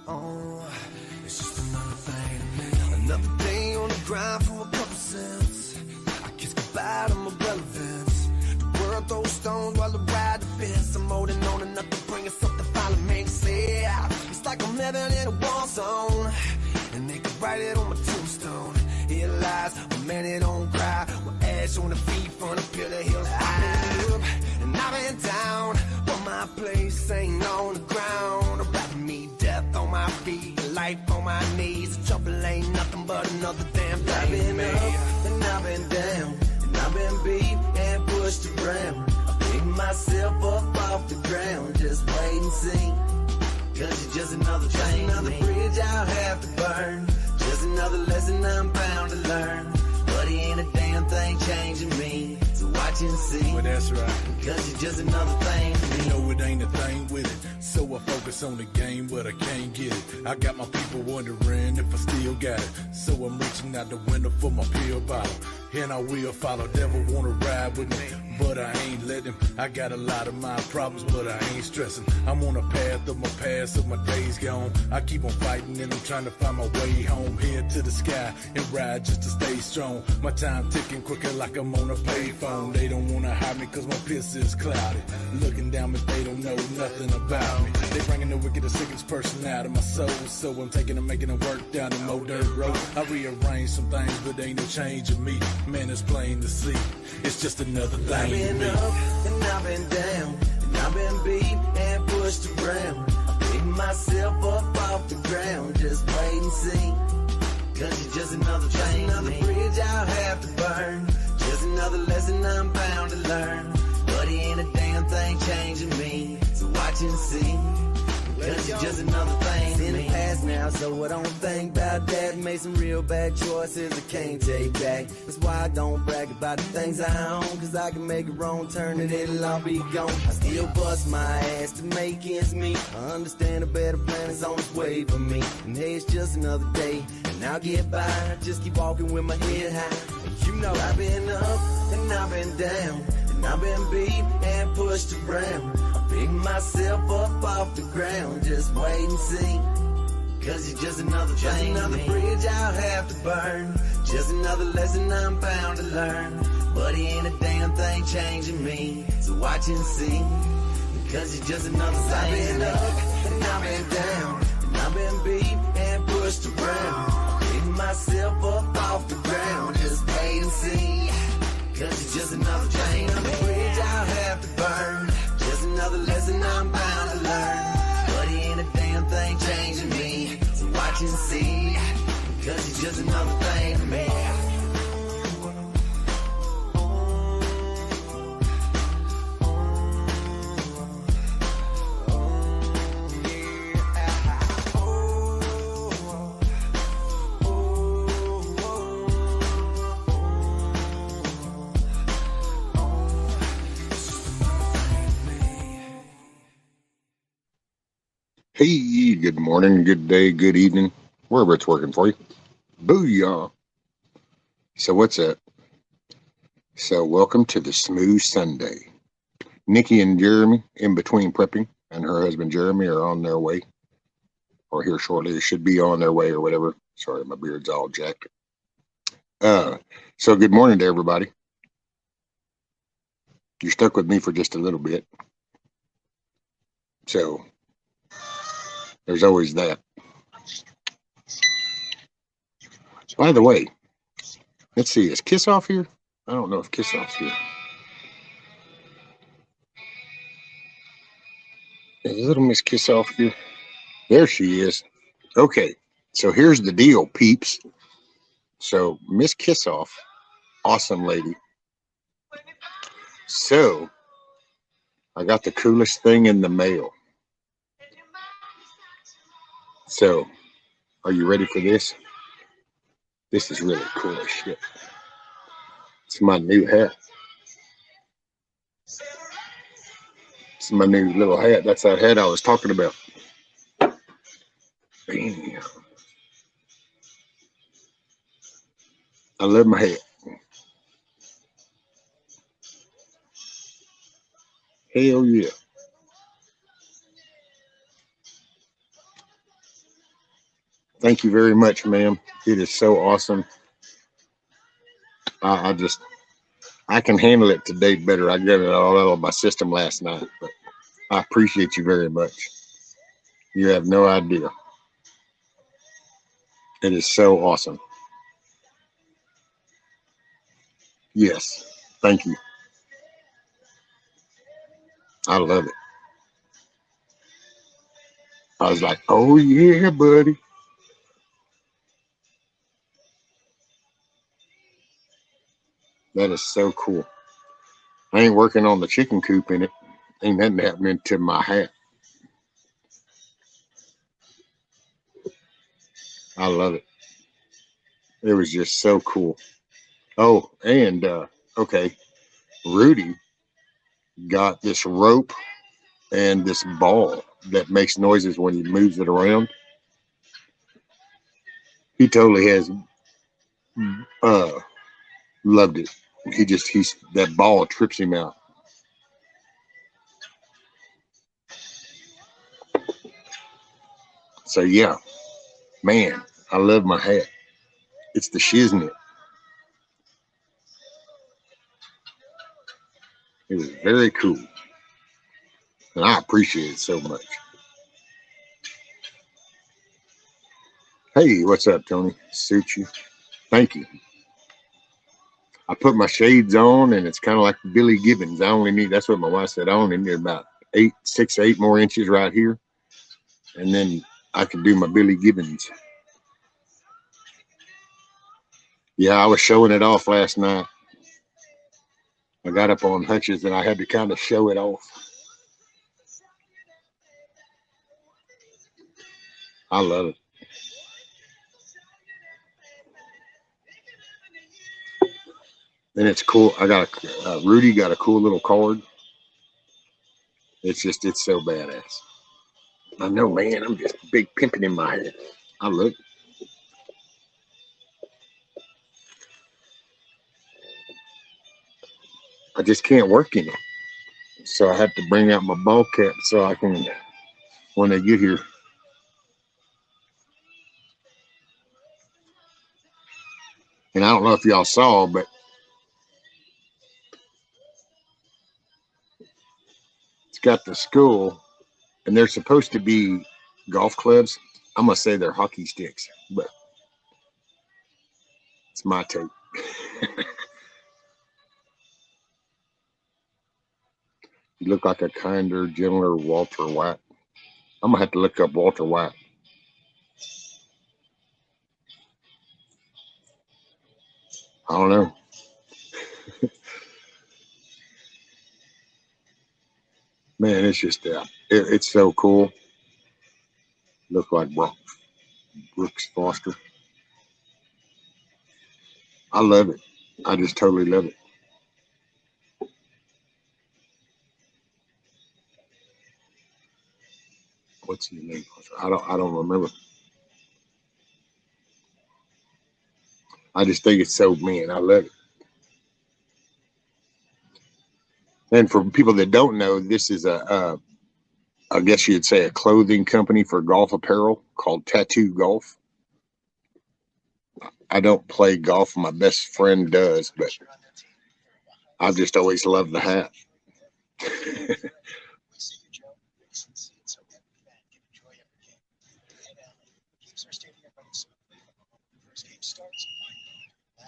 Oh, it's just another thing to me. Another day on the grind for a couple cents. I kiss goodbye to my relevance. The world throws stones while I ride the fence. I'm holding on to nothing, bringing something finally makes sense. It's like I'm living in a war zone, and they could write it on my tombstone. Here lies a man that don't cry, with ash on the feet from the pillar hills. I've been up and I've been down, but my place ain't on the ground. About me, death on my feet, life on my knees. The trouble ain't nothing but another damn thing. I've been up and I've been down, and I've been beat and pushed around. I pick myself up off the ground, just wait and see. Cause you're just another thing, another bridge I'll have to burn. Just another lesson I'm bound to learn. But he ain't a damn thing changing me. So watch and see. Well, that's right. Cause you're just another thing to me. You know it ain't a thing with it. So I focus on the game, but I can't get it. I got my people wondering if I still got it. So I'm reaching out the window for my pill bottle. And I will follow. Devil wanna ride with me, but I ain't letting. I got a lot of my problems, but I ain't stressing. I'm on a path of my past, so my days gone. I keep on fighting and I'm trying to find my way home. Head to the sky and ride just to stay strong. My time ticking quicker like I'm on a payphone. They don't wanna hide me cause my piss is clouded. Looking down but they don't know nothing about me. They bringing the wickedest, sickest person out of my soul. So I'm taking and making it work down the Mo Dirt Road. I rearrange some things but ain't no change in me. Man, it's plain to see. It's just another thing. I've been up and I've been down, and I've been beat and pushed around. I pick myself up off the ground, just wait and see. Cause you're just another thing, another bridge I'll have to burn. Just another lesson I'm bound to learn. But he ain't a damn thing changing me. So watch and see. Cause you're just another thing. It's in the past now, so I don't think about that. Made some real bad choices I can't take back. That's why I don't brag about the things I own. Cause I can make a wrong turn and it'll all be gone. I still bust my ass to make ends meet. I understand a better plan is on its way for me. And hey, it's just another day, and I'll get by. Just keep walking with my head high. And you know I've been up and I've been down, and I've been beat and pushed around. Pick myself up off the ground, just wait and see. Cause you're just another thing, another bridge I'll have to burn. Just another lesson I'm bound to learn. But he ain't a damn thing changing me. So watch and see. Cause you're just another thing. I've been up and I've been down, and I've been beat and pushed around. Pick myself up off the ground, just wait and see. Cause you're just another thing, another bridge I'll have to burn. Another lesson I'm bound to learn. But he ain't a damn thing changing me. So watch and see. Cause he's just another thing to me. Hey, good morning, good day, good evening, wherever it's working for you. Booyah. So what's up? So welcome to the Smooth Sunday. Nikki and Jeremy, in between prepping, and her husband Jeremy are on their way. Or here shortly. They should be on their way or whatever. Sorry, my beard's all jacked. So good morning to everybody. You stuck with me for just a little bit. So there's always that. By the way, let's see, is Kiss Off here? I don't know if Kiss Off's here. Is little Miss Kiss Off here? There she is. Okay, so here's the deal, peeps. So Miss Kiss Off, awesome lady. So I got the coolest thing in the mail. So, are you ready for this? This is really cool as shit. It's my new hat. It's my new little hat. That's that hat I was talking about. Bam. I love my hat. Hell yeah. Thank you very much, ma'am. It is so awesome. I can handle it today better. I got it all out of my system last night, but I appreciate you very much. You have no idea. It is so awesome. Yes. Thank you. I love it. I was like, oh yeah, buddy. That is so cool. I ain't working on the chicken coop in it. Ain't nothing happening to my hat. I love it. It was just so cool. Oh, and okay, Rudy got this rope and this ball that makes noises when he moves it around. He totally has uh loved it. He's that ball trips him out. So yeah, man, I love my hat. It's the shiznit. It was very cool. And I appreciate it so much. Hey, what's up, Tony? Suits you. Thank you. I put my shades on and it's kind of like Billy Gibbons. That's what my wife said, I only need about 6 to 8 more inches right here. And then I can do my Billy Gibbons. Yeah, I was showing it off last night. I got up on hutches and I had to kind of show it off. I love it. And it's cool. Rudy got a cool little card. It's so badass. I know, man. I'm just big pimping in my head. I love it. I just can't work in it. So I have to bring out my ball cap so I can, when they get here. And I don't know if y'all saw, but it's got the skull, and they're supposed to be golf clubs. I'm going to say they're hockey sticks, but it's my take. You look like a kinder, gentler Walter White. I'm going to have to look up Walter White. I don't know. Man, it's just it's so cool. Look like Brooks Foster. I love it. I just totally love it. What's his name? I don't remember. I just think it's so, man, I love it. And for people that don't know, this is I guess you'd say a clothing company for golf apparel called Tattoo Golf. I don't play golf. My best friend does, but I've just always loved the hat.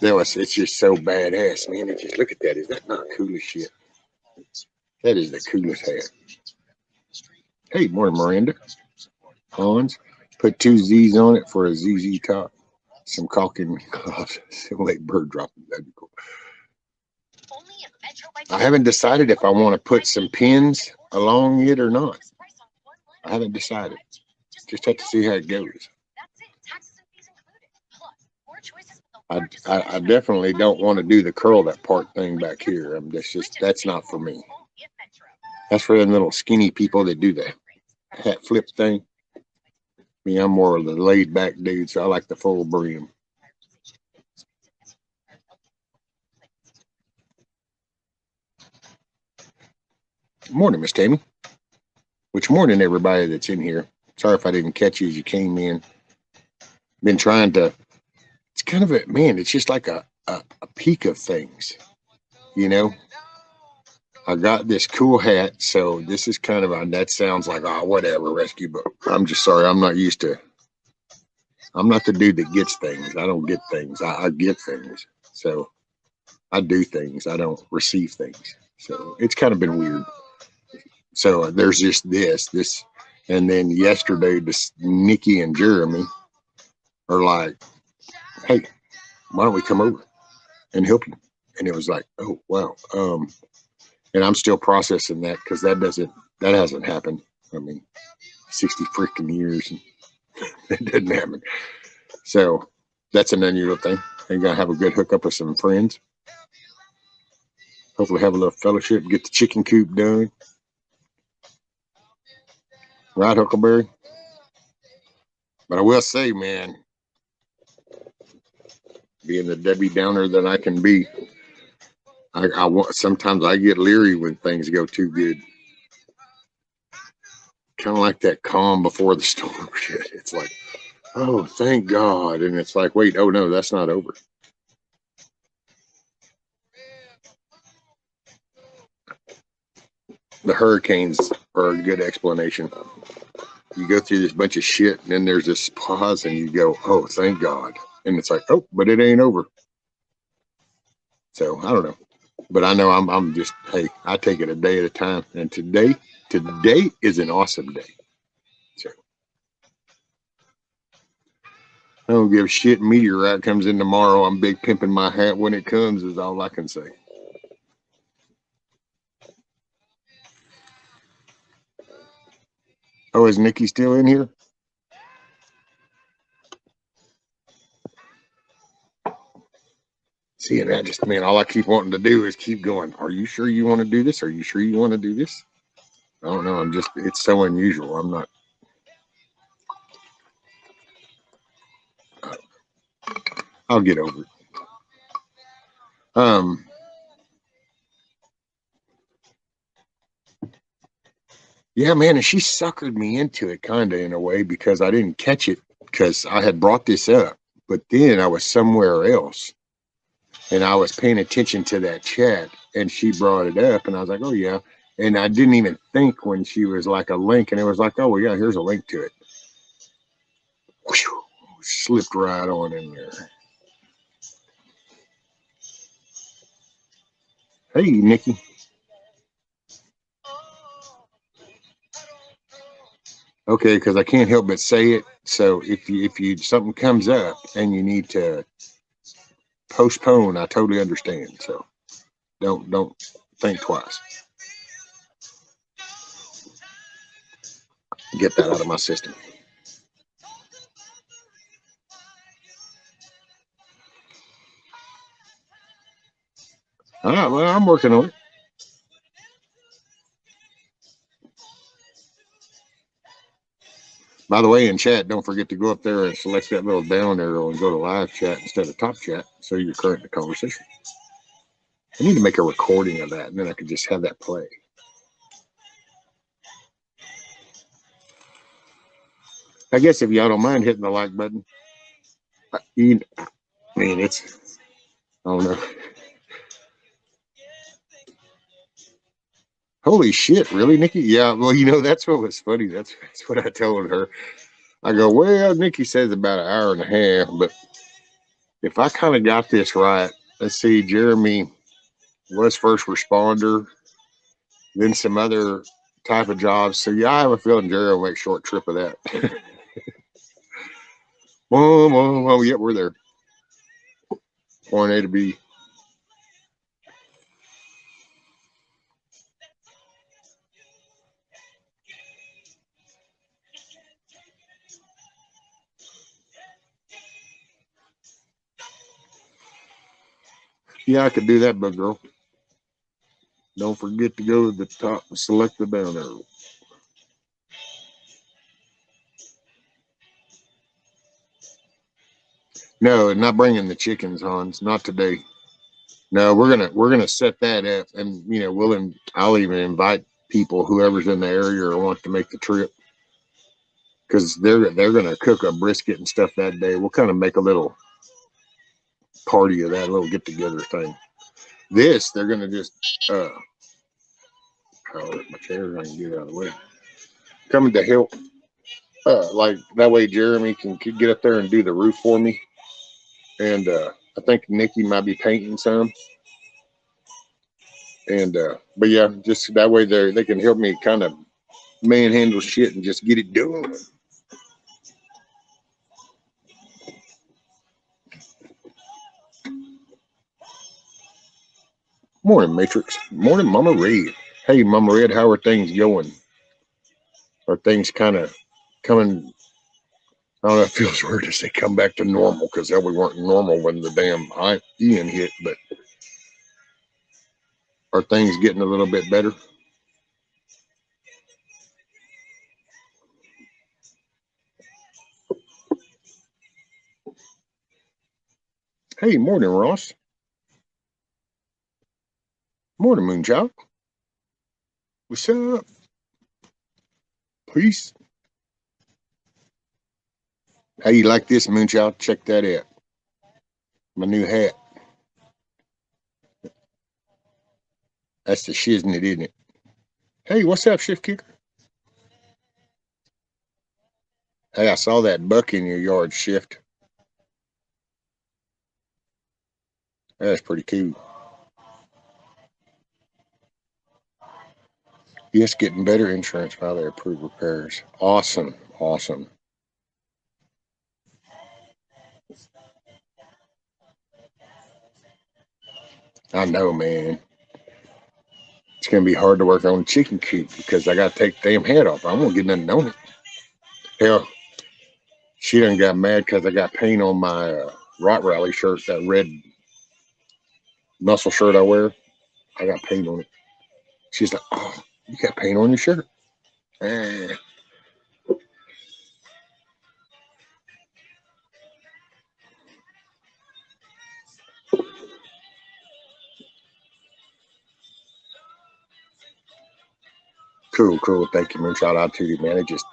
It's just so badass, man. Look at that. Is that not cool as shit? That is the coolest hat. Hey, morning, Miranda. Hans, put 2 Z's on it for a ZZ top. Some caulking gloves. Like bird dropping. That'd be cool. I haven't decided if I want to put some pins along it or not. I haven't decided. Just have to see how it goes. I definitely don't want to do the curl that part thing back here. That's not for me. That's for them little skinny people that do the hat flip thing. Me, I'm more of the laid back dude, so I like the full brim. Morning, Miss Tammy. Which morning, everybody that's in here. Sorry if I didn't catch you as you came in. been trying to, it's kind of a, man, it's just like a peak of things, you know. I got this cool hat, so this is kind of a, that sounds like, oh, whatever, rescue, but I'm just sorry, I'm not used to, I'm not the dude that gets things. I don't get things. I get things. So I do things. I don't receive things. So it's kind of been weird. So there's just this, and then yesterday, this Nikki and Jeremy are like, hey, why don't we come over and help you? And it was like, oh, wow. And I'm still processing that because that hasn't happened. I mean, 60 freaking years and it didn't happen. So that's an unusual thing. I'm going to have a good hookup with some friends. Hopefully have a little fellowship, get the chicken coop done. Right, Huckleberry? But I will say, man, being the Debbie Downer that I can be, I want, sometimes I get leery when things go too good. Kind of like that calm before the storm shit. It's like, oh, thank God. And it's like, wait, oh no, that's not over. The hurricanes are a good explanation. You go through this bunch of shit, and then there's this pause, and you go, oh, thank God. And it's like, oh, but it ain't over. So I don't know. But I know I'm just, hey, I take it a day at a time. And today is an awesome day. So I don't give a shit. Meteorite comes in tomorrow. I'm big pimping my hat when it comes is all I can say. Oh, is Nikki still in here? See, and that just, man, all I keep wanting to do is keep going. Are you sure you want to do this? Are you sure you want to do this? I don't know. I'm just, it's so unusual. I'm not. I'll get over it. Yeah, man, and she suckered me into it kind of in a way because I didn't catch it because I had brought this up, but then I was somewhere else and I was paying attention to that chat and she brought it up and I was like, oh yeah. And I didn't even think when she was like a link and it was like, oh well, yeah, here's a link to it. Whew, slipped right on in there. Hey, Nikki. Okay, because I can't help but say it. So if you something comes up and you need to postpone, I totally understand. So don't think twice. Get that out of my system. All right, well, I'm working on it. By the way, in chat, don't forget to go up there and select that little down arrow and go to live chat instead of top chat so you're current in the conversation. I need to make a recording of that and then I could just have that play. I guess if y'all don't mind hitting the like button, I mean, it's, I don't know. Holy shit, really, Nikki? Yeah, well, you know, that's what was funny. That's what I told her. I go, well, Nikki says about an hour and a half, but if I kind of got this right, let's see, Jeremy was first responder, then some other type of jobs. So, yeah, I have a feeling Jerry will make a short trip of that. Well, yeah, we're there. Point A to B. Yeah, I could do that, bug girl. Don't forget to go to the top and select the down arrow. No, not bringing the chickens, Hans. Not today. No, we're gonna set that up, and you know I'll even invite people, whoever's in the area or wants to make the trip. because they're gonna cook a brisket and stuff that day. We'll kind of make a little party of that, a little get together thing. This they're gonna just oh, my chair's gonna get out of the way. Coming to help, like that way Jeremy can get up there and do the roof for me, and I think Nikki might be painting some. And but yeah, just that way they can help me kind of manhandle shit and just get it done. Morning, Matrix. Morning, Mama Red. Hey, Mama Red, how are things going? Are things kind of coming? I don't know. It feels weird to say come back to normal because hell, we weren't normal when the damn Ian hit. But are things getting a little bit better? Hey, morning, Ross. Morning, Moonchild. What's up? Peace. How you like this, Moonchild? Check that out. My new hat. That's the shiznit, isn't it? Hey, what's up, Shift Kicker? Hey, I saw that buck in your yard, Shift. That's pretty cool. Yes, getting better insurance while they approve repairs. Awesome. Awesome. I know, man. It's going to be hard to work on a chicken coop because I got to take the damn head off. I won't get nothing on it. Hell, she done got mad because I got paint on my Rot Rally shirt, that red muscle shirt I wear. I got paint on it. She's like, oh, you got paint on your shirt? Cool, cool. Thank you, man. Shout out to you, man. It just,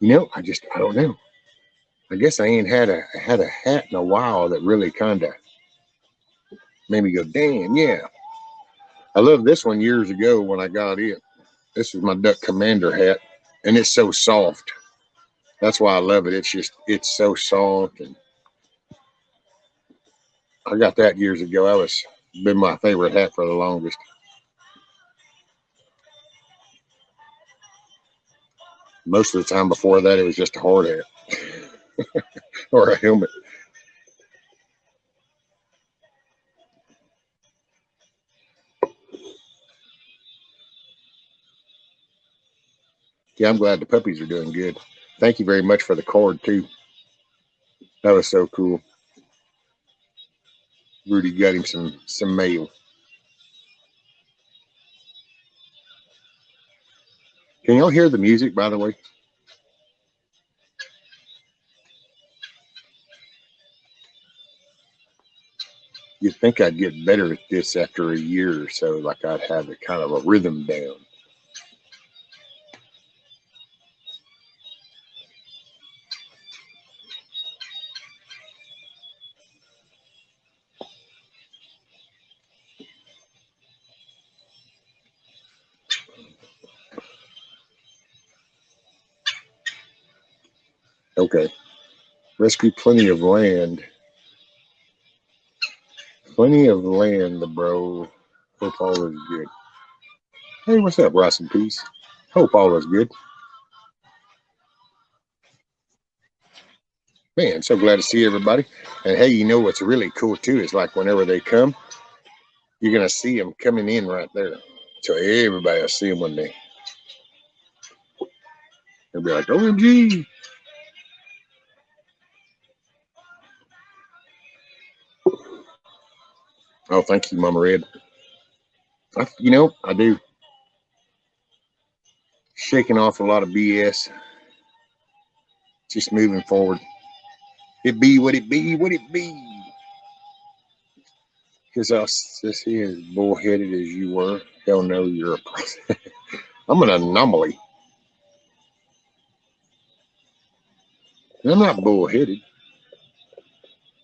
I don't know. I guess I ain't had a hat in a while that really kind of made me go, damn, yeah. I loved this one years ago when I got it. This is my Duck Commander hat, and it's so soft. That's why I love it. It's so soft, and I got that years ago. That was been my favorite hat for the longest. Most of the time before that, it was just a hard hat or a helmet. Yeah, I'm glad the puppies are doing good. Thank you very much for the card, too. That was so cool. Rudy got him some mail. Can y'all hear the music, by the way? You'd think I'd get better at this after a year or so, like I'd have a kind of a rhythm down. Okay. Rescue plenty of land. Plenty of land, bro. Hope all is good. Hey, what's up, Rice and Peace? Hope all is good. Man, so glad to see everybody. And hey, you know what's really cool too is like whenever they come, you're gonna see them coming in right there. So everybody will see them one day. They'll be like, OMG. Oh, thank you, Mama Red. I do. Shaking off a lot of BS. Just moving forward. It be what it be, what it be. Because I was just here as bullheaded as you were. Hell no, you're a I'm an anomaly. And I'm not bullheaded.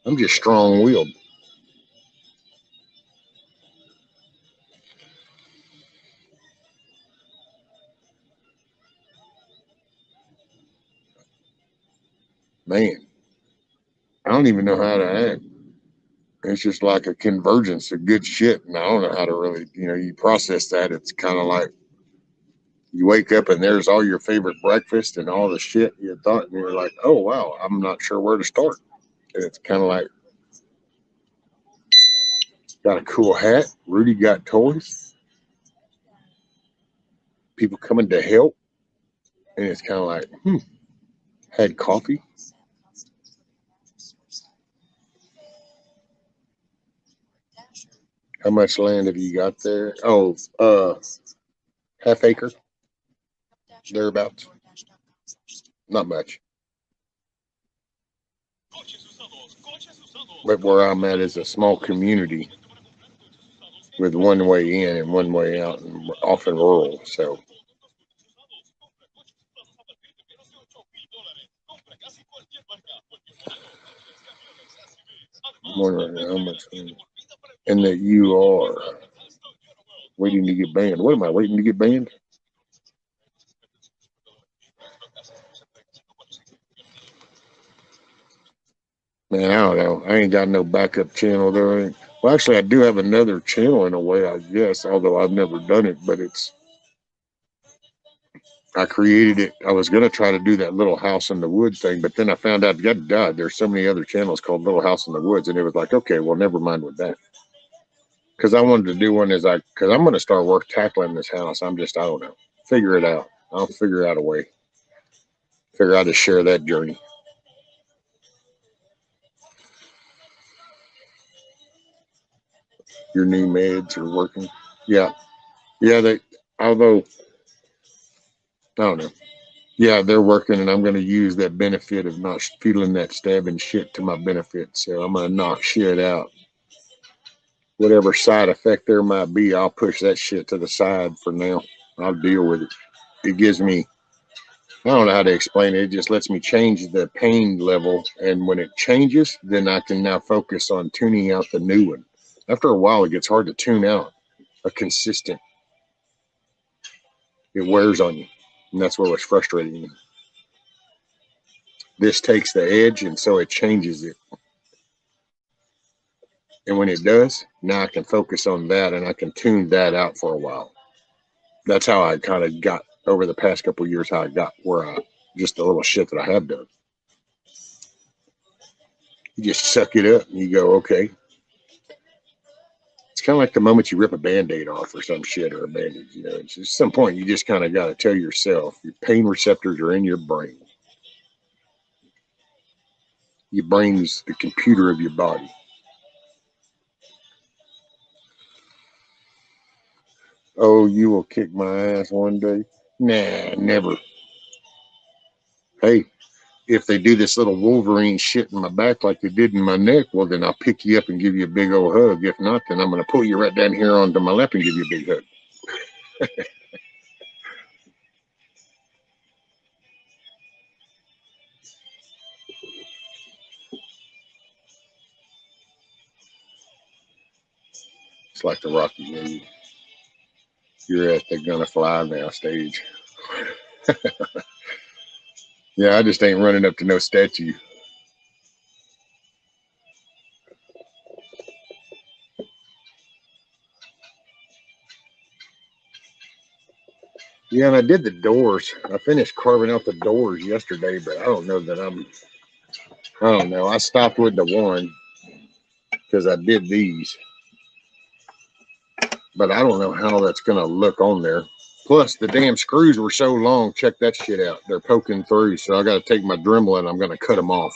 I'm just strong-willed. Man, I don't even know how to act. It's just like a convergence of good shit. And I don't know how to really, you process that. It's kind of like you wake up and there's all your favorite breakfast and all the shit you thought, and you're like, oh, wow, I'm not sure where to start. And it's kind of like, got a cool hat. Rudy got toys. People coming to help. And it's kind of like, had coffee. How much land have you got there? Oh, half acre, thereabouts. Not much. But where I'm at is a small community with one way in and one way out, and often rural. So, I'm wondering how much. And that you are waiting to get banned. What am I waiting to get banned? Man, I don't know. I ain't got no backup channel there. Well, actually, I do have another channel in a way, I guess, although I've never done it, but I created it. I was going to try to do that Little House in the Woods thing, but then I found out, God, there's so many other channels called Little House in the Woods, and it was like, okay, well, never mind with that. Because I wanted to do one because I'm going to start tackling this house. I don't know. Figure it out. I'll figure out a way. Figure out how to share that journey. Your new meds are working. Yeah. Yeah, although, I don't know. Yeah, they're working, and I'm going to use that benefit of not feeling that stabbing shit to my benefit. So I'm going to knock shit out. Whatever side effect there might be, I'll push that shit to the side for now. I'll deal with it. It gives me, I don't know how to explain it. It just lets me change the pain level. And when it changes, then I can now focus on tuning out the new one. After a while, it gets hard to tune out a consistent. It wears on you. And that's what was frustrating me. This takes the edge, and so it changes it. And when it does, now I can focus on that, and I can tune that out for a while. That's how I kind of got over the past couple of years, how I got just the little shit that I have done. You just suck it up and you go, okay. It's kind of like the moment you rip a Band-Aid off or some shit or a bandage, It's at some point you just kind of got to tell yourself your pain receptors are in your brain. Your brain's the computer of your body. Oh, you will kick my ass one day? Nah, never. Hey, if they do this little Wolverine shit in my back like they did in my neck, well, then I'll pick you up and give you a big old hug. If not, then I'm going to pull you right down here onto my lap and give you a big hug. It's like the Rocky movie. You're at the Gonna Fly Now stage. Yeah, I just ain't running up to no statue. Yeah, and I did the doors. I finished carving out the doors yesterday, but I don't know. I stopped with the one because I did these. But I don't know how that's going to look on there. Plus, the damn screws were so long. Check that shit out. They're poking through, so I got to take my Dremel and I'm going to cut them off.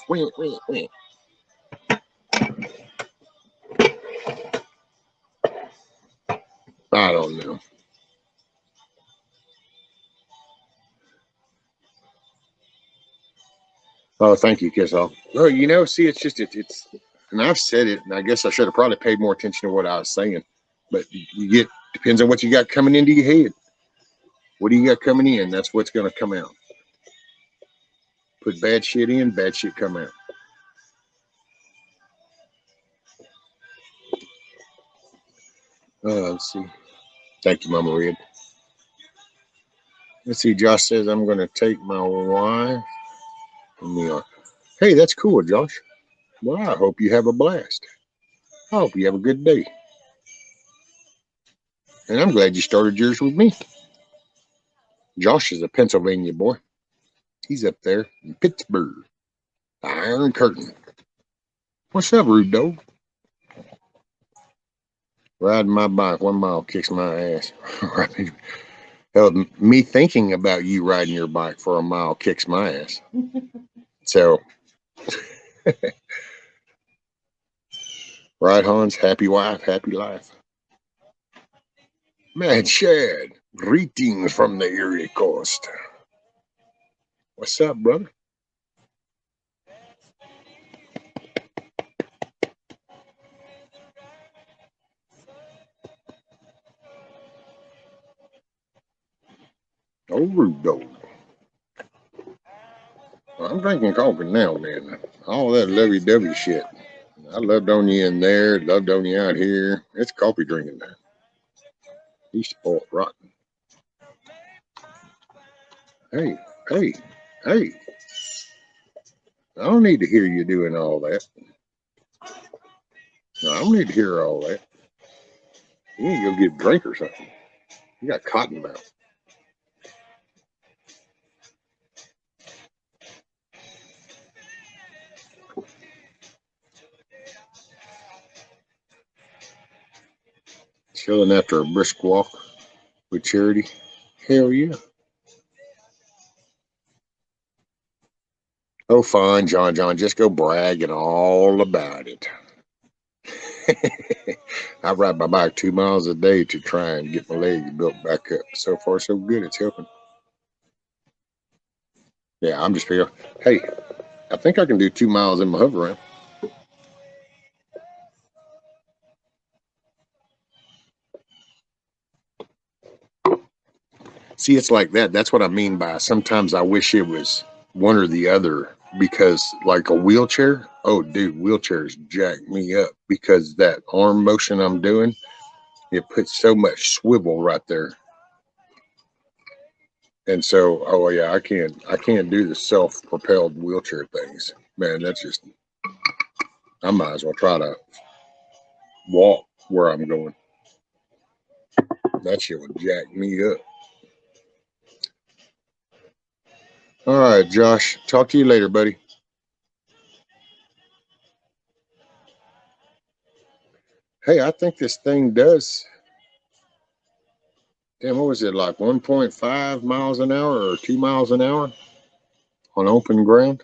I don't know. Oh, thank you, Kiss Off. Oh, see, it's just, it's, and I've said it, and I guess I should have probably paid more attention to what I was saying. But depends on what you got coming into your head. What do you got coming in? That's what's going to come out. Put bad shit in, bad shit come out. Let's see. Thank you, Mama Red. Let's see. Josh says I'm going to take my wife. Hey, that's cool, Josh. Well, I hope you have a blast. I hope you have a good day. And I'm glad you started yours with me. Josh is a Pennsylvania boy. He's up there in Pittsburgh. The Iron Curtain. What's up, rude dog? Riding my bike 1 mile kicks my ass. Hell, me thinking about you riding your bike for a mile kicks my ass. So, right, Hans? Happy wife, happy life. Man, Shad, greetings from the Erie Coast. What's up, brother? Oh, rude dog. I'm drinking coffee now, man. All that lovey-dovey shit. I loved on you in there, loved on you out here. It's coffee drinking now. He's spoiled rotten. Hey, hey, hey. I don't need to hear you doing all that. No, I don't need to hear all that. You need to go get a drink or something. You got cotton mouth. Chilling after a brisk walk with Charity. Hell yeah. Oh, fine, John. Just go bragging all about it. I ride my bike 2 miles a day to try and get my legs built back up. So far, so good. It's helping. Yeah, I'm just figuring, hey, I think I can do 2 miles in my hover round. See, it's like that. That's what I mean by sometimes I wish it was one or the other because, like a wheelchair, oh, dude, wheelchairs jack me up because that arm motion I'm doing, it puts so much swivel right there. And so, oh yeah, I can't do the self-propelled wheelchair things. Man, that's just, I might as well try to walk where I'm going. That shit would jack me up. All right, Josh. Talk to you later, buddy. Hey, I think this thing does. Damn, what was it, like 1.5 miles an hour or 2 miles an hour on open ground?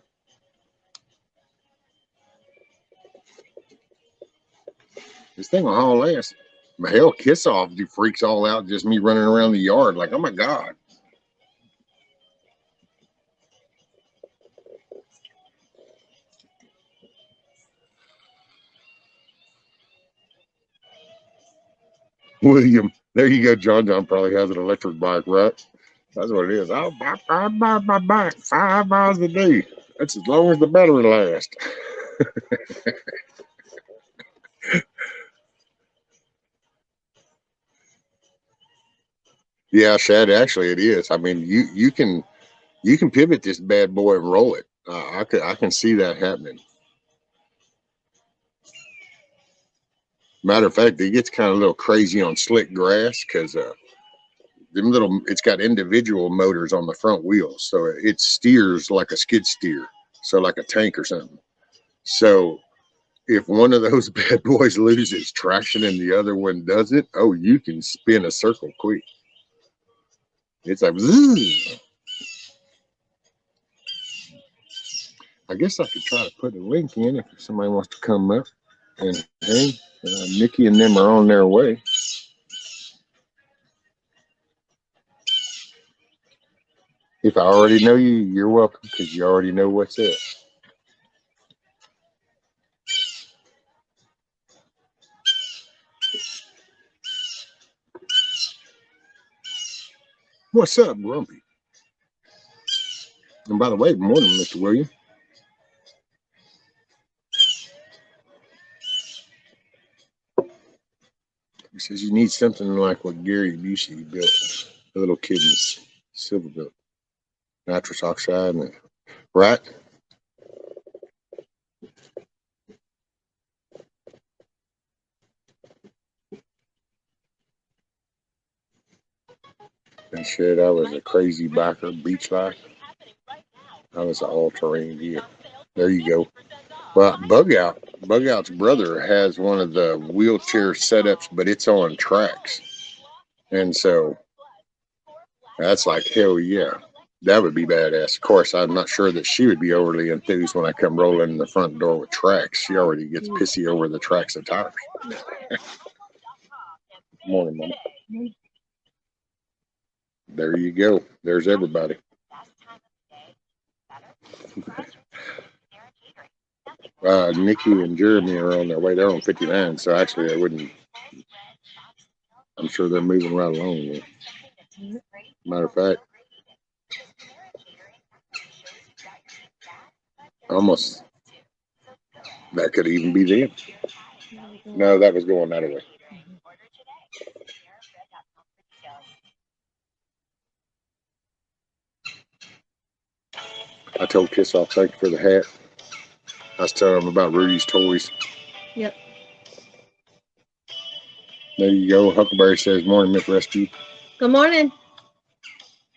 This thing will haul ass. My hell, Kiss Off freaks all out just me running around the yard like, oh my God. William, there you go. John probably has an electric bike, right? That's what it is. I'll buy my bike 5 miles a day. That's as long as the battery lasts. Yeah, Shad, actually it is. I mean, you can pivot this bad boy and roll it. I can see that happening. Matter of fact, it gets kind of a little crazy on slick grass because it's got individual motors on the front wheels, so it steers like a skid steer, so like a tank or something. So if one of those bad boys loses traction and the other one doesn't, oh, you can spin a circle quick. It's like, zzz. I guess I could try to put a link in if somebody wants to come up and hang. Nikki and them are on their way. If I already know you, you're welcome because you already know what's up. What's up, Grumpy? And by the way, good morning, Mr. William. He says you need something like what Gary Busey built, the little kid in silver built. Nitrous oxide, and right? And shit, I was a crazy biker, beach life. I was an all-terrain gear. There you go. Well, Bug Out's brother has one of the wheelchair setups, but it's on tracks. And so that's like, hell yeah. That would be badass. Of course, I'm not sure that she would be overly enthused when I come rolling in the front door with tracks. She already gets pissy over the tracks of tires. Morning, Mama. There you go. There's everybody. Nikki and Jeremy are on their way. They're on 59, so actually I wouldn't. I'm sure they're moving right along. Yeah. Matter of fact, almost that could even be them. No, that was going that way. I told Kiss Off, thank you for the hat. I was telling them about Rudy's toys. Yep. There you go. Huckleberry says, morning, Miss Rescue. Good morning.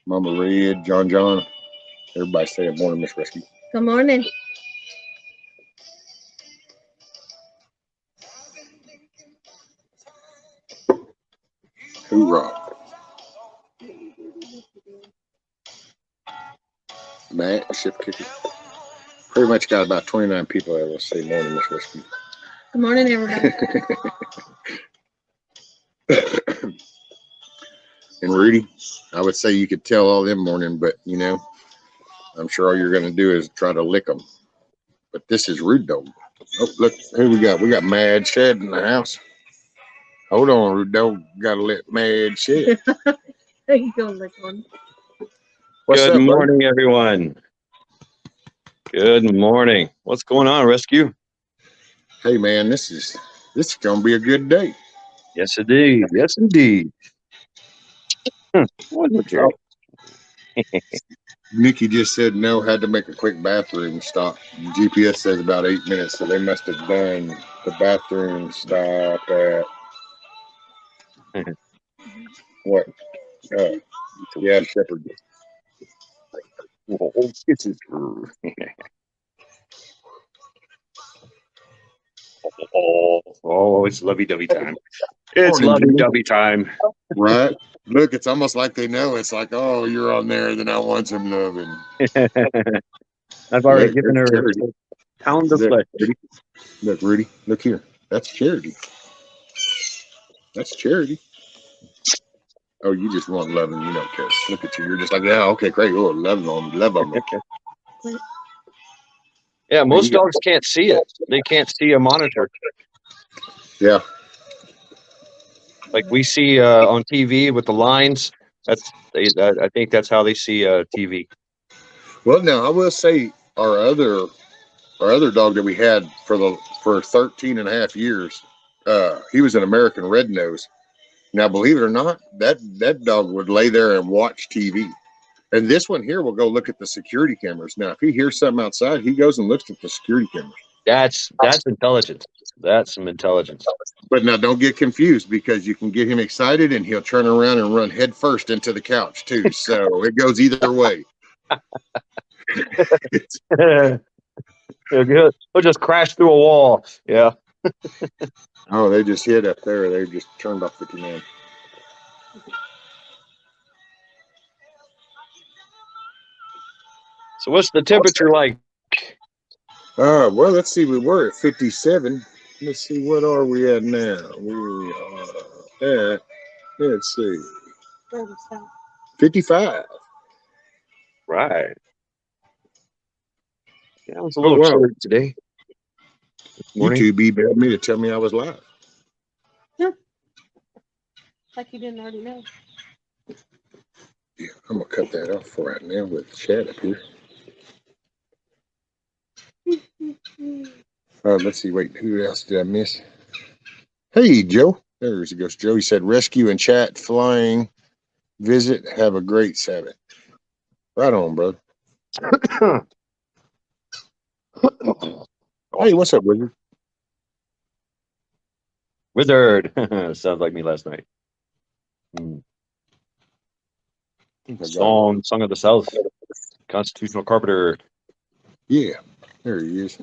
Mama Red, John. Everybody saying morning, Miss Rescue. Good morning. Hoorah. Matt, ship kicker. Pretty much got about 29 people that will say morning, Miss Rescue. Good morning, everybody. And Rudy, I would say you could tell all them morning, but you know, I'm sure all you're going to do is try to lick them. But this is Rude Dog. Oh, look, who we got? We got Mad Shed in the house. Hold on, Rude Dog. Got to let Mad Shed. There you go, lick one. What's Good up, morning, buddy? everyone. Good morning. What's going on, Rescue? Hey, man, this is going to be a good day. Yes, indeed. Yes, indeed. What was it? Nikki just said no, had to make a quick bathroom stop. GPS says about 8 minutes, so they must have done the bathroom stop at what? Yeah, Shepherd. Oh, this is oh, it's lovey-dovey time. It's lovey-dovey time. Right? Look, it's almost like they know. It's like, oh, you're on there, then I want some loving. I've already given her a pound of flesh. Look, Rudy, look here. That's charity. That's charity. Oh, you just want loving. You don't care. Look at you. You're just like, yeah, okay, great. Oh, love them. Yeah, most dogs can't see it. They can't see a monitor. Yeah. Like we see on TV with the lines. I think that's how they see TV. Well, now I will say our other dog that we had for 13 and a half years, he was an American Red Nose. Now, believe it or not, that dog would lay there and watch TV. And this one here will go look at the security cameras. Now, if he hears something outside, he goes and looks at the security cameras. That's intelligence. That's some intelligence. But now don't get confused, because you can get him excited and he'll turn around and run head first into the couch too. So it goes either way. He'll just crash through a wall. Yeah. Oh, they just hit up there. They just turned off 59. So what's the temperature like? Well, let's see. We were at 57. Let's see. What are we at now? We are at, let's see, 55. Right. Yeah, it was a little chilly today. YouTube emailed me to tell me I was live. Yeah. Like you didn't already know. Yeah, I'm going to cut that off for right now with Chad up here. Let's see. Wait, who else did I miss? Hey, Joe. There's goes Joe. He said, rescue and chat, flying, visit, have a great Sabbath. Right on, brother. Hey, what's up, Wizard? Wizard. Sounds like me last night. Song of the South. Constitutional Carpenter. Yeah, there he is.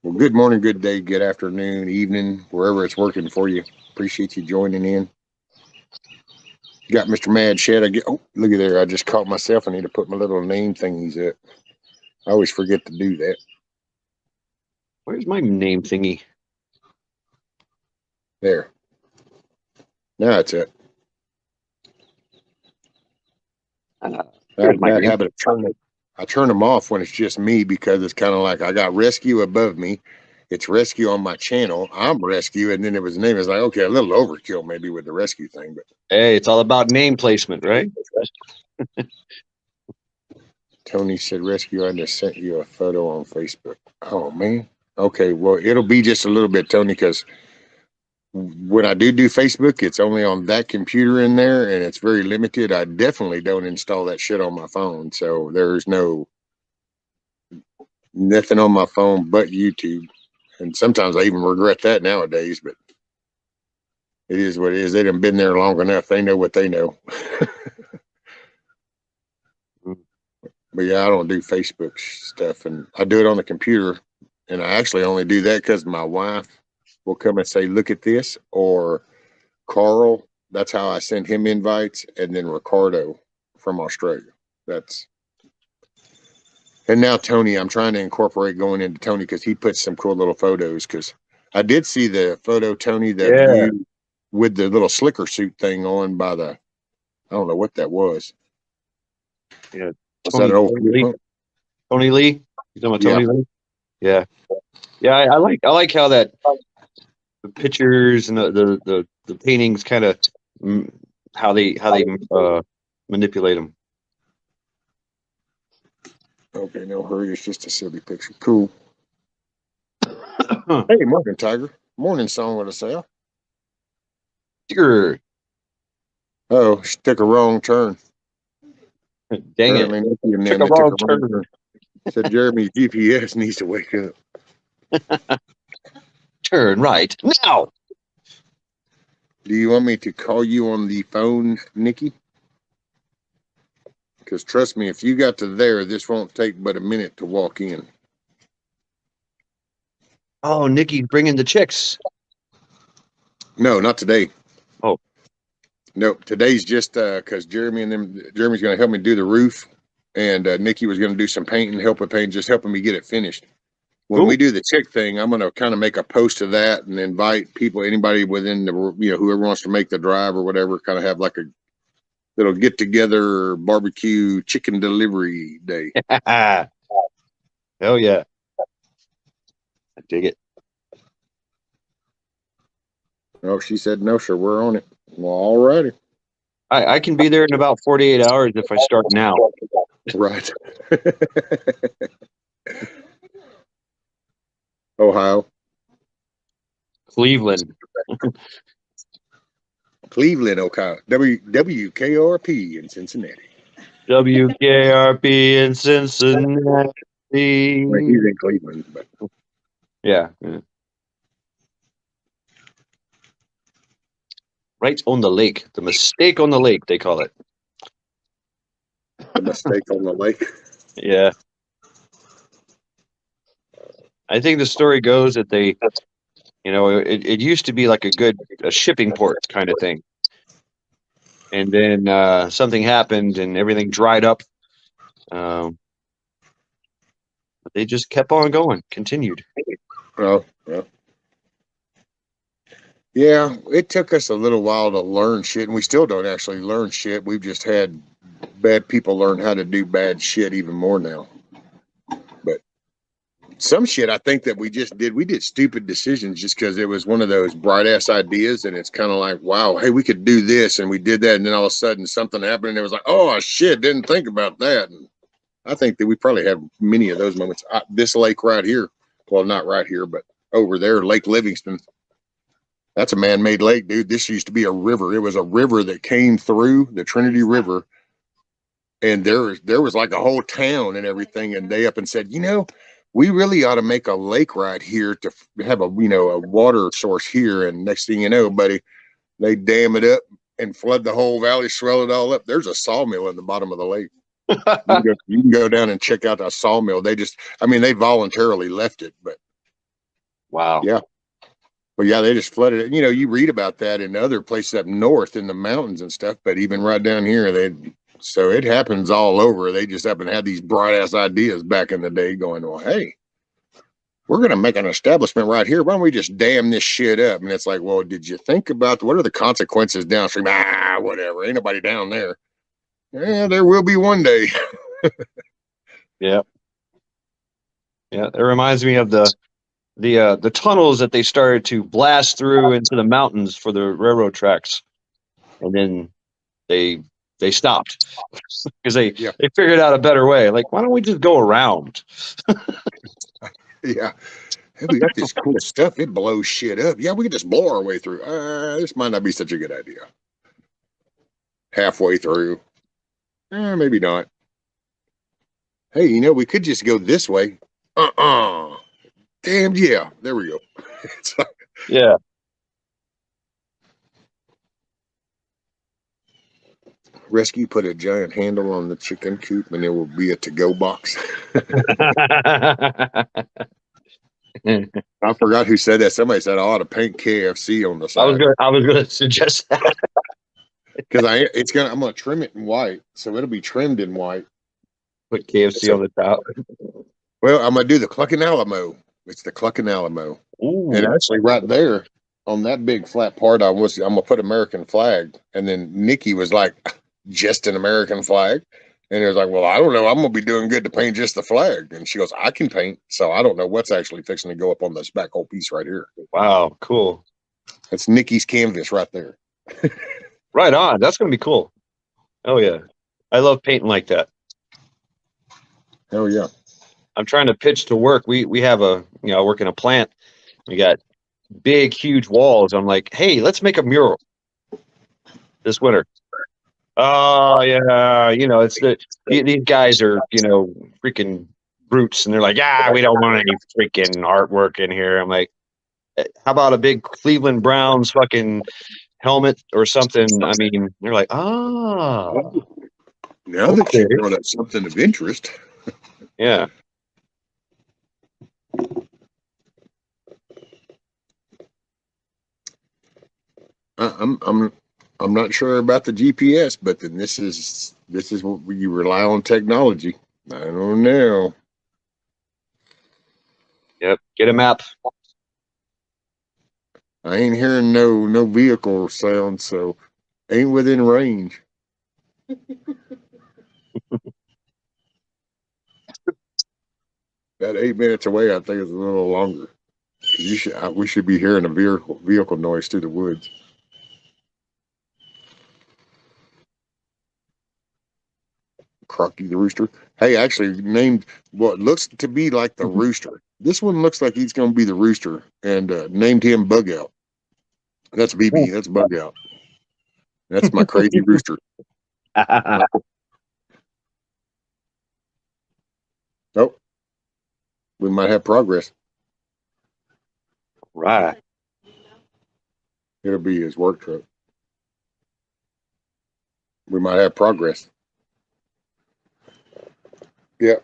Well, good morning, good day, good afternoon, evening, wherever it's working for you. Appreciate you joining in. Got Mr. Mad Shed. Oh, look at there. I just caught myself. I need to put my little name thingies up. I always forget to do that. Where's my name thingy? There. Now it's it. I have a bad habit of I turn them off when it's just me because it's kind of like I got rescue above me. It's rescue on my channel. I'm rescue, and then it was name. It's like, okay, a little overkill maybe with the rescue thing, but hey, it's all about name placement, right? Tony said rescue. I just sent you a photo on Facebook. Oh man. Okay, well it'll be just a little bit, Tony, because when I do Facebook, it's only on that computer in there, and it's very limited. I definitely don't install that shit on my phone, so there's nothing on my phone but YouTube. And sometimes I even regret that nowadays, but it is what it is. They done been there long enough. They know what they know. But yeah, I don't do Facebook stuff, and I do it on the computer. And I actually only do that because my wife will come and say, look at this, or Carl. That's how I send him invites. And then Ricardo from Australia. And now Tony, I'm trying to incorporate going into Tony because he puts some cool little photos. Because I did see the photo, Tony, that you with the little slicker suit thing on by the, I don't know what that was. Yeah. Tony Lee? You talking about Tony Lee? Yeah. Yeah, I like how that the pictures and the paintings kind of how they manipulate them. Okay, no hurry. It's just a silly picture. Cool. Hey, morning, Tiger. Morning, Song with a Sale. Sure. Oh, she took a wrong turn. Dang Apparently, it. Took a wrong turn. Said Jeremy's GPS needs to wake up. Turn right now. Do you want me to call you on the phone, Nikki? Because trust me, if you got to there, this won't take but a minute to walk in. Oh, Nikki's bringing the chicks. No, not today. Oh. No, today's just because Jeremy's going to help me do the roof, and Nikki was going to do some painting, just helping me get it finished. When we do the chick thing, I'm going to kind of make a post of that and invite people, anybody within the, whoever wants to make the drive or whatever, kind of have like a little get together barbecue chicken delivery day. Hell yeah. I dig it. Oh, she said no, sir. We're on it. Well, all righty. I can be there in about 48 hours if I start now. Right. Ohio. Cleveland. Cleveland, Ohio. WKRP in Cincinnati. WKRP in Cincinnati. Well, he's in Cleveland, but yeah. Right on the lake. The mistake on the lake, they call it. The mistake on the lake. Yeah. I think the story goes that they, it used to be like a shipping port kind of thing. And then something happened and everything dried up. But they just kept on going, continued. Oh, well. Yeah, it took us a little while to learn shit, and we still don't actually learn shit. We've just had bad people learn how to do bad shit even more now. But some shit I think that we did stupid decisions just because it was one of those bright ass ideas, and it's kind of like, wow, hey, we could do this, and we did that, and then all of a sudden something happened, and it was like, oh shit, didn't think about that. And I think that we probably have many of those moments. This lake right here, well, not right here, but over there, Lake Livingston. That's a man-made lake, dude. This used to be a river. It was a river that came through the Trinity River, and there was like a whole town and everything. And they up and said, we really ought to make a lake right here to have a water source here. And next thing you know, buddy, they dam it up and flood the whole valley, swell it all up. There's a sawmill in the bottom of the lake. You can go down and check out that sawmill. They voluntarily left it, but wow. Yeah. But yeah, they just flooded it. You read about that in other places up north in the mountains and stuff, but even right down here, so it happens all over. They just happen to have these bright ass ideas back in the day going, well, hey, we're going to make an establishment right here. Why don't we just dam this shit up? And it's like, well, did you think about what are the consequences downstream? Whatever. Ain't nobody down there. Yeah, there will be one day. Yeah. Yeah. It reminds me of the tunnels that they started to blast through into the mountains for the railroad tracks. And then they stopped because they figured out a better way. Like, why don't we just go around? Yeah. Hey, we got this cool stuff. It blows shit up. Yeah, we can just blow our way through. This might not be such a good idea. Halfway through. Maybe not. Hey, we could just go this way. Damn, yeah. There we go. Yeah. Rescue put a giant handle on the chicken coop and it will be a to-go box. I forgot who said that. Somebody said I ought to paint KFC on the side. I was gonna suggest that. Because I'm gonna trim it in white, so it'll be trimmed in white. Put KFC on the top. Well, I'm gonna do the Clucking Alamo. It's the Clucking Alamo. Ooh. And actually right there on that big flat part, I'm gonna put American flag. And then Nikki was like, just an American flag. And it was like, well, I don't know. I'm gonna be doing good to paint just the flag. And she goes, I can paint, so I don't know what's actually fixing to go up on this back whole piece right here. Wow, cool. That's Nikki's canvas right there. Right on. That's gonna be cool. Oh yeah. I love painting like that. Oh yeah. I'm trying to pitch to work. We have I work in a plant. We got big, huge walls. I'm like, hey, let's make a mural this winter. Oh yeah, it's these guys are freaking brutes, and they're like, yeah, we don't want any freaking artwork in here. I'm like, how about a big Cleveland Browns fucking helmet or something? I mean, they're like, now that you brought up something of interest. Yeah. I'm not sure about the GPS, but then this is what you rely on technology. I don't know. Yep. Get a map. I ain't hearing no vehicle sound, so ain't within range. That 8 minutes away, I think is a little longer. We should be hearing a vehicle noise through the woods. Crocky the rooster. Hey, actually named what looks to be like the rooster. This one looks like he's going to be the rooster, and named him Bug Out. That's BB. That's Bug Out. That's my crazy rooster. Oh, we might have progress. Right. It'll be his work truck. We might have progress. Yeah.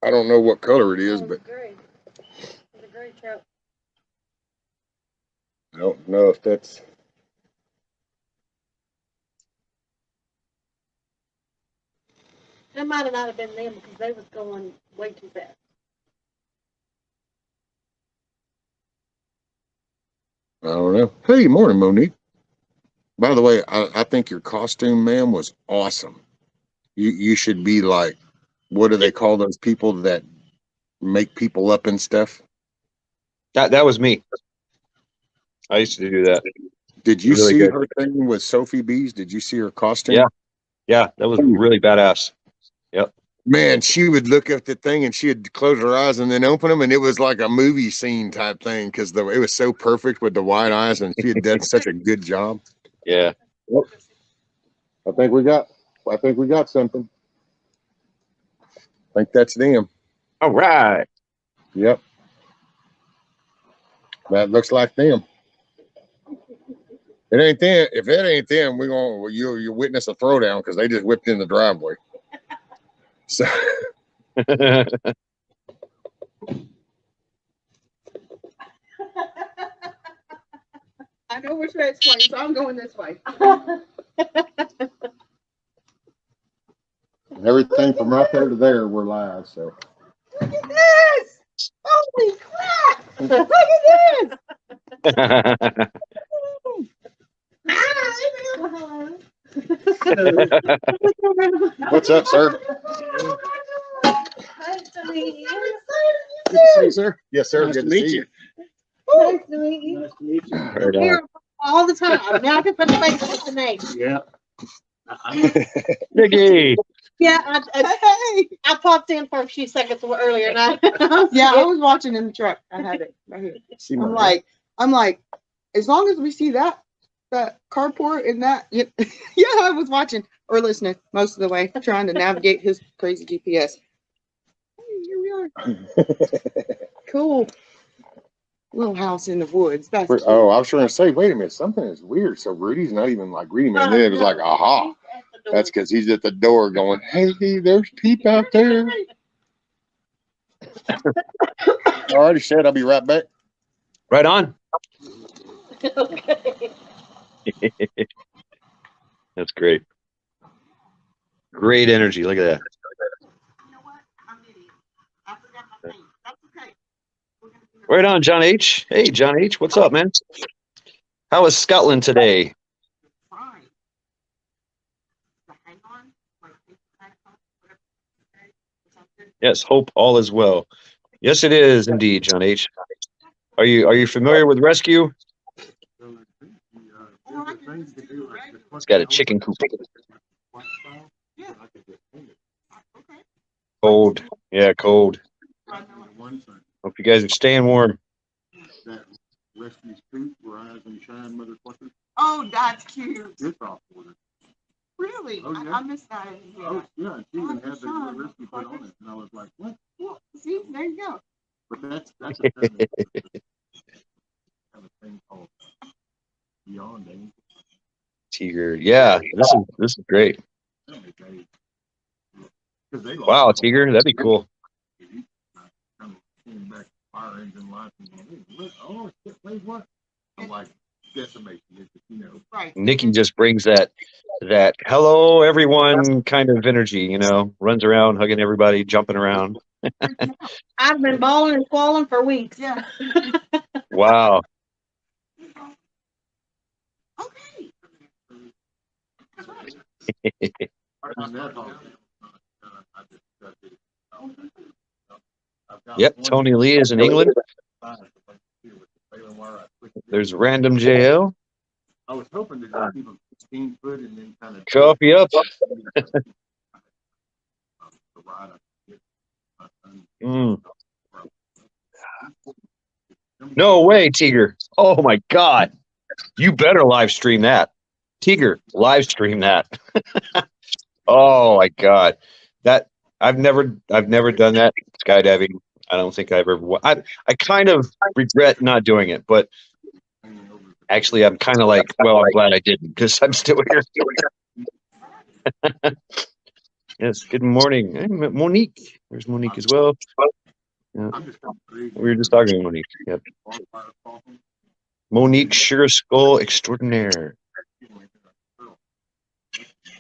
I don't know what color it is, but It's a gray truck. I don't know if that's. It might not have been them because they was going way too fast. I don't know. Hey, morning, Monique. By the way, I think your costume, ma'am, was awesome. You should be like, what do they call those people that make people up and stuff? That was me. I used to do that. Did you Really see good. her thing with Sophie Bees? Did you see her costume? Yeah, that was really badass. Yep. Man, she would look at the thing and she'd close her eyes and then open them, and it was like a movie scene type thing because it was so perfect with the wide eyes, and she had done such a good job. Yeah. Yep. I think we got something. I think that's them. All right. Yep. That looks like them. It ain't them. If it ain't them, we're gonna you witness a throwdown because they just whipped in the driveway. So I know which way it's going, so I'm going this way. everything from right there to there, we're live. So Look at this! Holy crap! Look at this! what's up, sir? Nice to meet you. Good to see you, sir. Yes, sir. Nice Good to to meet see you. Nice to meet you. Nice to meet you. Right I'm on. here all the time. Now I can put a face with the name. Yeah. Nikki. Yeah, I popped in for a few seconds earlier. And Yeah, I was watching in the truck. I had it right here. See my I'm like, as long as we see that carport and that, yeah, I was watching or listening most of the way, trying to navigate his crazy GPS. Hey, here we are. Cool. Little house in the woods. That's cute. Oh, I was trying to say, wait a minute, something is weird. So Rudy's not even like greeting me. And then it was like, aha. That's because he's at the door going, hey, there's Peep out there. I already said I'll be right back. Right on. Okay. That's great. Great energy. Look at that. You know what? I'm an idiot. I forgot my thing. That's okay. We're gonna do it. Right on, John H. Hey, John H. What's up, man? How was Scotland today? Fine. The hang on, like, whatever. Okay. Sounds good. Yes, hope all is well. Yes, it is indeed, John H. Are you familiar with rescue? Or I can just do it regular. It's got a chicken coop. Yeah. Okay. Cold. Yeah, cold. I know it. Hope you guys are staying warm. That rescue scoop where eyes and shine, motherfucker. Oh, that's cute. It's off order. Really? Oh, yeah. I missed that. Oh, yeah. She even Oh, had the Sean. rescue put on it. And I was like, what? Yeah, see, there you go. But that's a kind of thing called Beyond Danger. Tiger. Yeah, this is great. Wow, Tiger, that'd be cool. Fire engine lights and oh shit, wait, what? I'm like decimation, you know. Right. Nikki just brings that hello everyone kind of energy, runs around hugging everybody, jumping around. I've been bawling and squalling for weeks. Yeah. Wow. Okay. Yep, Tony Lee is in England. There's Random JL. I was hoping to just keep a 16-foot and then kind of Coffee up. Mm. No way, Tiger. Oh my God. You better live stream that. Tiger, live stream that. Oh my God. That I've never done that skydiving. I don't think I've ever. I kind of regret not doing it, but actually, I'm kind of like, well, I'm glad I didn't because I'm still here. Yes. Good morning, hey, Monique. There's Monique as well. Yeah. We were just talking to Monique. Yep. Monique Sugar Skull Extraordinaire.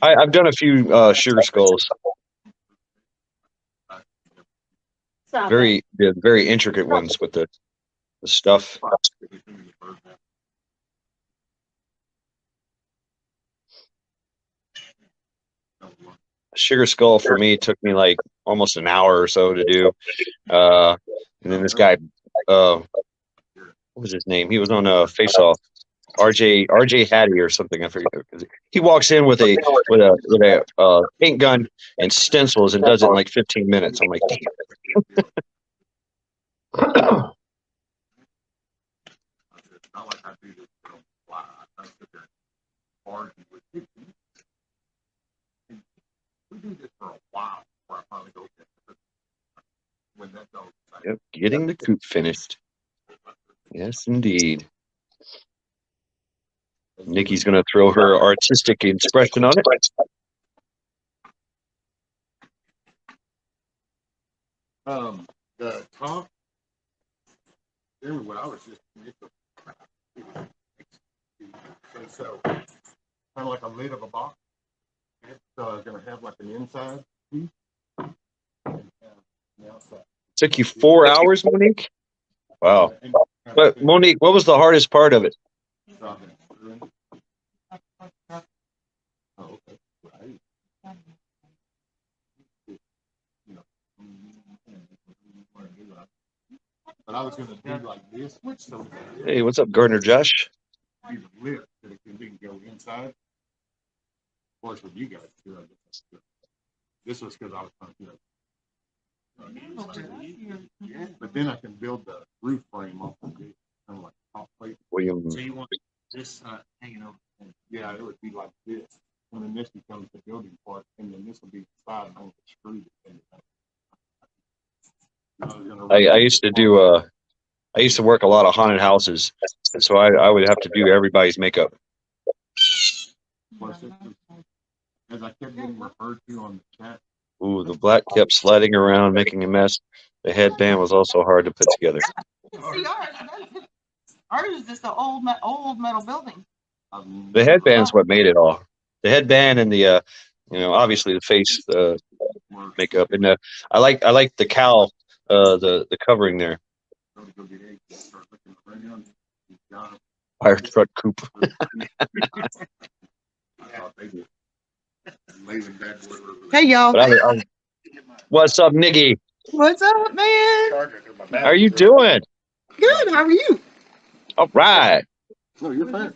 I've done a few Sugar Skulls. Very intricate ones with the stuff. Sugar Skull for me took me like almost an hour or so to do. And then this guy, what was his name? He was on Face Off. RJ Hattie or something. I forget. He walks in with a paint gun and stencils and does it in like 15 minutes. I'm like, damn. Not like I do this for a while. I sit there and argue with you. We do this for a while before I finally go get it. When that dog Yep, getting the coop finished. Yes, indeed. Nikki's going to throw her artistic expression on it. The top, what I was just, so kind of like a lid of a box. It's going to have like an inside piece and the outside. Took you 4 hours, Monique? Wow. But Monique, what was the hardest part of it? But I was going to do like this. Hey, what's up, Gardner Josh? Lip that it can go inside. Of course, with you guys too. This was because I was trying to. But then I can build the roof frame off of it, kind of like top plate. William. So you want this hanging over? Yeah, it would be like this. And then this becomes the building part, and then this will be the side on the screw. I used to do I used to work a lot of haunted houses, and so I would have to do everybody's makeup. As I kept getting referred to on the chat. Ooh, the black kept sliding around, making a mess. The headband was also hard to put together. See, ours is just an old metal building. The headband's what made it all. The headband and the obviously the face makeup, and I like the cowl, the covering there. Fire truck coupe. Hey, y'all. What's up, Nikki? What's up, man? How are you doing? Good. How are you? All right. No, you're fine.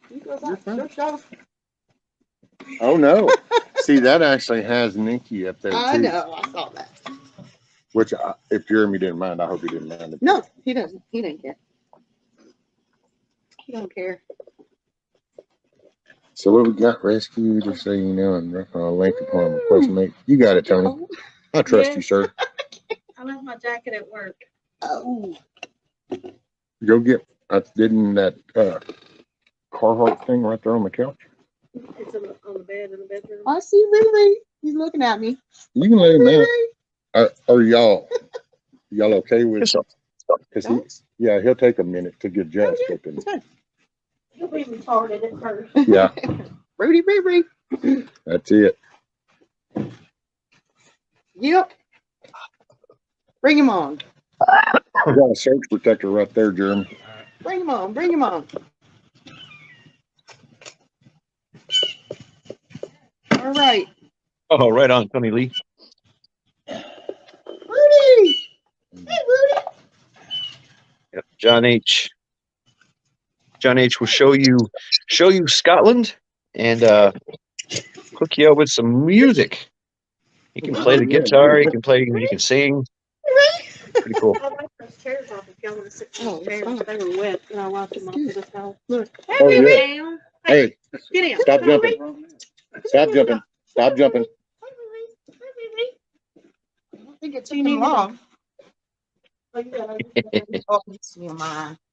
You're fine. Oh no! See, that actually has Nikki up there too. I know. I saw that. Which, if Jeremy didn't mind, I hope he didn't mind it. No, he doesn't. He didn't care. He don't care. So what we got rescued, just so you know, and link upon request mate. You got it, Tony. I trust you, sir. I left my jacket at work. Oh. Go get. I didn't that Carhartt thing right there on the couch. It's on the bed in the bedroom. I see Lily. He's looking at me. You can let him out. Are y'all okay with? Because he'll take a minute to get dressed. He'll be retarded at first. Yeah. Rudy. That's it. Yep. Bring him on. We got a surge protector right there, Jeremy. Bring him on. All right. Oh, right on, Tony Lee. Rudy. Hey, Rudy. Yep, John H. John H. will show you Scotland and hook you up with some music. He can play the guitar. He can sing. Pretty cool. I like those chairs off if y'all want to sit on the chairs. They were wet and I walked them off to this house. Look. Oh, yeah. Hey, Get in. stop jumping. Stop jumping. Stop jumping. I don't think it took him long.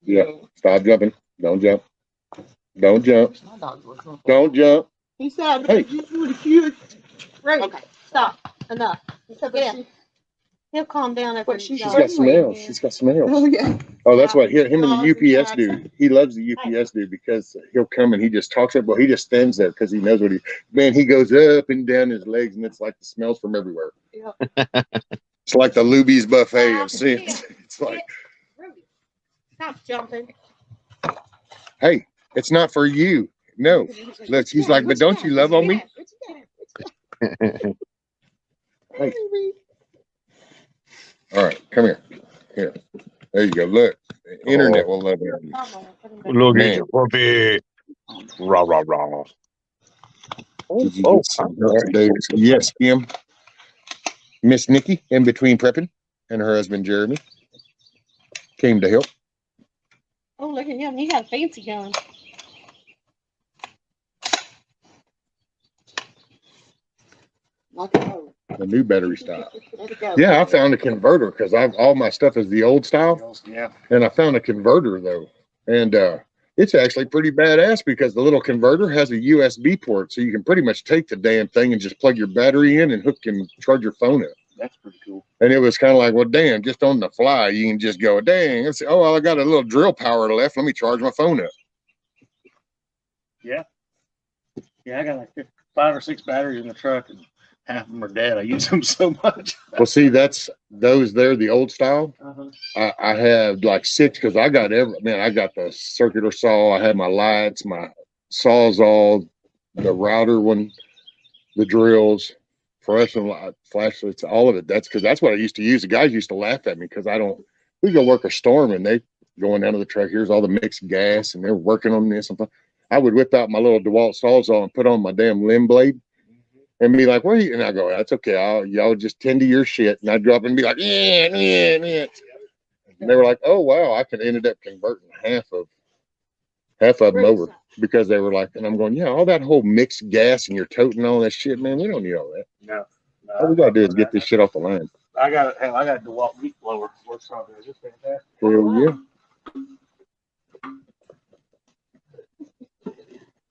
Yeah. Stop jumping. Don't jump. Don't jump. Don't jump. He said, hey. Right. Okay. Stop. Enough. Get in. He'll calm down after She's got smells. She's got smells. Oh, yeah. Oh, that's what him and the UPS dude. He loves the UPS dude because he'll come and he just talks up. Well, he just stands there because he knows what he goes up and down his legs and it's like the smells from everywhere. Yeah. It's like the Luby's buffet of scents. It's like, Ruby, stop jumping. hey, it's not for you. No. Look, he's like, but don't you love on me? Hey. All right, come here. Here. There you go. Look. internet will let me. Look Man. at your puppy. Rah, rah, rah. Did you get some help today? Yes, Kim. Miss Nikki, in between prepping, and her husband Jeremy came to help. Oh, look at him. He got a fancy gun. A new battery style. Yeah, I found a converter because all my stuff is the old style. Yeah. And I found a converter though, and it's actually pretty badass because the little converter has a USB port, so you can pretty much take the damn thing and just plug your battery in and hook and charge your phone up. That's pretty cool. And it was kind of like, well, damn, just on the fly, you can just go, dang, let's see, oh, well, I got a little drill power left. Let me charge my phone up. Yeah. Yeah, I got like 5 or 6 batteries in the truck, and half of them are dead. I use them so much. Well, see, that's those there, the old style. I have like 6 because I got I got the circular saw. I had my lights, my sawzall, the router one, the drills, fluorescent flashlights, all of it. That's because that's what I used to use. The guys used to laugh at me because we go work a storm and they going down to the truck. Here's all the mixed gas and they're working on this. I would whip out my little DeWalt sawzall and put on my damn limb blade and be like, "Where are you?" And I go, "That's okay. Y'all just tend to your shit." And I drop and be like, "Yeah." And they were like, "Oh wow!" I ended up converting half of them over because they were like, and I'm going, "Yeah, all that whole mixed gas and you're toting all that shit, man. We don't need all that. No. All we gotta do is get this shit off the line." I got a DeWalt leaf blower. Works on there. Just fantastic. Hell yeah.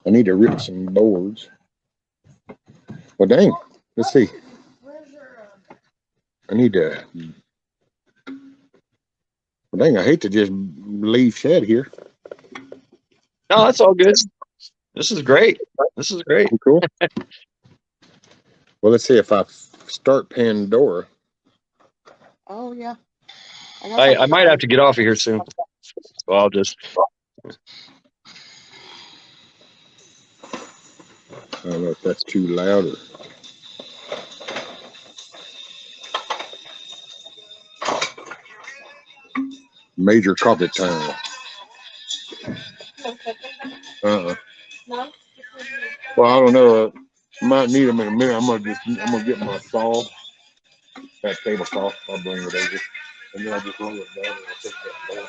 I need to rip some boards. Well, dang. Let's see. I need to. Well, dang, I hate to just leave shed here. No, that's all good. This is great. This is great. Cool. Well, let's see if I start Pandora. Oh yeah. I might have to get off of here soon. So I'll just. I don't know if that's too loud or. Major carpet tile. No? Well, I don't know. Might need them in a minute. I'm gonna get my saw. That table saw. I'll bring it over, and then I'll just roll it down and I'll take that board.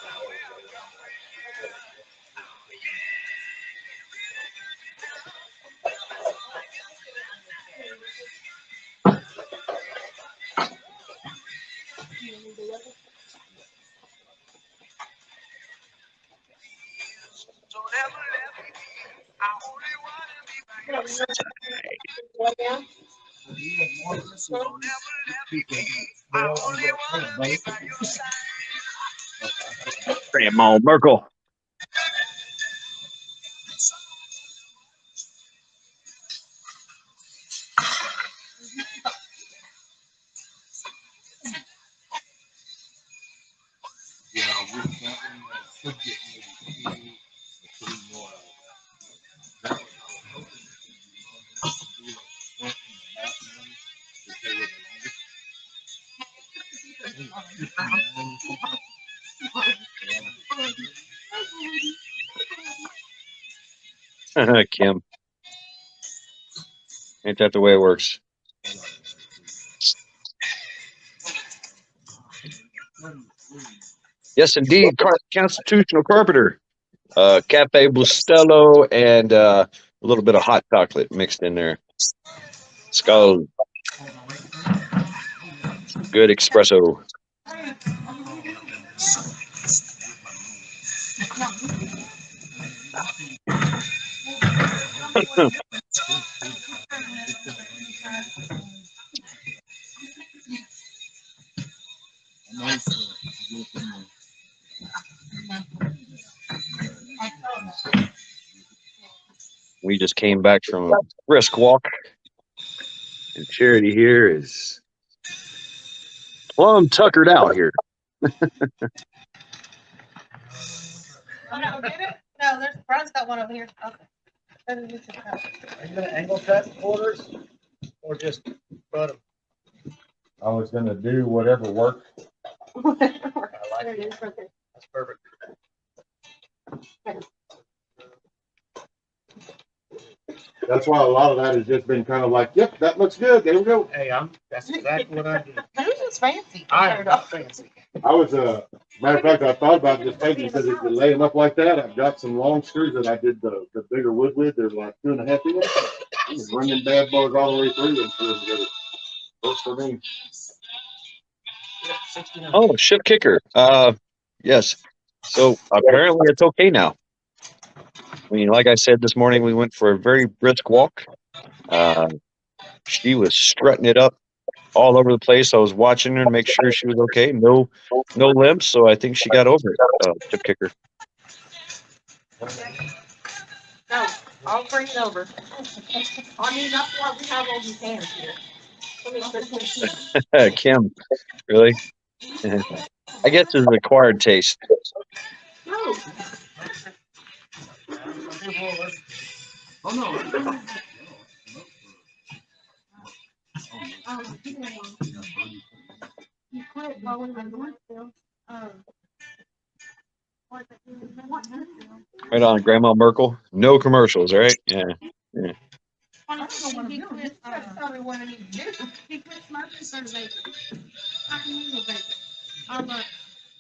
Grandma Merkel. Kim. Ain't that the way it works? Yes, indeed. Constitutional Carpenter. Cafe Bustelo and a little bit of hot chocolate mixed in there. Skull. Good espresso. We just came back from a brisk walk, and Charity here is plumb tuckered out here. Oh, no, get it? No, Brian's got one over here. Okay. Are you gonna angle cut quarters or just cut them? I was gonna do whatever worked. I like There it it. is right there. That's perfect. That's why a lot of that has just been kind of like, yep, that looks good. There we go. Hey, that's exactly what I do. Yours is fancy. I am not fancy. I was, matter of fact, I thought about just taking, because if you lay them up like that, I've got some long screws that I did the bigger wood with. They're like 2.5 inch. I can run them bad boys all the way through and put them together. Works for me. Oh, ship kicker. Yes. So apparently it's okay now. I mean, like I said this morning, we went for a very brisk walk. She was strutting it up all over the place. I was watching her and make sure she was okay. No limps. So I think she got over it. Chip kicker. No, I'll bring it over. I mean, that's why we have all these hands here. Let me put some. Kim, really? I guess it's an acquired taste. No. Oh, no. You quit while we were in Northville. Right on, Grandma Merkel. No commercials, right? Yeah. He quit smoking, started vaping. I can use a vapor.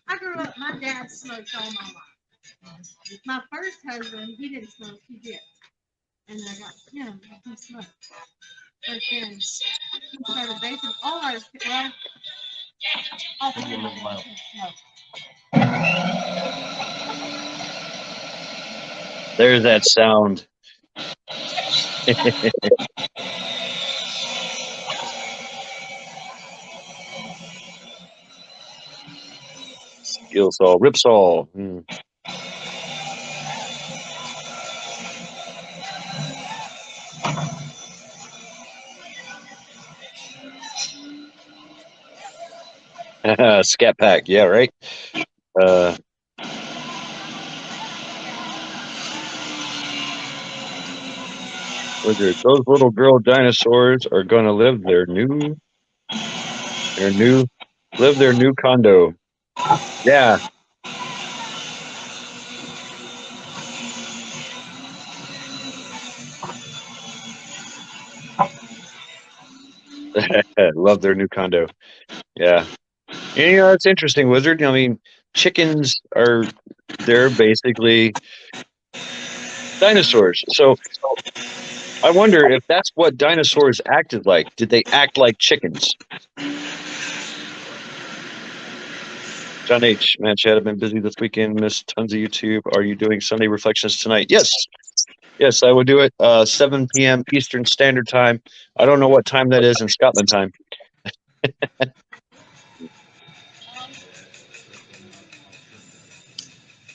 I grew up, my dad smoked all my life. My first husband, he didn't smoke, he did. And I got him, he smoked. But then he started vaping. All ours, well, all three of my dads smoked. There's that sound. Skill saw, rip saw. Scat pack, yeah, right. Wizard, those little girl dinosaurs are gonna live their new condo. Yeah. Love their new condo. Yeah. You know, it's interesting, Wizard. I mean, chickens they're basically dinosaurs. So I wonder if that's what dinosaurs acted like. Did they act like chickens? John H. Man, Chad, I've been busy this weekend. Missed tons of YouTube. Are you doing Sunday reflections tonight? Yes. Yes, I will do it 7 p.m. Eastern Standard Time. I don't know what time that is in Scotland time.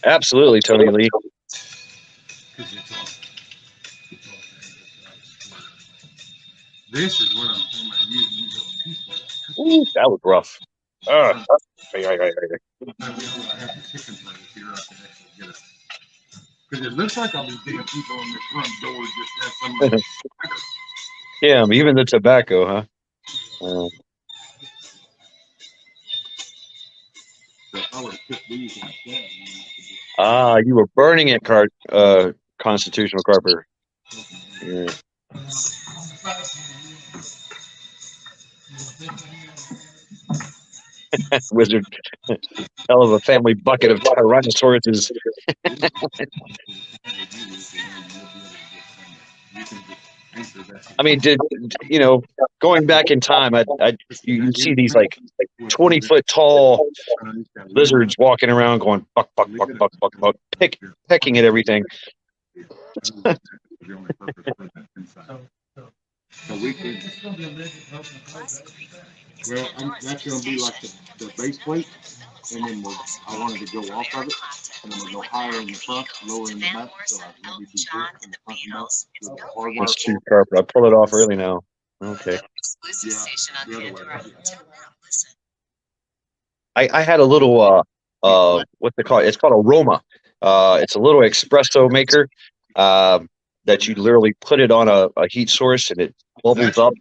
Absolutely, Tony Lee. This is what I'm talking about using. Ooh, that was rough. Because it looks like all these damn people on the front door just have somebody. Yeah, even the tobacco, huh? You were burning it, Constitutional Carper. Yeah. Wizard, hell of a family bucket of Tyrannosauruses. I mean, going back in time, you see these like 20-foot tall lizards walking around going buck, buck, buck, buck, buck, buck, pecking at everything. So we could, well, that's going to be like the base plate, and then I wanted to go off of it, and then we'll go higher in the front, lower in the back, so I'll be deep in the front and back. So the hardware That's too sharp. I pull it off early now. Okay. I had a little what's it called? It's called a Roma. It's a little espresso maker that you literally put it on a heat source and it bubbles up.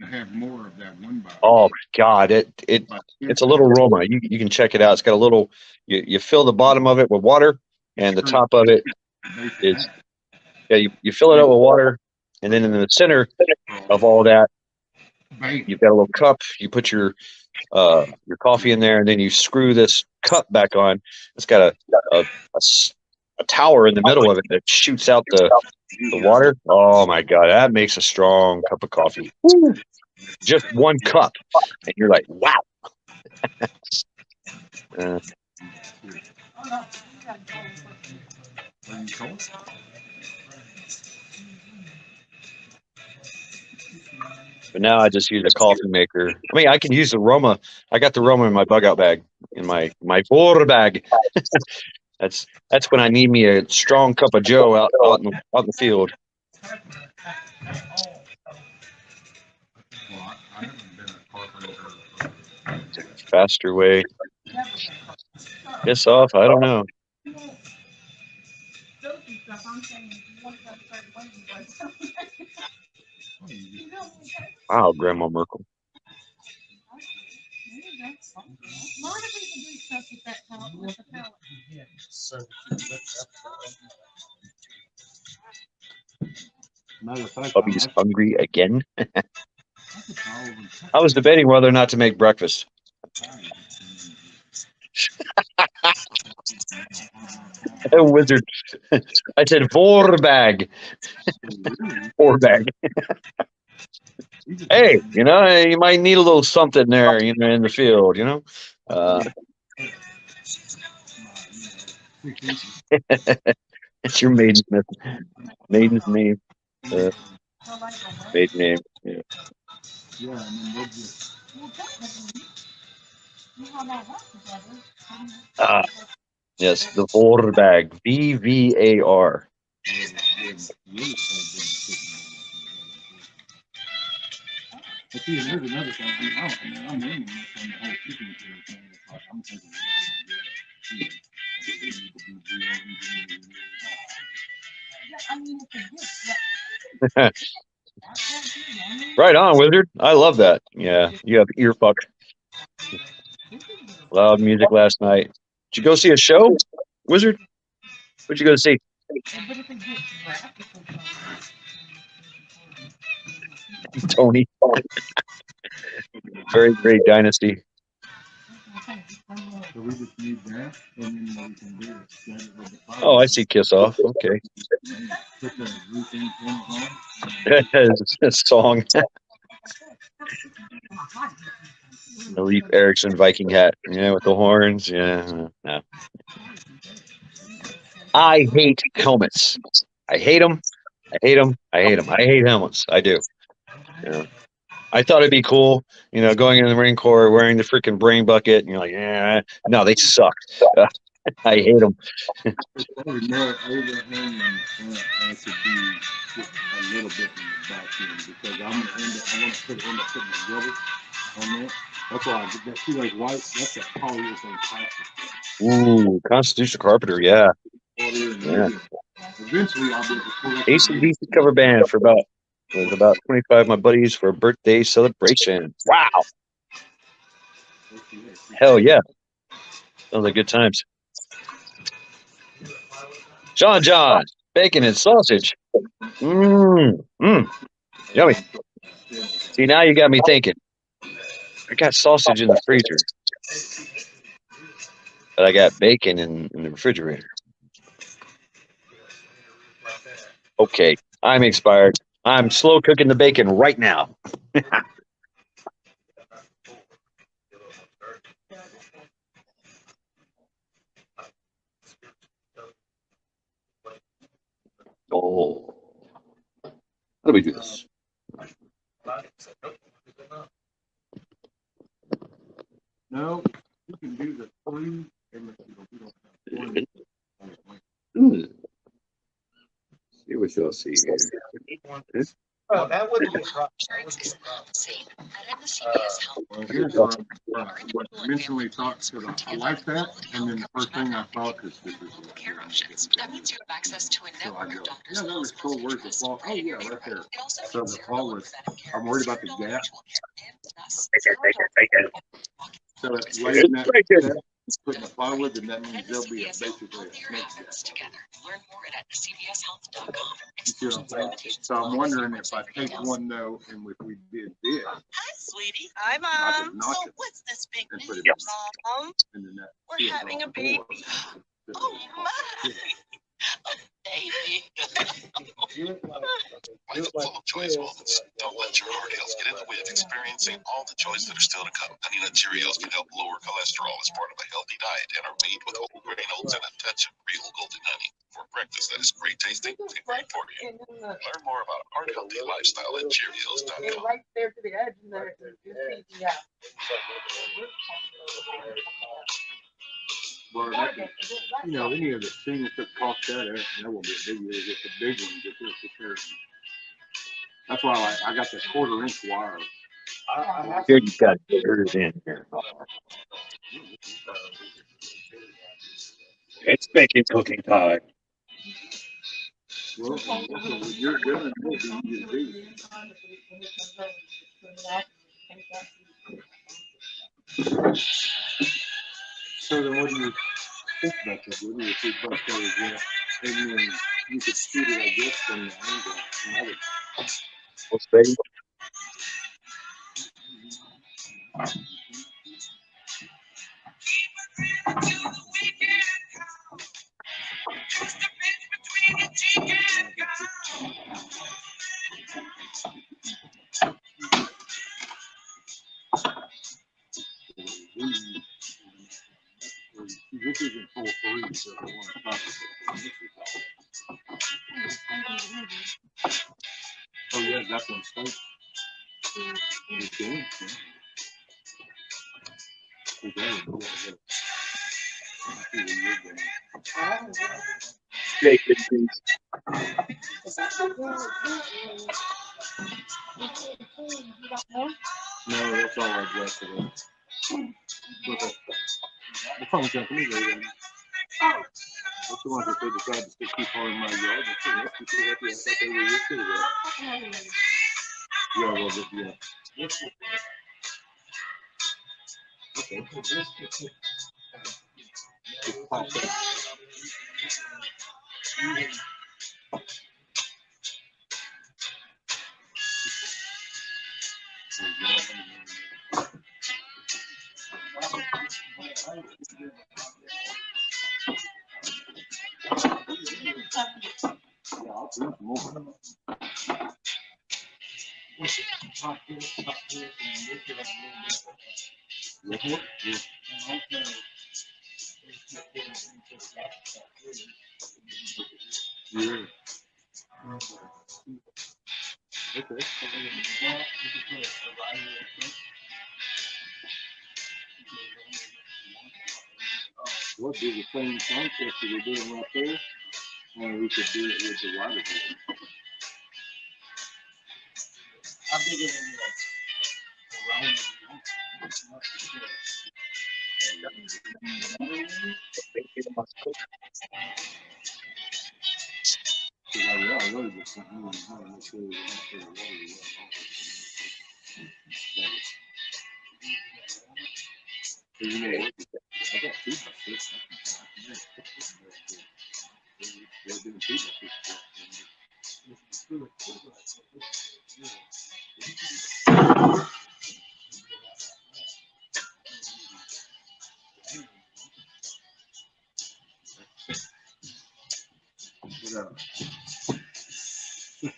Have more of that one by Oh my God! It's a little Roma. You can check it out. It's got a little. You fill the bottom of it with water, and the top of it is, yeah, you fill it up with water, and then in the center of all that, you've got a little cup. You put your coffee in there, and then you screw this cup back on. It's got a tower in the middle of it that shoots out the water. Oh my God, that makes a strong cup of coffee. Just one cup, and you're like, wow. But now I just use a coffee maker. I mean, I can use the Roma. I got the Roma in my bug out bag, in my four bag. That's when I need me a strong cup of Joe out in the field. Faster way. Piss off? I don't know. Wow, Grandma Merkel. Bubby's hungry again. I was debating whether or not to make breakfast. Wizard. I said bag. Hey, you might need a little something there, in the field, It's your maiden's name. Maiden name. Yeah. Yes, the Vorberg. VVAR. Right on, Wizard. I love that. Yeah, you have ear fuck. Loud music last night. Did you go see a show, Wizard? What'd you go see? Tony. Very great dynasty. Oh, I see Kiss Off. Okay. A song. The Leif Erikson Viking hat. Yeah, with the horns. Yeah. No. I hate helmets. I hate them. I hate them. I hate them. I hate helmets. I do. I thought it'd be cool, going in the Marine Corps wearing the freaking brain bucket, and you're like, yeah, no, they suck. I hate them. Ooh, Constitutional Carpenter, yeah. ACDC cover band for about 25 of my buddies for a birthday celebration. Wow. Hell yeah. Sounds like good times. John, bacon and sausage. Yummy. See, now you got me thinking. I got sausage in the freezer, but I got bacon in the refrigerator. Okay, I'm expired. I'm slow cooking the bacon right now. Oh, how do we do this? No, you can do the 3. See what you'll see here. Oh, that wouldn't be a problem. Mentally thought to I like that, and then the first thing I thought is this is care options. That means you have access to a network of doctors. Yeah, that was cool. Where's the flaw? Oh yeah, right there. So the flaw was, I'm worried about the gap. So it's right in that putting the plywood, then that means And there'll be a CVS basically a healthier snake habits jet. together. Learn more at cvshealth.com. You see what I'm saying? So I'm wondering if I take one though, and if we did this, Hi, sweetie. Hi, I could Mom. notch So it what's this big and news, put it in, Mom? and then that. We're seals having off a the door. baby. Oh my, baby. Life full of joyous moments. Don't let your hard health get in the way of experiencing all the joys that are still to come. Honey Nut Cheerios can help lower cholesterol as part of a healthy diet and are made with whole grain oats and a touch of real golden honey. For breakfast that is great tasting and great for you. Learn more about heart healthy lifestyle at Cheerios.com. Right there to the edge, and there, yeah. Well, that could, you know, any of the things that cost that won't be a big deal. Just the big ones, just this repair. That's why I got that 1/4 inch wire. Here you got dirt in here. It's baking cooking time. Well, what you're doing will be easy to do. So then what do you think about that? What do you think about that? And then you could shoot it, I guess, from the angle. And I would, What's baby? this isn't full 3, so I want to talk about it. Oh yeah, that's one state. You can. Bake it, please. No, that's all I got today. Okay. The phone company, that's the ones that they decide to stick too far in my yard. That's the rest people happy. I thought they were used to that. Yeah, well, just, yeah. Okay. Just pop that. Yeah, I'll drink more. Yeah. Yeah. Okay. We'll do the same concept that we're doing right there, and we could do it with the water board. I really just want to make sure we don't put the water away. So you know what? I got 2 by 6. They're doing 2 by 6.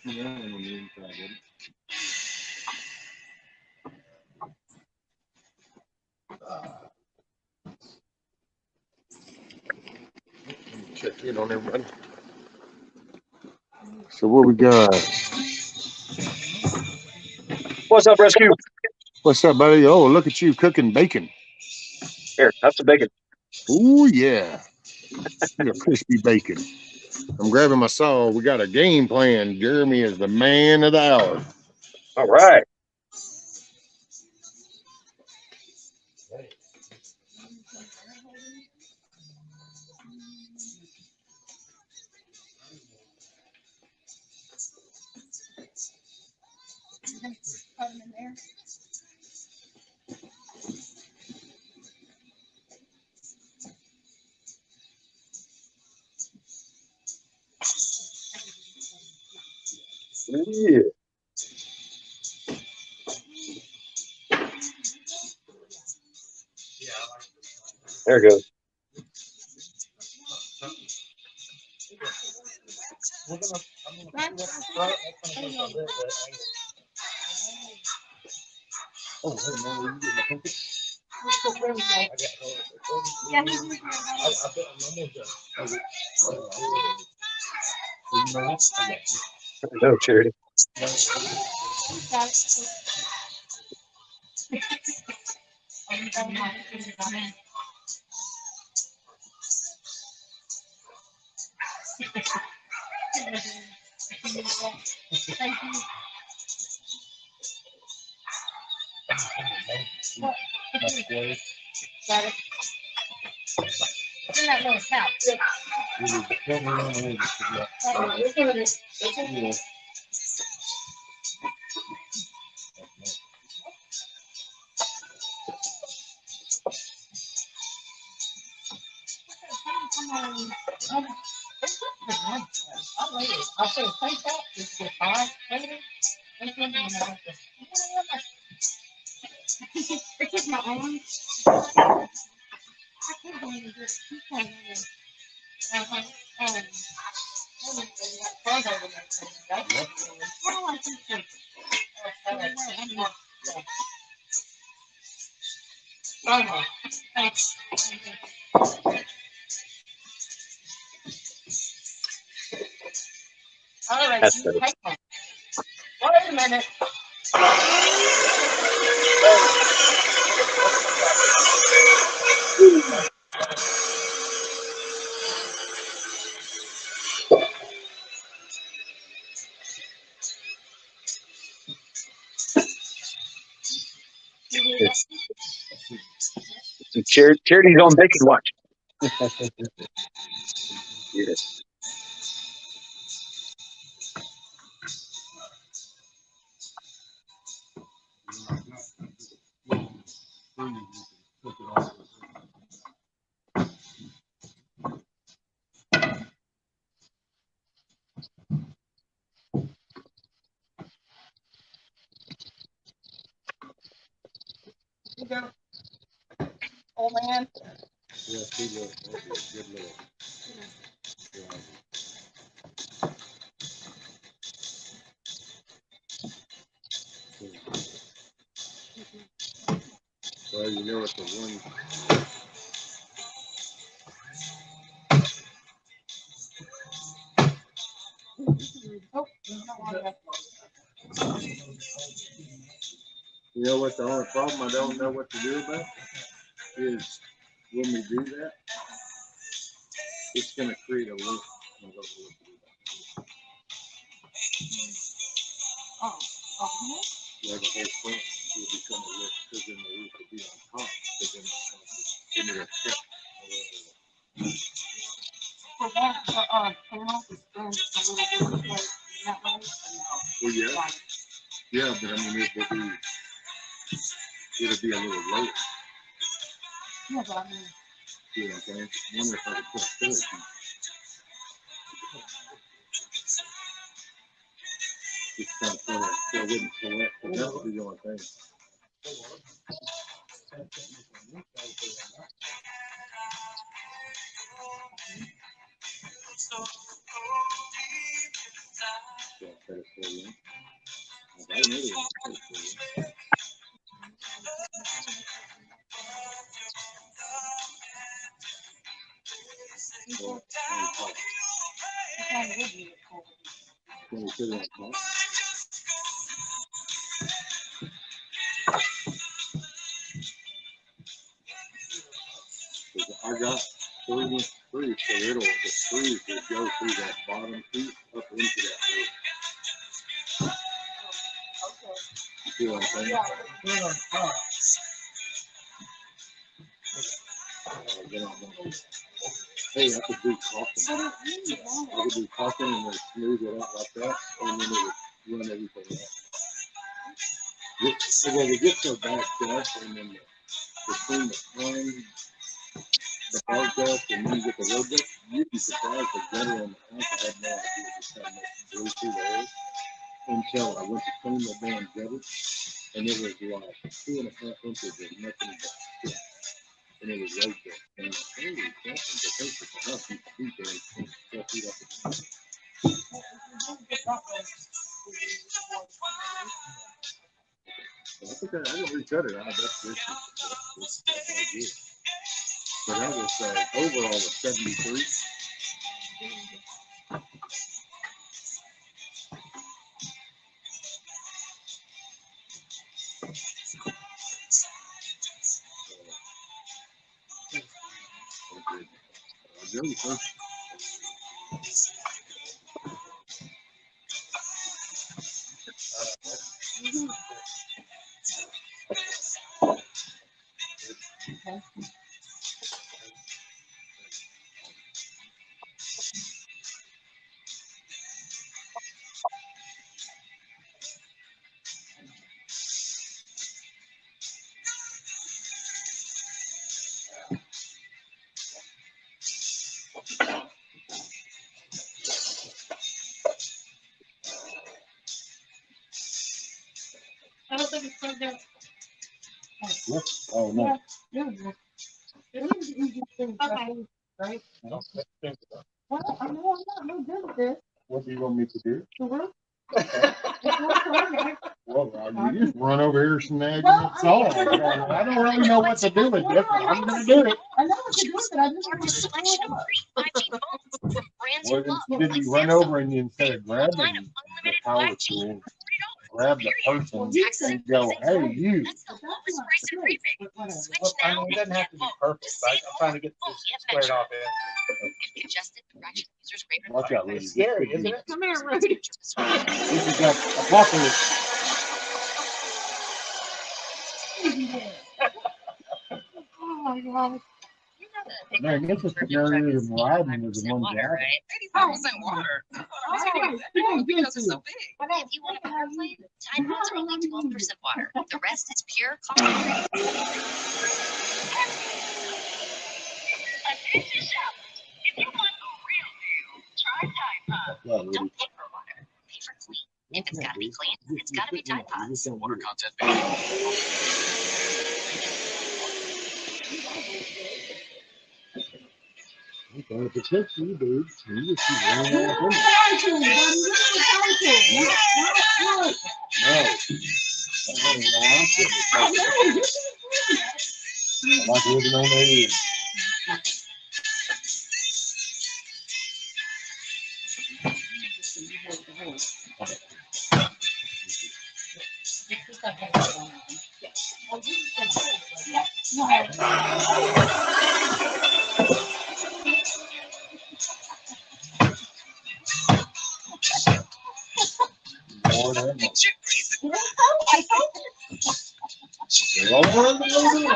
Yeah, on the inside, isn't it? Check in on everybody. So what we got? What's up, Rescue? What's up, buddy? Oh, look at you cooking bacon. Here, have some bacon. Ooh, yeah. You got crispy bacon. I'm grabbing my saw. We got a game plan. Jeremy is the man of the hour. All right. Put them in there. Yeah. There it goes. No, Charity. That's better. Wait a minute. Charity's on bacon watch. Yes. Old man. Well, you know what the one. You know what the only problem I don't know what to do about is when we do that, it's going to create a loop. Where the whole front will become a lift because then the roof will be on top. Because then it'll fit. For that, panel is done a little bit like that way. Well, yeah. Yeah, but I mean, it'll be a little lower. Yeah, but I mean, You know what I'm saying? I wonder if I could put a pillar on. Just kind of so it wouldn't collect. But that would be the only thing. Yeah, cut it for you. I got another one. Cut it for you. Well, can we put it on top? I got 3-inch screws, so the screws will go through that bottom piece up into that hole. You see what I'm saying? Hey, I could do caulking. I could do caulking and then smooth it out like that, and then it would run everything out. Well, we get so bad dust, and then between the pine, the hard dust, and then you get the road dust, you'd be surprised the gutter on the house. I had no idea just how much blew through the air. until I went to clean the damn gutter, and it was like 2.5 inches of nothing but shit. And it was right there. And I'm like, holy crap, the place is the house used to be there. And 12 feet up the top. I think I don't recut it out. That's good. That's all good. So that was overall was 73. I don't think it's so good. Oh no. Yeah. Okay. Right? Well, I know I'm not no good at this. What do you want me to do? The roof. It's not correct. Well, you just run over here, snag, and it's all. I don't really know what to do with it, but I'm gonna do it. I know what to do with it. I just Or want to selection of free 5G phones from brands Well, you love. then like you run Samsung. over and you instead of grabbing Line the of unlimited power 5G tool, for $40. grab the person and go, hey, you. That's the lowest price in prepaid. Switch I now mean, it doesn't and have get to be more. perfect, Just but save I'm trying to get more. this Can't squared mention. off in. If congested, fractional users greater than Watch out, Rudy. It's scary, isn't it? Come here, Rudy. This is like apocalypse. Oh my God. You know that Man, this is scarier than riding with the one water, driving. right? 85% water. Because it's so big. If you want a better plane, Tide Pods are only 12% water. The rest is pure coffee. Attention shoppers. If you want a real deal, try Tide Pods. Well, Rudy. Don't pay for water. Pay for clean. If it's gotta be clean, it's gotta be Tide Pods. Water content video. Okay, if it takes you, dude, you just keep running off in there. No. I like living on the edge. Lord have mercy. Lord have mercy.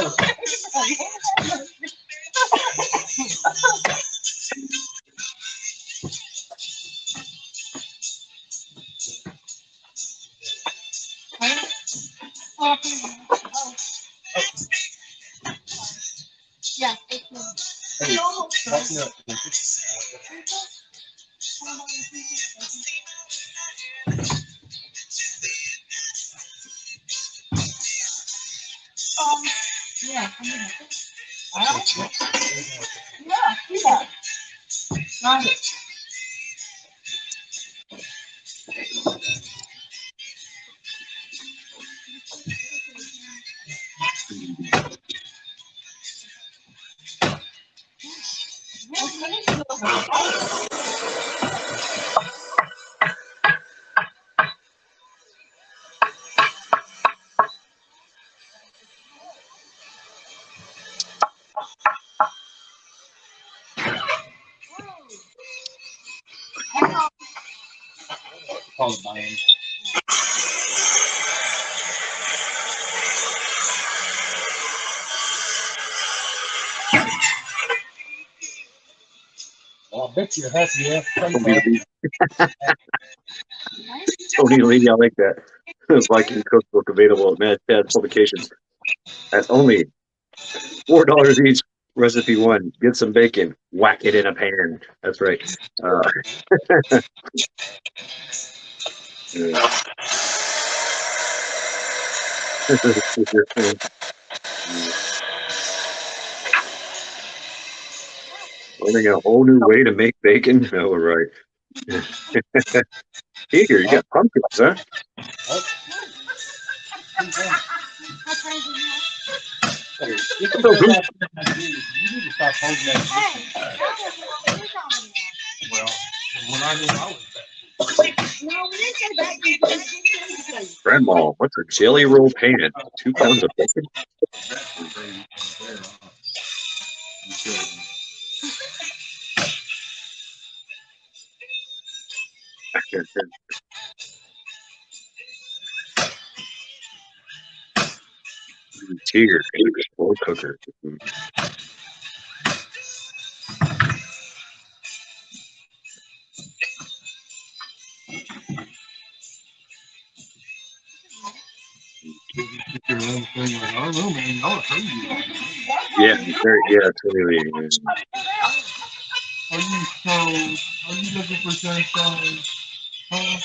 Yeah. Hey, help me up. Yeah. Yeah, see that. Got it. Call it by him. Well, I bet you happy ass Tony Lee, I like that. Viking cookbook available at Mad Dad Publications at only $4 each. Recipe 1: get some bacon, whack it in a pan. That's right. Yeah. Learning a whole new way to make bacon. Oh, right. Here, you got pumpkins, huh? You can So put who? that in my dude. You need to stop holding that. Well, when I knew I was Grandma, what's a jelly roll pan? 2 pounds of bacon? Tiger, slow cooker. Yeah, yeah, totally. Are you looking for sunshine? Huh?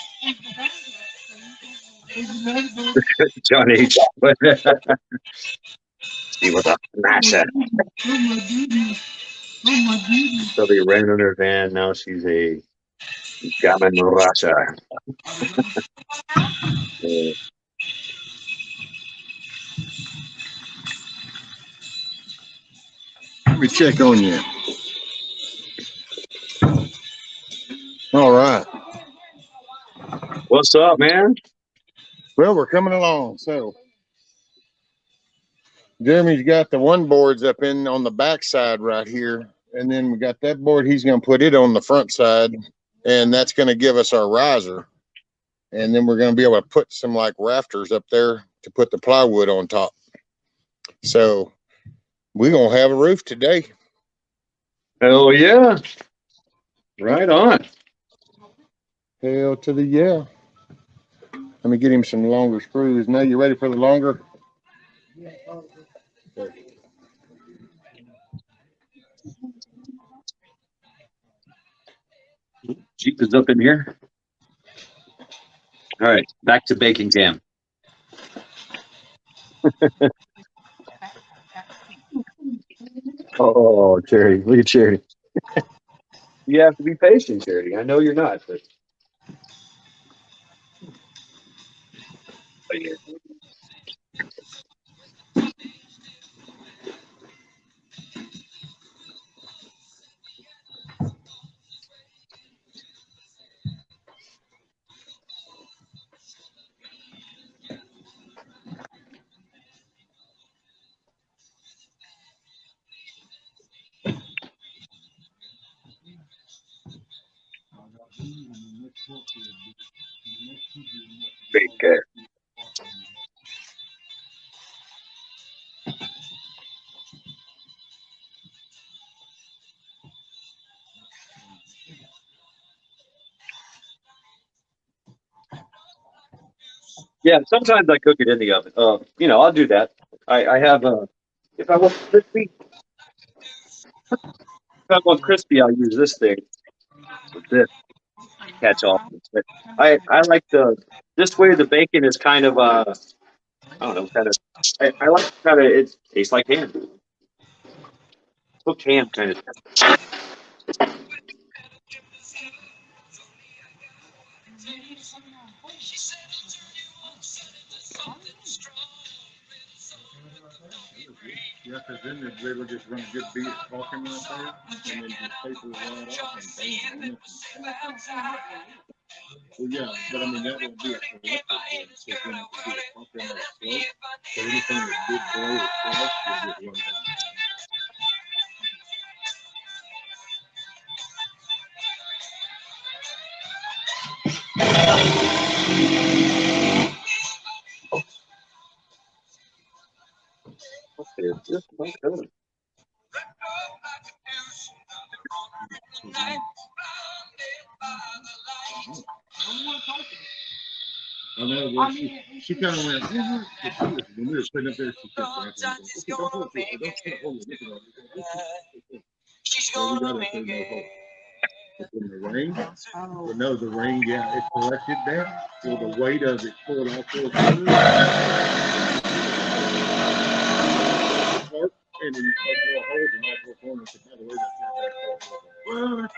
John H. He was a smasher. So they ran in her van. Now she's a gammon rasha. Let me check on you. All right. What's up, man? Well, we're coming along. So Jeremy's got the one boards up in on the back side right here. And then we got that board. He's going to put it on the front side. And that's going to give us our riser. And then we're going to be able to put some like rafters up there to put the plywood on top. So we're going to have a roof today. Hell yeah. Right on. Hell to the yeah. Let me get him some longer screws. Now you ready for the longer? Jeep is up in here. All right, back to baking cam. Oh, Charity, look at Charity. You have to be patient, Charity. I know you're not, but. Yeah. Big cat. Yeah, sometimes I cook it in the oven. I'll do that. I have if I want crispy, I'll use this thing with this catch all. But I like this way the bacon is kind of I don't know, I like it tastes like ham. Cooked ham kind of. Yeah, because then they will just run a good beat talking right there, and then just paper right off and bam. Well, yeah, but I mean, that won't be a collective one, so then it will be a talking on a slope. So anything that did blow itself will just run down. Okay. I know, well, she kind of went, when we were sitting up there, she kept She's gonna make it. in the rain. Oh. But no, the rain, yeah, it collected there. So the weight of it pulled all four corners. And then all four holes in all four corners. So by the way, that's not that.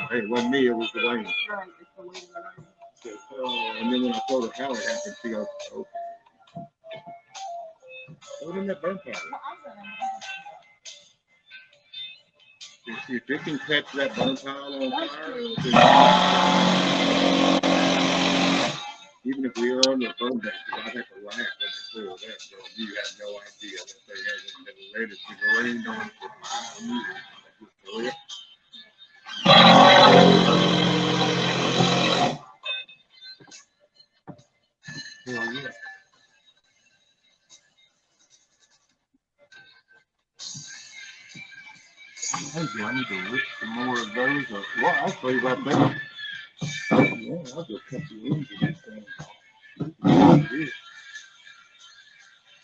Hey, it wasn't me, it was the rain. Right, it's the weight of the rain. So, and then when I told her how it happened, she goes, okay. What in that burn pile? If it can catch that burn pile on fire, even if we are on the burn bank, because I have to laugh when they pull that, so you have no idea that they haven't been let it rained on for 5 years. Hell yeah. Hey, do I need to rip some more of those? Or, well, actually, right there. Yeah, I'll just cut the ends of this thing.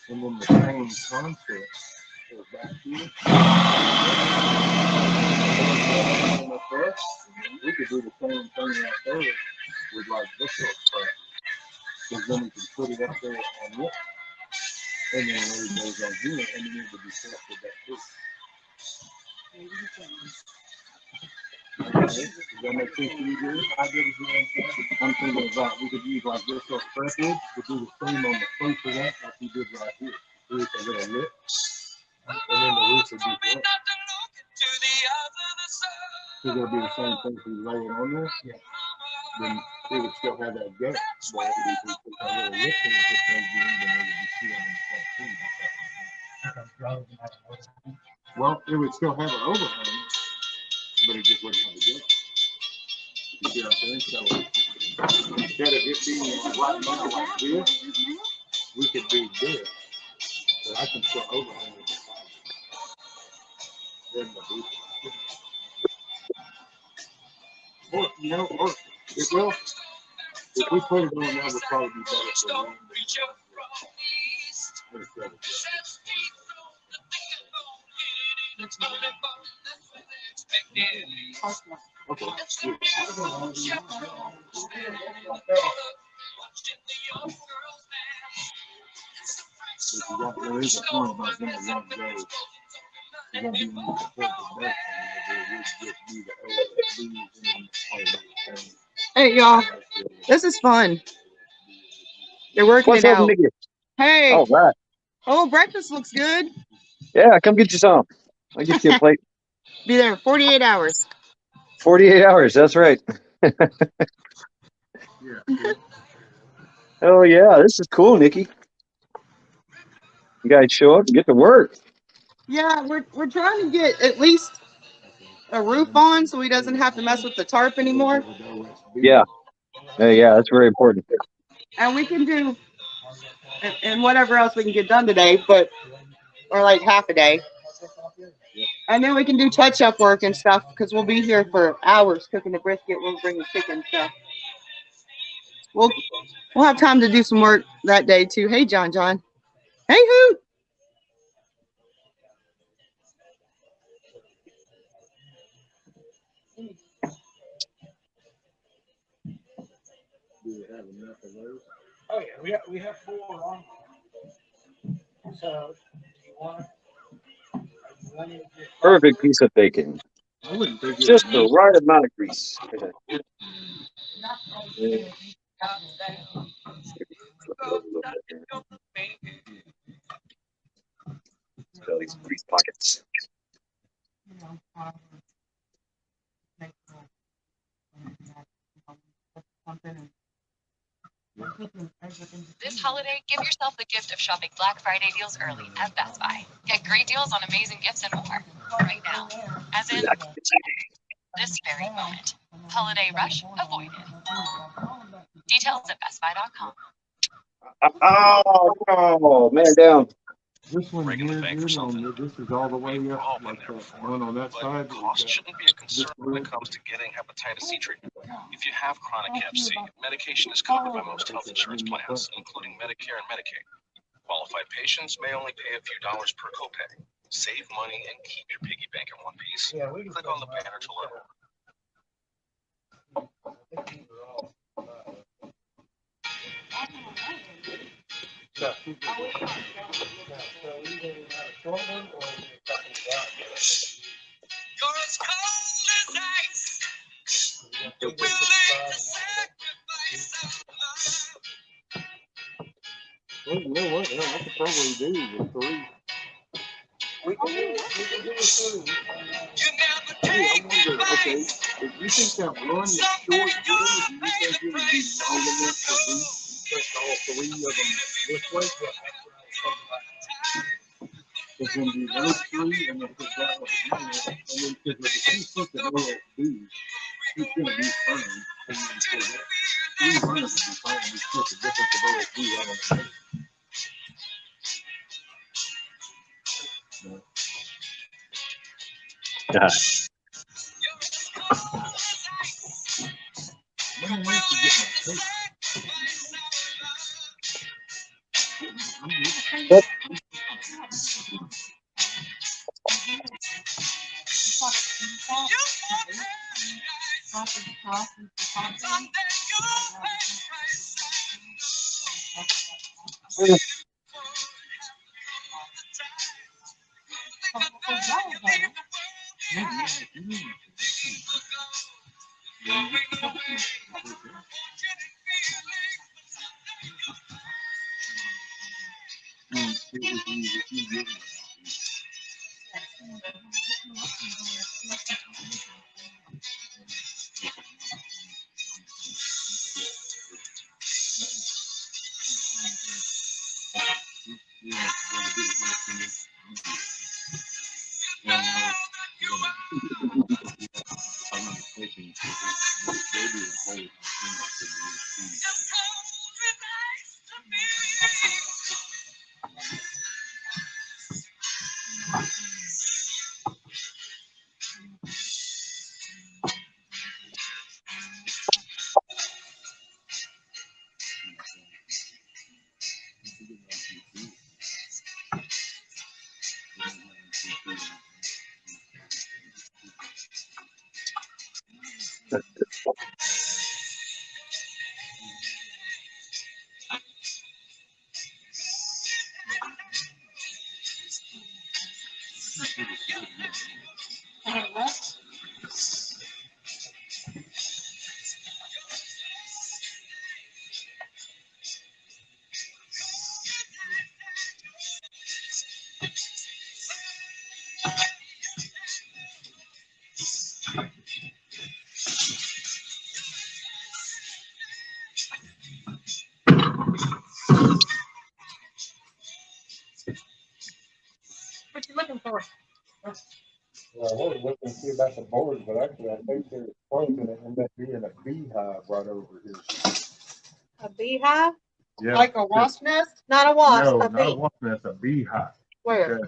And then the same concept is back here. We could do the same thing right there with like this sort of stuff. Because then we can put it up there on it. And then when it goes on here, and then it would be set with that too. Okay. Does that make sense to you, dude? I get it. I'm thinking about we could use like this sort of press wood to do the same on the face of that, like we did right here. Do it a little lip, and then the roof would be flat. So it'll be the same thing if we lay it on there. Yeah. Then it would still have that gap. But if we put that little lip in it, then it would be sealed in the front too. Well, it would still have an overhang, but it just wouldn't have a gap. You see what I'm saying? So instead of it being right now like this, we could do this. So I can still overhang it. Then the roof. Or, you know, or it will. If we put it on, that would probably be better for me. Okay. There is a point about them to one go. You're going to be more supportive of that. Hey, y'all. This is fun. They're working What's it up, out. Nikki? Hey. All right. Oh, breakfast looks good. Yeah, come get you some. I'll get you a plate. Be there in 48 hours. 48 hours. That's right. Oh, yeah. This is cool, Nikki. You guys show up and get to work. Yeah, we're trying to get at least a roof on so he doesn't have to mess with the tarp anymore. Yeah. Yeah, that's very important. And we can do and whatever else we can get done today, or like half a day. And then we can do touch-up work and stuff because we'll be here for hours cooking the brisket. We'll bring the chicken stuff. We'll have time to do some work that day too. Hey, John. Hey, Hoot. Do we have enough of those? Oh yeah, we have 4 on. So do you want to Perfect piece of bacon. I wouldn't think Just the right amount of grease. Fill these grease pockets. This holiday, give yourself the gift of shopping Black Friday deals early at Best Buy. Get great deals on amazing gifts and more right now. As in this very moment. Holiday rush avoided. Details at bestbuy.com. Oh, man down. This one here, this is all the way up, like that one on that side. Cost shouldn't be a concern when it comes to getting hepatitis C treatment. If you have chronic Hep C, medication is covered by most health insurance plans, including Medicare and Medicaid. Qualified patients may only pay a few dollars per copay. Save money and keep your piggy bank in one piece. Click on the banner to learn more. You're as cold as ice. You're willing to sacrifice our love. Well, you know what? I could probably do with 3. We can do it. You never Hey, I take wonder, okay, advice. if you think that run is short, do you think it would be long enough for we touch all 3 of them this way? Because when you those 3 and then put that one in there, and then because if you put the OSB, it's going to be fine. And then so that 3 runners would be fine. You put the difference of OSB right on the middle. Yeah. I don't like to get my face. What you looking for? Well, I was looking to see about the boards, but actually I think there's probably going to end up being a beehive right over here. A beehive? Yeah. Like a wasp nest? Not a wasp, No, a not a bee. wasp nest, a beehive. Where? Okay.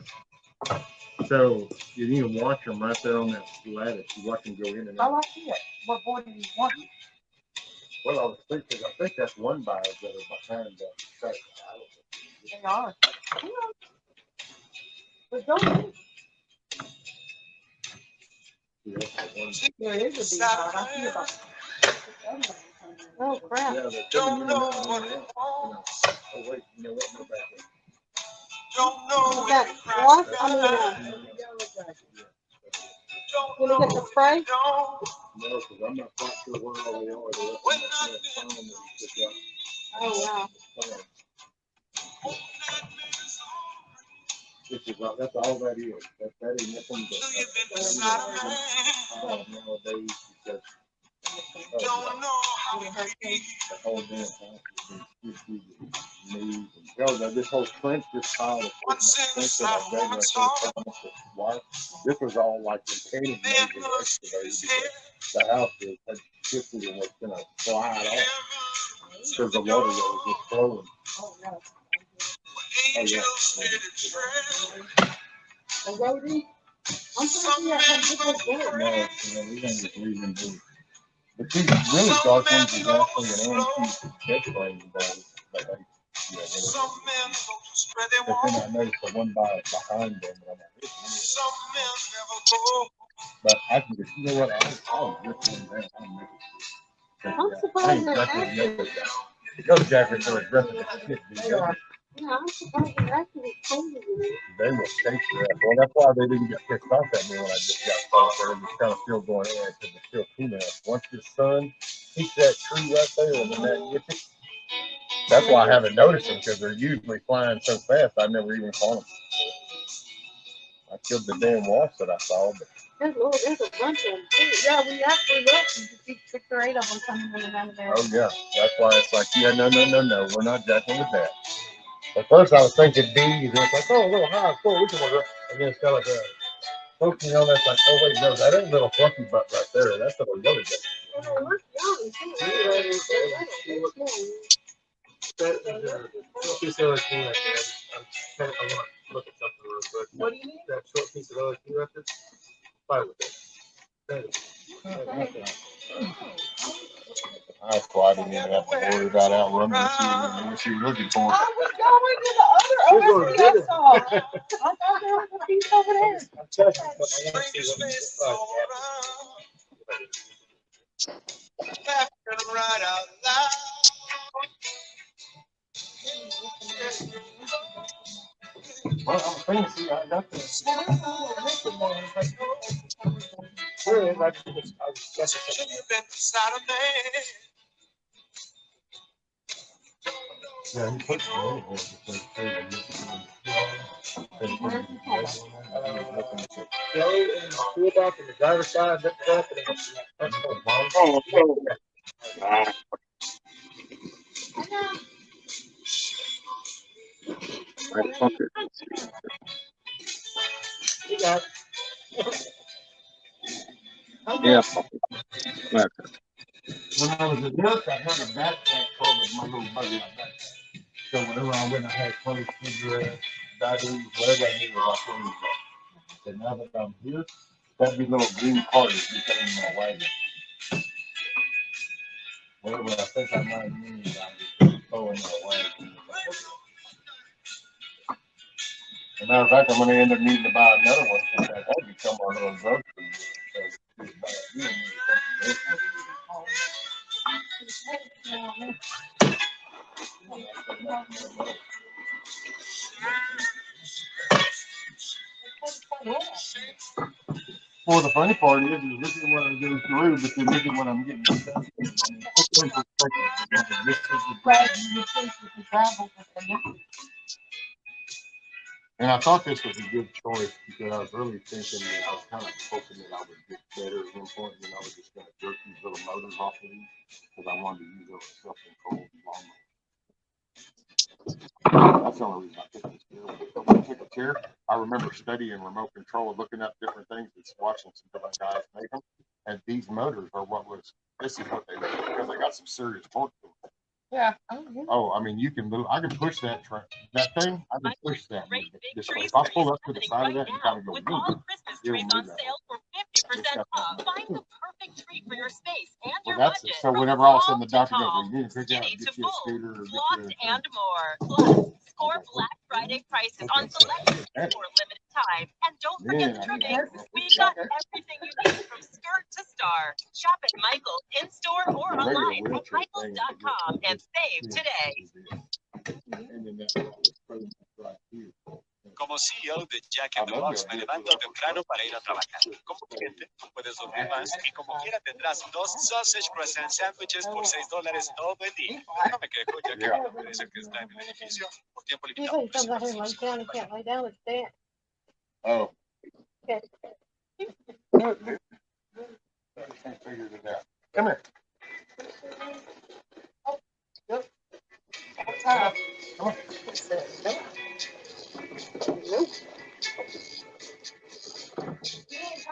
So you need to watch them right there on that lattice. You watch them go in and Oh, out. I see it. What board do you want? Well, I was thinking, I think that's one buyers that are behind that track. They are. But don't move. Yeah, that's the one. There is a beehive. I see about. Oh, crap. Yeah, they're Don't coming in and know out what on it that. wants. Oh wait, you know what? No back there. Don't know Is that if wasp? I mean, don't when you get the know spray? if don't. No, because I'm not quite sure where all they are. They're up When in that I little farm that we took Oh, wow. out. This is all, that's all that is. That ain't nothing but. till you've been beside a man. Nowadays, because Don't know how to be. the whole damn house is knees and girls. This whole trench, this pile of What's trench inside that a I dug right woman's there, heart? almost a wire. This was all like retaining Then mold and hush excavated his because head. the house is had shifted and was gonna slide off Heaven because to the the water that door. was just flowing. Oh, no. Angels yeah. did it tread. A roadie? I'm Some trying to men see go how No, pray. we don't just leave them be. But these really dark ones is actually an antique bed frame body, but they, yeah, Some men go just where they but then want. I noticed the one by behind them, and I'm like, it's Some men never go. but I can just, you know what, I'll rip one down, I'll make it. I'm surprised they're acting. Those jackets are aggressive as shit, dude. Yeah, I'm surprised they're acting as cold as they They will chase your ass. Well, that's why they didn't get pissed off at me when I just got caught. They're just kind of still going in because it's still cool enough. Once the sun hits that tree right there and then that gets it, that's why I haven't noticed them because they're usually flying so fast I never even caught them. I killed the damn wasp that I saw, but There's a bunch of them too. Yeah, we actually looked and you see 6 or 8 of them coming in and out of there. oh yeah, that's why it's like, yeah, no, we're not jacking with that. At first I was thinking bees, and it's like, oh, a little high, cool, we can work. And then it's kind of like a poke, you know, that's like, oh wait, no, that ain't little fluffy butt right there. That's a little yellow jacket. Oh, look young too. Short piece of OSB right there. I want to look at something real quick. What do you need? That short piece of OSB right there. Play with it. That's why I didn't even have to worry about outrunning what you were looking for. I was going to the other OSB I saw. I thought there was a piece over there. I'm checking, but I want to see what it's like. Right out loud. Well, I'm thinking, see, I got this. Sure, I just guess yeah, he put some in here because Joe and the tool box and the driver's side, that's up, and that's the bomb. You got it. Yeah. When I was at work, I had a backpack called my little buddy. So whenever I went, I had clothes, cigarettes, batteries, whatever I needed, I threw it. So now that I'm here, that'd be little green cards becoming my wagon. Whatever I think I might need, I just throw in my wagon. As a matter of fact, I'm going to end up needing to buy another one. That'd become our little grocery. Well, the funny part is look at what I go through, but then look at what I'm getting stuff. And I thought this was a good choice because I was really thinking that I was kind of hoping that I would get better at one point, and I was just going to jerk these little motors off of these because I wanted to use those self-controlled lawnmowers. That's the only reason I took this chair. When I took a chair, I remember studying remote control, looking up different things, and watching some different guys make them. And these motors are this is what they make because they got some serious torque to them. Yeah. Oh, I mean, you can move. I can push that thing. I can push that this way. If I pull up to the side of that and kind of go, with all Christmas trees on sale for 50% off. Find the perfect tree for your space and your budget. So whenever all of a sudden the doctor goes, well, you need to figure out get you a scooter or slots and more. Plus, score Black Friday prices on selected for limited time. And don't forget the trimming. We've got everything you need from skirt to star. Shop at Michael's in-store or online at michaels.com and save today. Como CEO de Jack in the Box, me levanto temprano para ir a trabajar. Como cliente, puedes dormir más y como quiera tendrás 2 sausage croissant sandwiches por $6 todo el día. No me quejo, ya que me parece que está en el edificio por tiempo limitado. You somebody lay down and can't lay down with that. Oh. Okay. Figured it out. Come here. Yep. Come on. Nope.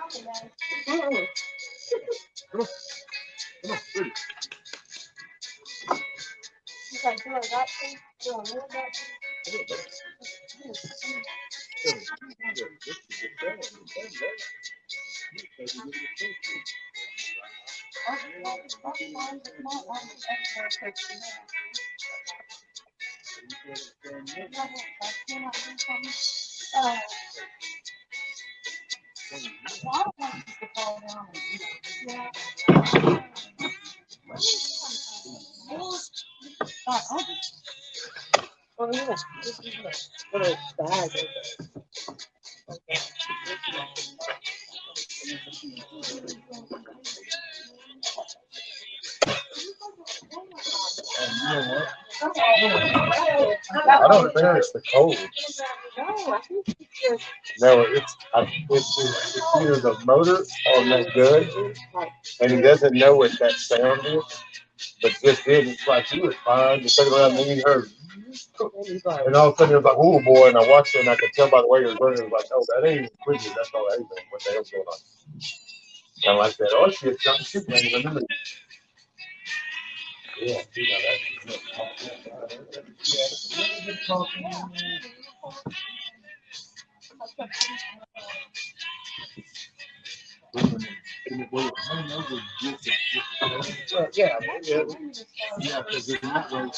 Come on. Come on. You like doing that thing? Doing a little bit? Oh, yeah. This is a little bag. You know what? I don't think it's the cold. No, I think it's just No, it's either the motor on that gun, and he doesn't know what that sound is. But just then, it's like he was fine. Just looking around, and he heard, and all of a sudden, it was like, "Oh boy!" And I watched it, and I could tell by the way he was running, it was like, "Oh, that ain't even Quigley. That's all that is. What the hell's going on?" Kind of like that. Oh shit! Something shooting at him. Remember? Yeah. See, now yeah, because in that way,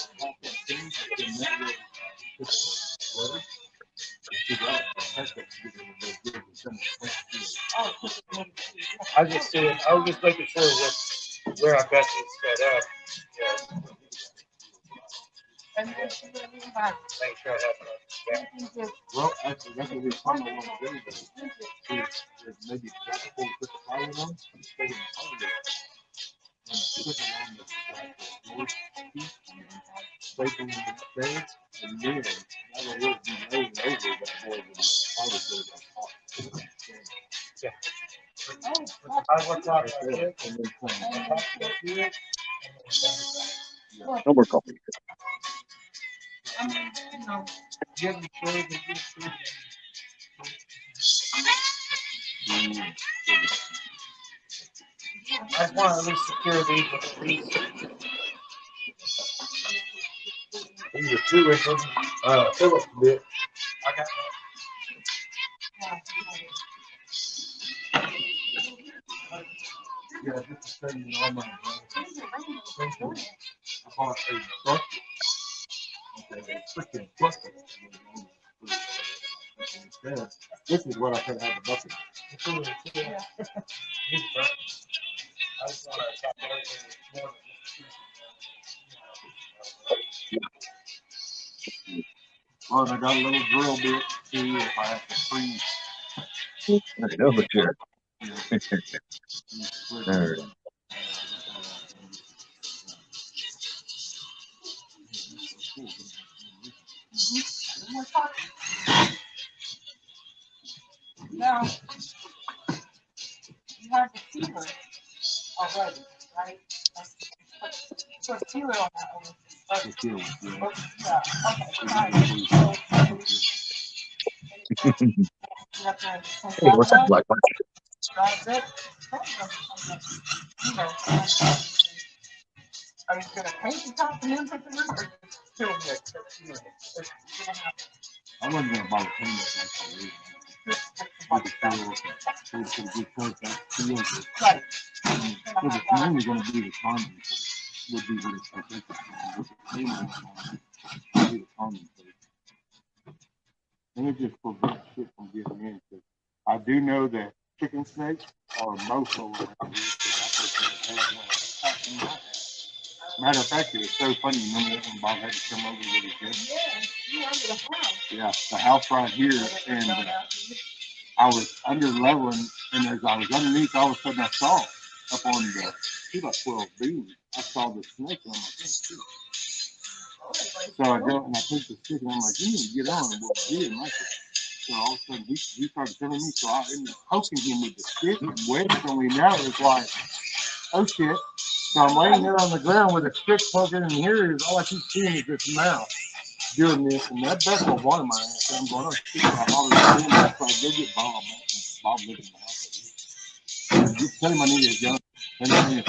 I just said, I was just making sure where I got this set up. Yeah. and then she didn't even buy it. Make sure I have that. Well, that's what we kind of want to do. Is maybe put the fire on, take it on there, and put it on the north piece, place it in the bed, and then that way it would be laying over that more than the fire goes on top. Yeah. I worked out and then come. No more coffee. I mean, you know, Give them food and give food. I just want to at least secure these with these. These are 2 inches. Phillips bit. I got that. Yeah, just to show you all my. I bought a bucket. Okay, a freaking bucket. Yeah, this is what I could have the bucket. Yeah. I just want to attack everything more than well, I got a little drill bit too if I have to freeze. I know for sure. All right. now you have the sealer already, right? Put sealer on that one. Yeah, okay. Hey, what's that black one? That's it. You know, are you gonna paint the top and then put the roof, or just fill it? I wasn't gonna buy the paint like Right. It's mainly gonna be the condensate. Would be what it's protected. The condensate. And it just prevents shit from getting in. I do know that chicken snakes are most over around here. Matter of fact, it was so funny. Remember when Bob had to come over with his kids? Yeah, the house right here, and I was under leveling, and as I was underneath, all of a sudden I saw up on the 2x12 beam, I saw the snake, and I'm like, oh, shit. So I go and I take the stick, and I'm like, you need to get on, and we'll see it, Michael. So all of a sudden, he started telling me, so I ended up poking him with the stick, and waiting on me now, it's like, oh shit. So I'm laying there on the ground with a stick poking, and here is all I keep seeing is this mouth doing this, and that vessel of water in my ass. So I'm going, oh shit, I hollered at him, so I go get Bob. Bob lived in the house. Just tell him I need his gun. And then he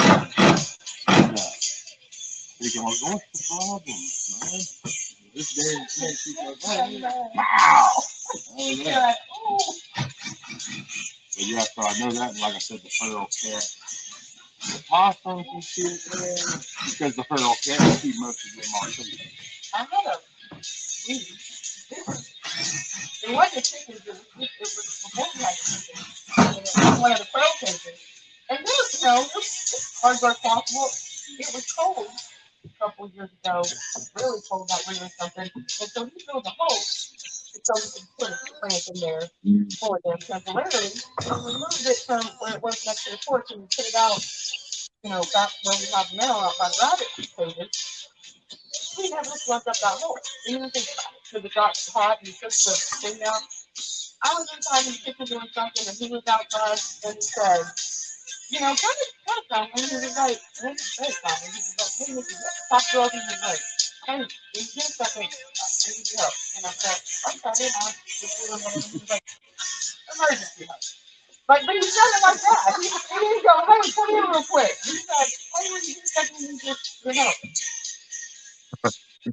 can like, what's the problem, man? This damn snake, she's like, wow. Oh, yeah. But yeah, so I know that, and like I said, the feral cat. The possums and shit, man, because the feral cat keep most of them on too. I had a it wasn't chickens, it was both like chickens. One of the feral cages. And this, you know, this hardware possible, it was cold. couple years ago, really cold that winter or something. And so he built a hole so we can put a plant in there for them temporarily. And we moved it from where it was next to the porch and we put it out, back where we have now out by rabbit cages. We never plugged up that hole. We didn't think about it because it got hot and took the thing out. I was inside in the kitchen doing something and he was outside and he said, come on. And he was like, hey, Simon. He was like, hey, Nikki, talk to us. He was like, hey, give me a second. I need your help. And I said, okay, and I he was like, emergency help. But he said it like that. He didn't go, hey, come here real quick. He said, hey, when you get a second, you just your help.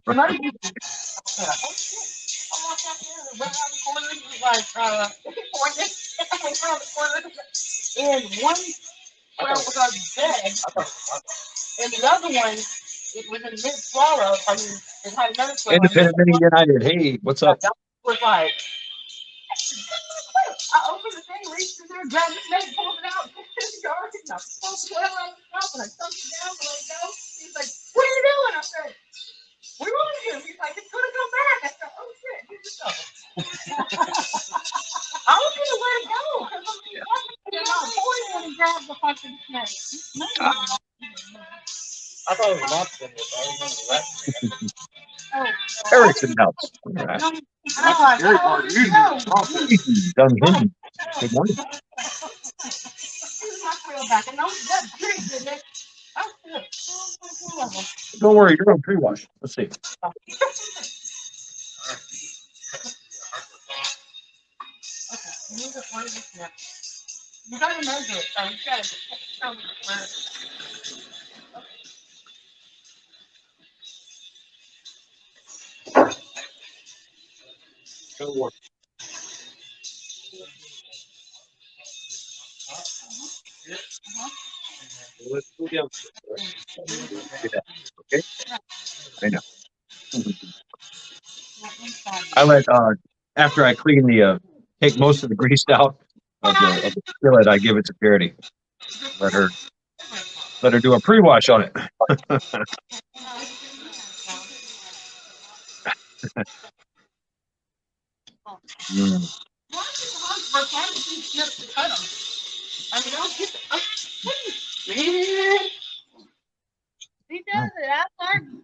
Emergency. I said, oh shit. I walked out there and went around the corner. He was like, pointing. I went around the corner. And one well was on dead. And the other one, it was in mid-swallow. I mean, it had another swallow. Independent Mini United. Hey, what's up? That was like, I opened the thing, reached in there, grabbed the snake, pulled it out, put it in the yard, and I pulled the oil out of the top, and I dumped it down, and I go. He's like, what are you doing? I said, we want him. He's like, it's going to come back. I said, oh shit, here's the shovel. I was going to let it go, because I'm pointing when he grabbed the fucking snake. I thought it was lobster. I remember that. Eric's in the house. All right. Scary part. Usually Done him. Good morning. Don't worry, you're on pre-wash. Let's see. You gotta measure it. You gotta tell me where. Don't worry. Let's go down. Okay. I know. I let after I clean the take most of the grease out of the skillet, I give it to Charity. Let her do a pre-wash on it. He does it. I learned.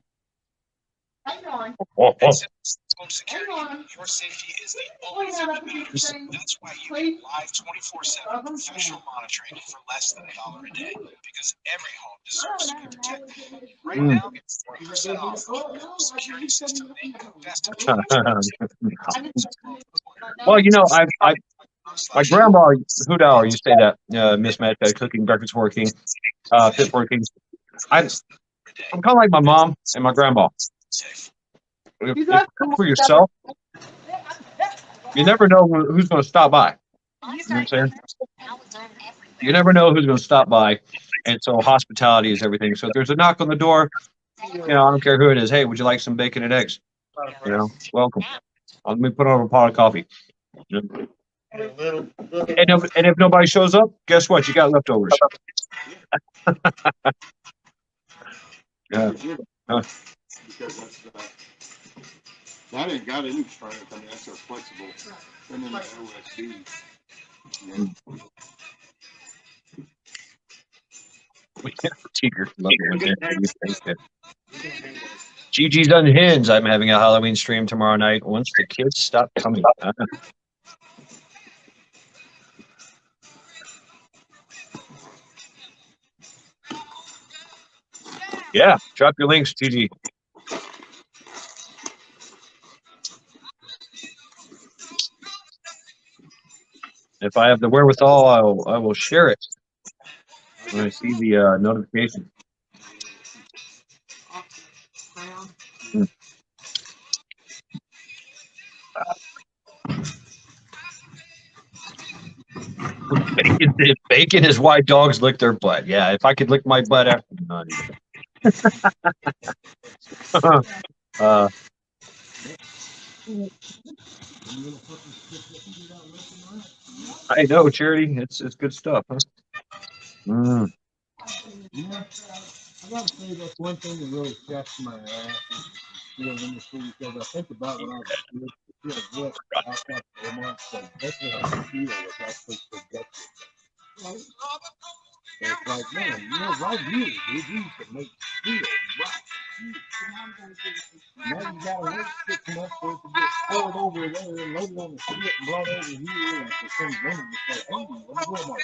Hang on. Home security, your safety is the only thing that matters. That's why you get live 24/7 professional monitoring for less than $1 a day. Because every home deserves to be protected. Right now, get 40% off with your home security system named Best of Well, my grandma, Hudauer, you say that, Miss Matt, cooking, breakfast working, fit working. I'm kind of like my mom and my grandma. If you cook for yourself, you never know who's going to stop by. You know what I'm saying? You never know who's going to stop by. And so hospitality is everything. So if there's a knock on the door, I don't care who it is. Hey, would you like some bacon and eggs? Welcome. Let me put on a pot of coffee. And if nobody shows up, guess what? You got leftovers. Yeah. that ain't got any strength. I mean, that's so flexible. And then the OSD. Gigi's Unhinged. I'm having a Halloween stream tomorrow night once the kids stop coming. Yeah, drop your links, Gigi. If I have the wherewithal, I will share it when I see the notification. Bacon is why dogs lick their butt. Yeah, if I could lick my butt after I know, Charity. It's good stuff, huh? I gotta say that's one thing that really checks my ass is the steel industry, because I think about when I was a kid, the steel was outside Vermont, so basically how steel was actually productive. Right? So it's like, man, right here, dude, you can make steel right here. Now you gotta wait 6 months for it to get poured over there, loaded on the ship, and brought over here, and for some women to say, hey, let me go on my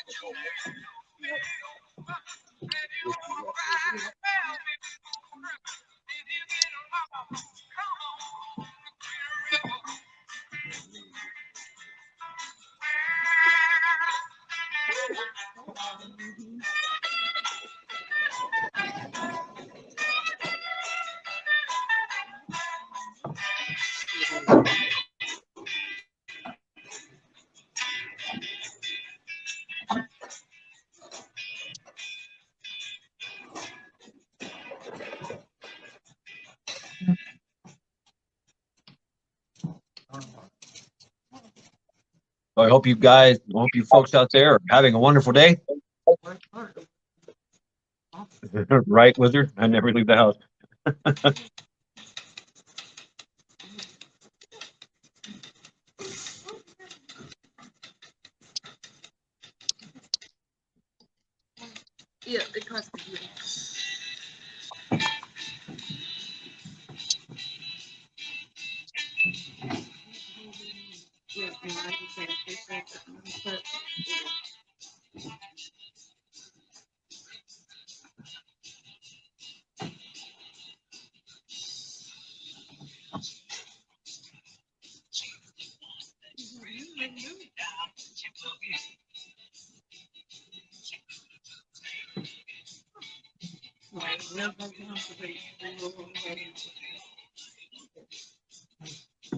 So I hope you folks out there are having a wonderful day. Right, Wizard? I never leave the house. Yeah, it costs me. Yeah, and I just say, but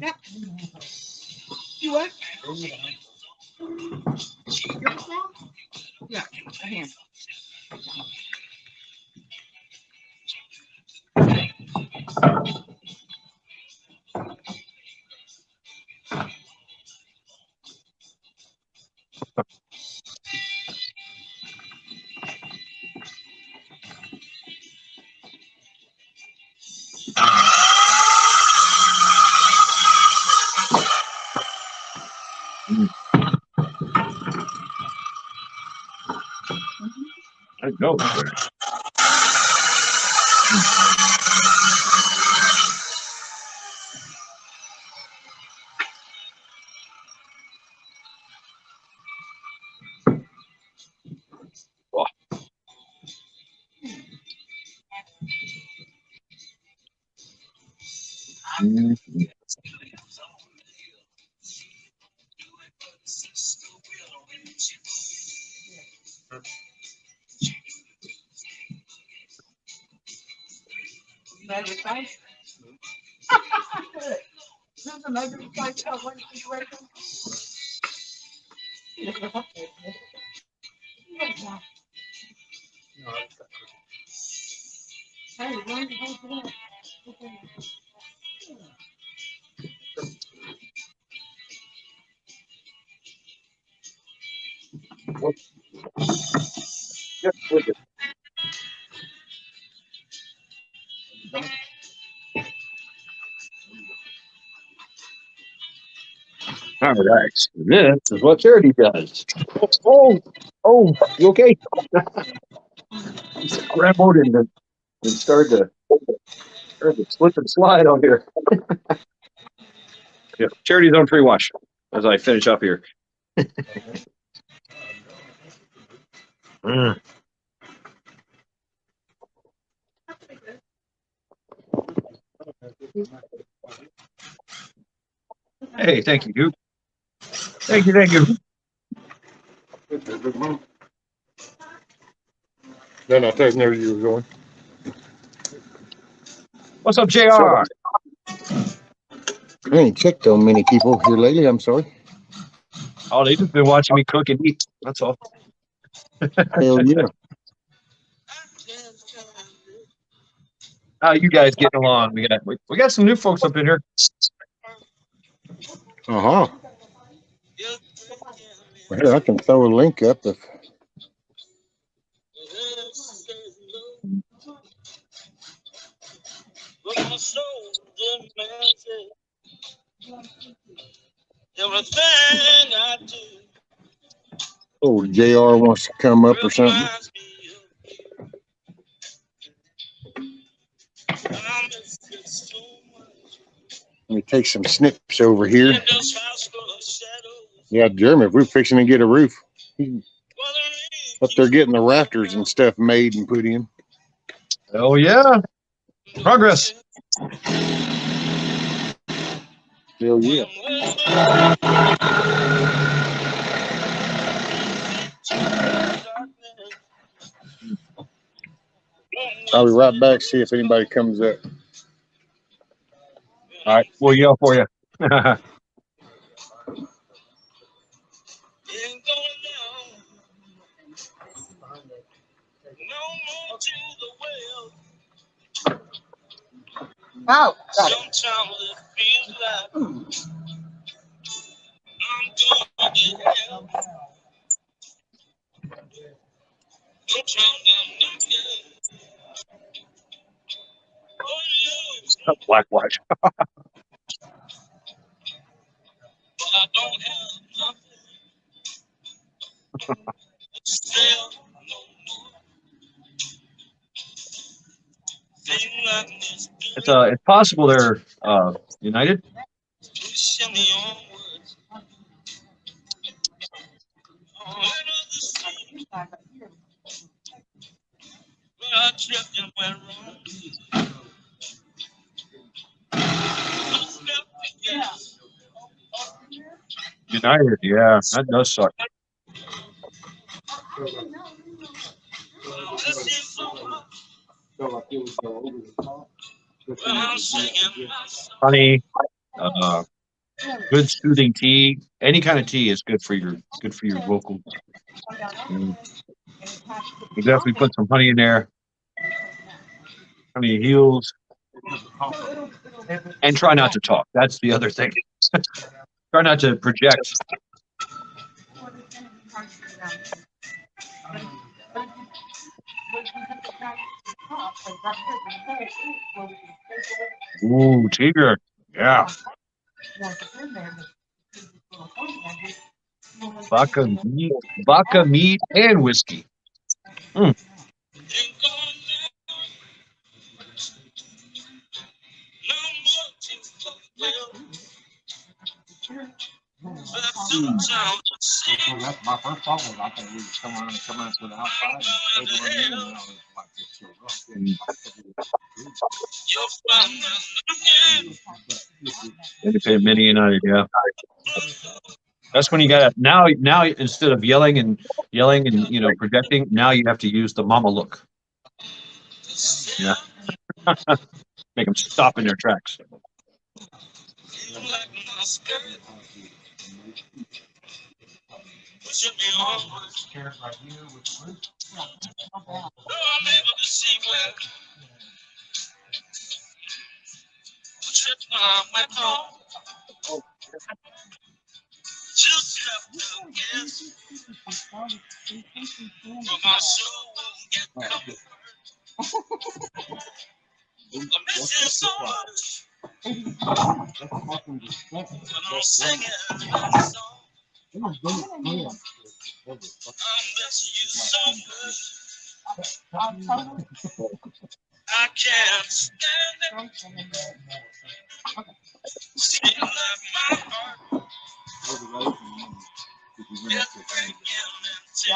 yep. You what? Your song? Yeah, I am. I go. All right. This is what charity does. Oh, you okay? Scrambled and started to slip and slide on here. Yeah, charity's own free wash as I finish up here. Hey, thank you, Duke. Thank you. Then I thought where you were going. What's up, JR? I ain't checked on many people here lately, I'm sorry. Oh, they just been watching me cook and eat. That's all. Hell yeah. How you guys getting along? We got some new folks up in here. Uh-huh. Well, I can throw a link up if Everything I do Oh, JR wants to come up or something. reminds me of you. I miss you so much. Let me take some snips over here. In this house full of shadows. Yeah, Jeremy, if we're fixing to get a roof, he's Well, the rain up there getting the rafters and stuff made and put in. Oh yeah, progress. Hell yeah. I'll be right back, see if anybody comes up. All right, we'll yell for you. Ain't going down. No more to the well. Oh, got it. Sometimes it feels like I'm going to hell. Sometimes I'm knocking on you, Black watch. but I don't have nothing. Still no more. Thing like this. It's possible they're united. Pushing me onwards. On the sea. Where I tripped and went wrong. United, yeah, that does suck. Honey, good soothing tea. Any kind of tea is good for your vocals. You definitely put some honey in there. Honey heals. And try not to talk. That's the other thing. Try not to project. Ooh, Tiger. Yeah. Vodka, meat, and whiskey. Mm. That's my first thought was I thought we would come around to the outside and take it in, and I was like, it's so rough. Independent Mini United, yeah. That's when you got to now instead of yelling and projecting, now you have to use the mama look. Yeah. Make them stop in their tracks. Should be onward. I'm able to see where the trip went home. Just have to guess, but my soul will get comfort. I miss you so much, when I'm singing that song. I miss you so much. I can't stand it. Seems like my heart is breaking into.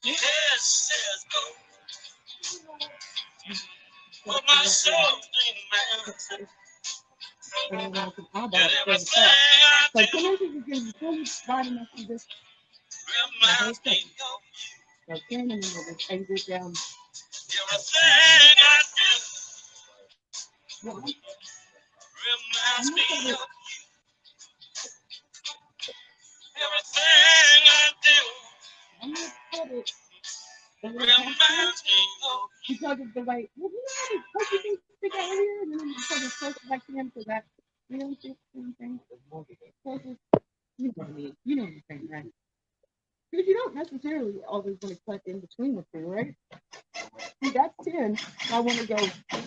Yes, says go. But my soul demands it. And everything I do reminds me of you. Everything I do reminds me of you. Everything I do reminds me of you. Because of the way, well, you know, what you think stick out here, and then you sort of close back to him, so that really thing. You know what I mean? You know what I'm saying, right? Because you don't necessarily always want to cut in between the two, right? See, that's 10. I want to go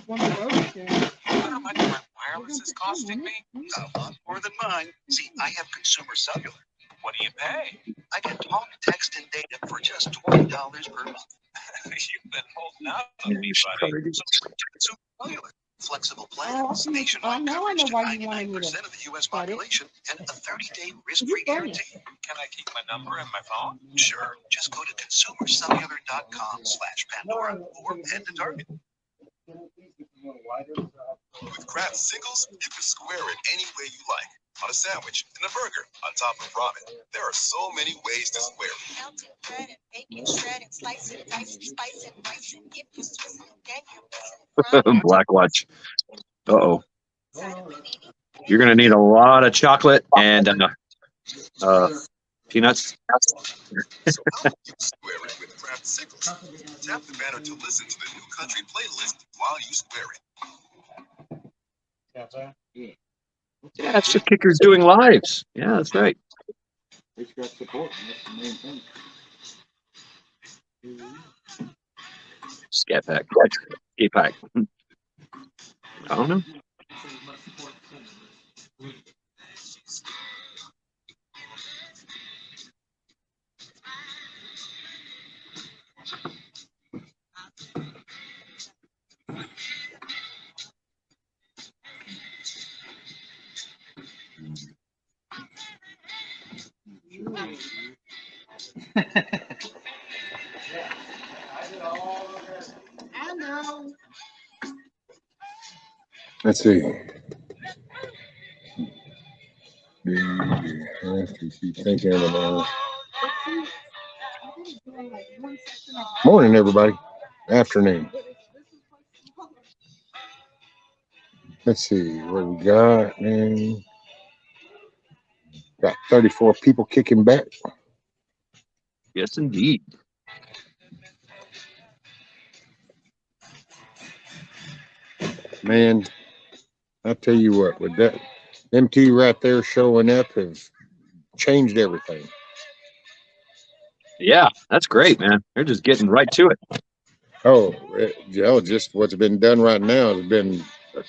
one below 10. how much my wireless is costing me? A lot more than mine. See, I have consumer cellular. What do you pay? I can talk, text, and data for just $20 per month. You've been holding out on me, buddy. So, consumer cellular. Flexible plans, nationwide coverage to 99% of the U.S. population, and a 30-day risk-free guarantee. Can I keep my number and my phone? Sure. Just go to consumercellular.com/Pandora or head to Target. With Kraft Singles, you can square it any way you like. On a sandwich, in a burger, on top of ramen. There are so many ways to square it. Melt it, bread it, bake it, shred it, slice it, dice it, spice it, rice it, dip it, twist it, gang it, Black Watch. Uh-oh. You're going to need a lot of chocolate and peanuts. So how do you square it with Kraft Singles? Tap the banner to listen to the new country playlist while you square it. Yeah, it's the Kickers doing lives. Yeah, that's right. It's got support, and that's the main thing. Scat Pack. Skate Pack. I don't know. I know. Let's see. You have to keep thinking about. Morning, everybody. Afternoon. Let's see what we got. And got 34 people kicking back. Yes, indeed. Man, I tell you what, with that, them two right there showing up have changed everything. Yeah, that's great, man. They're just getting right to it. Oh, just what's been done right now has been a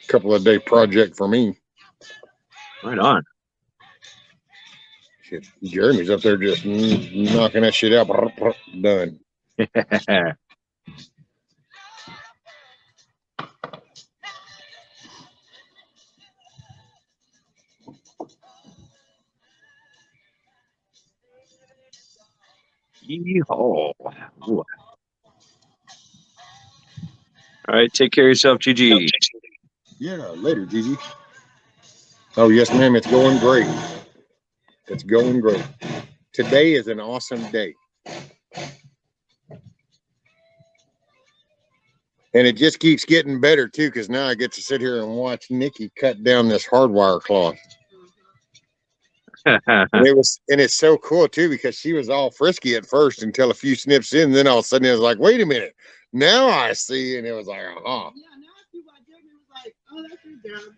couple of day project for me. Right on. Shit, Jeremy's up there just knocking that shit out. Done. Yeehaw. All right, take care of yourself, Gigi. Yeah, later, Gigi. Oh, yes, ma'am. It's going great. It's going great. Today is an awesome day. And it just keeps getting better, too, because now I get to sit here and watch Nikki cut down this hardwire cloth. And it's so cool, too, because she was all frisky at first until a few snips in. Then all of a sudden it was like, wait a minute. Now I see. And it was like, Yeah, now I see why Jeremy was like, oh, that's your job.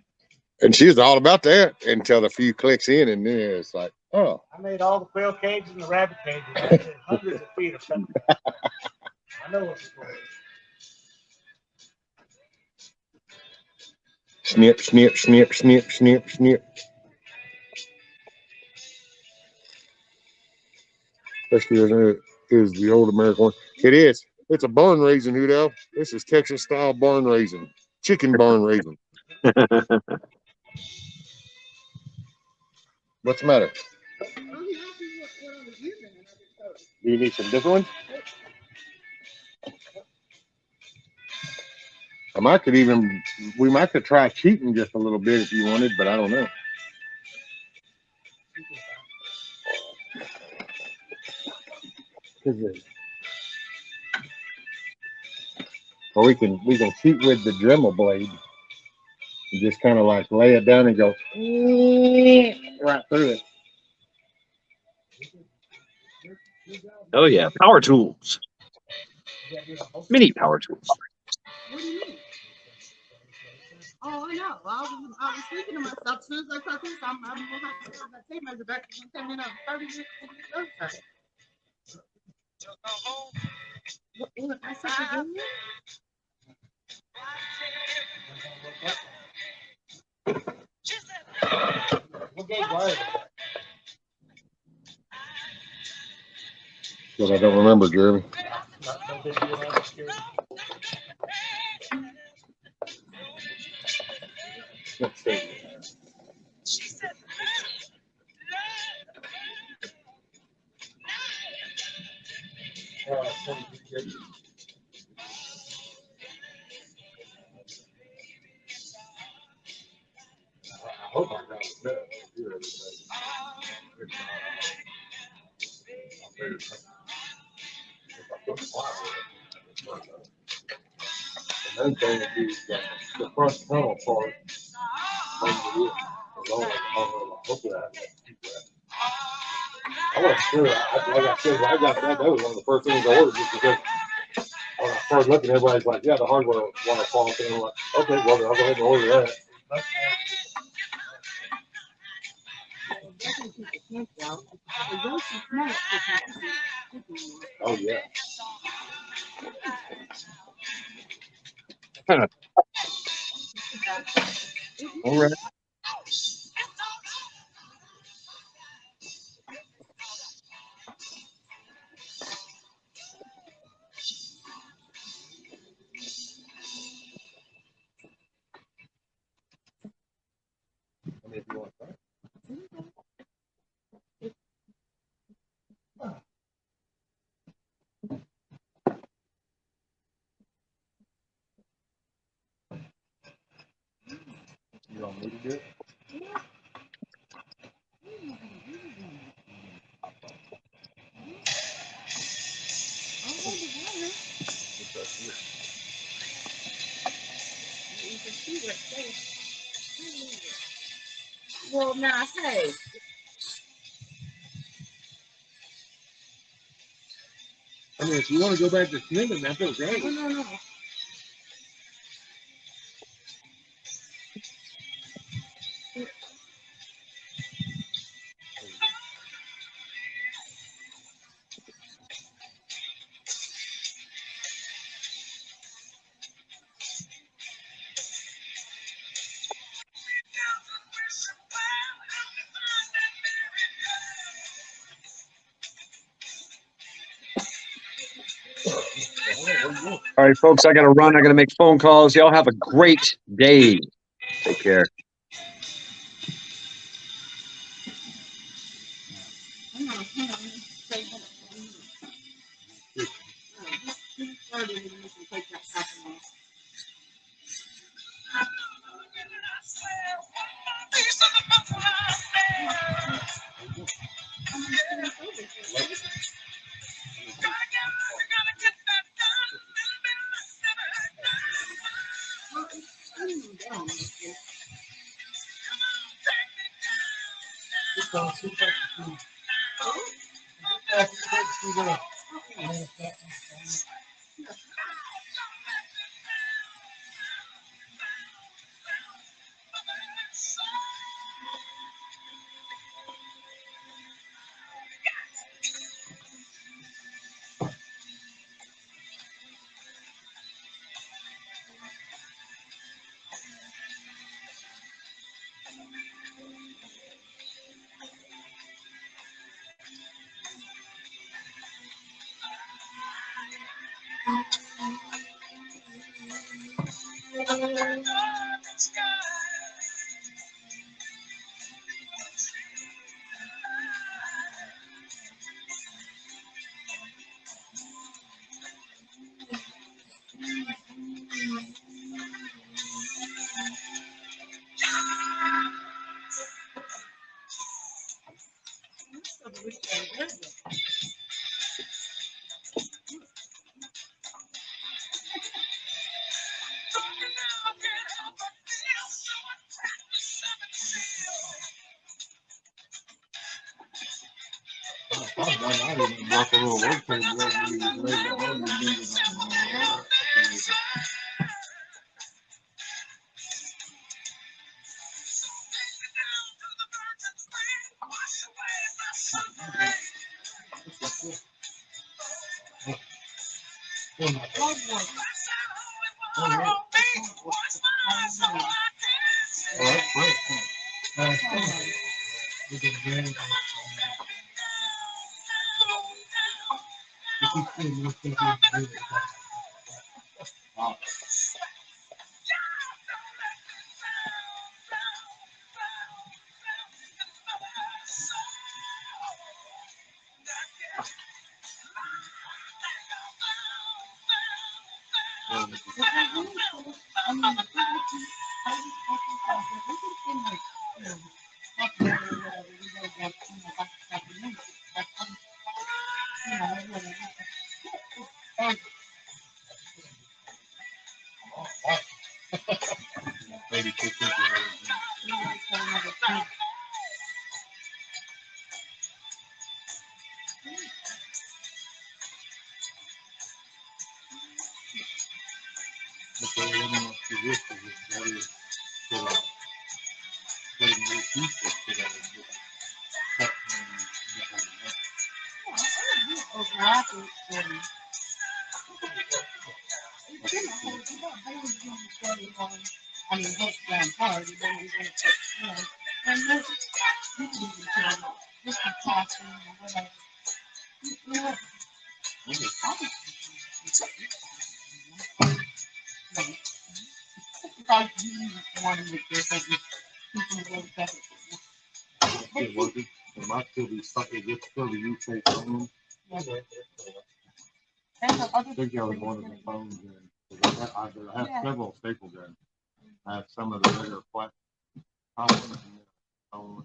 And she was all about that until a few clicks in. And then it's like, oh. I made all the quail cages and the rabbit cages. I did hundreds of feet of something. I know what's for it. Snip, snip, snip, snip, snip, snip. Especially as it is the old American one. It is. It's a barn raising, Hoodell. This is Texas style barn raising. Chicken barn raising. What's the matter? Do you need some different ones? We might could try cheating just a little bit if you wanted, but I don't know. Or we can cheat with the Dremel blade. You just kind of like lay it down and go right through it. Oh, yeah. Power tools. Mini power tools. What do you mean? Oh, I know. I was thinking to myself, as soon as I cut this, I'm going to have to have that tape measure back to 10 minutes, 30 minutes. What, I said, What gate wire is that? But I don't remember, Jeremy. Not this year, last year. Let's see. I hope I got it better. The main thing would be the front tunnel part. Hopefully I keep that. I wasn't sure. Like I said, when I got that was one of the first things I ordered just because when I started looking, everybody's like, yeah, the hardware wire fault thing. I'm like, okay, well, I'll go ahead and order that. Oh, yeah. All right. I mean, if you want that. You don't need to do it? Well, now, hey, I mean, if you want to go back to swimming, that's okay. no. All right, folks, I got to run. I got to make phone calls. Y'all have a great day. Take care. I didn't drop a little work table over you just laid the home and did it. that's great. We can get it. Maybe 2 people. Okay, let me ask you this, is it better to put a new piece or put a cut I mean, that's damn hard. You don't even take, you know, and this, you can even tell this is classroom or whatever. You know, probably you want to make sure that people will get it. it working? It might still be stuck, it gets still the U-shaped phone. I think I was one of the phones in. I have several staple guns. I have some of the bigger flat top ones and then phone.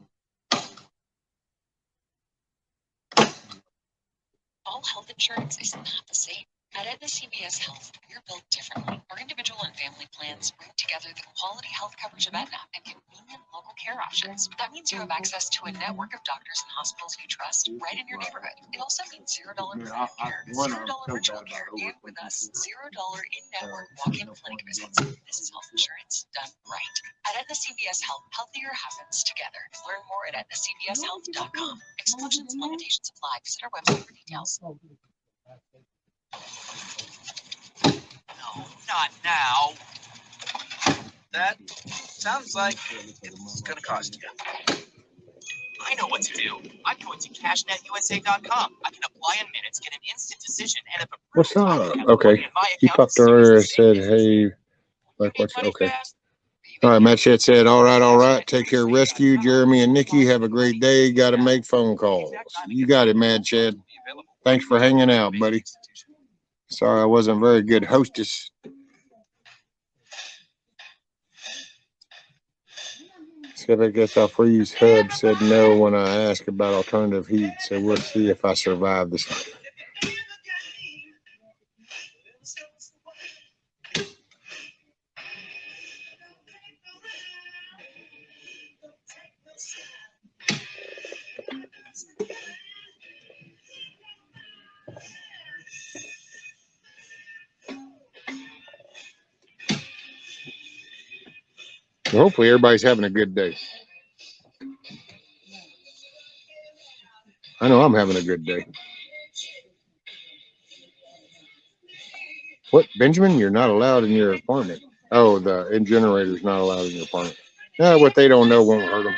All health insurance is not the same. At Aetna CVS Health, we're built differently. Our individual and family plans bring together the quality health coverage of Aetna and convenient local care options. That means you have access to a network of doctors and hospitals you trust right in your neighborhood. It also means $0 clinic care, $0 virtual care, and with us, $0 in-network walk-in clinic visits. This is health insurance done right. At Aetna CVS Health, healthier happens together. Learn more at aetnacvshealth.com. Exclusions and limitations apply. Visit our website for details. No, not now. That sounds like it's gonna cost you. I know what to do. I'm going to cashnetUSA.com. I can apply in minutes, get an instant decision, and if What's up? Okay. He popped earlier and said, hey, like, what's okay. All right, Matt Chet said, all right. Take care, Rescue. Jeremy and Nikki, have a great day. Got to make phone calls. You got it, Mad Chad. Thanks for hanging out, buddy. Sorry I wasn't a very good hostess. Said I guess I'll freeze. Hub said no when I asked about alternative heat, so we'll see if I survive this. Well, hopefully everybody's having a good day. I know I'm having a good day. What, Benjamin? You're not allowed in your apartment. Oh, the incinerator's not allowed in your apartment. Yeah, what they don't know won't hurt them.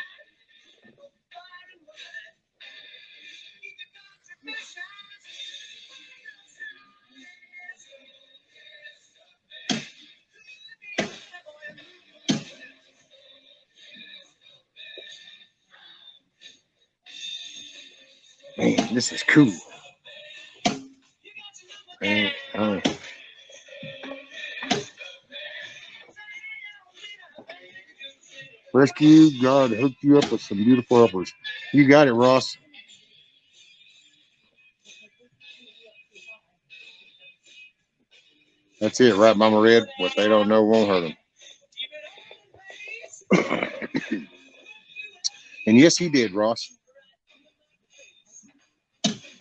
Man, this is cool. Man, Rescue, God hooked you up with some beautiful uppers. You got it, Ross. That's it, right, Mama Red? What they don't know won't hurt them. And yes, he did, Ross.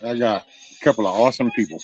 I got a couple of awesome people.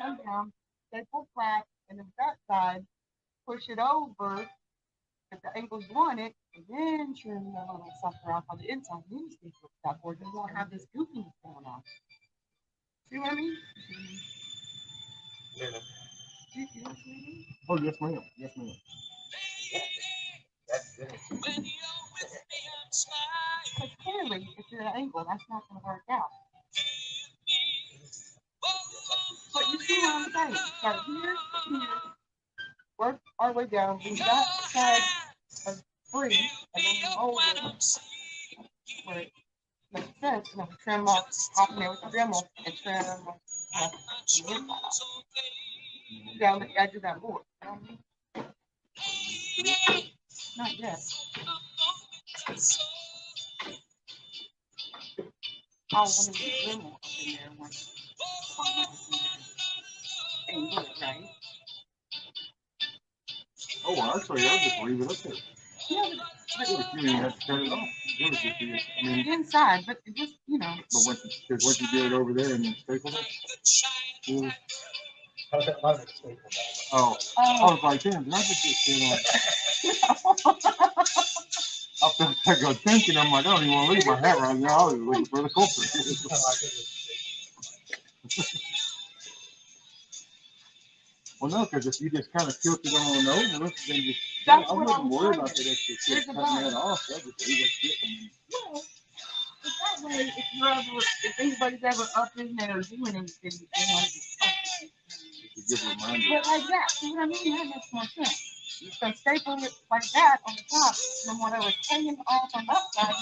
Come down, they pull flat, and then that side, push it over if the ankles want it, and then trim the little sucker off on the inside. Then you stick with that board. You won't have this goofiness going on. See what I mean? Yeah. You see what I mean? Oh, yes, ma'am. Yes, ma'am. Because clearly, if you're at an angle, that's not going to work out. But you see what I'm saying? Start here, here, work our way down, leave that side of free, and then you roll it where it makes sense, and then trim off there with the Dremel, and trim down the edge of that board. You know what I mean? Not yet. I want to get Dremel up in there once. Angle it, right? Oh, actually, I'll just leave it up there. Yeah, But you don't even have to cut it off. It was just, I mean, inside, but it just, you know. but once you get it over there and then staple it. Yeah. How's that mother staple? Oh, I was like, damn, did I just get shit on? I felt like I was thinking, I'm like, I don't even want to leave my hat right now. I was looking for the culprit. Well, no, because if you just kind of tilt it on over, then you, I wouldn't worry about that extra shit cutting that off. That just leave that shit. Well, that way, if anybody's ever up in there doing anything, they know but like that, see what I mean? That makes more sense. So staple it like that on the top, and then whatever's hanging off on that side,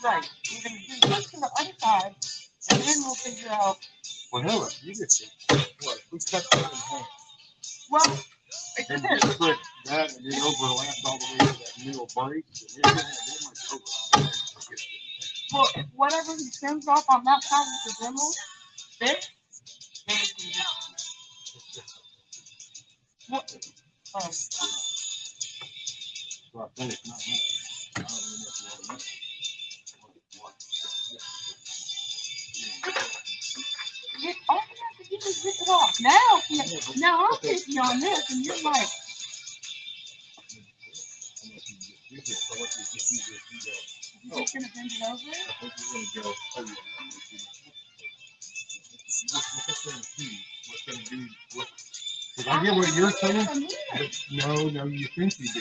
right. We're going to do this to the other side, and then we'll figure out. Well, hell, you just what? We cut that in half. Well, and just put that and then overlap all the way to that middle break. Well, whatever he trims off on that side of the Dremel, this, then we can do. What? Well, I think it's not much. All you have to do is rip it off. Now I'm taking you on this, and you're like, you're just gonna bend it over? I get what you're saying, but no, you think you do.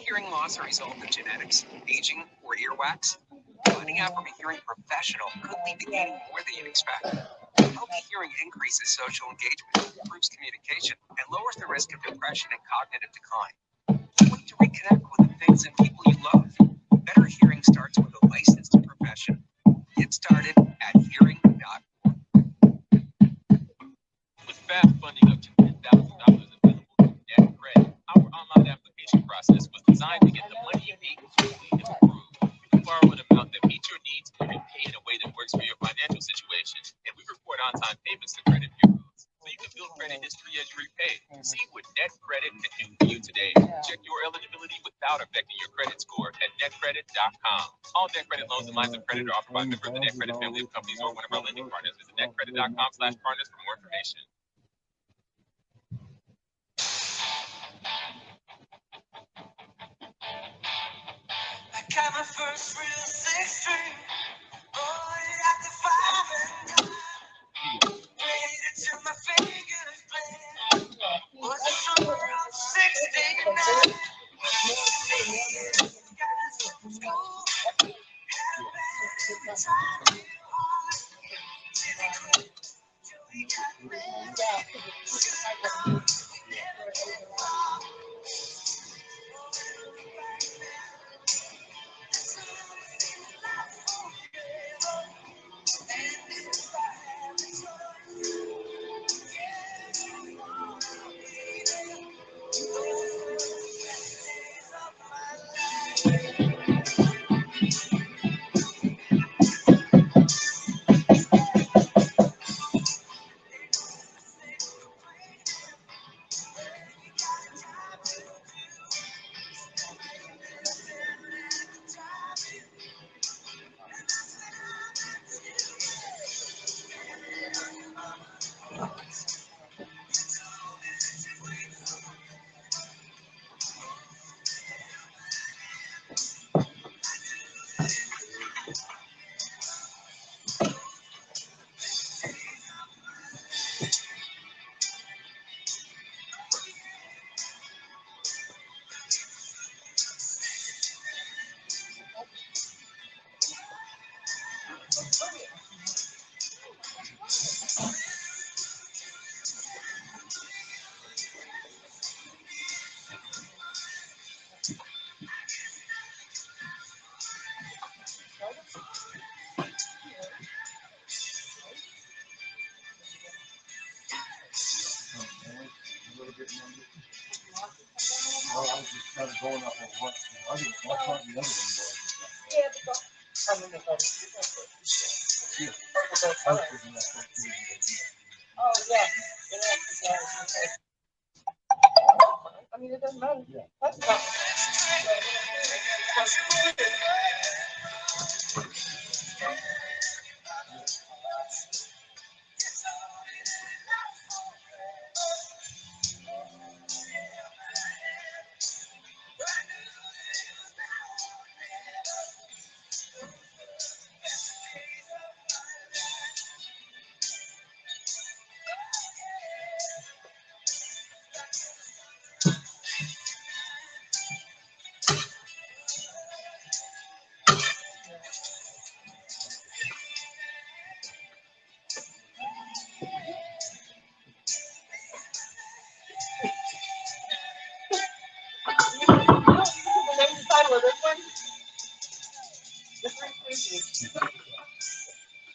hearing loss a result of genetics, aging, or earwax? Finding out from a hearing professional could lead to gaining more than you'd expect. Healthy hearing increases social engagement, improves communication, and lowers the risk of depression and cognitive decline. You need to reconnect with the things and people you love. Better hearing starts with a licensed profession. Get started at hearing.org. With fast funding up to $10,000 available through Net Credit, our online application process was designed to get the money you need quickly if approved. You can borrow an amount that meets your needs and pay in a way that works for your financial situation. And we report on-time payments to credit bureaus, so you can build credit history as you repay. See what Net Credit can do for you today. Check your eligibility without affecting your credit score at netcredit.com. All Net Credit loans and lines of credit are offered by a member of the Net Credit family of companies or one of our lending partners. Visit netcredit.com/partners for more information. I got my first real 6-string. Oh, yeah, the 5 and 9. Waited till my fingers bled. Was the summer of '69. School, had a bad time. Till he quit, till we got married. Should know, never did wrong. Well, I was just kind of going off of what the other, that's what the other one was. Yeah. I was thinking that's what the I mean, it doesn't matter. Yeah. That's not.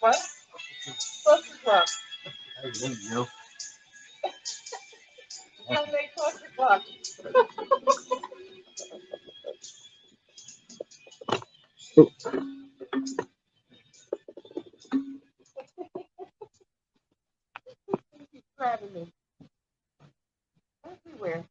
What? Cluster Club. Hey, there you go. Sunday Cluster Club. Keep grabbing me. Everywhere.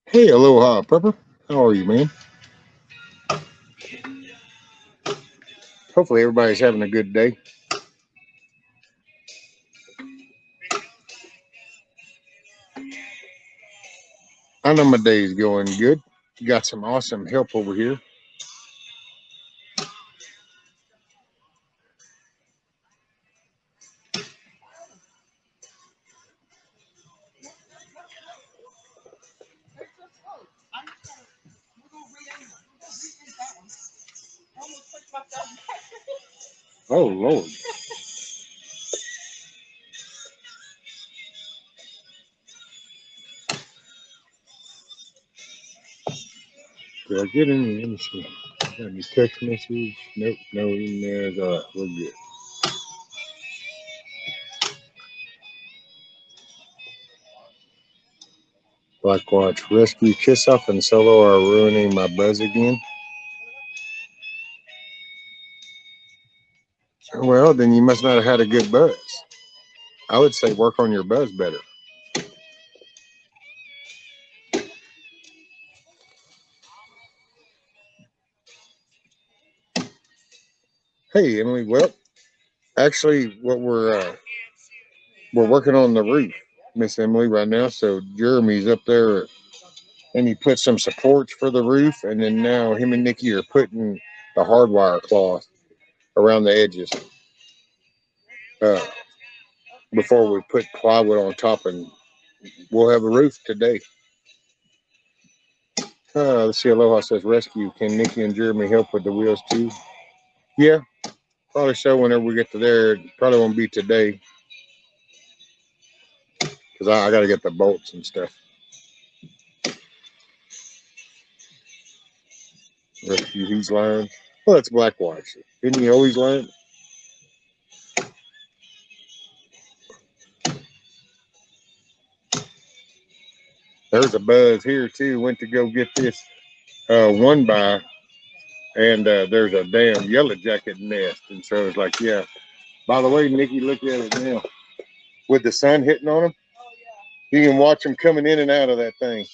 Hey, aloha, Pepper. How are you, man? Hopefully everybody's having a good day. I know my day is going good. Got some awesome help over here. Oh, Lord. Did I get any? Let me see. Got any text message? Nope, no emails. All right, we're good. Black Watch Rescue Kiss Off and Solo are ruining my buzz again. Well, then you must not have had a good buzz. I would say work on your buzz better. Hey, Emily. Well, actually, what we're working on the roof, Miss Emily, right now. So Jeremy's up there, and he put some supports for the roof, and then now him and Nikki are putting the hardwire cloth around the edges before we put plywood on top, and we'll have a roof today. Let's see. Aloha says rescue. Can Nikki and Jeremy help with the wheels too? Yeah, probably so. Whenever we get to there, it probably won't be today because I got to get the bolts and stuff. Rescue. He's learned. Well, that's Black Watch. Didn't he always learn? There's a buzz here too. Went to go get this one by, and there's a damn yellow jacket nest, and so it's like, yeah. By the way, Nikki, look at it now. With the sun hitting on them, you can watch them coming in and out of that thing.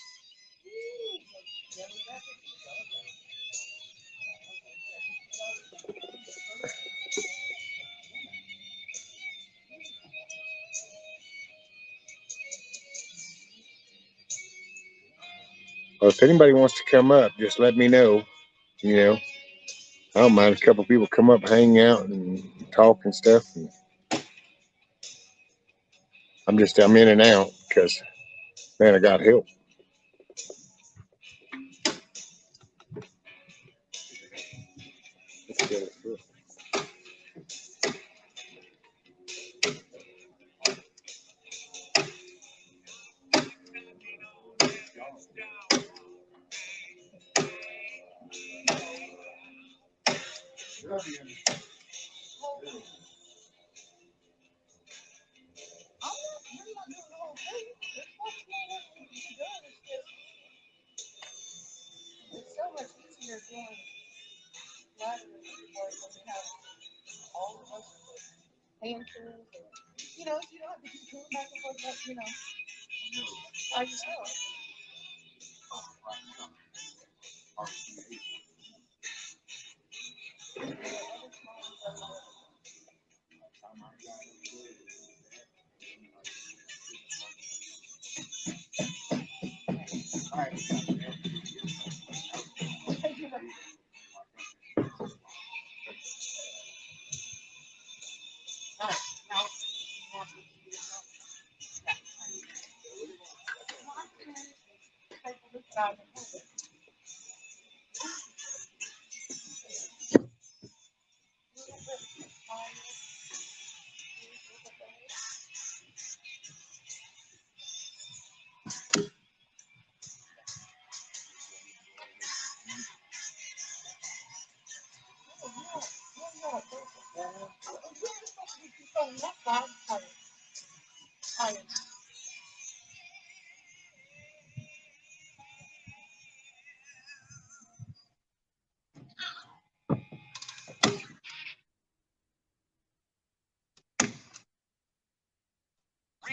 Well, if anybody wants to come up, just let me know. You know, I don't mind a couple people come up, hang out, and talk and stuff. And I'm in and out because, man, I got help. It's so much easier doing laterally where it doesn't have all of us hand tools. You know, you don't have to keep going back and forth, but, you know, I just know.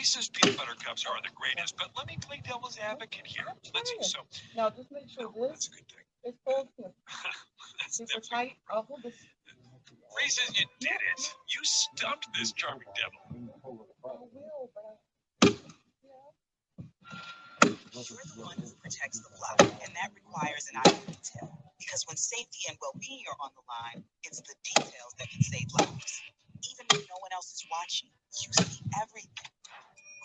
Reese's peanut butter cups are the greatest, but let me play devil's advocate here. Let's see. So, Now just make sure that's this a good thing. is full too. That's Super definitely. tight. I'll hold this. Reese's, you did it. You stumped this charming devil. I will, but You're the one who protects the flock, and that requires an eye for detail. Because when safety and well-being are on the line, it's the details that can save lives. Even when no one else is watching, you see everything.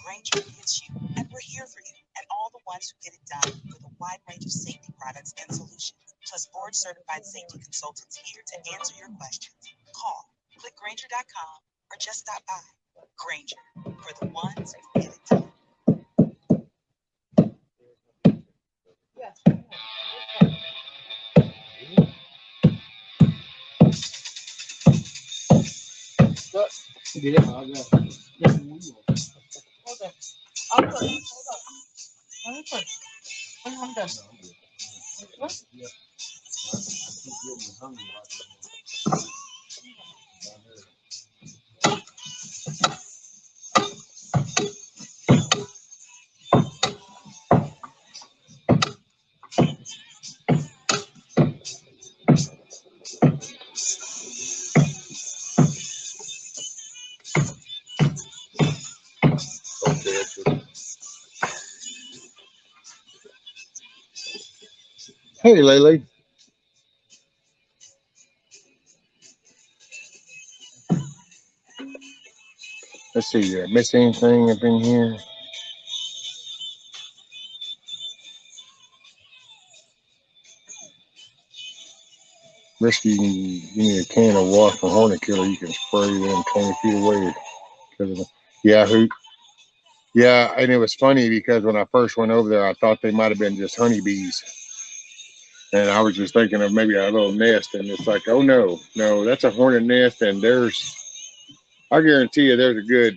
Granger gets you, and we're here for you, and all the ones who get it done with a wide range of safety products and solutions, plus board-certified safety consultants here to answer your questions. Call, click Granger.com, or just stop by. Granger, for the ones who get it done. yes. Yeah, I got Hold it. I'll put. Hold up. Let me put. I'm done. What? Okay, that's it. Hey, Lele. Let's see. Did I miss anything up in here? Risky, you need a can of water for hornet killer. You can spray them 20 feet away. Yeah, who? Yeah, and it was funny because when I first went over there, I thought they might have been just honeybees. And I was just thinking of maybe a little nest. And it's like, oh, no, that's a hornet nest. And I guarantee you there's a good,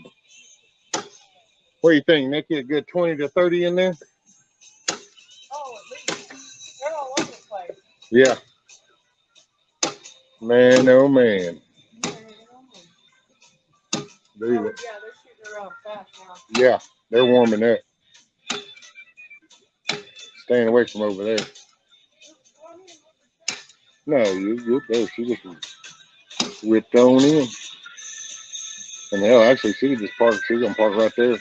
what do you think, Nikki? A good 20 to 30 in there? Oh, at least. They're all over the place. Yeah. Man, oh, man. Oh, yeah, they're shooting around fast now. Yeah, they're warming up. Staying away from over there. No, you're there. She just whipped on in. And hell, actually, she could just park. She's going to park right there.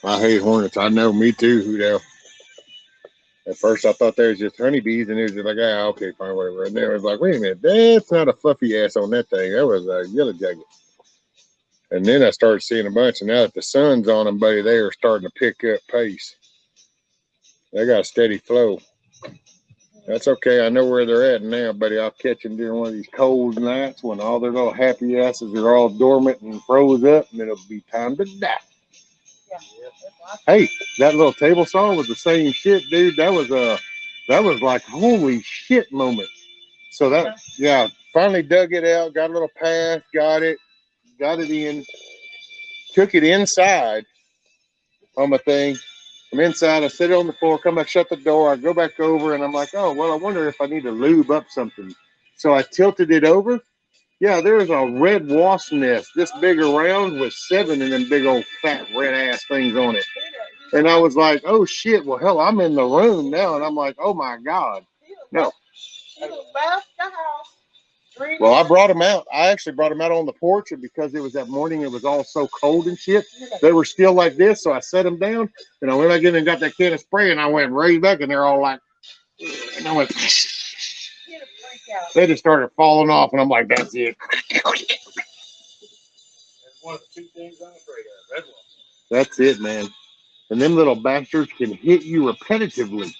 I hate hornets. I know, me too, Hudell. At first, I thought they was just honeybees, and it was just like, ah, okay, fine, whatever. And then it was like, wait a minute, that's not a fluffy ass on that thing. That was a yellow jacket. And then I started seeing a bunch, and now that the sun's on them, buddy, they are starting to pick up pace. They got a steady flow. That's okay. I know where they're at now, buddy. I'll catch them during one of these cold nights when all their little happy asses are all dormant and froze up, and it'll be time to die. Yeah. Hey, that little table saw was the same shit, dude. That was like holy shit moment. So that, yeah, finally dug it out, got a little path, got it in, took it inside on my thing. I'm inside, I sit it on the floor, come back, shut the door, I go back over, and I'm like, oh, well, I wonder if I need to lube up something. So I tilted it over. Yeah, there's a red wasp nest this big around with 7 of them big old fat red ass things on it. And I was like, oh shit, well hell, I'm in the room now, and I'm like, oh my God. No. She left the house. Well, I brought them out. I actually brought them out on the porch, and because it was that morning, it was all so cold and shit. They were still like this, so I set them down, and I went back in and got that can of spray, and I went right back, and they're all like, and I went, they just started falling off, and I'm like, that's it. That's one of the 2 things I'm afraid of. Red one. That's it, man. And them little bastards can hit you repetitively.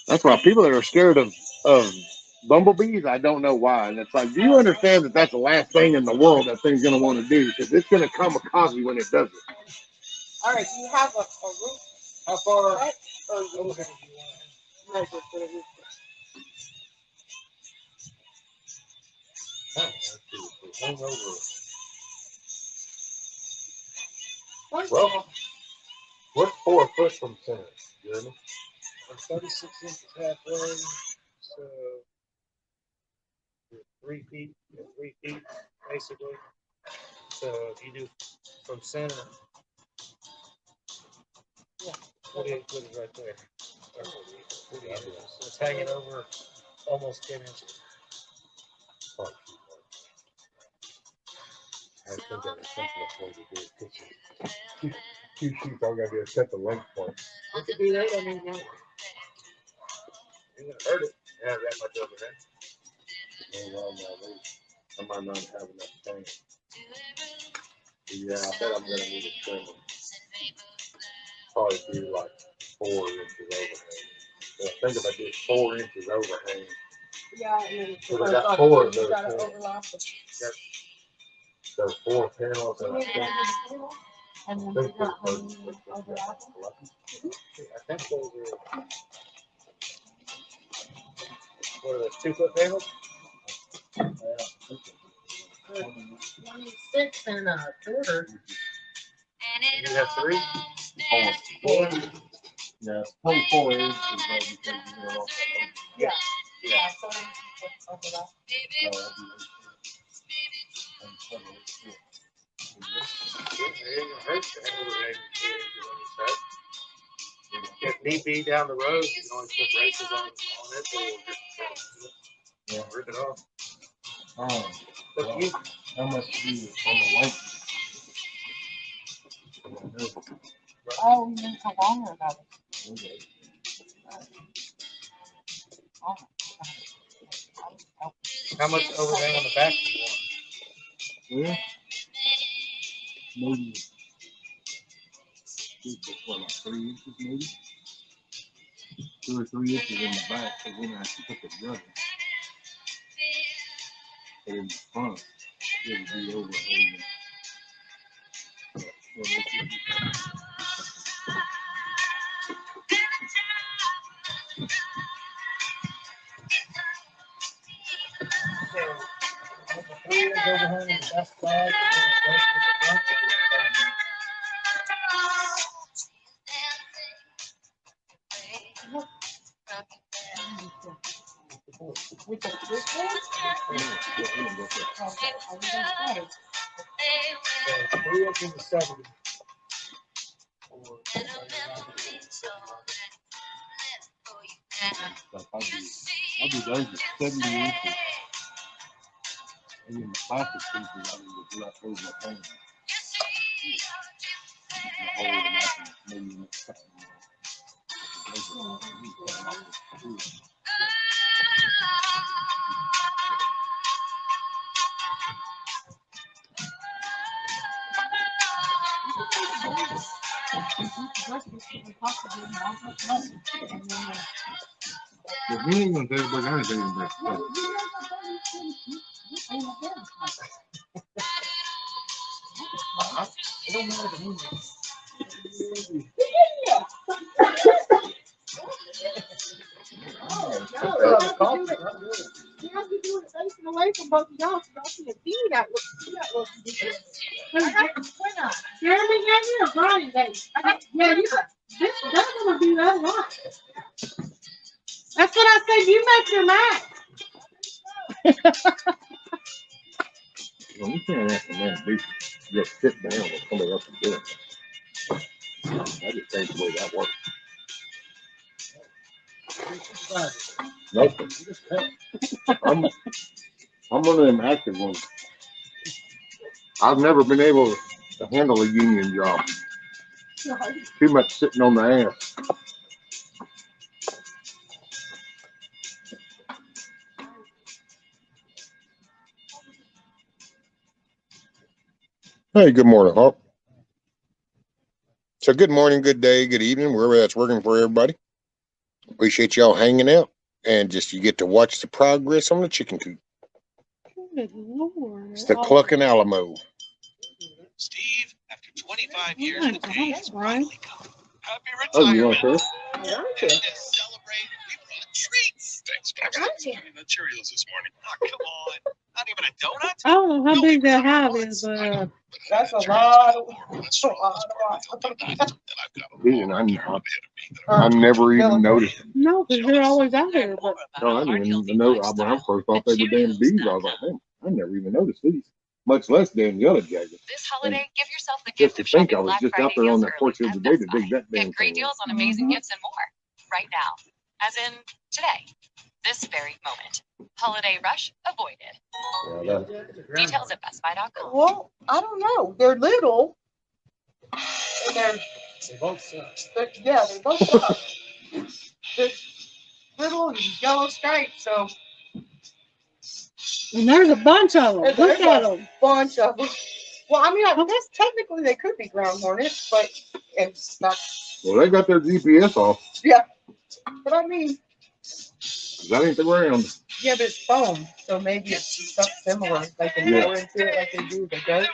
That's why people that are scared of bumblebees, I don't know why. And it's like, do you understand that that's the last thing in the world that thing's going to want to do? Because it's going to kamikaze when it does it. All right, do you have a roof? How far? Right? Or you measure for the roof? Well, we're 4 foot from center, Jeremy. I'm 36 inches halfway, so you're 3 feet, 3 feet, basically. So if you do from center, 48 foot is right there. 48 inches. So it's hanging over almost 10 inches. I think that was something for you to do. Two sheets, all I gotta do is set the length point. We could do that. I mean, Ain't gonna hurt it. Yeah, that much overhead. Well, no, I might not have enough tank. Yeah, I bet I'm gonna need a trimmer. Probably do like 4 inches overhang. Well, I think if I did 4 inches overhang, yeah, and then because I got 4 of those gotta panels. overlap it. Those 4 panels, and I think And then those we got are overlap. I think those are, what are those, 2 foot panels? 26 and a quarter. You have 3? 4. Yeah, 24 inches. Yeah. Yeah. So overlap. If need be down the road, you can always put braces on it or rip it off. Oh, But you, how much do you on the length? Oh, you mean how long about it? Okay. Oh. how much overhang on the back do you want? Yeah. Maybe. What, like 3 inches maybe? 2 or 3 inches in the back, so then I can put the gun. And in the front, it would be overhanging. Overhang on the back side, and then the rest of the front. With the switchboard? So 3 inches is 70. I'll do those at 70 inches. And then the plastic pieces, I can just left over the hang. Hold them up and maybe cut them off. But we ain't gonna take about anything in this place. It don't matter to me. You have to do it facing away from both of y'all, so y'all see a view that looks ridiculous. Jeremy, have you a Brian base? Yeah, you got this. That's gonna do that a lot. That's what I said. You make your match. Well, we can't ask the man to just sit down with somebody else and do it. I just think the way that works. Nothing. I'm one of them active ones. I've never been able to handle a union job. Too much sitting on the ass. Hey, good morning, Hawk. So good morning, good day, good evening, wherever that's working for everybody. Appreciate y'all hanging out, and just you get to watch the progress on the chicken coop. Good Lord. It's the Clucking Alamo. Steve, after 25 years, Oh my the day God, has Brian. finally come. Happy Oh, you want retirement. this? And to celebrate, we brought treats. Thanks, Paxton. The Cheerios this morning. Oh, come on. Not even a donut? I don't know how big that hive is, but That's a lot of. Vision, I never even noticed. no, because they're always out there. But No, I didn't even know. When I first thought they were damn bees, I was like, man, I never even noticed these. Much less damn yellow jackets. This holiday, give yourself the Just gift to of think shopping I was Black just Friday out there on deals that porch the early other at day to Best dig Buy. that damn Get great thing. deals on amazing gifts and more right now, as in today, this very moment. Holiday rush avoided. Yeah, Details at bestbuy.com. Well, I don't know. They're little. And They both suck. yeah, they both suck. They're little and yellow stripes, so and there's a bunch of them. there's Look at a them. bunch of them. Well, I mean, I guess technically they could be ground hornets, but it's not. well, they got their GPS off. Yeah, but I mean, That ain't the ground. yeah, but it's foam, so maybe it's stuff similar. They can Yeah. pour into it like they do the goats.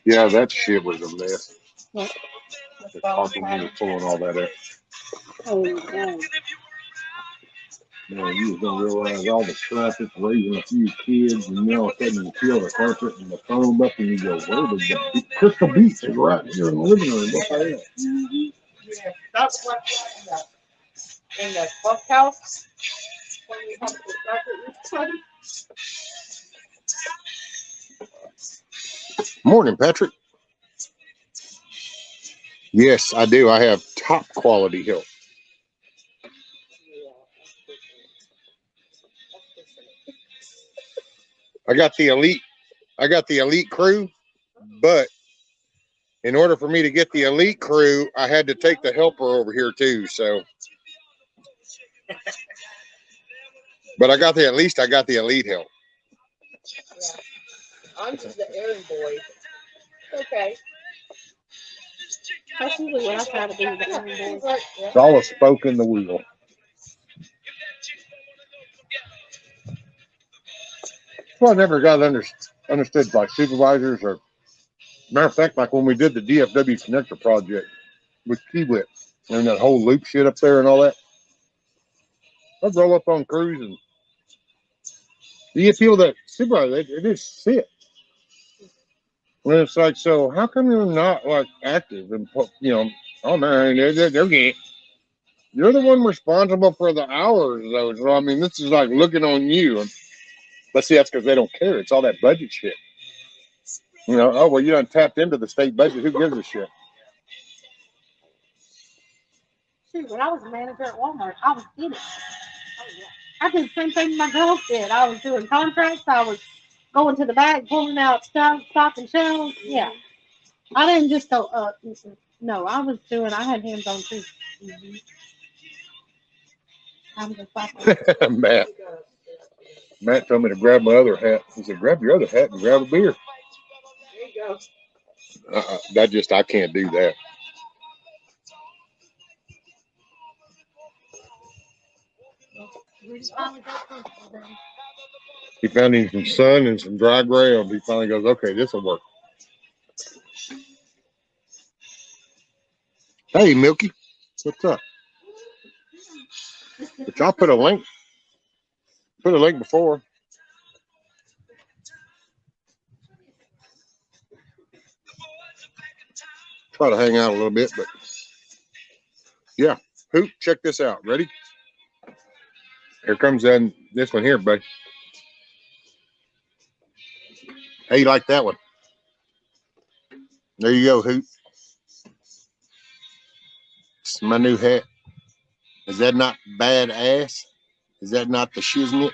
Yeah, that shit was a mess. What? The carpet was pulling all that up. Oh, God. Man, you was gonna realize all the traffic raising a few kids, and then all of a sudden you feel the carpet and the foam up, and you go, "Where did the Crystal Beach is right here in the living room? What the hell?" Yeah, that's what in the clubhouse when we have the carpet Morning, Patrick. Yes, I do. I have top quality help. I got the elite crew, but in order for me to get the elite crew, I had to take the helper over here too. So, but I got the elite help. Yeah. I'm just the errand boy. Okay. That's usually what I try to do. The errand boy. It's all a spoke in the wheel. Well, I never got understood by supervisors, or matter of fact, like when we did the DFW connector project with Kiewit and that whole loop shit up there and all that. I'd roll up on crews and you get people that supervisor, they just sit. And it's like, so how come you're not like active and oh man, they're getting. You're the one responsible for the hours, though. So I mean, this is like looking on you. But see, that's because they don't care. It's all that budget shit. Oh well, you done tapped into the state budget. Who gives a shit? Shoot, when I was a manager at Walmart, I was in it. I did the same thing my girls did. I was doing contracts. I was going to the back, pulling out stuff, stocking shelves. Yeah. I didn't just go up. No, I had hands on too. I'm just like, Matt told me to grab my other hat. He said, grab your other hat and grab a beer. There you go. I can't do that. we just finally got comfortable then. He found him some sun and some dry ground. He finally goes, okay, this will work. Hey, Milky, what's up? But y'all put a link before. Try to hang out a little bit, but yeah. Hoop, check this out. Ready? Here comes this one here, buddy. How you like that one? There you go, Hoop. It's my new hat. Is that not badass? Is that not the shiznit?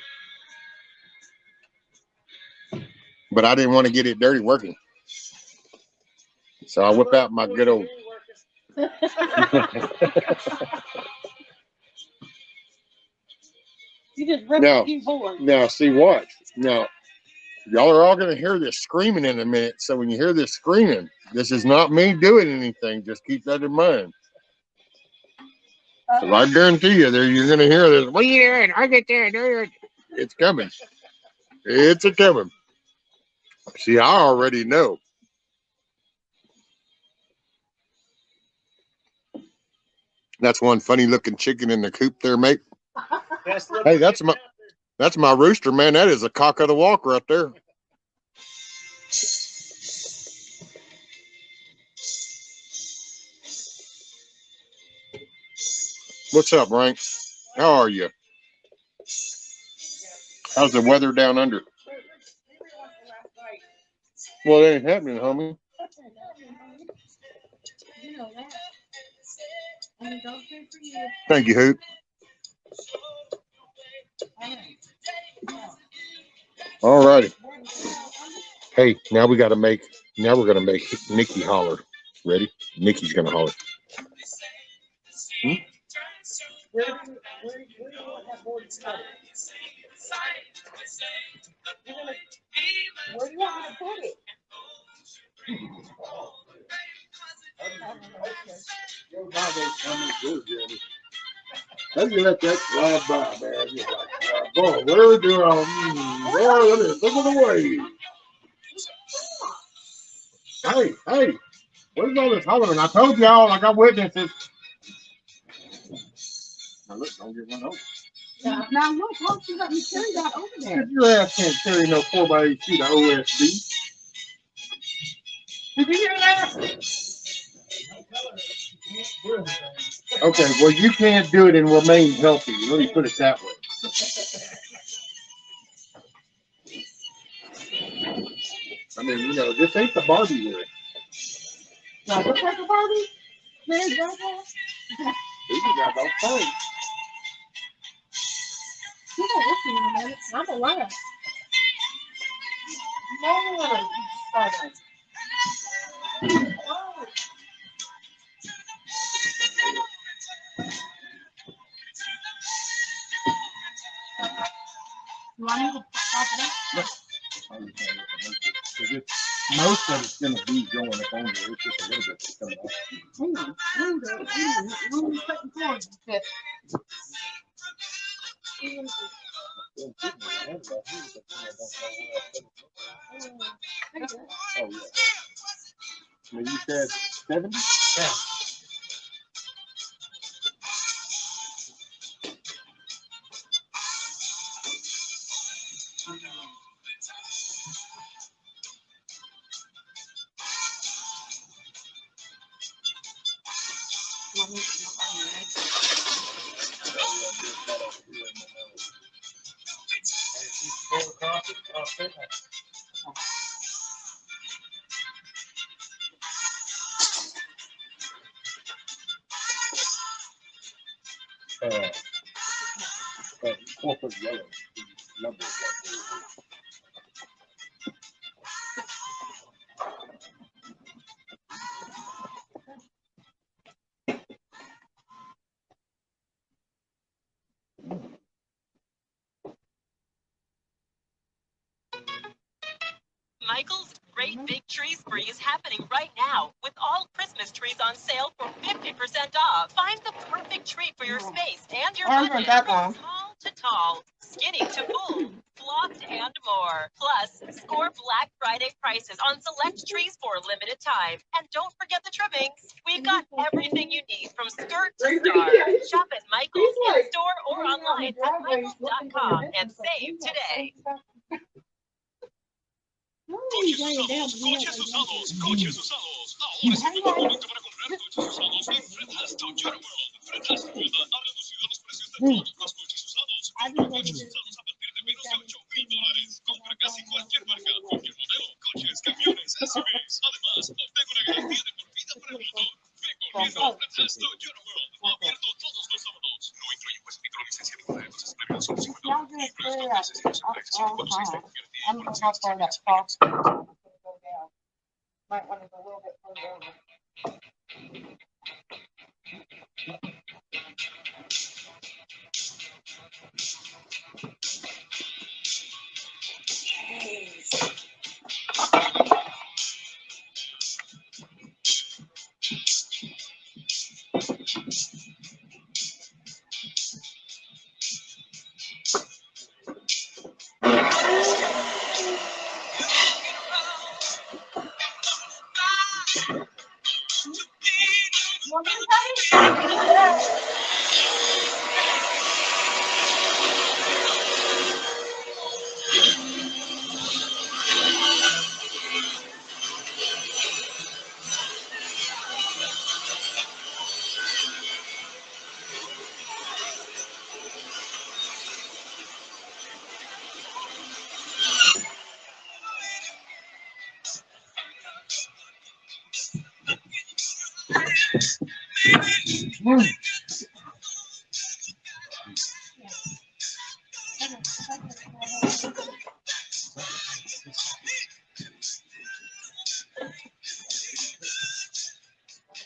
But I didn't want to get it dirty working. So I whip out my good old. You just ripped a few boards. Now, see what? Now, y'all are all going to hear this screaming in a minute. So when you hear this screaming, this is not me doing anything. Just keep that in mind. So I guarantee you, you're going to hear this. What are you doing? I get there. It's coming. It's a coming. See, I already know. That's one funny looking chicken in the coop there, mate. Hey, that's That's my rooster, man. That is a cock of the walk right there. What's up, Rank? How are you? How's the weather down under? Well, it ain't happening, homie. Thank you, Hoop. All righty. Hey, now we're gonna make Nikki holler. Ready? Nikki's gonna holler. Hmm? Where do you want that board started? Where do you want me to put it? How do you let that slide by, man? You're like, boy, where do I? Boy, look at the way. Hey, what is all this hollering? I told y'all, like I witnessed it. Now look, don't get one over. Now look, folks, you let me carry that over there. Your ass can't carry no 4x8 sheet of OSB. Did you hear that? Okay, well, you can't do it and remain healthy. Let me put it that way. I mean, you know, this ain't the Barbie world. Now, look like a Barbie? There's that. You got about fun. You don't listen in a minute. I'm a liar. No, silence. You want me to stop it? Most of it's going to be going up on there. It's just a little bit coming off. Hang on. Room second floor. Oh, yeah. Well, you said 70? Yeah. Corporate yellow. Number. Michael's Great Big Tree Spree is happening right now with all Christmas trees on sale for 50% off. Find the perfect tree for your space and your budget. From small to tall, skinny to full, flocked and more. Plus, score Black Friday prices on select trees for a limited time. And don't forget the trimmings. We've got everything you need from skirt to star. Shop at Michael's in-store or online at michaels.com and save today. Coches usados, coches usados, coches usados. Ahora es el mejor momento para comprar coches usados en Fredhas Toyota World. Fredhas Toyota ha reducido los precios de todos los coches usados. Compra coches usados a partir de menos de $8,000. Compra casi cualquier marca, cualquier modelo, coches, camiones, SUVs. Además, obtenga una garantía de por vida para el motor. Ven corriendo a Fredhas Toyota World. Abierto todos los sábados. No incluye impuesto ni licencia ni poder. Entonces, premios son $50. Incluye 2 meses y 2 meses. 4 I'm gonna go for that false. Might want to go a little bit further over.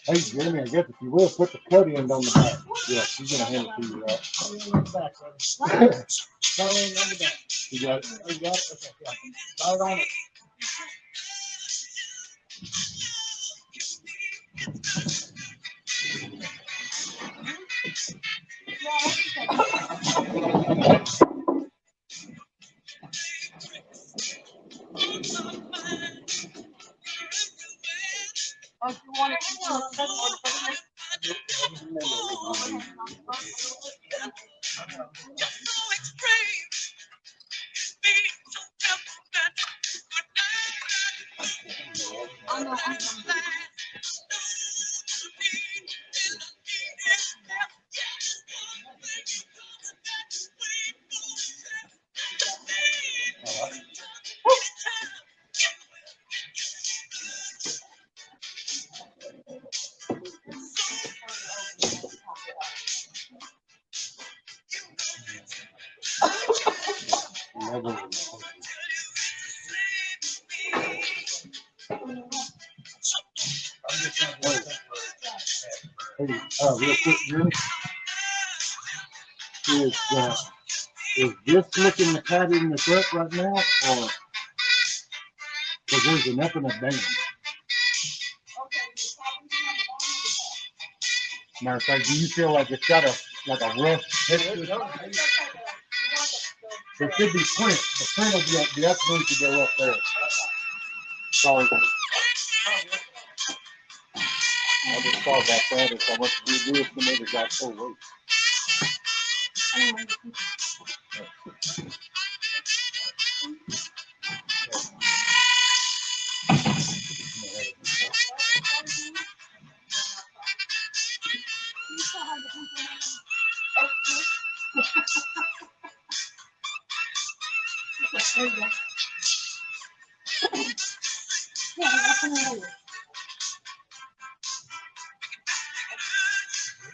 Hey, Jimmy, I guess if you will, put the cut end on the back. Yeah, she's going to hand it to you, right? You got it? You got it? Okay, yeah. Right on it. Hey, real quick, Jimmy. Is this looking the pattern that's up right now, or because there's an up and a down? Matter of fact, do you feel like it's got a rough texture? There should be print. The print will be the up needs to go up there. Sorry. I just thought about that. If I want to do this, the niggas got so late.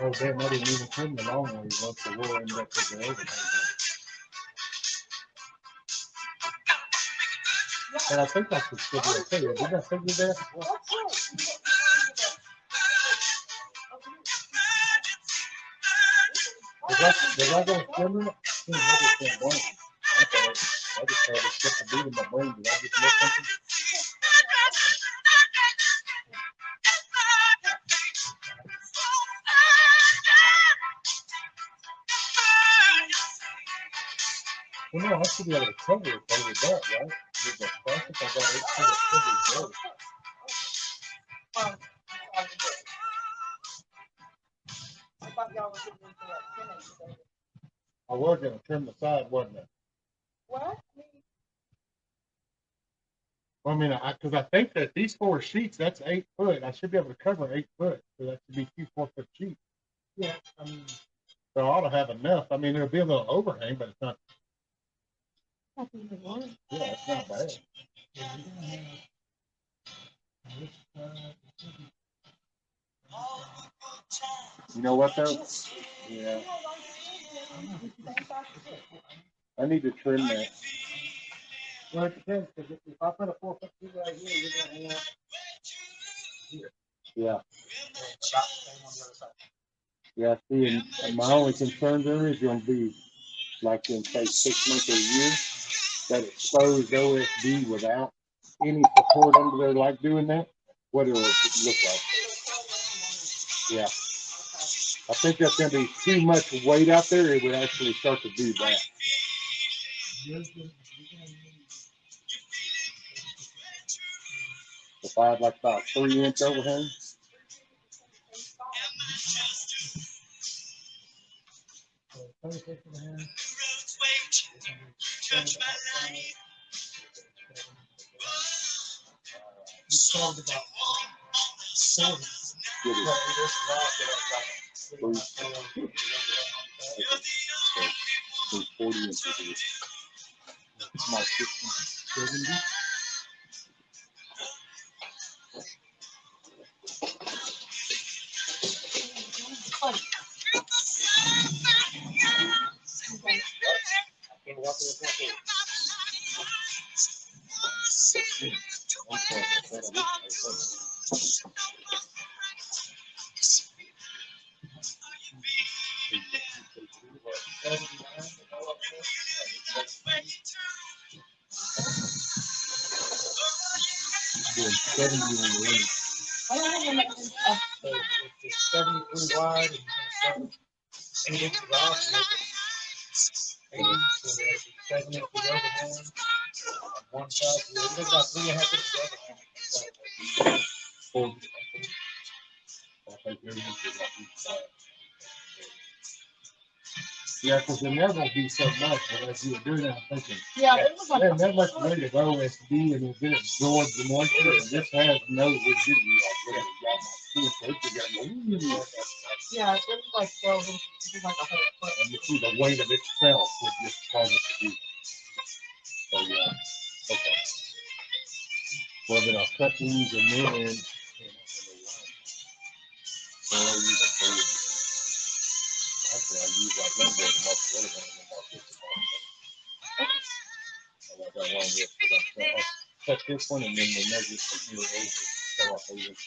Oh, damn, I didn't even trim the long way, so we'll end up with the overhang. And I think that's what's still okay. Did I figure that? Was I going to trim it? I just didn't want it. I just had it just a beat in my brain. Did I just miss something? Well, no, I should be able to cover it over that, right? With the plastic, I got it covered there. I was going to trim the side, wasn't it? What? I mean, because I think that these 4 sheets, that's 8 foot. I should be able to cover 8 foot. So that should be 2 4-foot sheets. Yeah. I mean, so I ought to have enough. I mean, it'll be a little overhang, but it's not. Yeah, it's not bad. You know what, though? Yeah. I need to trim that. Well, it depends, because if I put a 4-foot sheet right here, you're going to have here. Yeah. Yeah, see, and my only concern there is going to be, like in, say, 6 months or a year, that exposed OSB without any support under there, like doing that. What it'll look like. Yeah. I think that's going to be too much weight out there. It would actually start to do that. If I had like about 3-inch overhang. It's 73 wide and 8 inches off. And 8 inches, so there's 7 inches overhang on one side. There's about 3.5 inches overhang. I'll take 3 inches off each side. Yeah, because there never will be so much, but as you were doing that, I'm thinking, Yeah, it was like there's that much rate of OSB and it absorbs the moisture, and this has no rigidity like yeah, it was like 12 inches. It was like a whole foot. and you see the weight of itself would just cause it to be. So yeah, okay. Well, then I'll cut these and then I'll use a board. Actually, I use like one board to mark the other one and then mark this one. I got that one with, but I'll cut this one and then we'll measure it from here over. So I'll say this.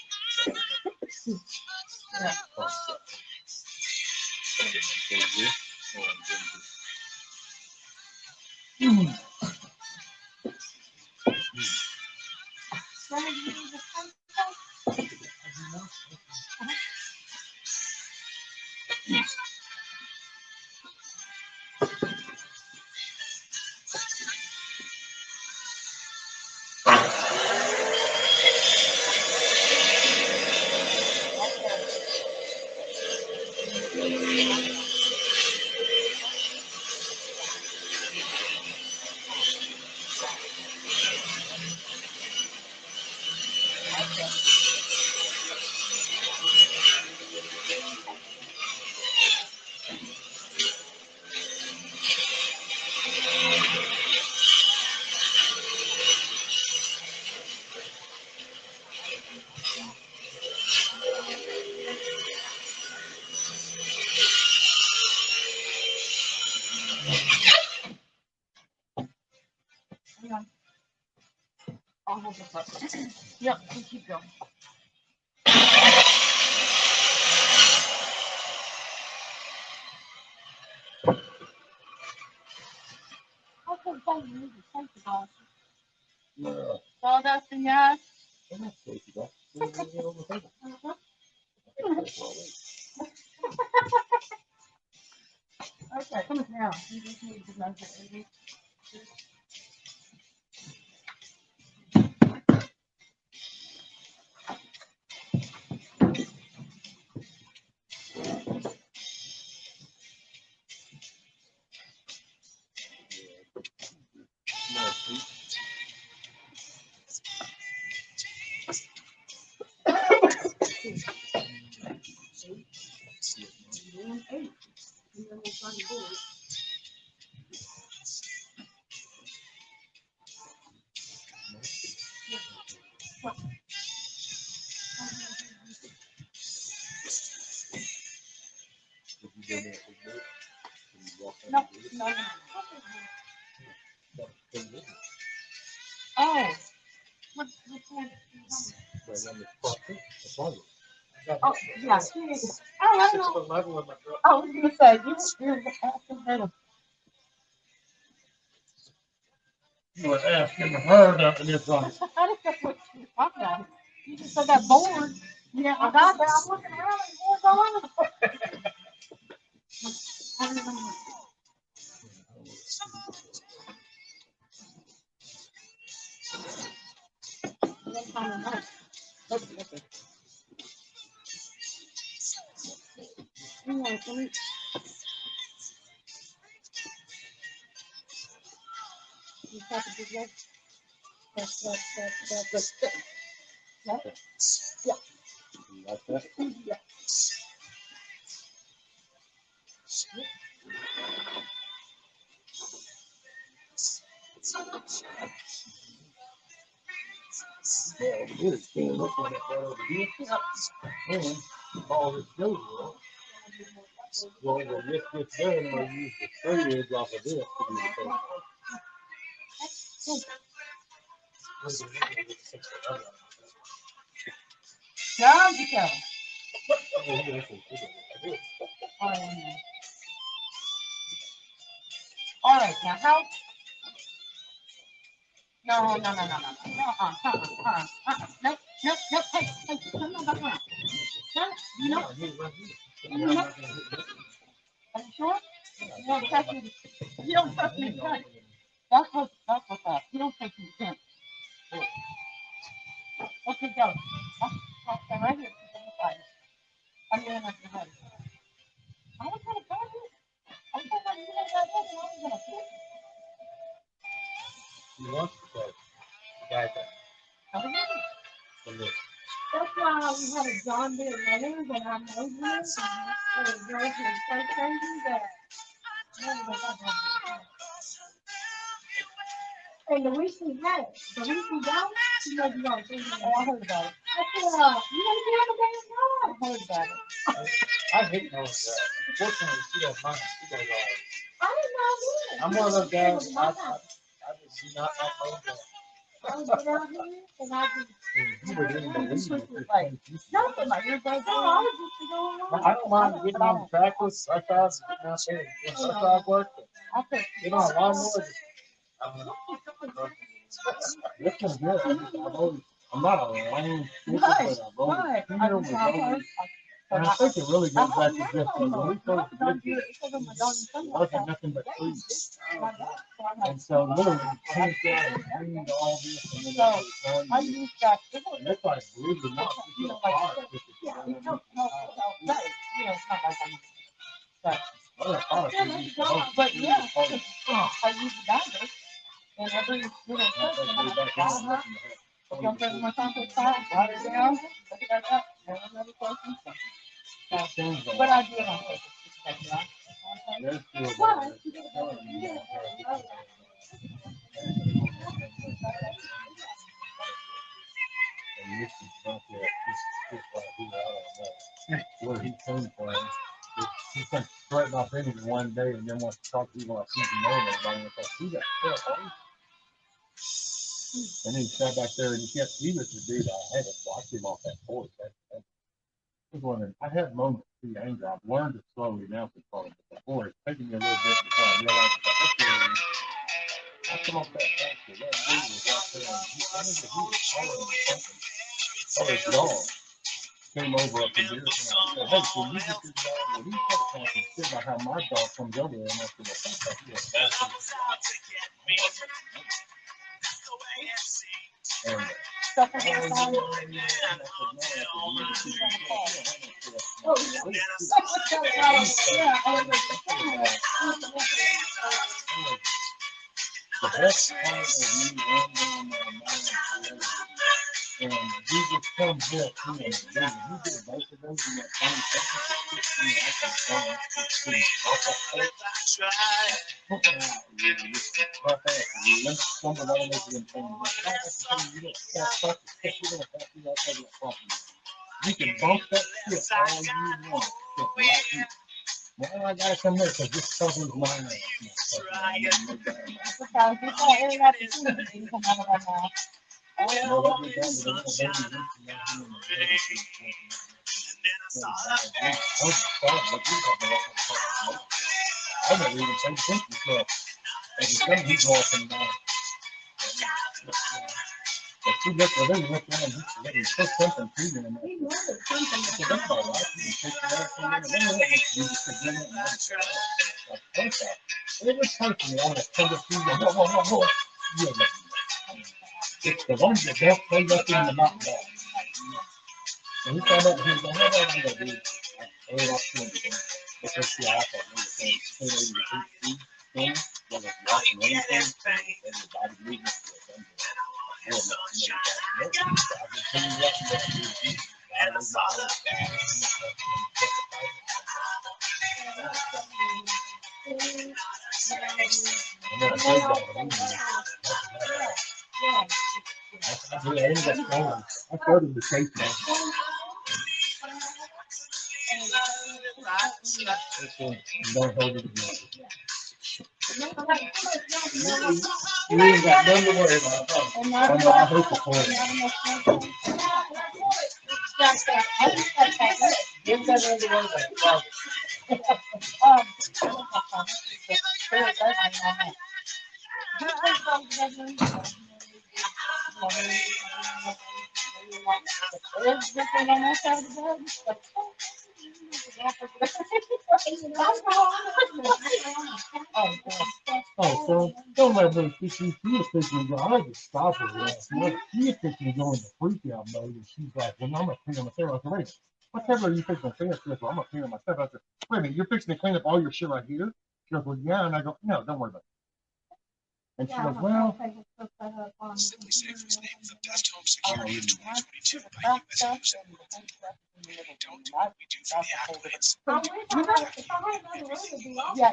Yeah. I'll hold this up. Yep, we keep going. How come you need to take the ball? Yeah. Sawdust and gas. Okay, come on now. You just need to measure it. No, no, no. Oh. What's one? Oh, yeah. Oh, I know. I was gonna say, you're asking her to. You were asking her that, and it's like, I didn't know what you were talking about. You just said that board. Yeah, I got that. I'm looking around and board's all over the place. I don't know. That's kind of nice. Okay. Let me. You have to do that. That's. Yeah. Yeah. like that. Yeah. Yeah, it is. Look at that over here. And all this goes well. Well, when this gets done, we'll use the straight edge off of this to do the John, you go. All right, now how? No. Nope. Hey, come on back around. No. Are you sure? You don't touch me. You don't touch me. That's what you don't touch me. Okay, go. Okay, right here. I'm going to have to hide. I was going to tell you. I was going to You want to say, guys, That's why we had a John Deere runner when I mowed this, and it drove me so crazy that. And the week we had it, the week we got it, she made me all crazy. Oh, I heard about it. I said, you know, you have a damn I heard about it. I hate knowing that. Unfortunately, she does mine. She does all. I didn't know it. I'm one of those guys. I just do not like those guys. I would get out here and I'd be. You would even believe it. Nothing, my ear goes on. I would just be going along. I don't mind getting on the tractor, sometimes getting out there and doing some dog work. Get on a lawnmower. This one's good. I'm not a lame speaker, but I've always here was always. And I think it really goes back to just when we first did this, it wasn't nothing but trees. And so literally, came down and greened all this, and then it was done. I used that. And it's like, believe it or not, it's just hard. No, it's not like I'm. But yeah, I use the binder, and every little section, I jump in my concrete pile, water down, look it back up, and another person. But I do it on purpose. Where he came from, he sent threatened off in one day, and then wants to talk to people like he's known everybody. And like, he got killed. And then he sat back there, and he was the dude I had to block him off that porch. I was wondering, I have moments of anger. I've learned it slowly now control it. But before, it's taking me a little bit before I realize that I come off that pasture. That dude was out there, and he was calling me something. Oh, his dog came over up in here, and I said, hey, can you get this dog? Well, he kept talking shit about how my dog comes over there, and I said, well, thank you. And the best part of me running my mind and Jesus comes up to him. You did both of those in that same you can bump that shit all you want. Well, I gotta come there because this covers my ass. I never even paid attention to it. Every time he's walking by. But she looked at him, looked at him, he put something to him. I said, that's all right. You can take that from him. You just forget it. It was personally, I'm going to tell you, whoa. It's the ones that don't play up in the mountain ball. And he found out he was going, what am I going to do? I ate off to him. Because the iPhone was saying, hey, you see, thing, that was watching anything, and the body movement was done. I told him to say that. Don't hold it again. You ain't got nothing to worry about. I hope the point. Give that other one back. Oh, so don't let her think she was thinking, I had to stop her last night. She was thinking going to freak out mode, and she's like, well, I'm going to clean up myself. I said, wait, whatever you fixing to clean up? She goes, well, I'm going to clean up myself. I said, wait a minute, you're fixing to clean up all your shit right here? She goes, well, yeah. And I go, no, don't worry about it. And she goes, well, Simply Safe was named the best home security of 2022 by USA News. We don't do what we do for the accolades. We do it for everything you love. Our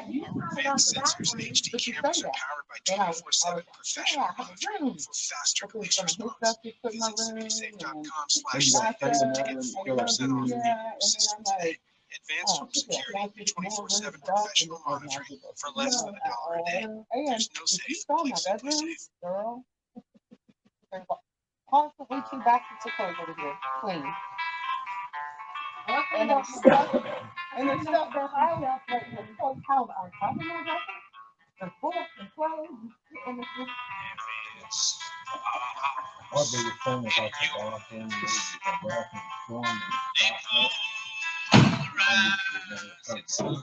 advanced sensors and HD cameras are powered by 24/7 professional monitoring for faster police response. Visit simplysafe.com/safe to get 40% off your new system today. Advanced home security, 24/7 professional monitoring for less than $1 a day. There's no safe like Simply Safe. Constantly two baskets of clothes over here, clean. And there's stuff, that I left like the whole house on top of my dresser. The books and clothes, and it's just. our biggest thing is like the bathroom, the bathroom storm and stuff.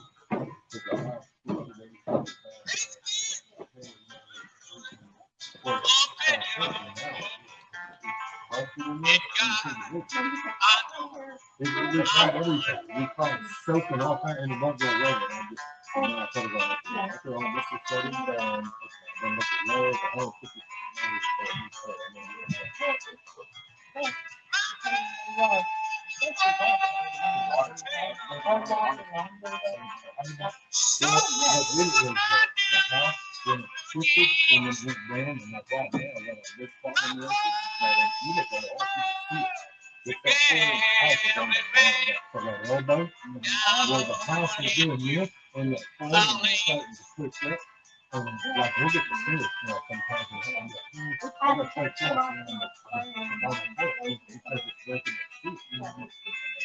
We tried everything. We tried soap and all kinds, and it won't go away. And then I thought about it. After all this is said and done, then look at low, the whole 50. So what really is the house, then it shifted, and then went down, and like right now, what a big problem is that you look at it, all you can see it. It's that whole house is on the ground, from that elbow, where the house is doing this, and the frame is starting to push up. And like we'll get the serious now sometimes. I'm gonna try to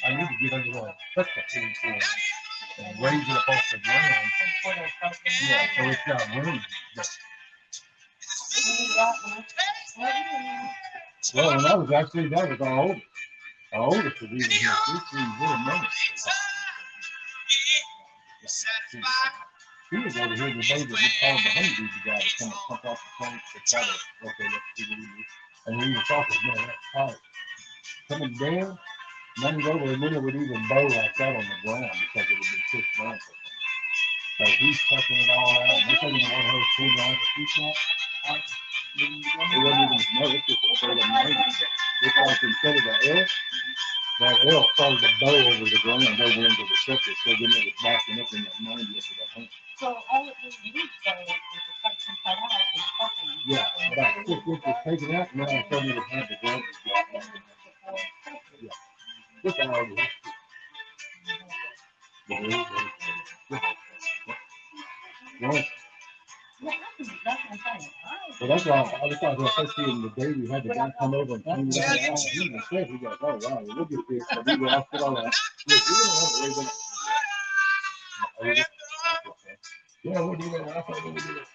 I need to get under the footprint and raise it up off the ground. Yeah, so it's got room. Well, and that was our oldest. Our oldest was even here. She was really minutes. He was over here the day that we called the honeybees guy to come and pump off the tank to try to, okay, let's see what we do. And we were talking, man, that's tight. Coming down, nothing's over, and then it would even bow like that on the ground because it would be pushed down. So he's sucking it all out. And we're taking the one of those 2 lines of fish out. It wasn't even snow, it's just a straight up maybe. It's like instead of the L, that L started to bow over the ground and over into the surface, so then it was backing up in that 90th of the hunt. So all it was used for is the section cut out and fucking. Yeah, about 6 inches taken out, and then I told me to have the ground. Yeah. Just an hour. So that's why I was talking about seeing the day we had the guy come over and clean it out. He even said, he goes, oh wow, we'll get this. So we lost it all out. Yeah, we'll do that. I thought we would do it.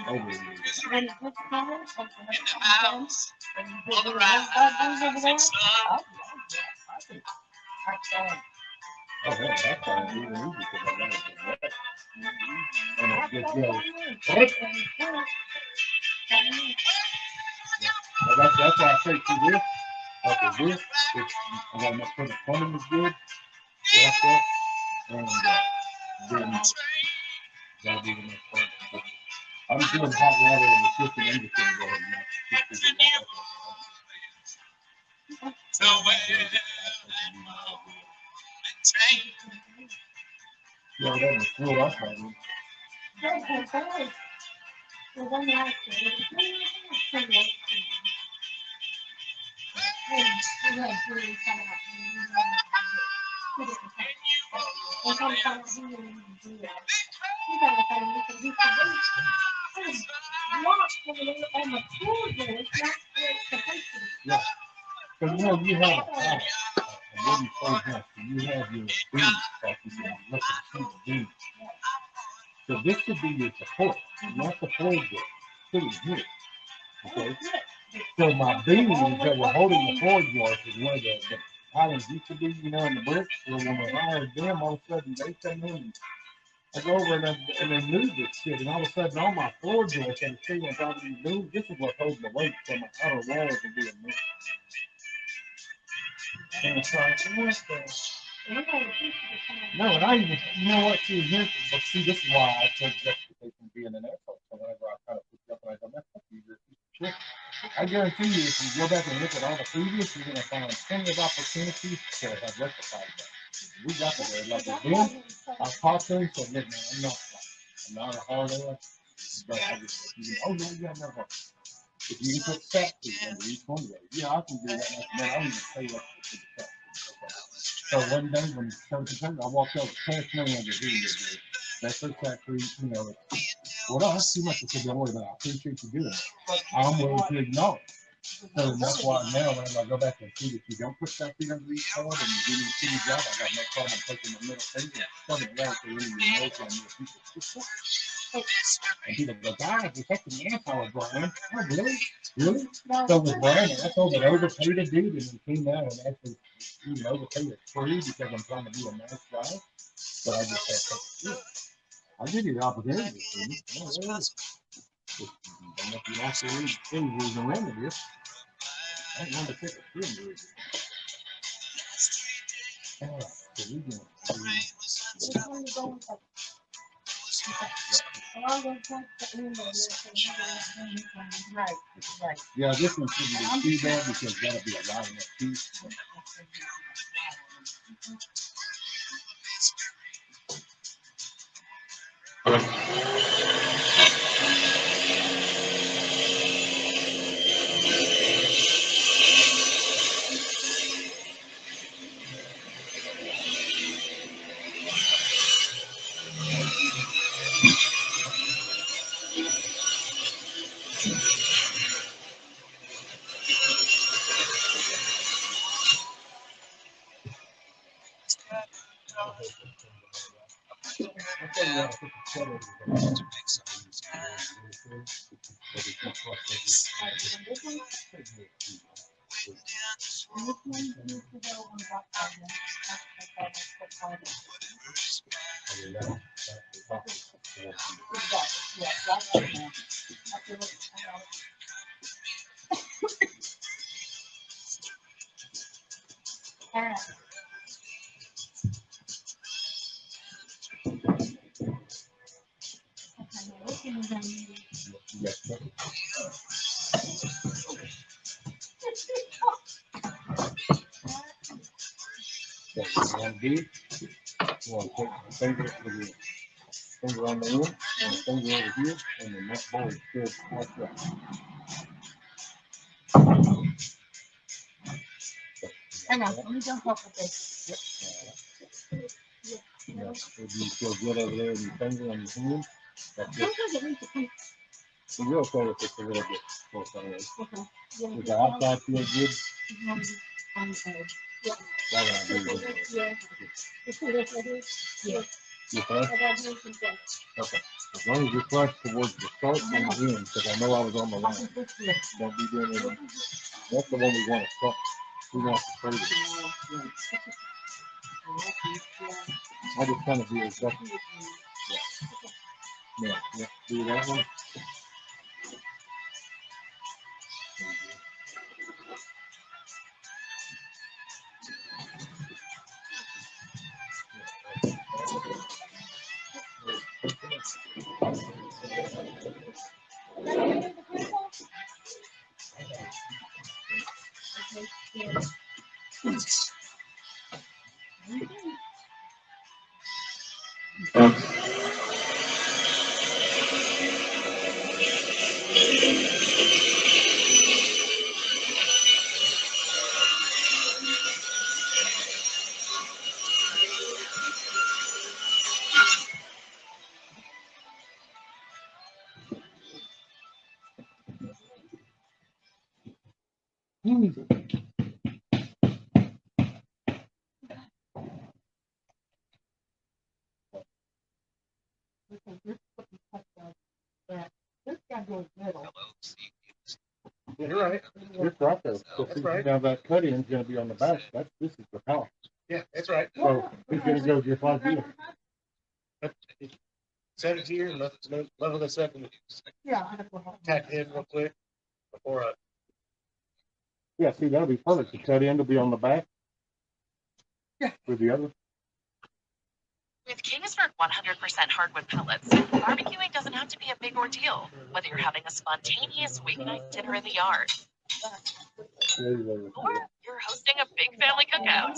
Oh, yeah, that's why it's even easy because I got it wet. And it just goes. Well, that's why I say to this, after this, I got to make sure the plumbing is good, wash up, and then that'll be the next part. I'm doing hot water in the kitchen. I'm just going to go ahead and knock the kitchen. Yeah, that was cool. That's fine. Yeah. Because you know, you have a wooden frame house, and you have your beams, like you can look and see the beams. So this could be your support, not the floor joist. Sitting here. Okay. So my beams that were holding the floor joist is where the islands used to be, you know, in the bricks. So when we hired them, all of a sudden they came in and I go over and they moved this shit, and all of a sudden all my floor joists and the ceiling on top of these beams, this is what's holding the weight, so my outer walls are being moved. And it's like, what the? No, and I even, you know what, see, here, but see, this is why I take justification being an asshole. So whenever I try to put you up and I go, man, fuck you, you're a piece of shit. I guarantee you, if you go back and look at all the previous, you're going to find plenty of opportunities to have rectified that. We got to there. Like then, I talked to him, said, look, man, I'm not a hard ass, but I just, oh, yeah, yeah, no, no. If you can put fat food under each one of those, yeah, I can do that. Man, I don't even say what to the fat food. Okay. So one day when it started to turn, I walked out with cash money under here. That's so factory, you know. Well, that's too much. I said, don't worry about it. I appreciate you doing it. I'm willing to acknowledge. So that's why now whenever I go back and see that you don't put that feet under each one and you give me a shitty job, I got no problem taking the middle finger and shoving it right through your nose on your people. And people go, God, you're such an asshole, Brian. Oh, really? Really? So with Brian, I told an overpaid a dude and he came out and actually even overpaid a free because I'm trying to be a nice guy. But I just said, yeah, I'll give you the opportunity. Oh, really? And if you want to read things and remedies, I don't want to pick a few. Right, right. Yeah, this one shouldn't be too bad because that'll be a lot of that piece. One D, one take the finger on the end, and the finger over here, and the neck bone is still like that. I know, let me jump up with this. Yeah, if you feel good over there with your finger on your hand, that's it. So you're okay if it's a little bit close on this. Okay. Does the outside feel good? Yeah. That one I do really good. Yeah. Yeah. You okay? Okay. As long as you're flush towards the start and the end, because I know I was on the line. Don't be doing anything. That's the one we want to start. We want to start it. I just kind of do exactly. Yeah. Yeah. Do that one. This guy goes middle. You're right. You're right though. So That's right. now that cut in is going to be on the back. This is the power. Yeah, that's right. So he's going to go just like this. Set it here and level this up and Yeah. tack it in real quick before I. Yeah, see, that'll be perfect. The cut end will be on the back. Yeah. With the other. With Kingsford 100% hardwood pellets, barbecuing doesn't have to be a big ordeal, whether you're having a spontaneous weeknight dinner in the yard, or you're hosting a big family cookout.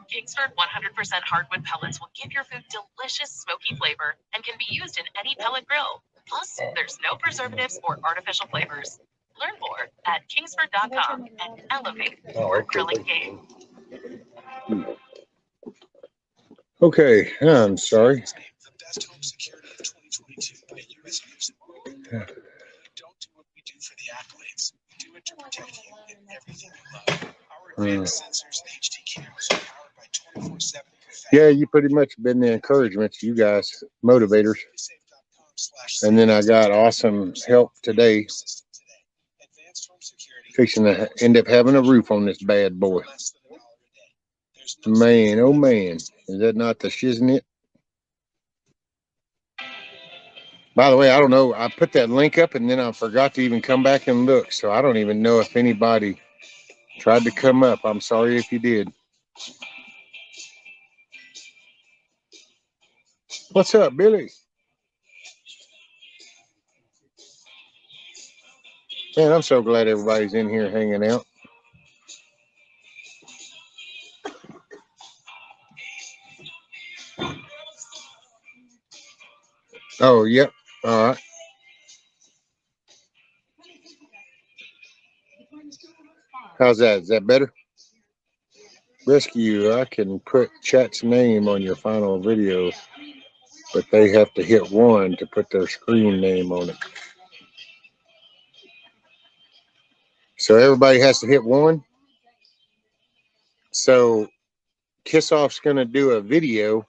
Kingsford 100% hardwood pellets will give your food delicious smoky flavor and can be used in any pellet grill. Plus, there's no preservatives or artificial flavors. Learn more at kingsford.com and elevate your grilling game. Okay, I'm sorry. The best home security of 2022 by US News and World Report. We don't do what we do for the accolades. We do it to protect you and everything you love. Our advanced sensors and HD cameras are powered by 24/7. Yeah, you pretty much been the encouragement to you guys, motivators. And then I got awesome help today. Fixing to end up having a roof on this bad boy. Man, oh man, is that not the shiznit? By the way, I don't know. I put that link up and then I forgot to even come back and look. So I don't even know if anybody tried to come up. I'm sorry if you did. What's up, Billy? Man, I'm so glad everybody's in here hanging out. Oh, yep. All right. How's that? Is that better? Rescue, I can put chat's name on your final video, but they have to hit 1 to put their screen name on it. So everybody has to hit 1. So Kiss Off's going to do a video,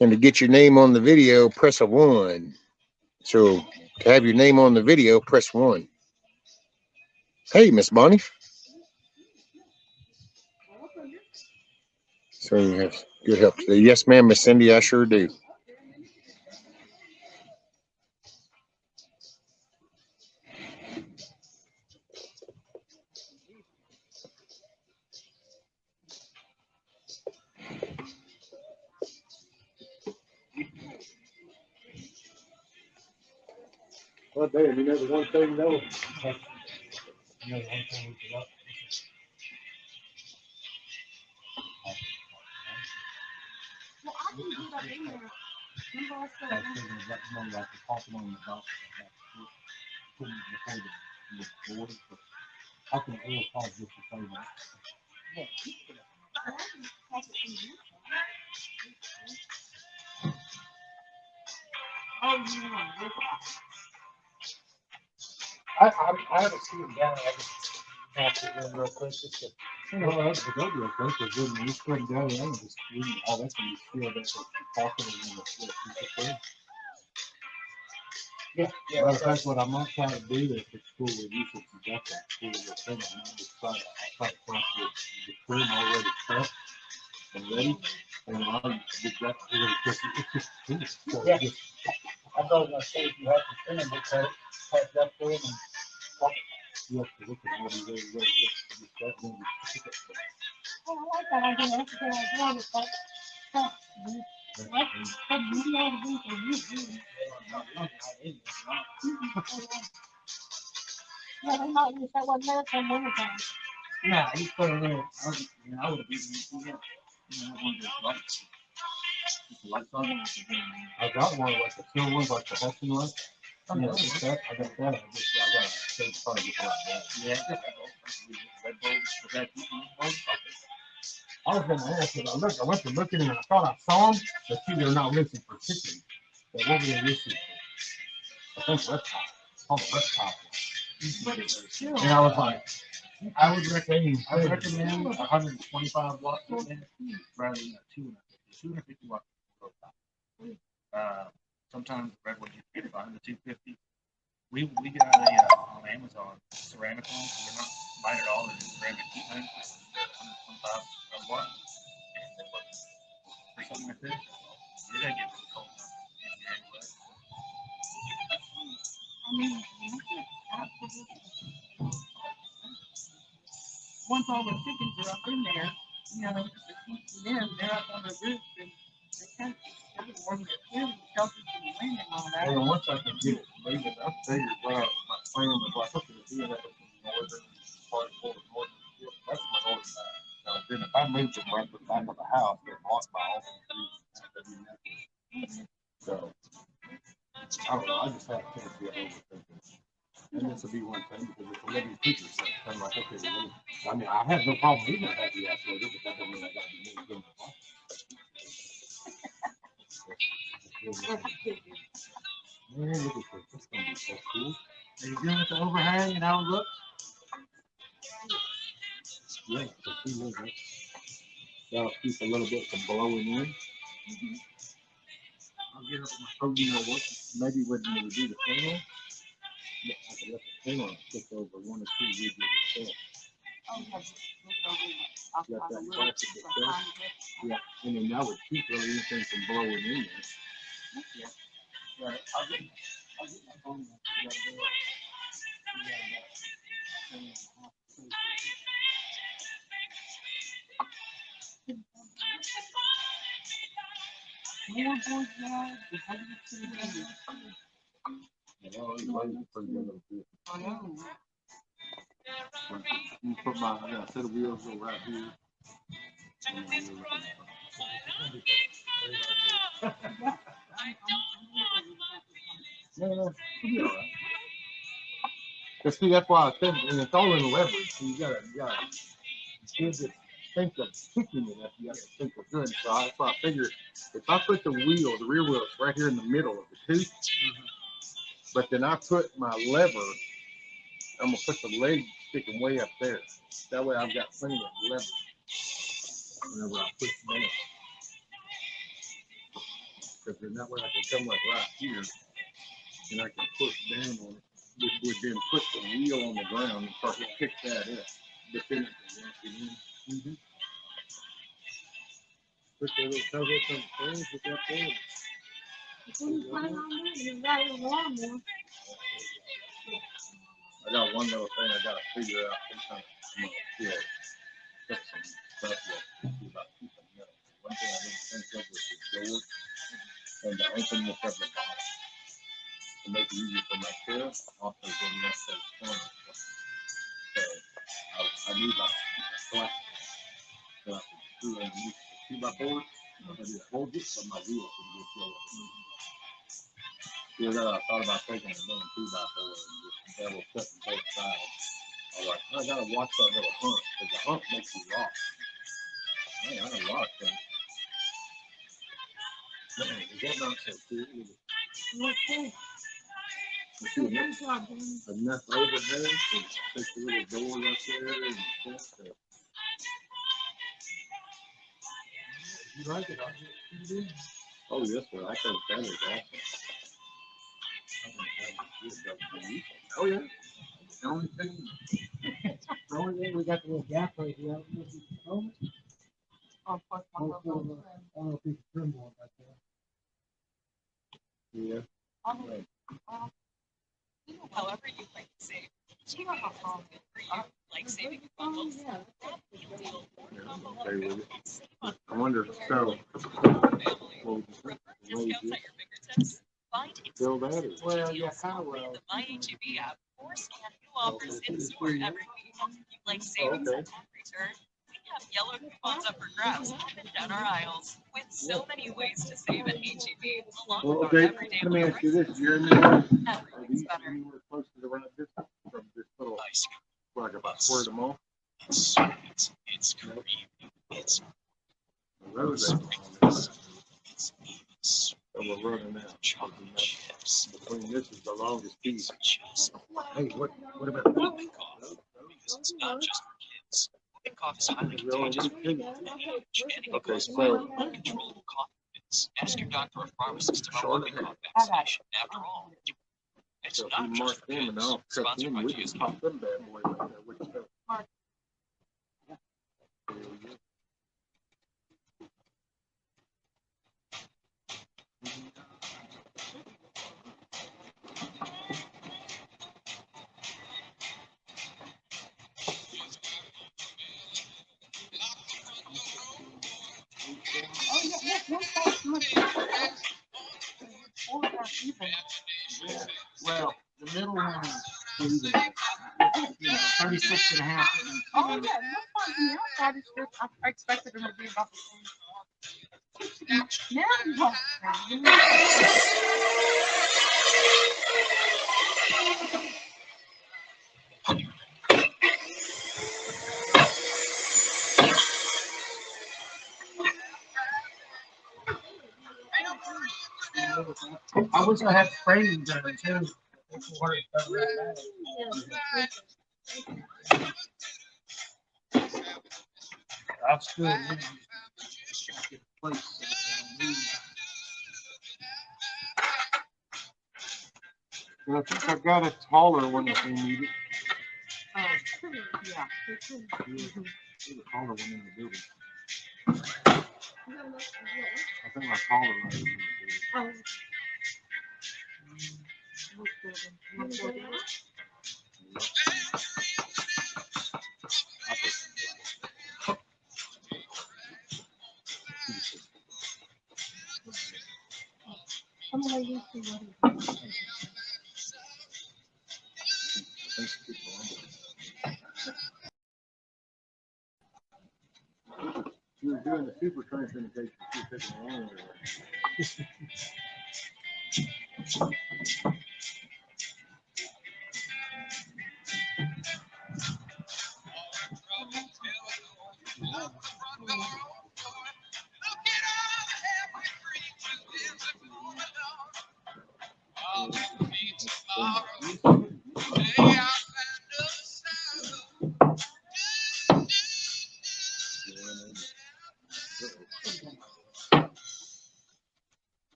and to get your name on the video, press a 1. So to have your name on the video, press 1. Hey, Miss Bonnie. So you have good help today. Yes, ma'am, Miss Cindy, I sure do. Well, damn, you know the one thing though. You know the one thing we forgot. Well, I can get up in there. Remember I said, I was thinking about money like the pocket on the box. Putting it before the board, but I can real hard just to say that. oh, you know, I haven't seen it down. I just passed it in real quick. Just to, Well, that's the good deal, because when you spread it down, and just all that's when you feel that the pocket is in the piece of food. yeah, Well, that's what I'm not trying to do. Is the school with you since you got that school with them. I'm just trying to cross the cream already cut and ready, and I'll get that really quick. It's just food. So Yeah. just, I thought I was gonna say if you have to thin it, cut it up to it and pop it. you have to look at all these very, very quick. Just that when you pick it up. oh, I like that idea. That's a good idea. It's like, what? What do you know to do for you? Yeah, they might use that one there from winter time. Yeah, you put it in. I would have given you that. One of those lights. Lights on. I got one like the silver ones, like the Hudson ones. I got that. I got a same part of it like that. Yeah. I was gonna ask, I went to look at them and I thought I saw them, but see, they're not listed for chicken. They're over there listed for, I think reptile. It's called reptile. But it's still. And I was like, I would recommend 125 watts rather than 250. 250 watts. Sometimes the red ones you get behind the 250. We got on Amazon ceramic ones. They're not light at all. They're just ceramic ones. They're 125 watts. And they work for something like this. You're gonna get pretty cold. I mean, once all the chickens are up in there, you know, the heat them, they're up on the roof and they kind of warm their skin, shelter from the wind and all that. Well, once I can get it moving, I figured, well, my plan was like, okay, doing that in the northern part of the northern, that's my northern side. Now, then if I moved them right to the back of the house, they're blocked by all the trees. So, I don't know, I just had a tendency of overthinking. And this would be one thing because it's a living creature. So I'm like, okay, well, I mean, I have no problem even if I have the ass later, but that doesn't mean I got to be moving them. Man, look at this. This is going to be so cool. Are you good with the overhang and how it looks? Yeah, so see, look, that'll keep a little bit from blowing in. I'll get up my phone, you know what? Maybe when we do the panel, I can let the panel stick over one or two ridges of stuff. Let that plastic get stuff. Yeah, and then that would keep really anything from blowing in there. Yeah. Right. I'll get my phone. You put my, I got a set of wheels over right here. No, it'll be all right. But see, that's why I think, and it's all in leverage. So you gotta just think of picking it up. You gotta think of good. So that's why I figured if I put the wheel, the rear wheel is right here in the middle of the tooth, but then I put my lever, I'm gonna put the leg sticking way up there. That way I've got plenty of leverage whenever I push down. Because then that way I can come like right here and I can push down on it. Which would then put the wheel on the ground and start to pick that up. But then it can lock it in. Put the little cover up on the things with that thing. I got one little thing I gotta figure out sometime. Yeah. Fix some stuff with about keeping metal. One thing I didn't think of was the door and the openness of the bottom. To make it easier for my chair, also getting up to the corner. So I need like a flat so I can screw underneath the 2x4. I just hold it so my wheel can just go up. Yeah, that I thought about taking a little 2x4 and just double cutting both sides. I was like, I gotta watch that little hump because the hump makes you rock. Man, I don't rock things. Man, is that not so cool? Enough overhead to take the little door right there and stuff. You like it, oh, yes, sir. I think that is awesome. Oh, yeah. The only thing we got the little gap right here. I don't know if you can throw it. I don't know if you can trim one right there. Yeah. Right. However you like to save. Do you know how far for you like saving in bundles? I wonder, so, still that is. Well, yeah, how well. The MyHEB app or scan new offers in store every week. You like savings and return? We have yellow coupons up for grabs up and down our aisles with so many ways to save at HEB along with our everyday Let me ask you this, Jeremy. Everything's better. Anywhere close to the right distance from this little, like about square the mall? It's sweet. It's creamy. It's Rose. it's even sweet. So we're running out. Chocolate chips. I mean, this is the longest piece. Hey, what about Whooping cough? Because it's not just for kids. Whooping cough is highly contagious for people with any age, any Okay, so so uncontrollable cough fits. Ask your doctor or pharmacist about whooping cough vaccination. After all, it's if not you just mark for them and kids. I'll cut Sponsored them, by we can GSK. pop them bad boy like that. What you think? Well, the middle one is 36 and a half. Oh, yeah, that's fine. Yeah, that is good. I expected them to be about the same. Now, I wish I had framing done too. I've still I think I've got a taller one if they need it. yeah. There's a taller one in the building. I think my taller one is in the building. You were doing the super transmutation. You were taking a long way.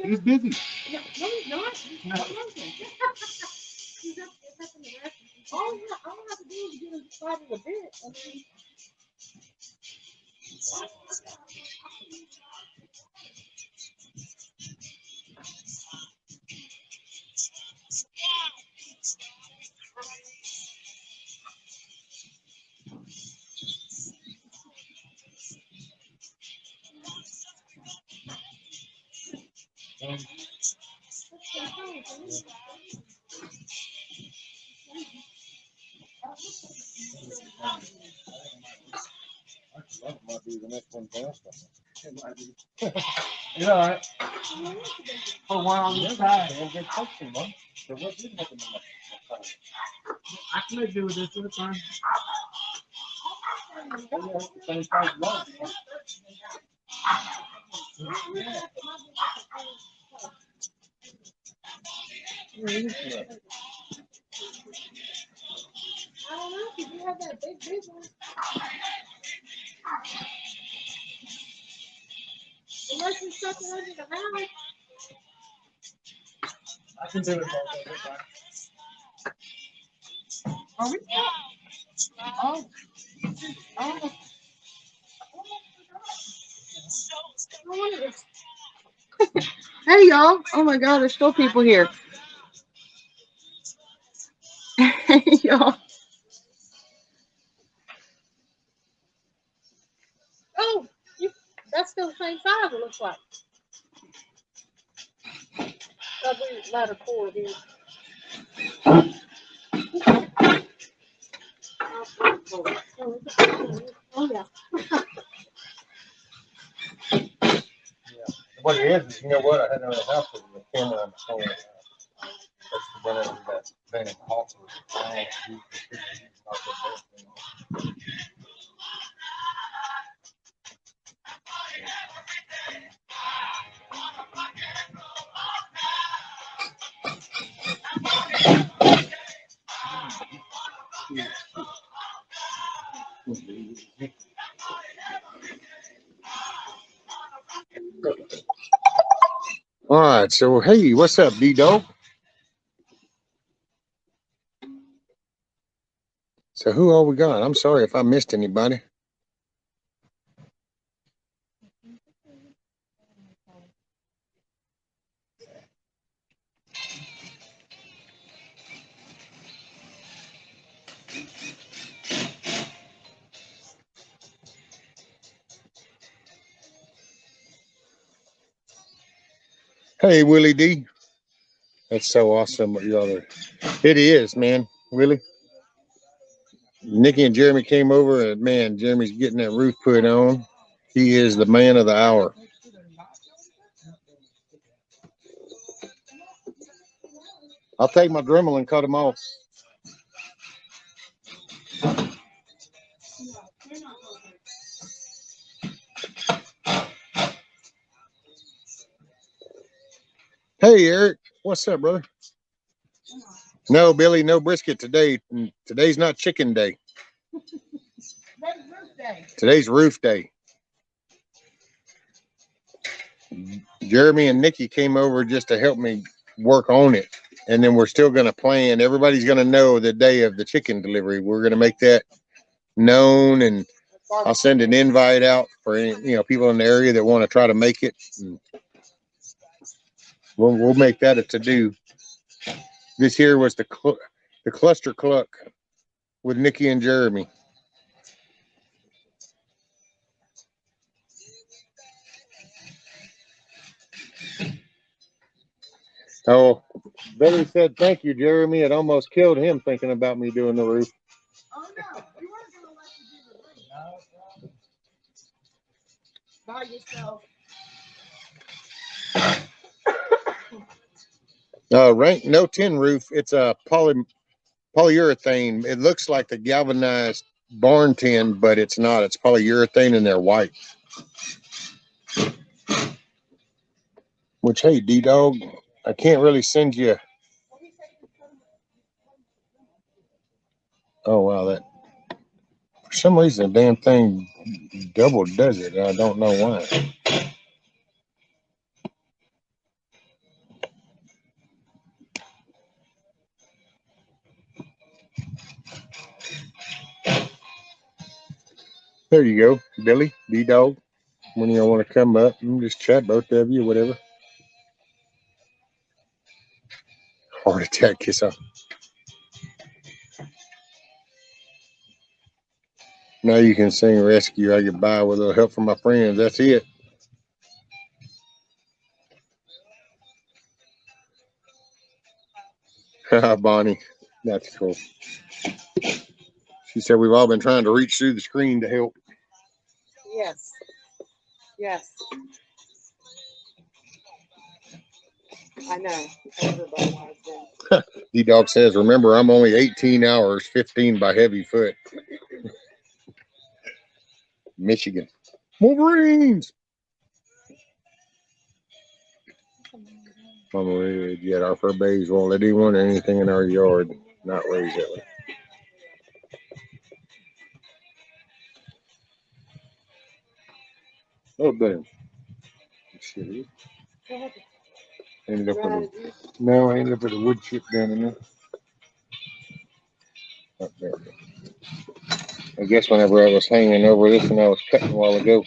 He's busy. No, he's not. He's No. not. He's up in the rest. All I have to do is get him started a bit. And then That might be the next one past. Yeah, all right. For one on this side, and get touching, man. So what did happen to my I can make do with this other time. Same size long. I don't know, because you have that big one. Unless you stuck it under the house. I can do it. are we? Oh. Oh. Hey y'all! Oh my God, there's still people here. Hey y'all! Oh, that's still the same size, it looks like. Probably ladder cord here. Oh, yeah. What it is, you know what? I had another house with the camera on the phone. All right, so hey, what's up, D-Dog? So who all we got? I'm sorry if I missed anybody. Hey, Willie D. That's so awesome what y'all are. It is, man. Willie. Nikki and Jeremy came over, and man, Jeremy's getting that roof put on. He is the man of the hour. I'll take my Dremel and cut them off. Hey, Eric. What's up, brother? No, Billy, no brisket today. Today's not chicken day. Today's roof day. Jeremy and Nikki came over just to help me work on it. And then we're still going to plan. Everybody's going to know the day of the chicken delivery. We're going to make that known, and I'll send an invite out for any, people in the area that want to try to make it. And we'll make that a to-do. This here was the cluster cluck with Nikki and Jeremy. Oh, Billy said, thank you, Jeremy. It almost killed him thinking about me doing the roof. Oh, no. We weren't going to let you do the roof. By yourself. No tin roof. It's a polyurethane. It looks like the galvanized barn tin, but it's not. It's polyurethane, and they're white. Which, hey, D-Dog, I can't really send you. Oh, wow. That for some reason, the damn thing double does it. I don't know why. There you go, Billy, D-Dog. When you want to come up and just chat, both of you, whatever. Heart attack, kiss off. Now you can sing Rescue. I get by with a little help from my friends. That's it. Bonnie, that's cool. She said we've all been trying to reach through the screen to help. Yes. Yes. I know. Everybody has been. D-Dog says, remember, I'm only 18 hours, 15 by heavy foot. Michigan. Wolverines! Mama Red, yet our fur babies won't let anyone or anything in our yard not raise that way. Oh, damn. Shit. Ended up with no, I ended up with a wood chip down in there. Up there. I guess whenever I was hanging over this and I was cutting a while ago.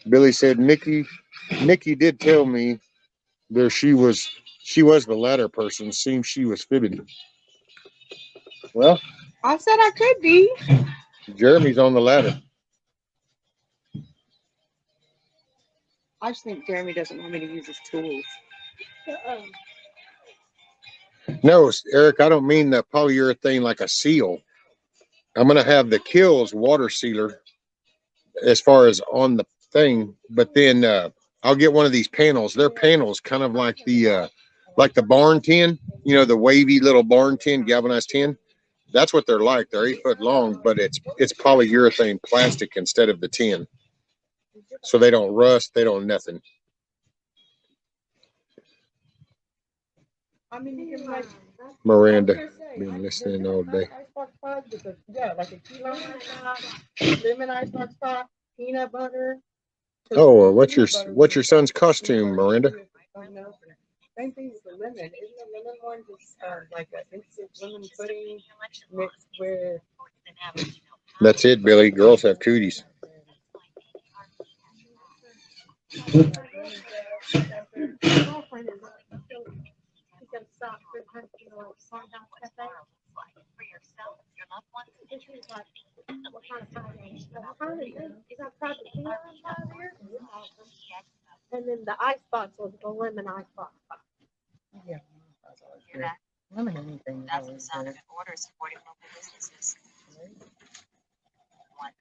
Billy said Nikki did tell me there she was the latter person. Seems she was fibbing. Well, I said I could be. Jeremy's on the ladder. I just think Jeremy doesn't want me to use his tools. No, Eric, I don't mean the polyurethane like a seal. I'm going to have the Kills water sealer as far as on the thing, but then I'll get one of these panels. They're panels kind of like the barn tin, you know, the wavy little barn tin, galvanized tin. That's what they're like. They're 8 foot long, but it's polyurethane plastic instead of the tin. So they don't rust, they don't nothing. I mean, you can like Miranda, been listening all day. Icebox pod with a, yeah, like a key lime icebox, lemon icebox pod, peanut butter. Oh, what's your son's costume, Miranda? Oh, no. Same thing with the lemon. Isn't the lemon one just like an instant lemon pudding mixed with? That's it, Billy. Girls have cooties. And then the ice box was the lemon ice box. Yeah. Lemon anything. That's the sound of an order supporting local businesses. One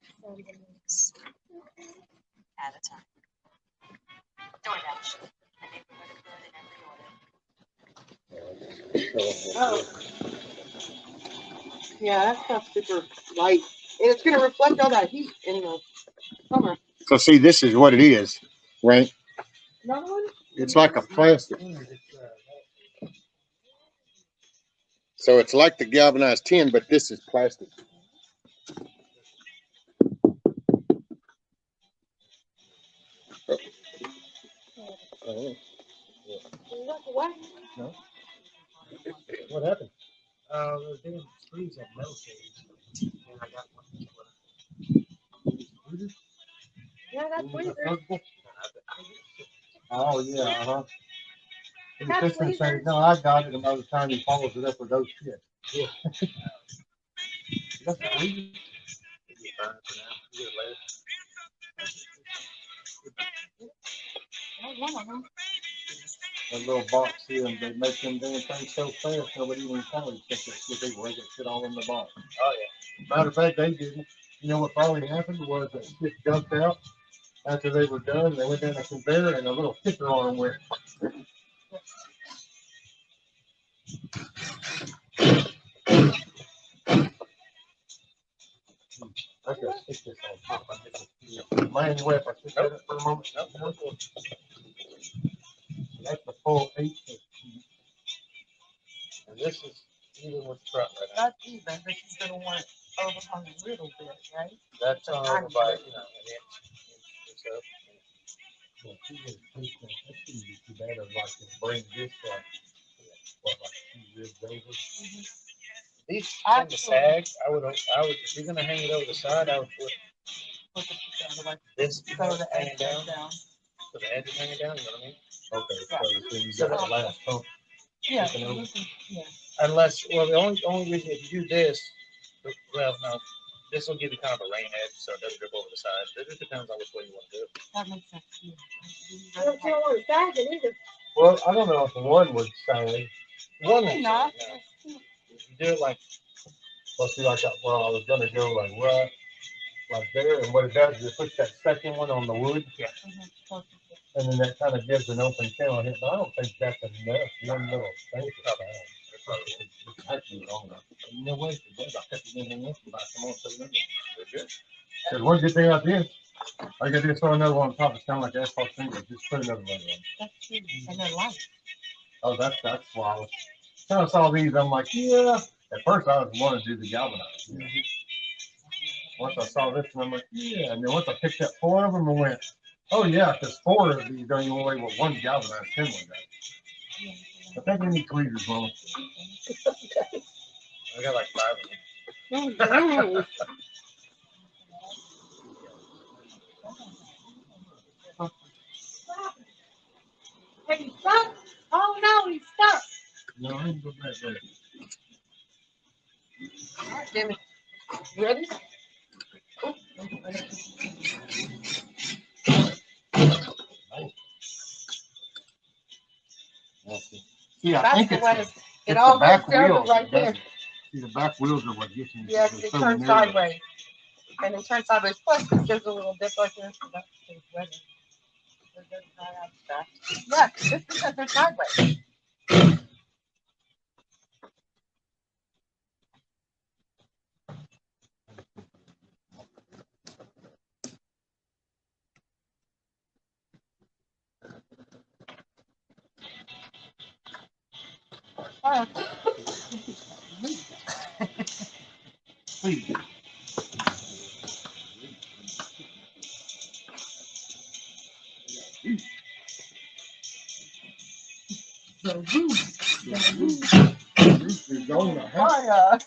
at a time. DoorDash, a neighborhood of good in every order. Oh. Yeah, that stuff's super light. And it's going to reflect all that heat in the summer. So see, this is what it is, right? Another one? It's like a plastic. So it's like the galvanized tin, but this is plastic. Oh. No. What happened? We're doing screws at metal cage, and I got one. Yeah, that's weird. Oh yeah, uh-huh. And the fisherman said, no, I got it, and by the time he follows it up with those shit. Yeah. That's what we a little box here, and they make them damn things so fast, nobody even probably check that shit. They write that shit all in the box. Oh yeah. Matter of fact, they didn't. You know what probably happened was that shit dumped out after they were done. They went down a conveyor, and a little sticker on them went. I gotta stick this on top. Mind you, if I stick that up for a moment. That's the full 8 inch. And this is even with front right now. Not even, but she's going to want it over on a little bit, right? That's over by, an inch or so. Yeah, she was pushing. That shouldn't be too bad. I'd like to bring this like 2 ribs over. These tend to sag. I would, if you're gonna hang it over the side, I would put this hanging down. So the edge is hanging down, you know what I mean? Okay, so you got the last pump. Yeah. Unless, well, the only reason if you do this, well, no, this will give you kind of a rain edge, so it doesn't drip over the side. It just depends on which way you want to do it. That makes sense. You don't want to sag it either. Well, I don't know if one would sag. One would not. sag, no. You do it like, let's see, like, well, I was gonna go like there, and what it does is it puts that second one on the wood. Yeah. And then that kind of gives an open channel here, but I don't think that's enough. One little thing. Actually, wrong. No way. There's one good thing about this. All you gotta do is throw another one on top. It's kind of like asphalt shingle. Just put another one on. That's true. And they're light. Oh, that's why I was. When I saw these, I'm like, yeah. At first, I was wanting to do the galvanized. Once I saw this one, I'm like, yeah. And then once I picked up 4 of them, I went, oh yeah, because 4 of these don't even weigh what one galvanized tin one does. I think we need tweezers, Mama. I got like 5 of them. Oh, Hey, he's stuck. Oh no, he's stuck. No, I didn't go back there. all right, Jimmy. You ready? Yeah, I That's think the it's way the, it it's all the back goes down wheels right that does there. it. See, the back wheels are what gets me. Yeah, 'cause it turns sideways. and then turn sideways. Plus, this gives a little dip like this. So that's the weather. So it doesn't dry out stuff. Yeah, just because they're sideways. You're going to have.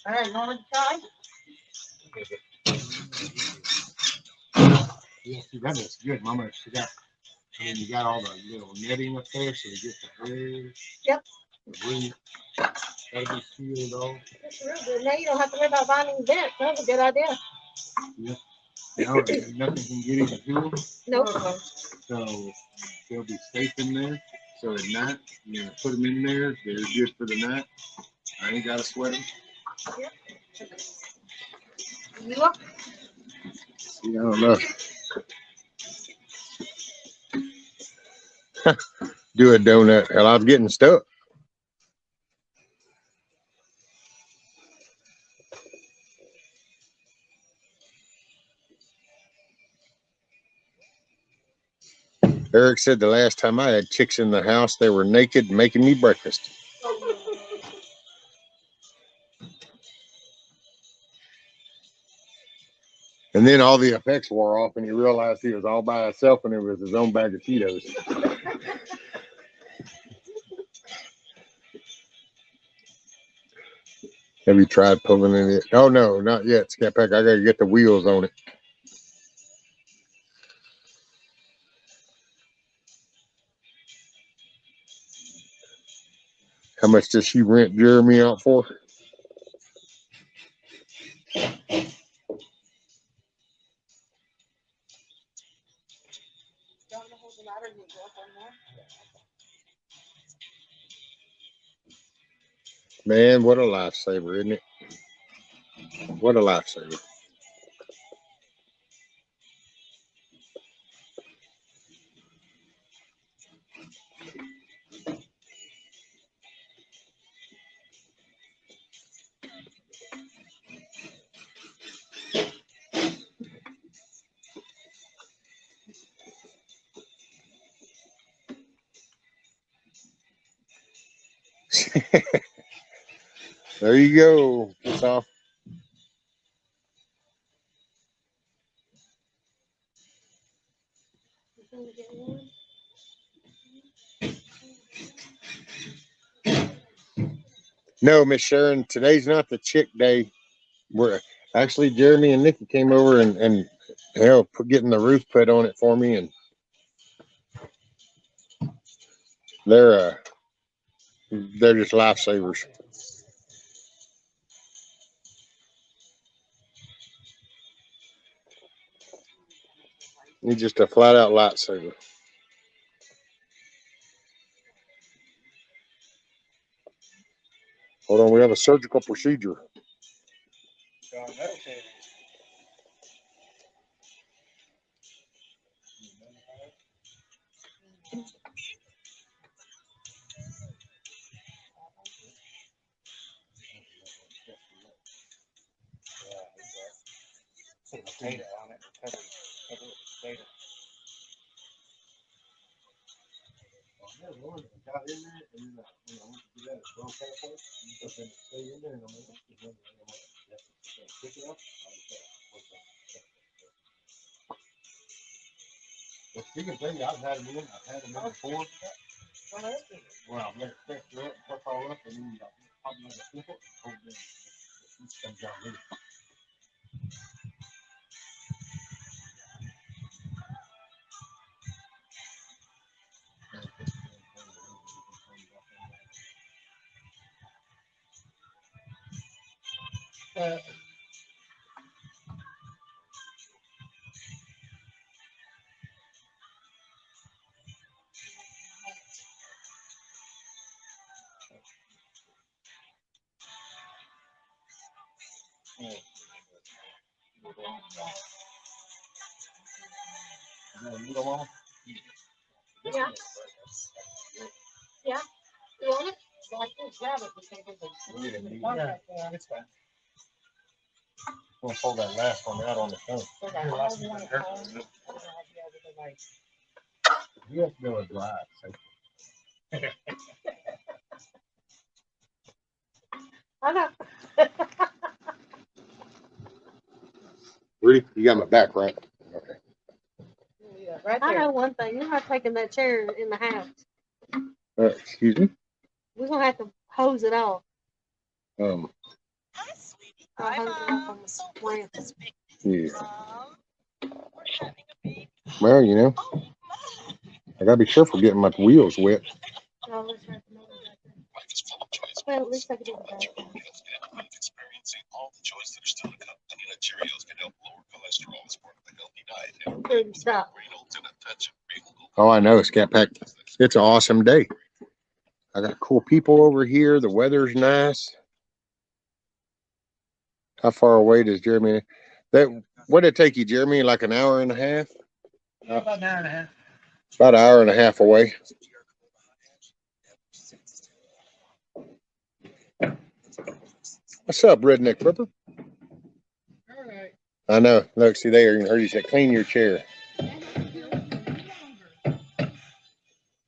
All right, you want to try? Yeah, see, that is good, Mama. She got, and then you got all the little netting up there, so you get the air. Yep. The wind. That'll be sealed off. That's real good. Now you don't have to worry about binding vents. That's a good idea. Yeah. Now nothing can get into them. Nope. So they'll be safe in there. So at night, you know, put them in there. They're good for the night. I ain't got to sweat them. Yep. You look. See, I don't know. Do a donut. Hell, I'm getting stuck. Eric said the last time I had chicks in the house, they were naked making me breakfast. And then all the effects wore off and he realized he was all by himself and it was his own bag of Cheetos. Have you tried pulling it? Oh, no, not yet, Scat Pack. I got to get the wheels on it. How much does she rent Jeremy out for? Man, what a lifesaver, isn't it? What a lifesaver. There you go. That's off. No, Miss Sharon, today's not the chick day. We're actually Jeremy and Nikki came over and hell, getting the roof put on it for me, and they're just lifesavers. He's just a flat out lifesaver. Hold on, we have a surgical procedure. Potato on it. Cover it with potato. Got in there, and then when I went to do that, it broke halfway. So then it stayed in there, and I'm like, pick it up. The chicken thing, I've had them in. I've had them in before. Well, I've let it fester up, puff all up, and then I'll let it flip it, and hold it in. It comes out really. Yeah. Yeah. You want it? So I can grab it because It's fine. We'll pull that last one out on the phone. You have to go and drive. I know. Rudy, you got my back, right? Okay. Yeah, right there. I know one thing. You're not taking that chair in the house. Excuse me? We're going to have to hose it off. Hi, sweetie. I'll hose it off on the So plant. what's this big Yeah. We're having a baby. Well, you know, Oh, I gotta be careful getting my wheels wet. Oh, let's have to move it back there. Life is full of choice. Well, at least I can do the back. Experiencing all the joys that are still to come. Honey Nut Cheerios can help lower cholesterol as part of a healthy diet. And Couldn't stop. Reynolds and a touch of real gold. Oh, I know, Scat Pack. It's an awesome day. I got cool people over here. The weather's nice. How far away does Jeremy? What did it take you, Jeremy? Like an hour and a half? About an hour and a half. About an hour and a half away. What's up, Redneck Flipper? All right. I know. Look, see there. You heard you said clean your chair.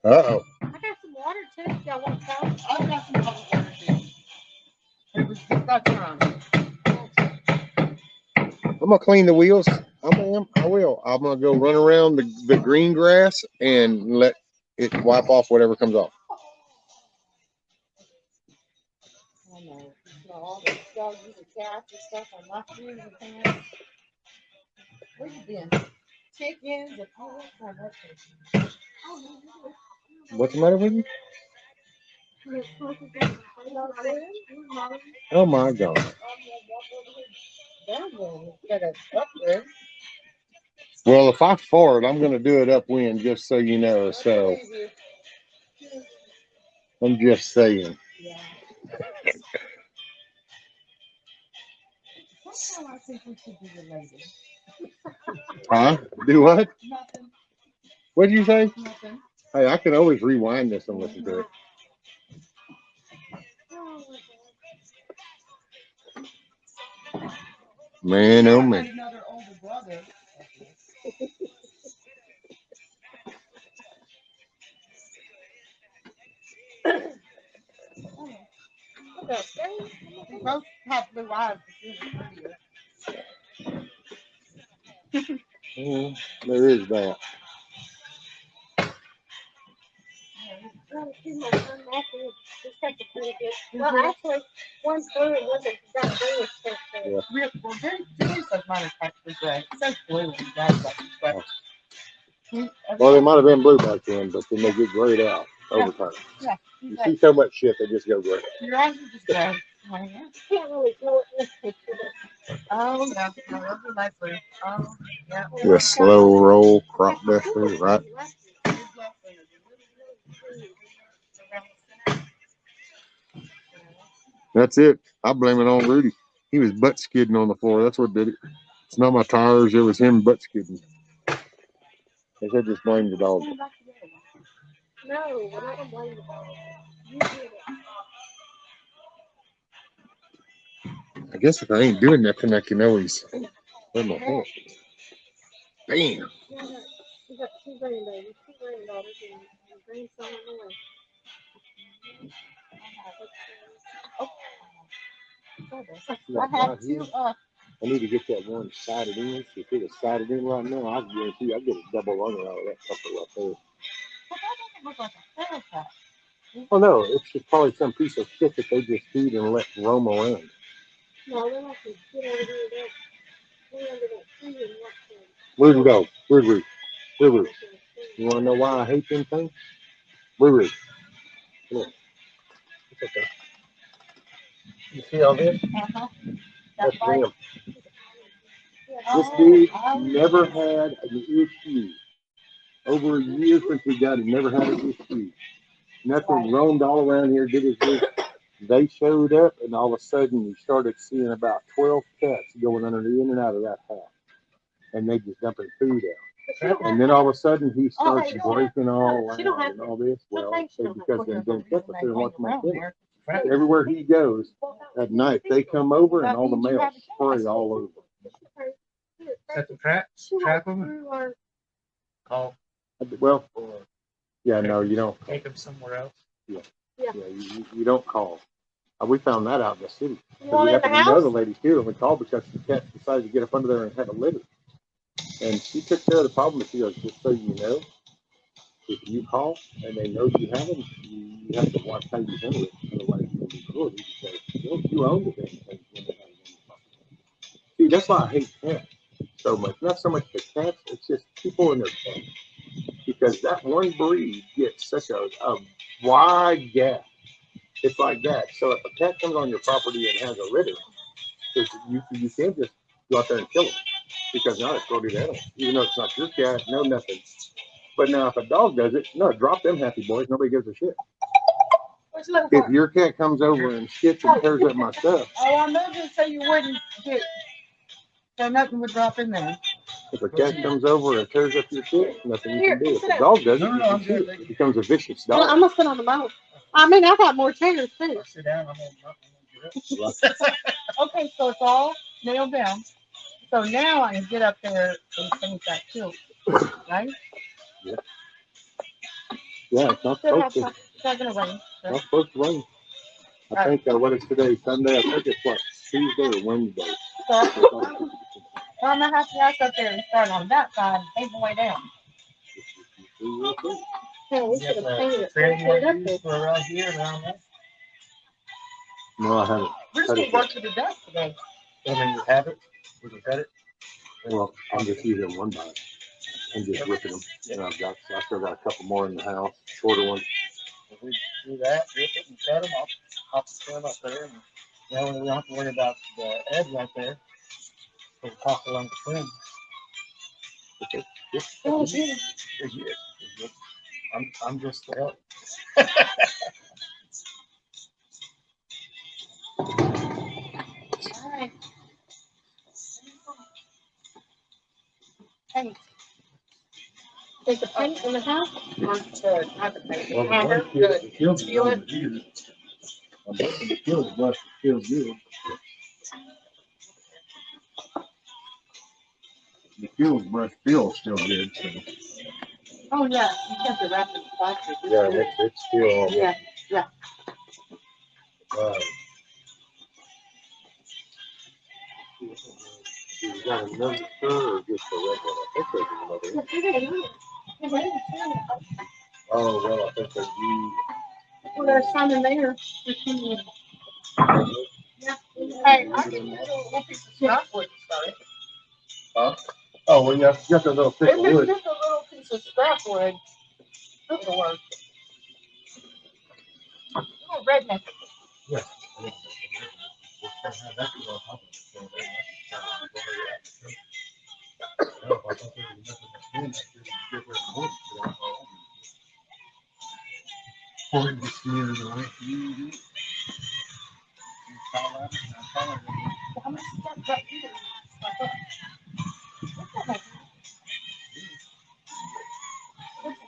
Uh-oh. I got some water too. Y'all want some? I've got some hot water too. It was just got around. I'm gonna clean the wheels. I will. I'm gonna go run around the green grass and let it wipe off whatever comes off. I know. You know, all the dogs and cats and stuff on my shoes and pants. Where you been? Chickens and all that kind of stuff. What's the matter with you? Oh my God. Well, if I fart, I'm gonna do it upwind, just so you know. So I'm just saying. I think we should be related. Huh? Do what? Nothing. What did you say? Nothing. Hey, I can always rewind this and listen to it. Man, oh man. Another older brother. We both have blue eyes. There is that. Well, actually, one story wasn't that blue stuff. Yeah. Well, Jimmy says mine is practically gray. It says blue and that's like gray. Well, they might have been blue back then, but then they get grayed out over time. Yeah. You see so much shit, they just go gray. Your eyes are just gray. Can't really tell it. Oh, yeah. No, those are nice blue. Oh, yeah. The slow roll crop duster, right? That's it. I blame it on Rudy. He was butt skidding on the floor. That's what did it. It's not my tires. It was him butt skidding. I said just blame the dog. No, we're not gonna blame the dog. You did it. I guess if I ain't doing nothing, I can always. Where my hand? Damn. You got two grandbabies, two granddaughters, and your grandson on the way. I have two. I need to get that one sided in. If it was sided in right now, I guarantee I'd get a double runner out of that sucker right there. But that doesn't look like a fair cut. Oh no, it's just probably some piece of shit that they just feed and let roam around. No, they have to get over here. They're under that tree and watch them. Where'd you go? Where'd we? You want to know why I hate them things? Where'd come on. It's okay. You see all this? Uh-huh. That's him. This dude never had an issue. Over a year since we got him, never had an issue. Nothing, roamed all around here, did his work. They showed up, and all of a sudden, we started seeing about 12 cats going under in and out of that house, and they just dumping food out. And then all of a sudden, he starts breaking all out and all this. Well, because then cats up there and watch my dinner. Everywhere he goes at night, they come over, and all the males spray all over. Set the trap them. Call. Well, yeah, no, you don't. Take them somewhere else. Yeah, you don't call. We found that out in the city. We happened to know the lady too, and we called because the cat decided to get up under there and have a litter. And she took care of the problem. And she goes, just so you know, if you call and they know you have them, you have to watch how you handle it. Otherwise, you'll be cruelty because you own the thing. See, that's why I hate cats so much. Not so much the cats, it's just people and their cats. Because that one breed gets such a wide gap. It's like that. So if a cat comes on your property and has a litter, you can't just go out there and kill it because now it's going to be an animal, even though it's not your cat, no nothing. But now if a dog does it, no, drop them happy boys. Nobody gives a shit. If your cat comes over and shits and tears up my stuff. Oh, I know you say you wouldn't get, so nothing would drop in there. If a cat comes over and tears up your shit, nothing you can do. If a dog does it, it becomes a vicious dog. I'm gonna sit on the mouth. I mean, I got more chairs too. Sit down. I'm gonna Okay, so it's all nailed down. So now I can get up there and finish that too, right? Yeah. Yeah, it's not supposed to. It's not gonna rain. Not supposed to rain. I think what is today? Sunday. I think it's what, Tuesday or Wednesday. So I'm gonna have to ask up there and start on that side and pave the way down. Yeah, we should have painted it up there. around here, around there. No, I haven't. We're just gonna work to the dust today. I mean, you have it. We can cut it. Well, I'm just using one bite and just ripping them. And I still got a couple more in the house, shorter ones. If we do that, rip it and cut them, I'll hop the trim up there, and then we don't have to worry about the edge right there. So we'll toss along the trim. Okay. Oh, Yeah. I'm just the help. all right. Paint. Is the paint in the house? Or the not the paint? Well, the kills Feel it? I'm hoping the kills brush feels good. The kills brush feels still good. So. Oh yeah, you have to wrap it in plastic. Yeah, it's still. Yeah. You got another stir or just a regular? I think there's another. Oh, well, I think there's you. Well, there's some in there. Yeah. Hey, I can use a little piece of scrap wood to start. Huh? Oh, well, yeah, you got that little piece of If it's wood. just a little piece of scrap wood, it'll work. Little redneck. Yeah.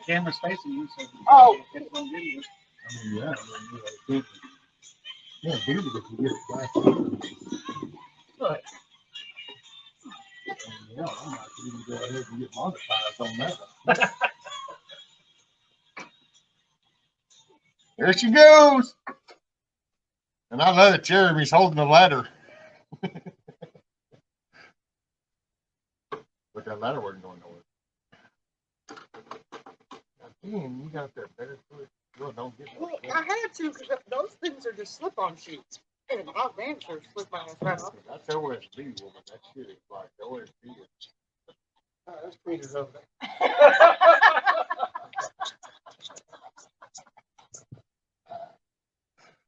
Camera's facing you, so Oh. it's on video. I mean, yeah, dude, if you get it back. But Yeah, I might even go ahead and get monetized on that. There she goes. And I know that Jeremy's holding the ladder. But that ladder wasn't going nowhere. Again, you got that better foot. Well, don't get Well, I had to because those things are just slip-on sheets. And I'll damn sure slip my ass right off. That's OSB, woman. That shit is like OSB. that's Peter's over there.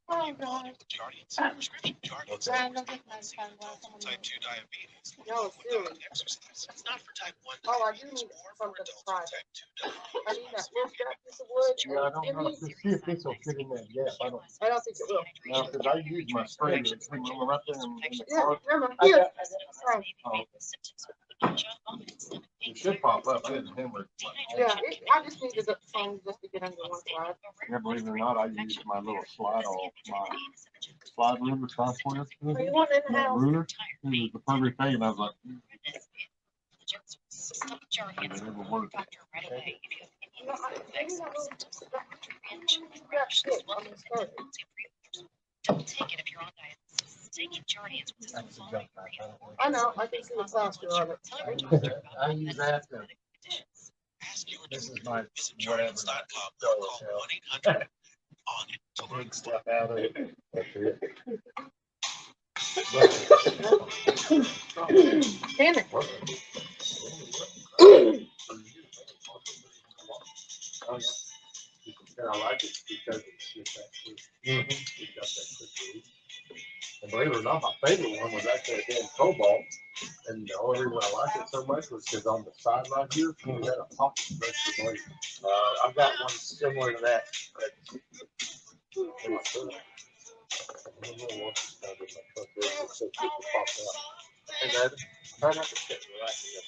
Oh, Jardiance. Prescription Jardiance Yeah, lowers look at my son. type 2 diabetes. No, seriously. Exercise. It's not for type 1 Oh, I do diabetes need or for something to adults try. with type 2 diabetes. I need that little scrap piece of wood. Yeah, I don't know. Just see if this will fit in that gap. I don't think it will. know, because I use my spray to remember right there in the Yeah, car. remember, I here. got- Right. Oh. It should pop up. I didn't remember. Yeah, I just needed something just to get under one slide. Yeah, believe it or not, I used my little slide off my slide ruler, size 12. Are you wanting in the That house? ruler, it was the perfect thing, and I was like, it never worked. Don't take it if you're on dialysis. Taking Jardiance with That's a junk back. I know, I can see the plaster on it. I use that to, this is my whatever. Call 1-800 on it to learn Big stuff out of it. Damn it. I like it because it's just that quick. It's got that quick release. And believe it or not, my favorite one was actually a damn Cobalt. And the only reason I like it so much was because on the side right here, it had a pocket brush for blade. I've got one similar to that. And then, try not to sit right here.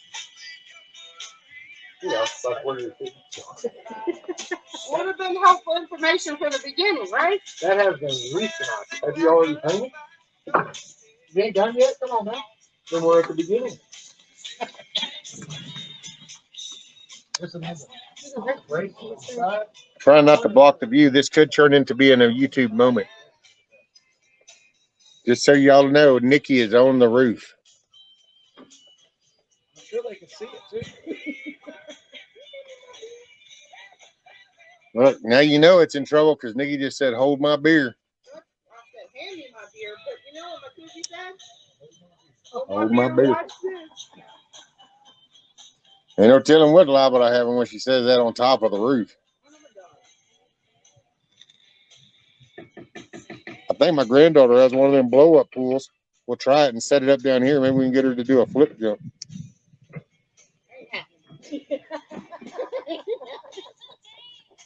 You know, like where your feet Would have been helpful information for the beginning, right? That has been recent. Have you already painted? You ain't done yet? Come on now. Then we're at the beginning. Try not to block the view. This could turn into being a YouTube moment. Just so y'all know, Nikki is on the roof. I'm sure they can see it too. Look, now you know it's in trouble because Nikki just said, "Hold my beer." I said, hand me my beer, but you know what my cookie said? Hold my beer. Watch this. Ain't no telling what liable I have when she says that on top of the roof. I think my granddaughter has one of them blow-up pools. We'll try it and set it up down here. Maybe we can get her to do a flip jump.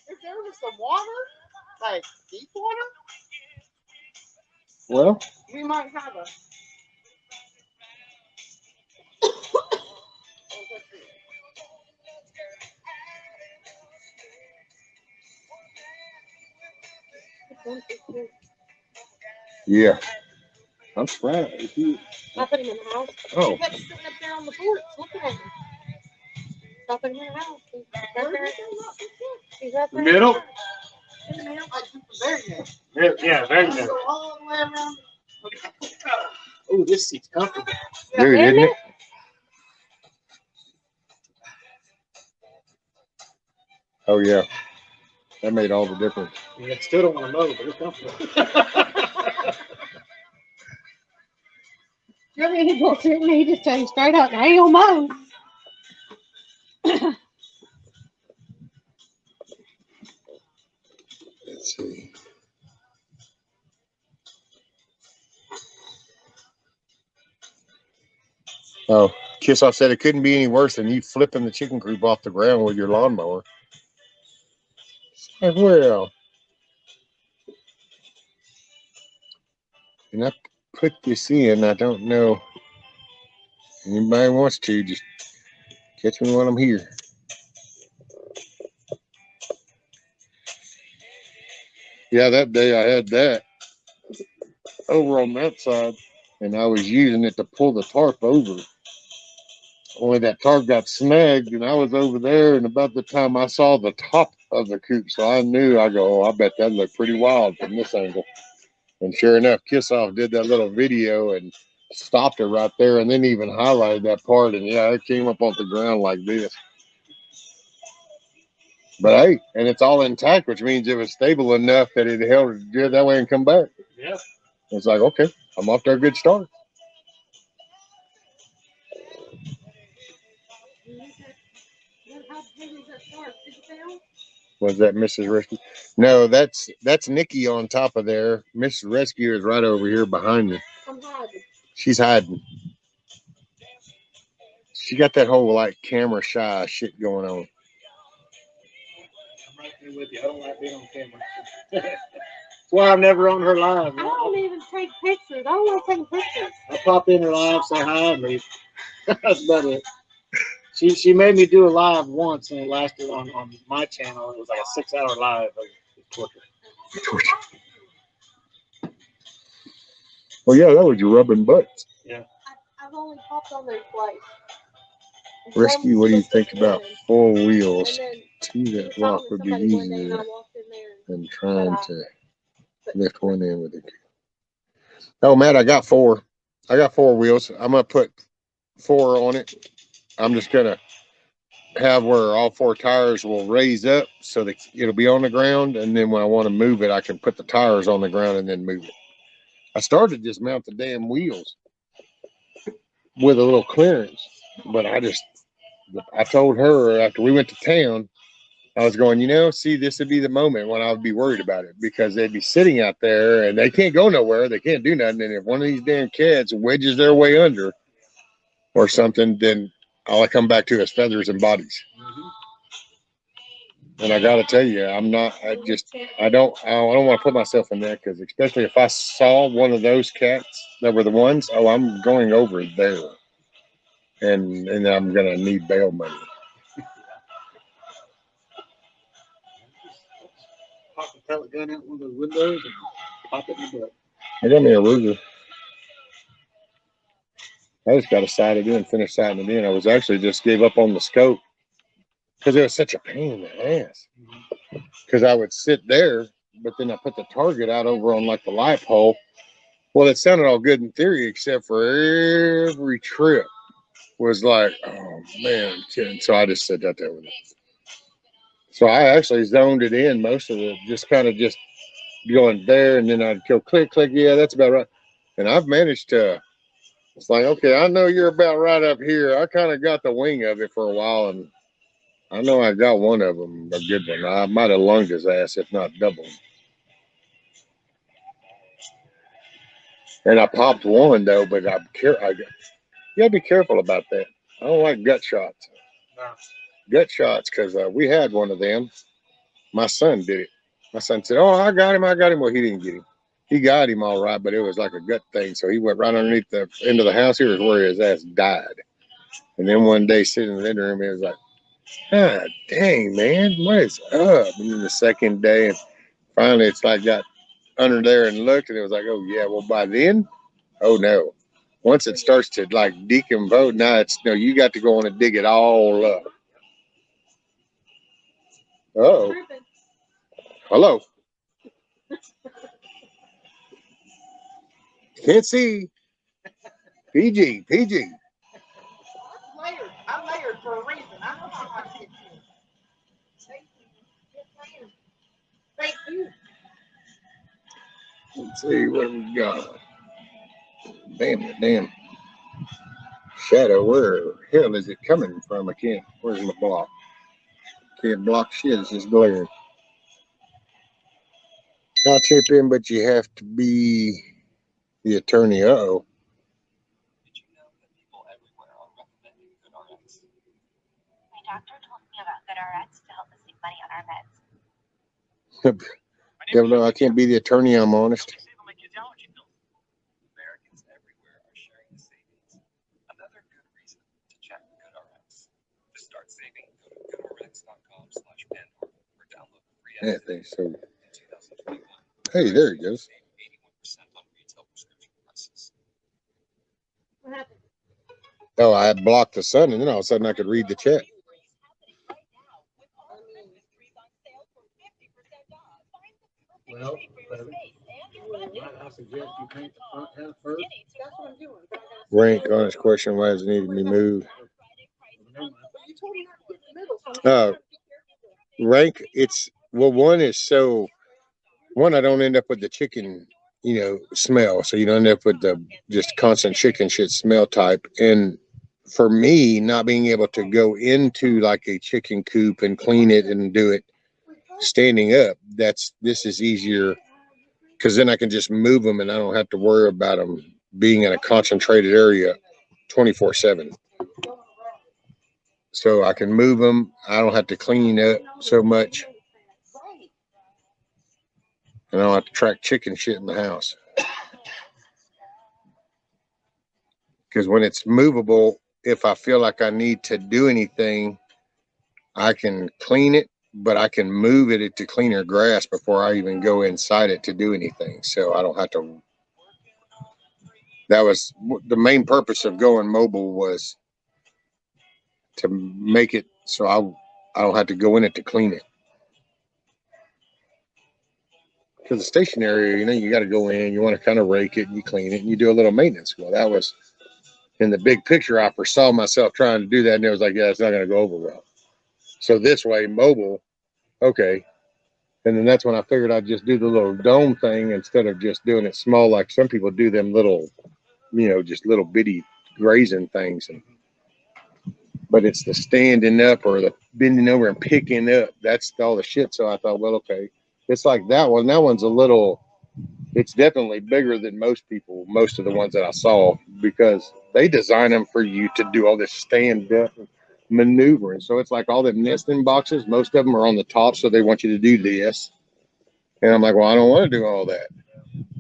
If there was some water, like deep water, Well, we might have a. yeah. I'm surprised. I put him in the house. Oh. He kept sitting up there on the porch looking at me. I put him in the house. He's right there. Middle? In the middle. There you go. Yeah, very Go good. all the way around. Oh, this seat's comfortable. Dude, isn't it? Oh, yeah. That made all the difference. Yeah, still don't want to know, but it's comfortable. I mean, he bullshit me. He just tell you straight up, I ain't on mine. Let's see. Oh, Kissoff said it couldn't be any worse than you flipping the chicken coop off the ground with your lawnmower. Well, and I put this in. I don't know. Anybody wants to, just catch me while I'm here. Yeah, that day I had that over on that side, and I was using it to pull the tarp over. Only that tarp got snagged, and I was over there, and about the time I saw the top of the coop, so I knew, I go, oh, I bet that looked pretty wild from this angle. And sure enough, Kissoff did that little video and stopped it right there, and then even highlighted that part, and yeah, it came up off the ground like this. But hey, and it's all intact, which means it was stable enough that it held good that way and come back. Yeah. It's like, okay, I'm off to a good start. Was that Mrs. Rescue? No, that's Nikki on top of there. Mrs. Rescue is right over here behind me. I'm hiding. She's hiding. She got that whole like camera shy shit going on. I'm right there with you. I don't like being on camera. That's why I'm never on her live. I don't even take pictures. I don't like taking pictures. I pop in her live, say hi, and leave. That's about it. She made me do a live once, and it lasted on my channel. It was like a 6-hour live of torture. Well, yeah, that was your rubbing butts. Yeah. I've only popped on there twice. Rescue, what do you think about 4 wheels? And then 2 that rock would be easier than trying to lift one in with it. Oh, Matt, I got 4. I got 4 wheels. I'm going to put 4 on it. I'm just going to have where all 4 tires will raise up so that it'll be on the ground. And then when I want to move it, I can put the tires on the ground and then move it. I started to just mount the damn wheels with a little clearance, but I told her after we went to town, I was going, see, this would be the moment when I would be worried about it because they'd be sitting out there and they can't go nowhere. They can't do nothing. And if one of these damn kids wedges their way under or something, then all I come back to is feathers and bodies. And I got to tell you, I don't want to put myself in that because especially if I saw one of those cats that were the ones, I'm going over there and I'm going to need bail money. Pop a pellet gun out one of the windows and pop it in the butt. I got me a Ruger. I just got to sight it in, finish sighting it in. I was actually just gave up on the scope because it was such a pain in the ass. Because I would sit there, but then I put the target out over on like the light pole. Well, it sounded all good in theory, except for every trip was like, oh man, so I just sat out there with it. So I actually zoned it in most of it, just kind of just going there, and then I'd go click, click. Yeah, that's about right. And I've managed to. It's like, okay, I know you're about right up here. I kind of got the wing of it for a while, and I know I got one of them, a good one. I might have lunged his ass, if not double. And I popped one though, but you gotta be careful about that. I don't like gut shots. No. Gut shots, because we had one of them. My son did it. My son said, "Oh, I got him. Well, he didn't get him. He got him all right, but it was like a gut thing. So he went right underneath the end of the house. Here was where his ass died. And then one day, sitting in the living room, he was like, "Ah, dang, man, what is up?" And then the second day, and finally, it's like got under there and looked, and it was like, "Oh yeah." Well, by then, oh no. Once it starts to like decompose, now it's no. You got to go on and dig it all up. Oh, hello. Can't see. PG. I'm layered for a reason. I know how I get you. Thank you. Let's see what we got. Damn. Shadow, where the hell is it coming from? I can't. Where's my block? Can't block shit. It's just glaring. I'll chip in, but you have to be the attorney. Uh-oh. Did you know that people everywhere are recommending GoodRx? My doctor told me about GoodRx to help us save money on our meds. Devil, I can't be the attorney. I'm honest. Americans everywhere are sharing the savings. Another good reason to check GoodRx. To start saving, go to goodrx.com/Pandora or download the free app. Yeah, so. Hey, there he goes. 81% on retail prescription prices. What happened? Oh, I had blocked the sun, and then all of a sudden I could read the chat. Well, I suggest you paint the front half first. That's what I'm doing. Rank on his question, why does it need to be moved? You told me not to get in the middle. So Rank, one is so, one, I don't end up with the chicken, smell. So you don't end up with the just constant chicken shit smell type. And for me, not being able to go into like a chicken coop and clean it and do it. standing up, this is easier because then I can just move them and I don't have to worry about them being in a concentrated area 24/7. So I can move them. I don't have to clean up so much. And I don't have to track chicken shit in the house. Because when it's movable, if I feel like I need to do anything, I can clean it, but I can move it to cleaner grass before I even go inside it to do anything. So I don't have to. That was the main purpose of going mobile, was to make it so I don't have to go in it to clean it. Because the stationary, you got to go in, you want to kind of rake it and you clean it and you do a little maintenance. Well, that was in the big picture. I foresaw myself trying to do that, and it was like, yeah, it's not going to go over well. So this way, mobile, okay. And then that's when I figured I'd just do the little dome thing instead of just doing it small like some people do them little, just little bitty grazing things. But it's the standing up or the bending over and picking up. That's all the shit. So I thought, well, okay. It's like that one. That one's it's definitely bigger than most of the ones that I saw, because they design them for you to do all this stand up maneuvering. So it's like all the nesting boxes, most of them are on the top. So they want you to do this. And I'm like, well, I don't want to do all that,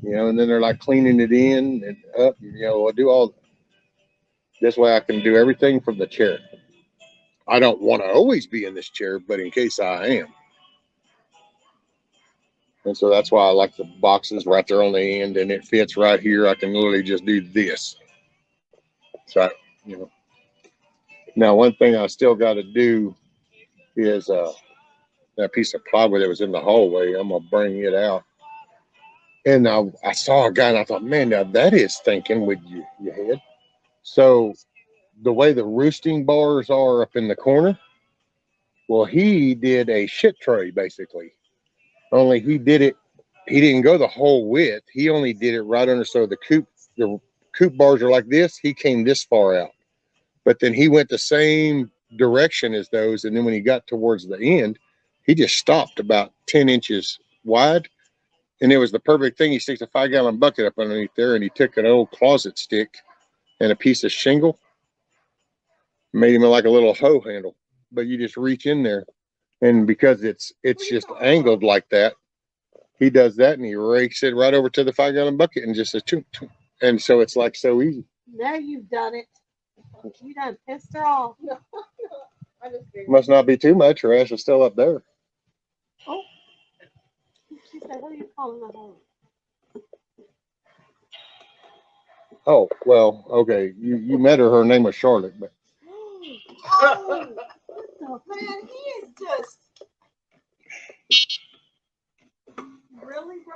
and then they're like cleaning it in and up, I'll do all this way. I can do everything from the chair. I don't want to always be in this chair, but in case I am. And so that's why I like the boxes right there on the end, and it fits right here. I can literally just do this. So, now one thing I still got to do is that piece of plywood that was in the hallway. I'm going to bring it out. And I saw a guy and I thought, man, now that is thinking with your head. So the way the roosting bars are up in the corner, well, he did a shit tray basically. Only he didn't go the whole width. He only did it right under. So the coop bars are like this. He came this far out, but then he went the same direction as those. And then when he got towards the end, he just stopped about 10 inches wide. And it was the perfect thing. He sticks a 5-gallon bucket up underneath there, and he took an old closet stick and a piece of shingle, made him like a little hoe handle. But you just reach in there, and because it's just angled like that, he does that and he rakes it right over to the 5-gallon bucket and just says, chunk, chunk. And so it's like so easy. Now you've done it. You done pissed her off. Must not be too much, her ass is still up there. Oh. She said, what are you calling the home? Oh, well, okay. You met her. Her name was Charlotte. But Oh, man, he is just really, bro.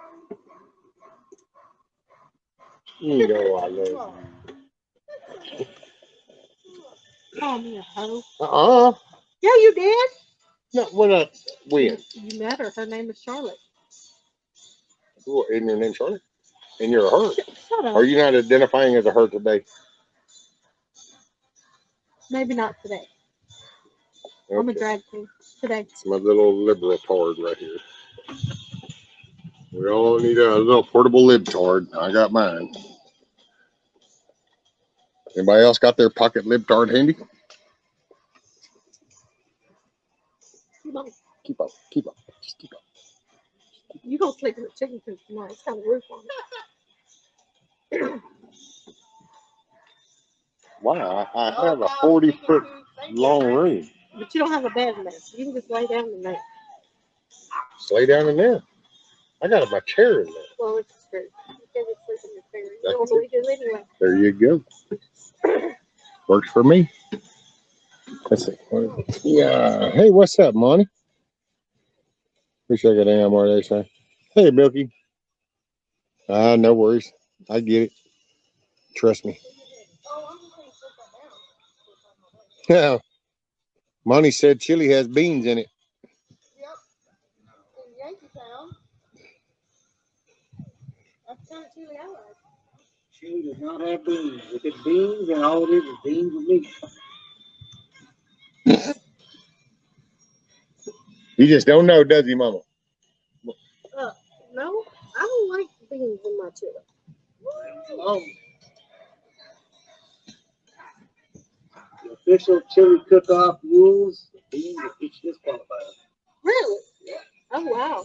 I love you. Call me a hoe. Yeah, you did. No, what up? When? You met her. Her name is Charlotte. Isn't your name Charlotte? And you're a her. Shut up. Are you not identifying as a her today? Maybe not today. Okay. I'm a drag queen today. It's my little liberal tard right here. We all need a little portable libtard. I got mine. Anybody else got their pocket libtard handy? Keep up. Just keep up. You gonna sleep in the chicken coop tonight? It's got a roof on it. Wow, I have a 40-foot long room. But you don't have a bed in there. You can just lay down in there. Just lay down in there. I got my chair in there. Well, it's true. You can't just sleep in your chair. You normally do anyway. There you go. Works for me. Let's see. Yeah. Hey, what's up, Monty? Appreciate that damn more they say. Hey, Milky. No worries. I get it. Trust me. Yeah. Monty said chili has beans in it. Yep. In Yankee Town. That's the kind of chili I like. Chili does not have beans. If it's beans, then all it is beans with meat. He just don't know, does he, Mama? No, I don't like beans in my chili. Oh. The official chili cook-off rules: beans are each disqualified. Really? Oh wow.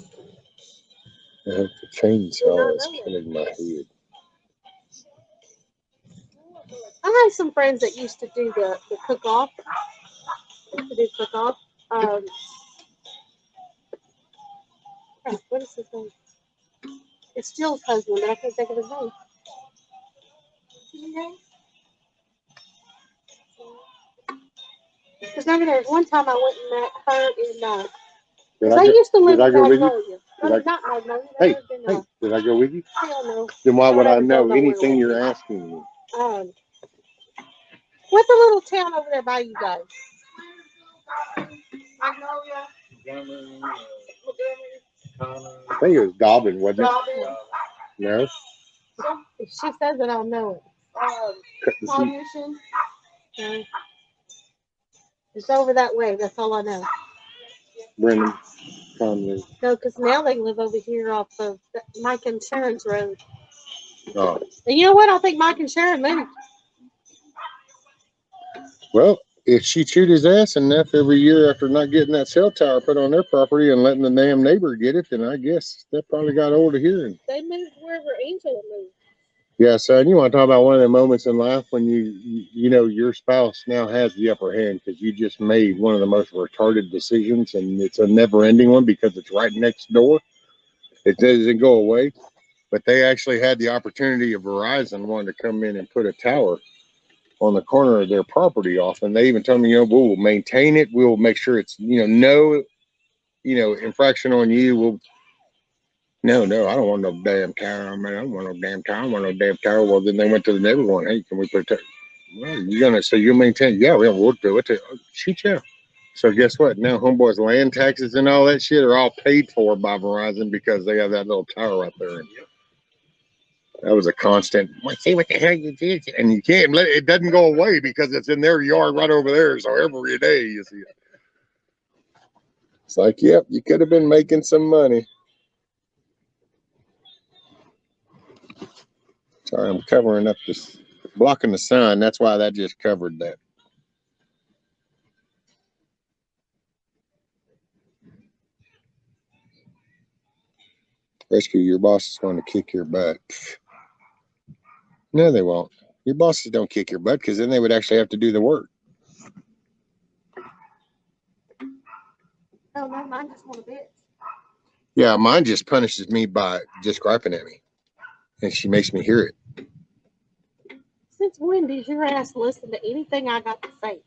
The chainsaw is killing my head. I have some friends that used to do the cook-off. What is his name? It's Jill's husband, but I can't think of his name. Because remember, there was one time I went and met her in. Because I used to live in Magnolia. Not Magnolia. Hey, did I go with you? Hell no. Then why would I know anything you're asking me? What's the little town over there by you guys? Magnolia. I think it was Dobbin, wasn't it? Dobbin. No. If she says it, I'll know it. Mission. It's over that way. That's all I know. Brendan Conley. No, because now they live over here off of Mike and Sharon's road. Oh. And you know what? I think Mike and Sharon moved. Well, if she chewed his ass enough every year after not getting that cell tower put on their property and letting the damn neighbor get it, then I guess that probably got old of hearing. They moved wherever Angela moved. Yeah, son, you want to talk about one of the moments in life when you know your spouse now has the upper hand because you just made one of the most retarded decisions, and it's a never-ending one because it's right next door. It doesn't go away, but they actually had the opportunity of Verizon wanting to come in and put a tower on the corner of their property off, and they even told me, you know, we'll maintain it, we'll make sure it's, no infraction on you. No, I don't want no damn tower. I don't want no damn tower. I don't want no damn tower. Well, then they went to the neighbor one. Hey, can we put a tower? Well, so you'll maintain? Yeah, we'll do it. Shoot, yeah. So guess what? Now homeboy's land taxes and all that shit are all paid for by Verizon because they have that little tower right there. And that was a constant. Well, see what the hell you did, and you can't let it. Doesn't go away because it's in their yard right over there. So every day you see it. It's like, yep, you could have been making some money. Sorry, I'm covering up this, blocking the sun. That's why that just covered that. Rescue, your boss is going to kick your butt. No, they won't. Your bosses don't kick your butt because then they would actually have to do the work. Oh, no, mine just want a bit. Yeah, mine just punishes me by just griping at me. And she makes me hear it. Since when did your ass listen to anything I got to say?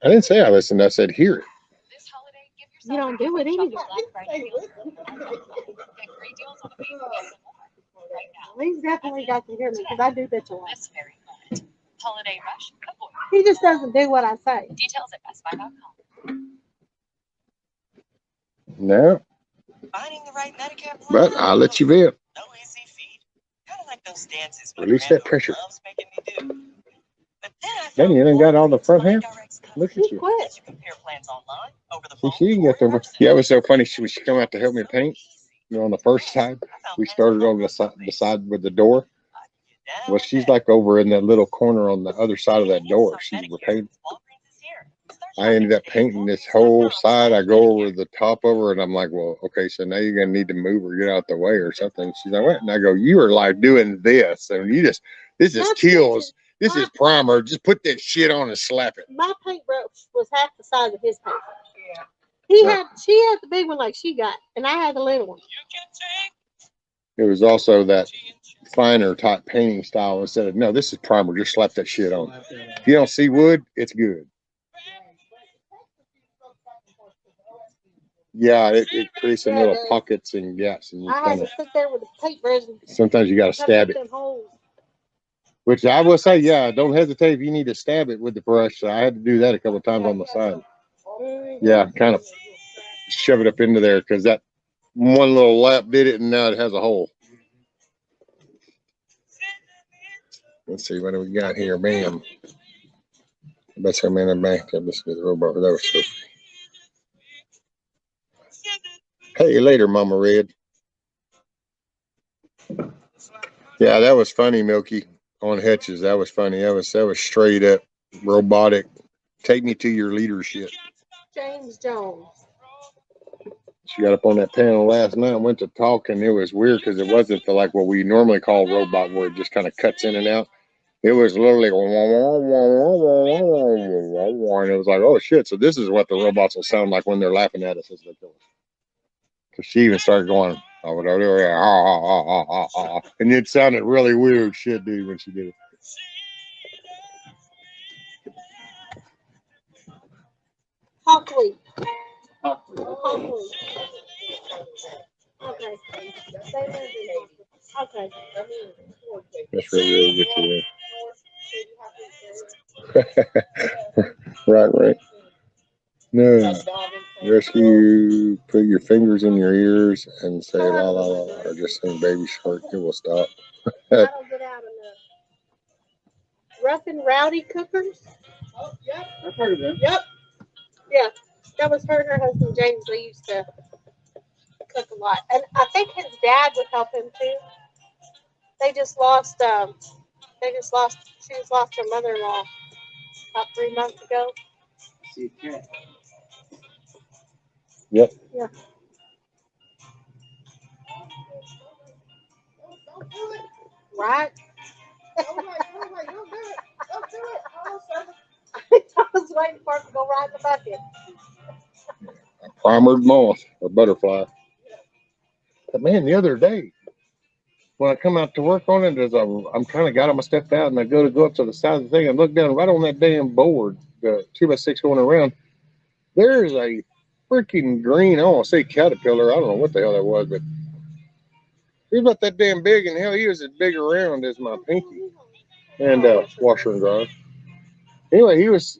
I didn't say I listened. I said hear it. You don't do it anyway. He's definitely got to hear me because I do bitch a lot. Holiday rush. He just doesn't do what I say. Details at bestbuy.com. No. Finding the right Medicare plan. But I'll let you live. No easy feat. Kind of like those dances. Release that pressure. Loves making me do. But Then you done got all the front hair. Look at you. you compare plans online, over the phone, She can get them. Yeah, it was so funny. She come out to help me paint. On the first side, we started on the side with the door. Well, she's like over in that little corner on the other side of that door. She's painting. I ended up painting this whole side. I go over the top of her, and I'm like, well, okay, so now you're gonna need to move or get out the way or something. She's like, what? And I go, you are like doing this, and this is kills. This is primer. Just put that shit on and slap it. My paintbrush was half the size of his paintbrush. Yeah. She had the big one like she got, and I had the little one. It was also that finer type painting style instead of, no, this is primer. Just slap that shit on. If you don't see wood, it's good. Yeah, it creates some little pockets and gaps, and you I had to sit there with the paintbrush. Sometimes you got to stab it. Which I will say, yeah, don't hesitate if you need to stab it with the brush. So I had to do that a couple of times on the side. Yeah, kind of shove it up into there because that one little lap did it, and now it has a hole. Let's see, what do we got here? Bam. That's how many back. Let's get the robot. That was so. Hey, later, Mama Red. Yeah, that was funny, Milky, on Hetches. That was funny. That was straight up robotic. Take me to your leadership. James Jones. She got up on that panel last night and went to talk, and it was weird because it wasn't the like what we normally call robot, where it just kind of cuts in and out. It was literally, and it was like, oh shit! So this is what the robots will sound like when they're laughing at us as they kill us. Because she even started going, and it sounded really weird, shit, dude, when she did it. Hockley. Hockley. Okay. Okay. That's really good to right. No. Rescue, put your fingers in your ears and say la la la, or just sing Baby Shark. It will stop. I don't get out enough. Rough and Rowdy Cookers. Oh, yep. I've heard of them. Yep. Yeah, that was her and her husband James. They used to cook a lot, and I think his dad would help him too. They just lost. She just lost her mother-in-law about 3 months ago. See a cat. Yep. Yeah. Don't do it. Right. Don't do it. Don't do it. Don't do it. I was waiting for it to go right in the bucket. A primered moth or butterfly. But man, the other day, when I come out to work on it, I'm kind of got all my stuff out, and I go up to the side of the thing and look down right on that damn board, the 2x6 going around. There's a freaking green, I don't want to say caterpillar. I don't know what the hell that was, but he was about that damn big, and hell, he was as big around as my pinky. And washer and dryer. Anyway, he was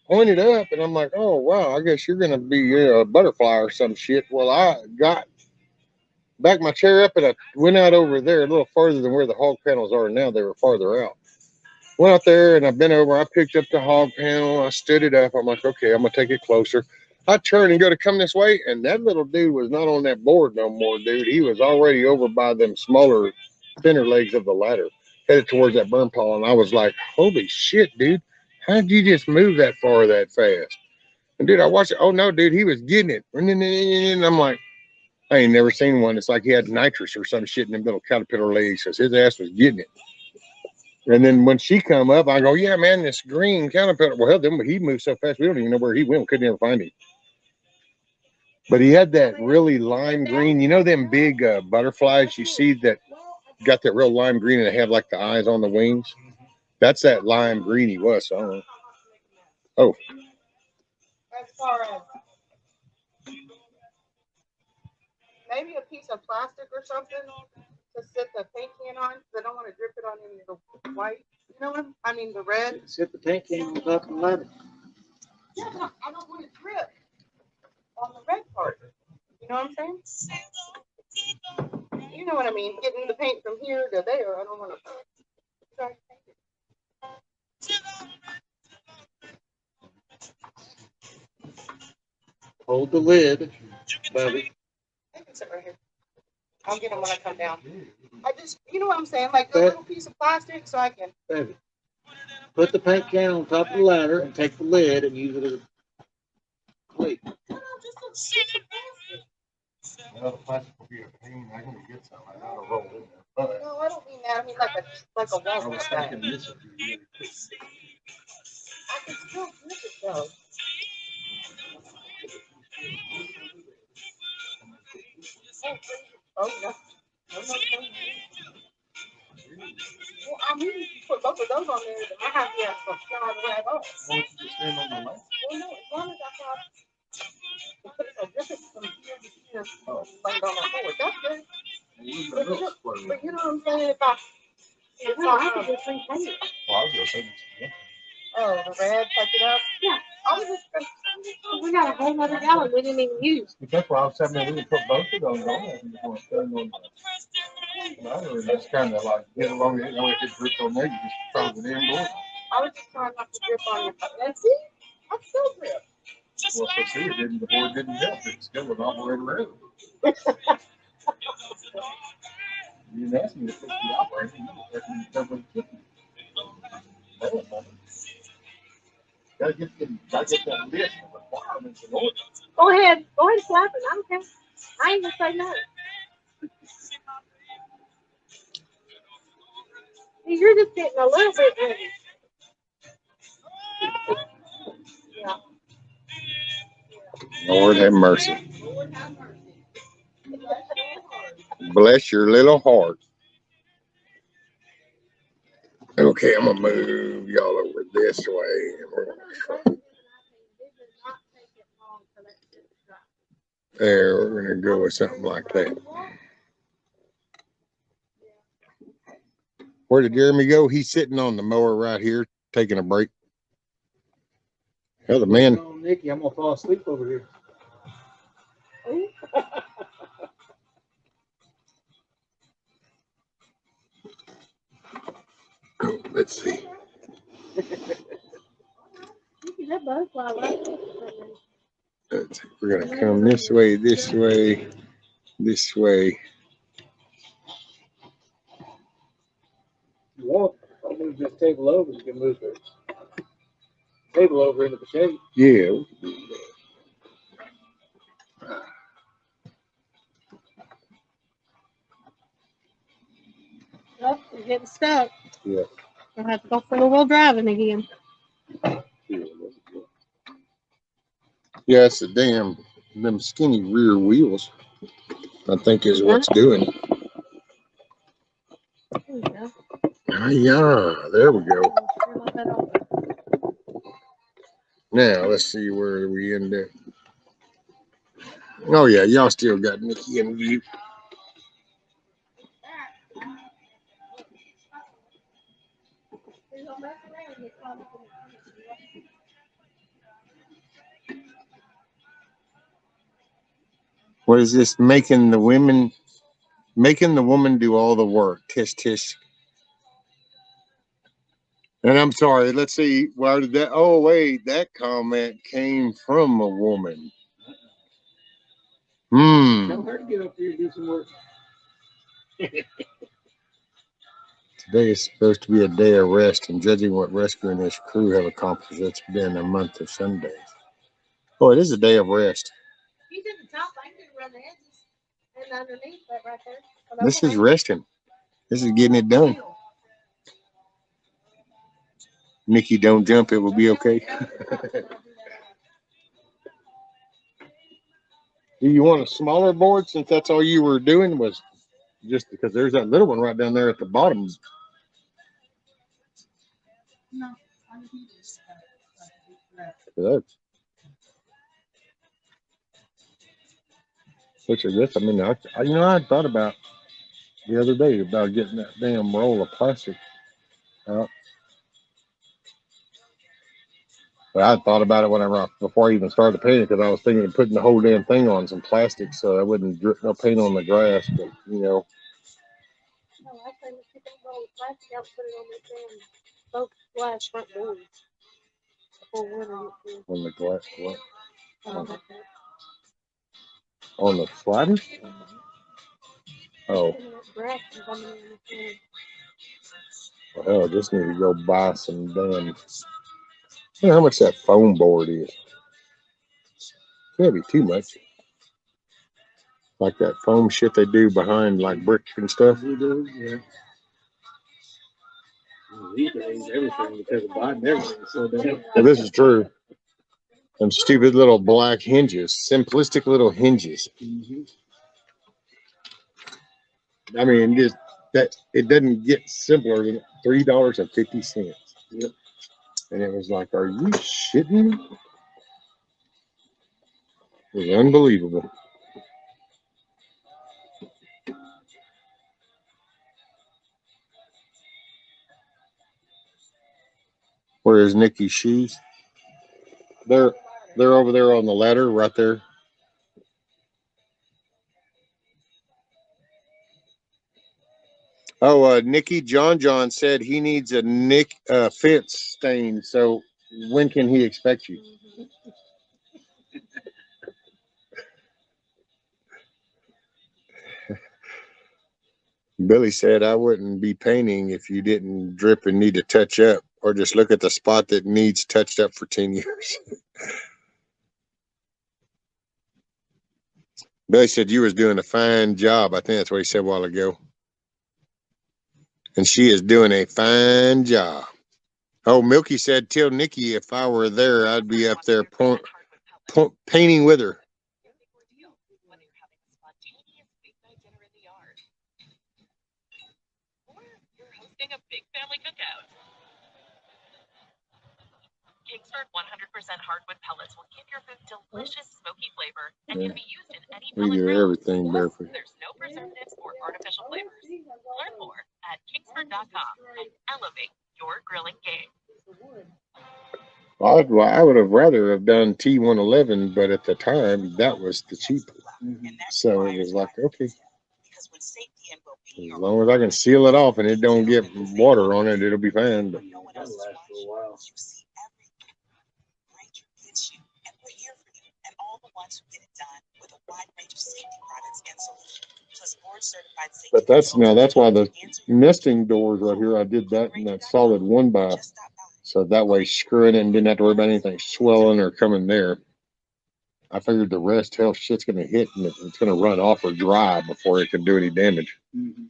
pointed up, and I'm like, oh wow, I guess you're gonna be a butterfly or some shit. Well, I got back my chair up, and I went out over there a little farther than where the hog panels are now. They were farther out. Went out there, and I bent over. I picked up the hog panel. I stood it up. I'm like, okay, I'm gonna take it closer. I turn and go to come this way, and that little dude was not on that board no more, dude. He was already over by them smaller, thinner legs of the ladder, headed towards that burn pile. And I was like, holy shit, dude. How did you just move that far that fast? And dude, I watched it. Oh no, dude, he was getting it. And I'm like, I ain't never seen one. It's like he had nitrous or some shit in them little caterpillar legs, because his ass was getting it. And then when she come up, I go, yeah, man, this green caterpillar. Well, hell, he moved so fast, we don't even know where he went. We couldn't even find him. But he had that really lime green. You know them big butterflies you see that got that real lime green and they have like the eyes on the wings? That's that lime green he was. So I don't know. Oh. As far as maybe a piece of plastic or something to sit the paint can on, because I don't want to drip it on any of the white. You know what I mean? The red. Sit the paint can on top of the ladder. Yeah, no, I don't want it drip on the red part. You know what I'm saying? You know what I mean? Getting the paint from here to there. I don't want to. Hold the lid, Bobby. I can sit right here. I'll get them when I come down. I just, you know what I'm saying? Like a little piece of plastic so I can. Baby, put the paint can on top of the ladder and take the lid and use it as a plate. Well, the plastic will be a pain. I can get some. I got to roll in there. But No, I don't mean that. I mean like a I walnut was bag. thinking this would be really quick. I can still grip it though. Oh no. No. Well, I mean, you put both of those on there, then I have to have some slide right off. Why don't you just stand on the left? Well, no, as long as I have put a grip it from here to here, lay it on the forward. That's good. But you know what I'm saying? If I have to just repaint it. Well, I was going to say this. Oh, the red, touch it up? Yeah. I was just gonna. We got a whole other gallon we didn't even use. But that's why I was saying that we could put both of those on there. If you want to stand on the ladder, and just kind of like get along it. You know, if it drips on there, you just throw it in board. I was just trying not to drip on your. And see, I still drip. Well, if see, it didn't, the board didn't help. It's still an operator error. You didn't ask me to fix the operator. You asked me to cover the kitchen. Gotta get that list of requirements in order. Go ahead, slap it. I don't care. I ain't gonna say no. You're just getting a little bit ready. Yeah. Lord have mercy. Bless your little heart. Okay, I'm gonna move y'all over this way. There, we're gonna go with something like that. Where did Jeremy go? He's sitting on the mower right here, taking a break. Hell, the man. Nikki, I'm gonna fall asleep over here. Let's see. We're gonna come this way, this way, this way. You want? I'll move this table over. You can move the table over into the shade. Yeah. Oh, you're getting stuck. Yeah. You'll have to go four-wheel driving again. Yeah, it's them skinny rear wheels, I think is what's doing it. There you go. Yeah, there we go. Now, let's see where we end up. Oh, yeah, y'all still got Nikki in view. What is this? Making the woman do all the work. Tish, tish. And I'm sorry, let's see, why did that? Oh, wait, that comment came from a woman. Tell her to get up here and do some work. Today is supposed to be a day of rest, and judging what Rescue and his crew have accomplished, it's been a month of Sundays. Oh, it is a day of rest. He's at the top. I can run the edges and underneath that right there. This is resting. This is getting it done. Nikki, don't jump. It will be okay. Do you want a smaller board since that's all you were doing was just because there's that little one right down there at the bottom? No. That's which I guess, I mean, I thought about the other day about getting that damn roll of plastic out. But I thought about it before I even started painting, because I was thinking of putting the whole damn thing on some plastic so I wouldn't drip no paint on the grass. But No, I think if you don't roll the plastic out, put it on this both glass front doors. Before winter gets here. on the glass, what? On the sliders? Oh. Well, hell, I just need to go buy some damn. I don't know how much that foam board is. Can't be too much. Like that foam shit they do behind like bricks and stuff. Yeah. These days, everything because of Biden, everything. So Well, this is true. Them stupid little black hinges, simplistic little hinges. I mean, just that it doesn't get simpler than $3.50. Yep. And it was like, are you shitting me? It was unbelievable. Where is Nikki's shoes? They're over there on the ladder, right there. Oh, Nikki, John said he needs a fence stain. So when can he expect you? Billy said I wouldn't be painting if you didn't drip and need to touch up, or just look at the spot that needs touched up for 10 years. Billy said you was doing a fine job. I think that's what he said a while ago. And she is doing a fine job. Oh, Milky said, tell Nikki if I were there, I'd be up there painting with her. A big family cookout. Kingsford 100% hardwood pellets will give your food delicious smoky flavor and can be used in any We pellet do grill. everything barefoot. There's no preservatives or artificial flavors. Learn more at kingsford.com and elevate your grilling game. I would have rather have done T111, but at the time that was the cheapest. So it was like, okay, as long as I can seal it off and it don't get water on it, it'll be fine. But But that's why the nesting doors right here, I did that in that solid 1x, so that way screwing it and didn't have to worry about anything swelling or coming there. I figured the rest, hell, shit's gonna hit and it's gonna run off or dry before it can do any damage. Mm-hmm.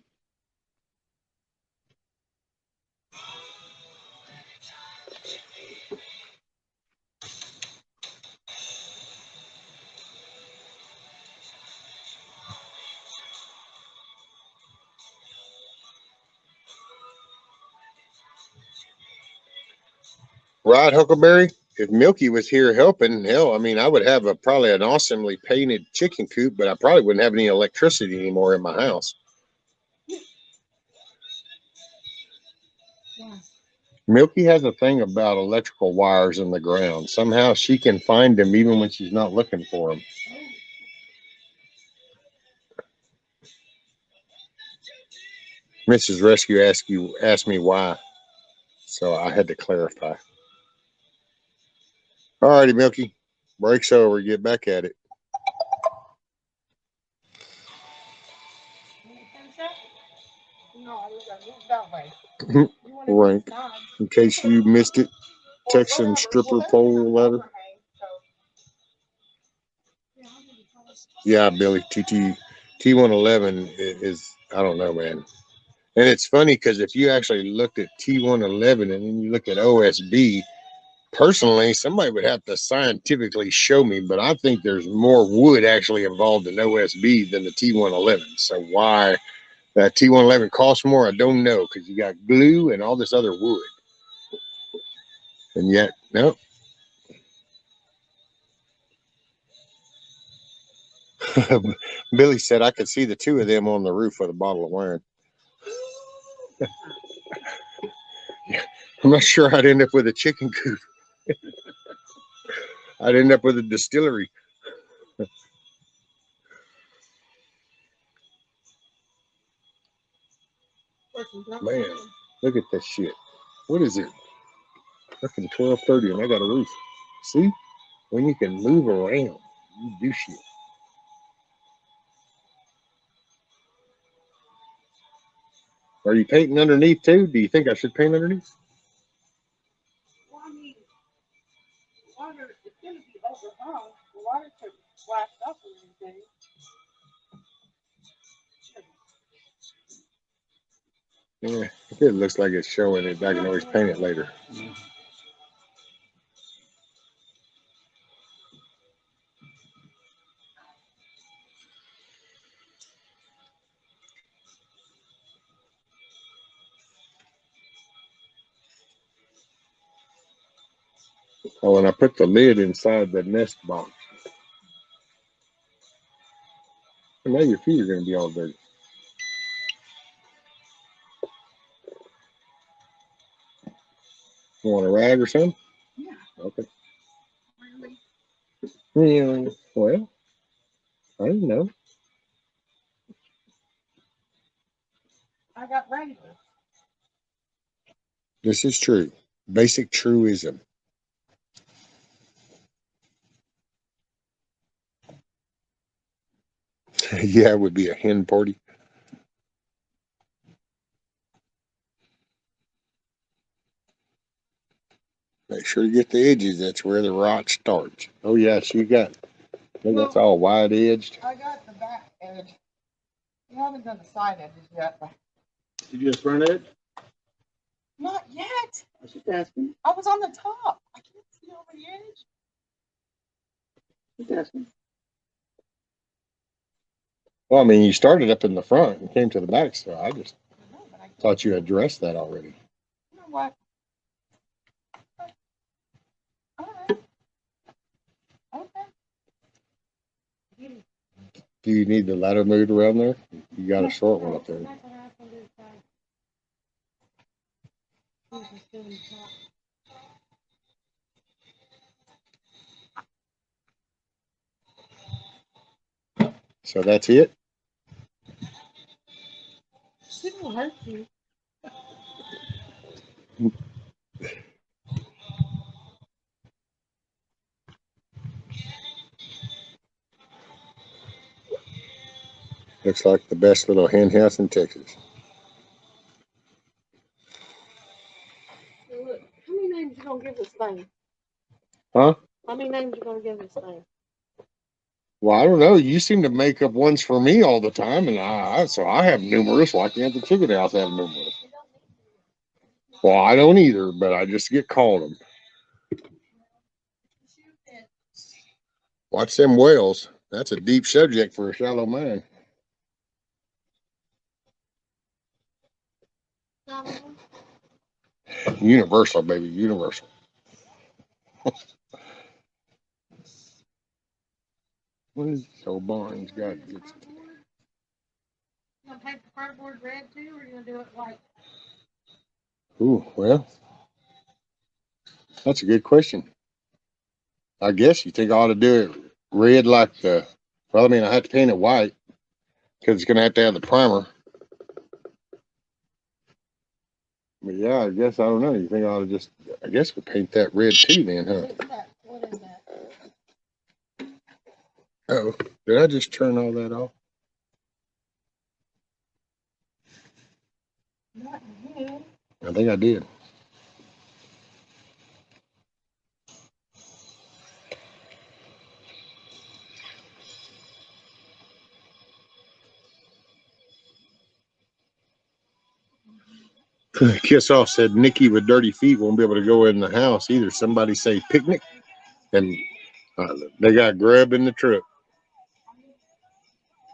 Right, Huckleberry? If Milky was here helping, hell, I mean, I would have probably an awesomely painted chicken coop, but I probably wouldn't have any electricity anymore in my house. Yeah. Milky has a thing about electrical wires in the ground. Somehow she can find them even when she's not looking for them. Mrs. Rescue asked me why, so I had to clarify. All righty, Milky. Break's over. Get back at it. Rank. In case you missed it, Texan stripper pole ladder. Yeah, Billy, T111 is, I don't know, man. And it's funny because if you actually looked at T111 and then you look at OSB, personally, somebody would have to scientifically show me, but I think there's more wood actually involved in OSB than the T111. So why that T111 costs more, I don't know, because you got glue and all this other wood. And yet, no. Billy said I could see the two of them on the roof with a bottle of wine. I'm not sure I'd end up with a chicken coop. I'd end up with a distillery. Man, look at this shit. What is it? Fucking 12:30 and I got a roof. See? When you can move around, you do shit. Are you painting underneath too? Do you think I should paint underneath? Well, I mean, water, it's going to be overhung. The water could splash up or anything. Yeah, if it looks like it's showing it, I can always paint it later. Oh, and I put the lid inside the nest box. And now your feet are going to be all dirty. You want a rag or something? Yeah. Okay. Really? Yeah, well, I don't know. I got raisins. This is true. Basic truism. Yeah, it would be a hen party. Make sure you get the edges. That's where the rot starts. Oh yeah, she got. I think that's all wide edged. I got the back edge. You haven't done the side edges yet. Did you get a front edge? Not yet. I was just asking. I was on the top. I can't see over the edge. Just asking. Well, I mean, you started up in the front and came to the back, so I just thought you addressed that already. You know what? All right. Okay. Do you need the ladder moved around there? You got a short one up there. So that's it? Shouldn't hurt you. Looks like the best little hen house in Texas. Look, how many names you gonna give this thing? Huh? How many names you gonna give this thing? Well, I don't know. You seem to make up ones for me all the time, and so I have numerous. Why can't the chicken house have numerous? Well, I don't either, but I just get called them. Watch them whales. That's a deep subject for a shallow mind. Universal, baby, universal. What is this old barn's got? You gonna paint the cardboard red too, or you gonna do it white? Ooh, well, that's a good question. I guess you think I ought to do it red like the. Well, I mean, I have to paint it white because it's gonna have to have the primer. But yeah, I guess I don't know. You think I ought to just? I guess we paint that red too, then, huh? What is that? Oh, did I just turn all that off? Not you. I think I did. Kiss Off said Nikki with dirty feet won't be able to go in the house either. Somebody say picnic, and they got grub in the truck.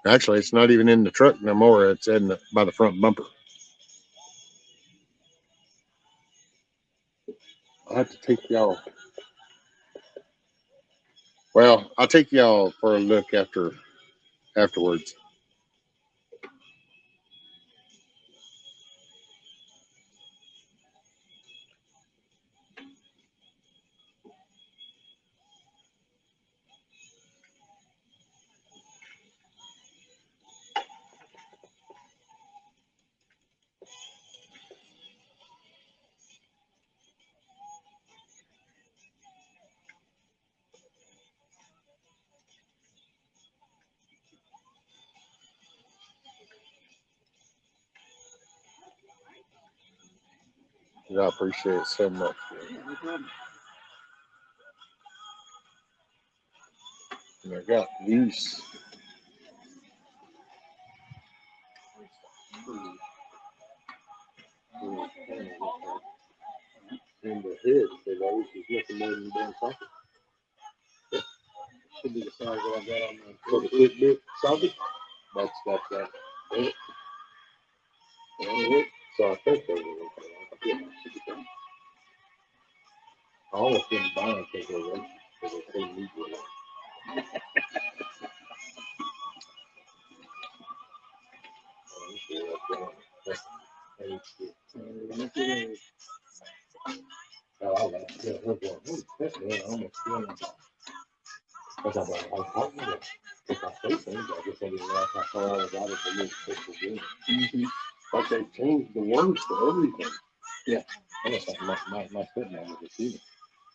Actually, it's not even in the truck no more. It's in by the front bumper. I'll have to take y'all. Well, I'll take y'all for a look afterwards. I appreciate it so much. And I got these. In the head, they always just nothing more than the damn socket. Should be the size that I got on for the quick bit socket. That's that. So I think they were. I almost didn't buy them because they were so neat with it. Oh, I like it. We're going, holy crap, man, I almost feel like because I was talking to if I say things, I guess I didn't realize how far I was out of the little picture game. Like they changed the words for everything. Yeah. I guess like my stepmom was receiving.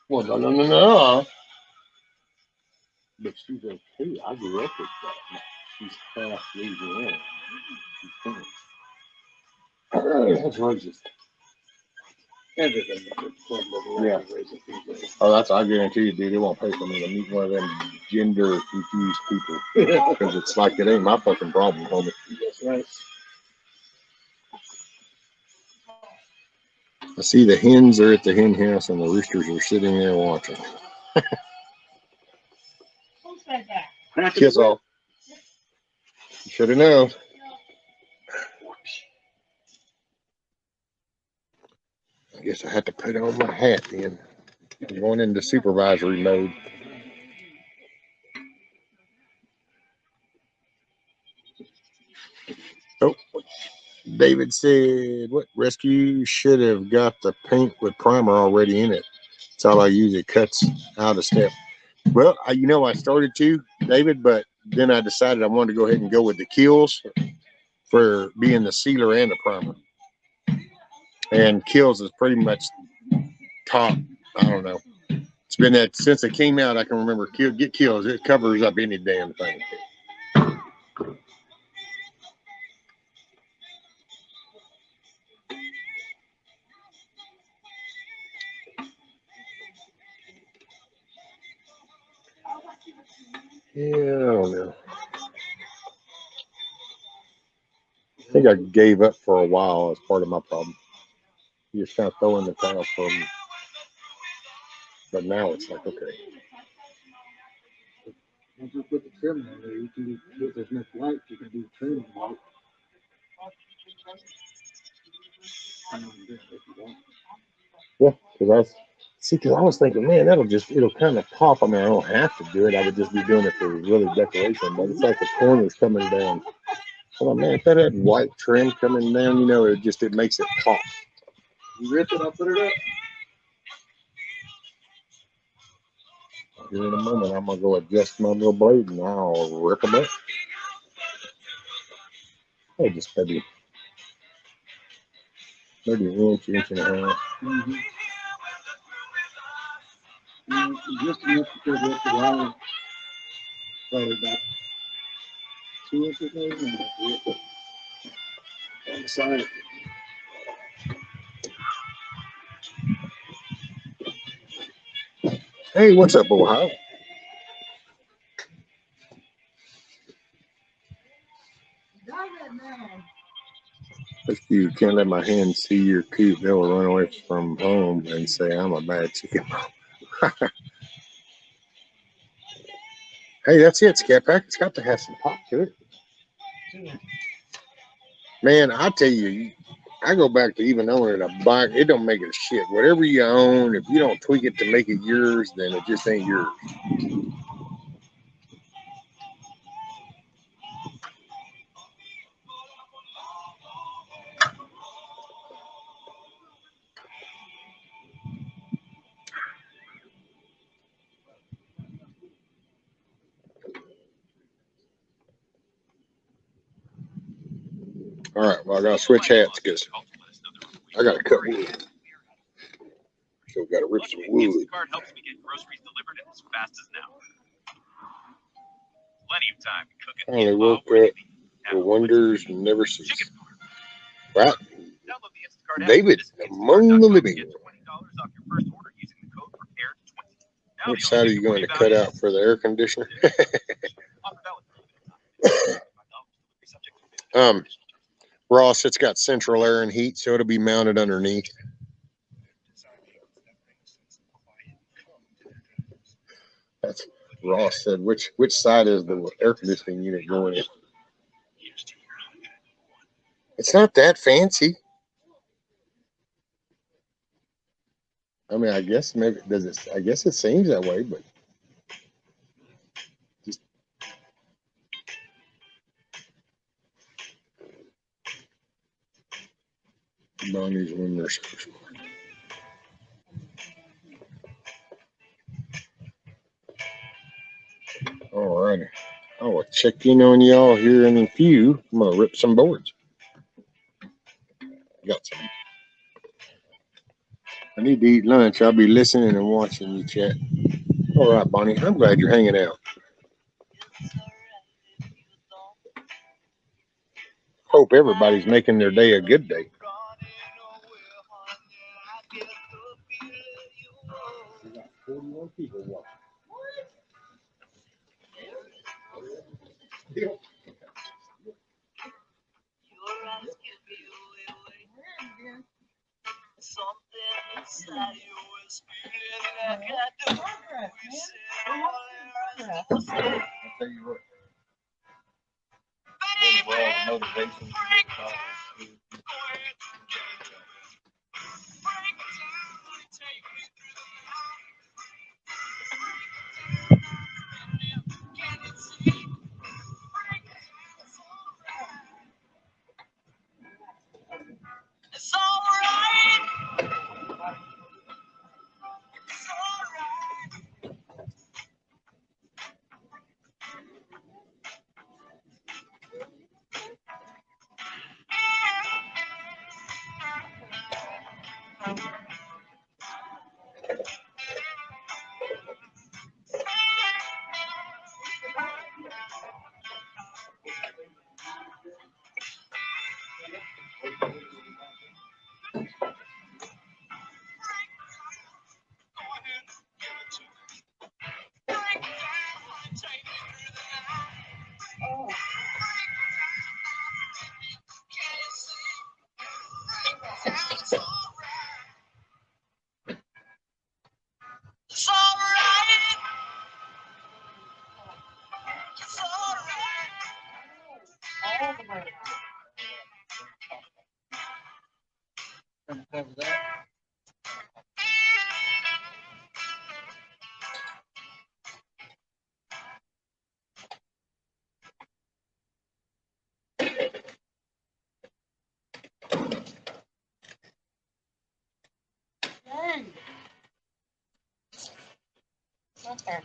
Well, no. But she's okay. I grew up with that. She's past Louisiana. She's finished. That's racist. Everything. Yeah. Oh, that's, I guarantee you, dude, it won't pay for me to meet one of them gender confused people. Because it's like, it ain't my fucking problem, homie. That's right. I see the hens are at the hen house and the roosters are sitting there watching. Who said that? Kiss off. You should have known. I guess I had to put on my hat then. I'm going into supervisory mode. Oh, David said, what rescue should have got the paint with primer already in it? That's all I use. It cuts out a step. Well, I started to, David, but then I decided I wanted to go ahead and go with the Kills for being the sealer and the primer. And Kills is pretty much top. I don't know. It's been that since it came out. I can remember get Kills. It covers up any damn thing. Yeah, I don't know. I think I gave up for a while as part of my problem. You just kind of throw in the towel for me. But now it's like, okay. Once you put the trim on there, you can do, if there's enough light, you can do trim light. Yeah, because I was thinking, man, it'll kind of pop. I mean, I don't have to do it. I would just be doing it for really decoration. But it's like the corners coming down. Oh man, if that had white trim coming down, it makes it pop. You rip it, I'll put it up. Here in a moment, I'm gonna go adjust my little blade and I'll rip them up. Oh, just maybe inch and a half. Mm-hmm. Just enough because we have to line probably about 2 inches maybe, and rip it on the side. Hey, what's up, Ohio? If you can't let my hands see your coop, they'll run away from home and say I'm a bad chicken. Hey, that's it, Scat Pack. It's got to have some pop to it. Man, I tell you, I go back to even owning a bike. It don't make it a shit. Whatever you own, if you don't tweak it to make it yours, then it just ain't yours. All right, well, I got to switch hats because I got to cut wood. So got to rip some wood. Instacart helps me get groceries delivered as fast as now. Plenty of time to cook it. Only woke up for wonders never cease. Right? David, among the living. Which side are you going to cut out for the air conditioner? Ross, it's got central air and heat, so it'll be mounted underneath. That's Ross said. Which side is the air conditioning unit going in? It's not that fancy. I mean, I guess maybe does it? I guess it seems that way, but just Bonnie's when they're so smart. All righty. I will check in on y'all here in a few. I'm gonna rip some boards. Got some. I need to eat lunch. I'll be listening and watching you chat. All right, Bonnie. I'm glad you're hanging out. Hope everybody's making their day a good day. We got 41 people watching. Yep. I'll tell you what. Well, motivation. It's alright. It's alright. It's alright. All the way. Cover that. Dang. Okay.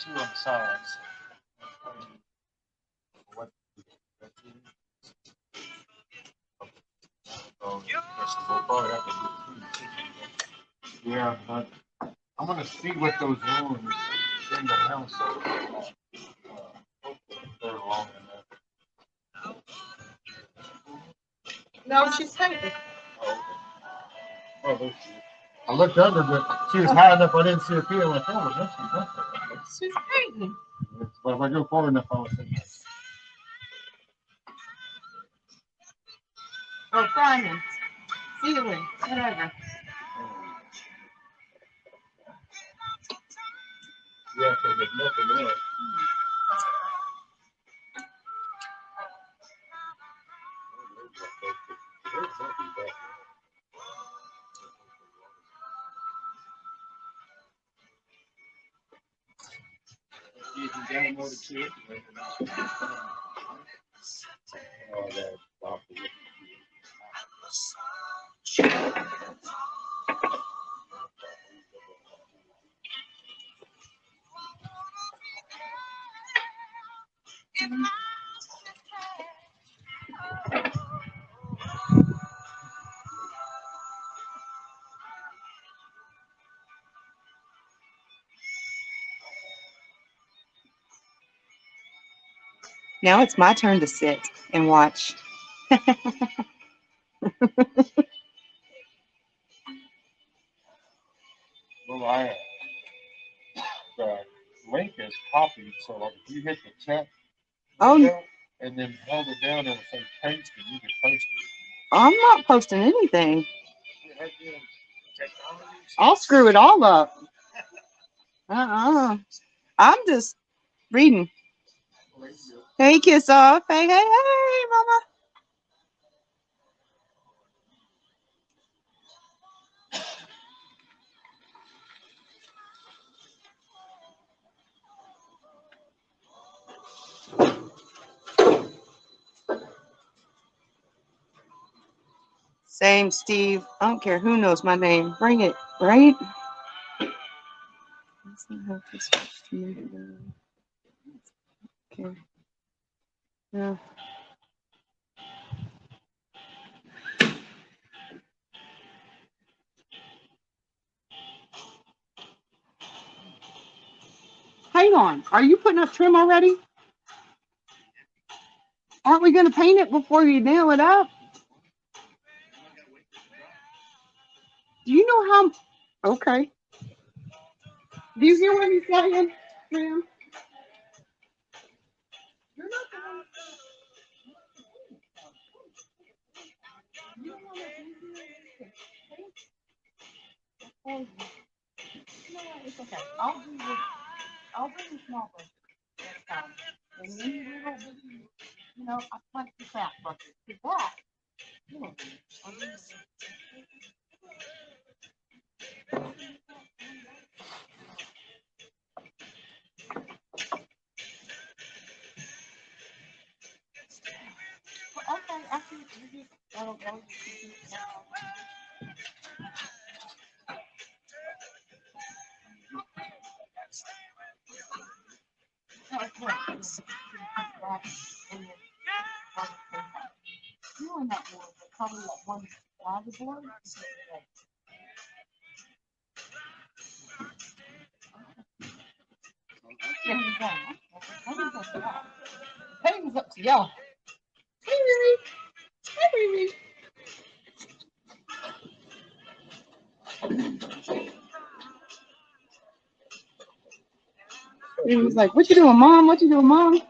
Two on the sides. What? Probably have to do two. Yeah, but I'm gonna see what those rooms in the house are. Hopefully they're long enough. No, she's painting. Oh, okay. Oh, there she is. I looked under, but she was high enough I didn't see her feel like, oh, that's She's painting. But if I go far enough, I'll see. Or priming. Ceiling. Whatever. Yeah, because there's nothing else. You can download it to it. Oh, that's awful. Now it's my turn to sit and watch. Well, the link is copied, so like if you hit the chat window and then hold it down, it'll say paste, and you can post it. I'm not posting anything. I'll screw it all up. I'm just reading. Hey, kiss off. Hey, hey, hey, mama. Same, Steve. I don't care who knows my name. Bring it, right? Let's see how to switch to media. Okay. Yeah. Hang on. Are you putting up trim already? Aren't we going to paint it before you nail it up? Do you know how? Okay. Do you hear what he's saying, ma'am? You're not the one. You don't want to You know what? It's okay. I'll bring the small brush next time. And then you little bitty, you know, I like the fat brushes. Because that, you know, okay, after you get, I don't know. You on that board, but probably that one side of the board. Painting's up to y'all. Hey, Riri. Hi, Riri. He was like, "What you doing, Mom? What you doing, Mom?"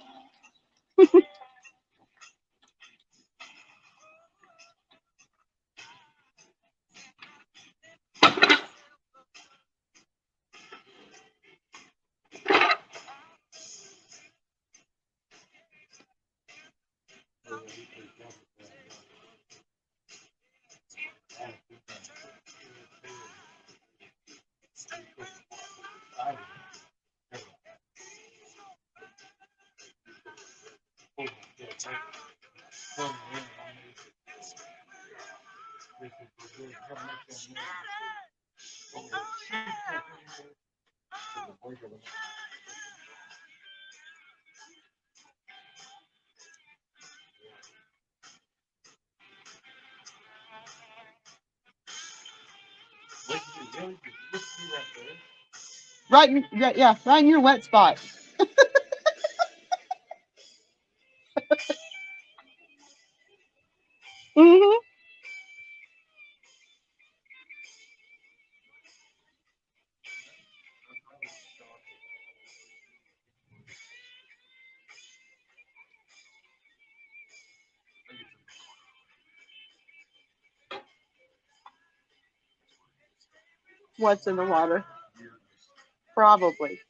Right, yeah, right in your wet spot. Mm-hmm. What's in the water? Probably.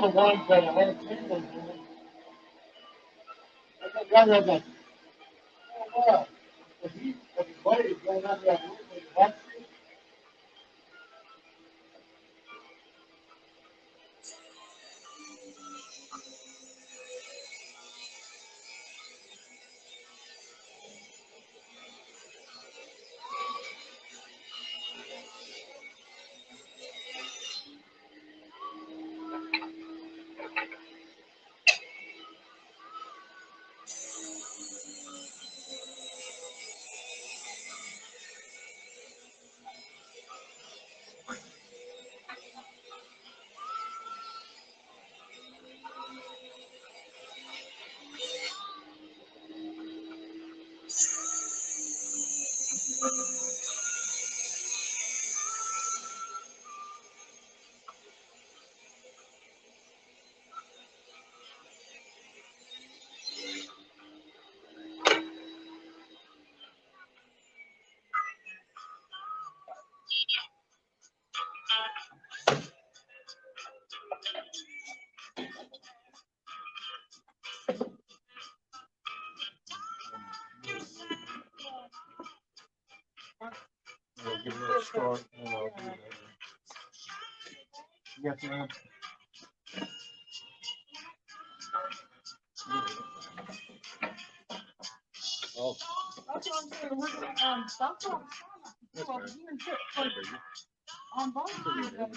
know the ones that are singles in it. I think I read like, oh wow, if he plays, then I got what? We'll give it a start and I'll do that. Yes, ma'am. Oh. That's what I'm saying. We're gonna stop on both of you guys.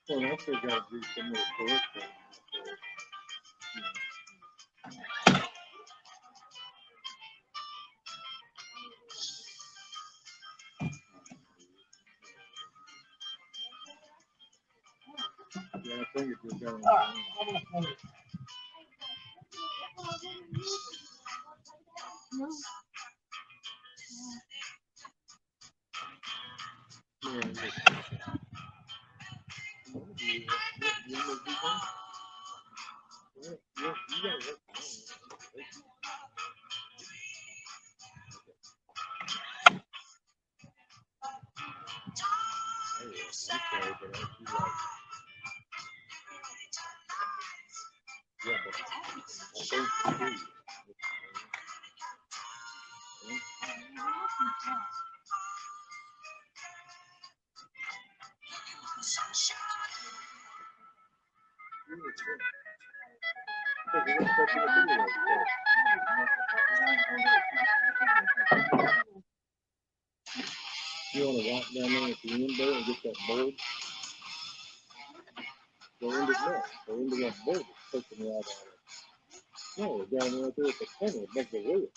Well, I still gotta do some more work. Yeah, I think it's just going You want to walk down there at the end there and get that board? Go into that. Go into that board that's taking you out of it. No, down right there at the corner, above the wheel.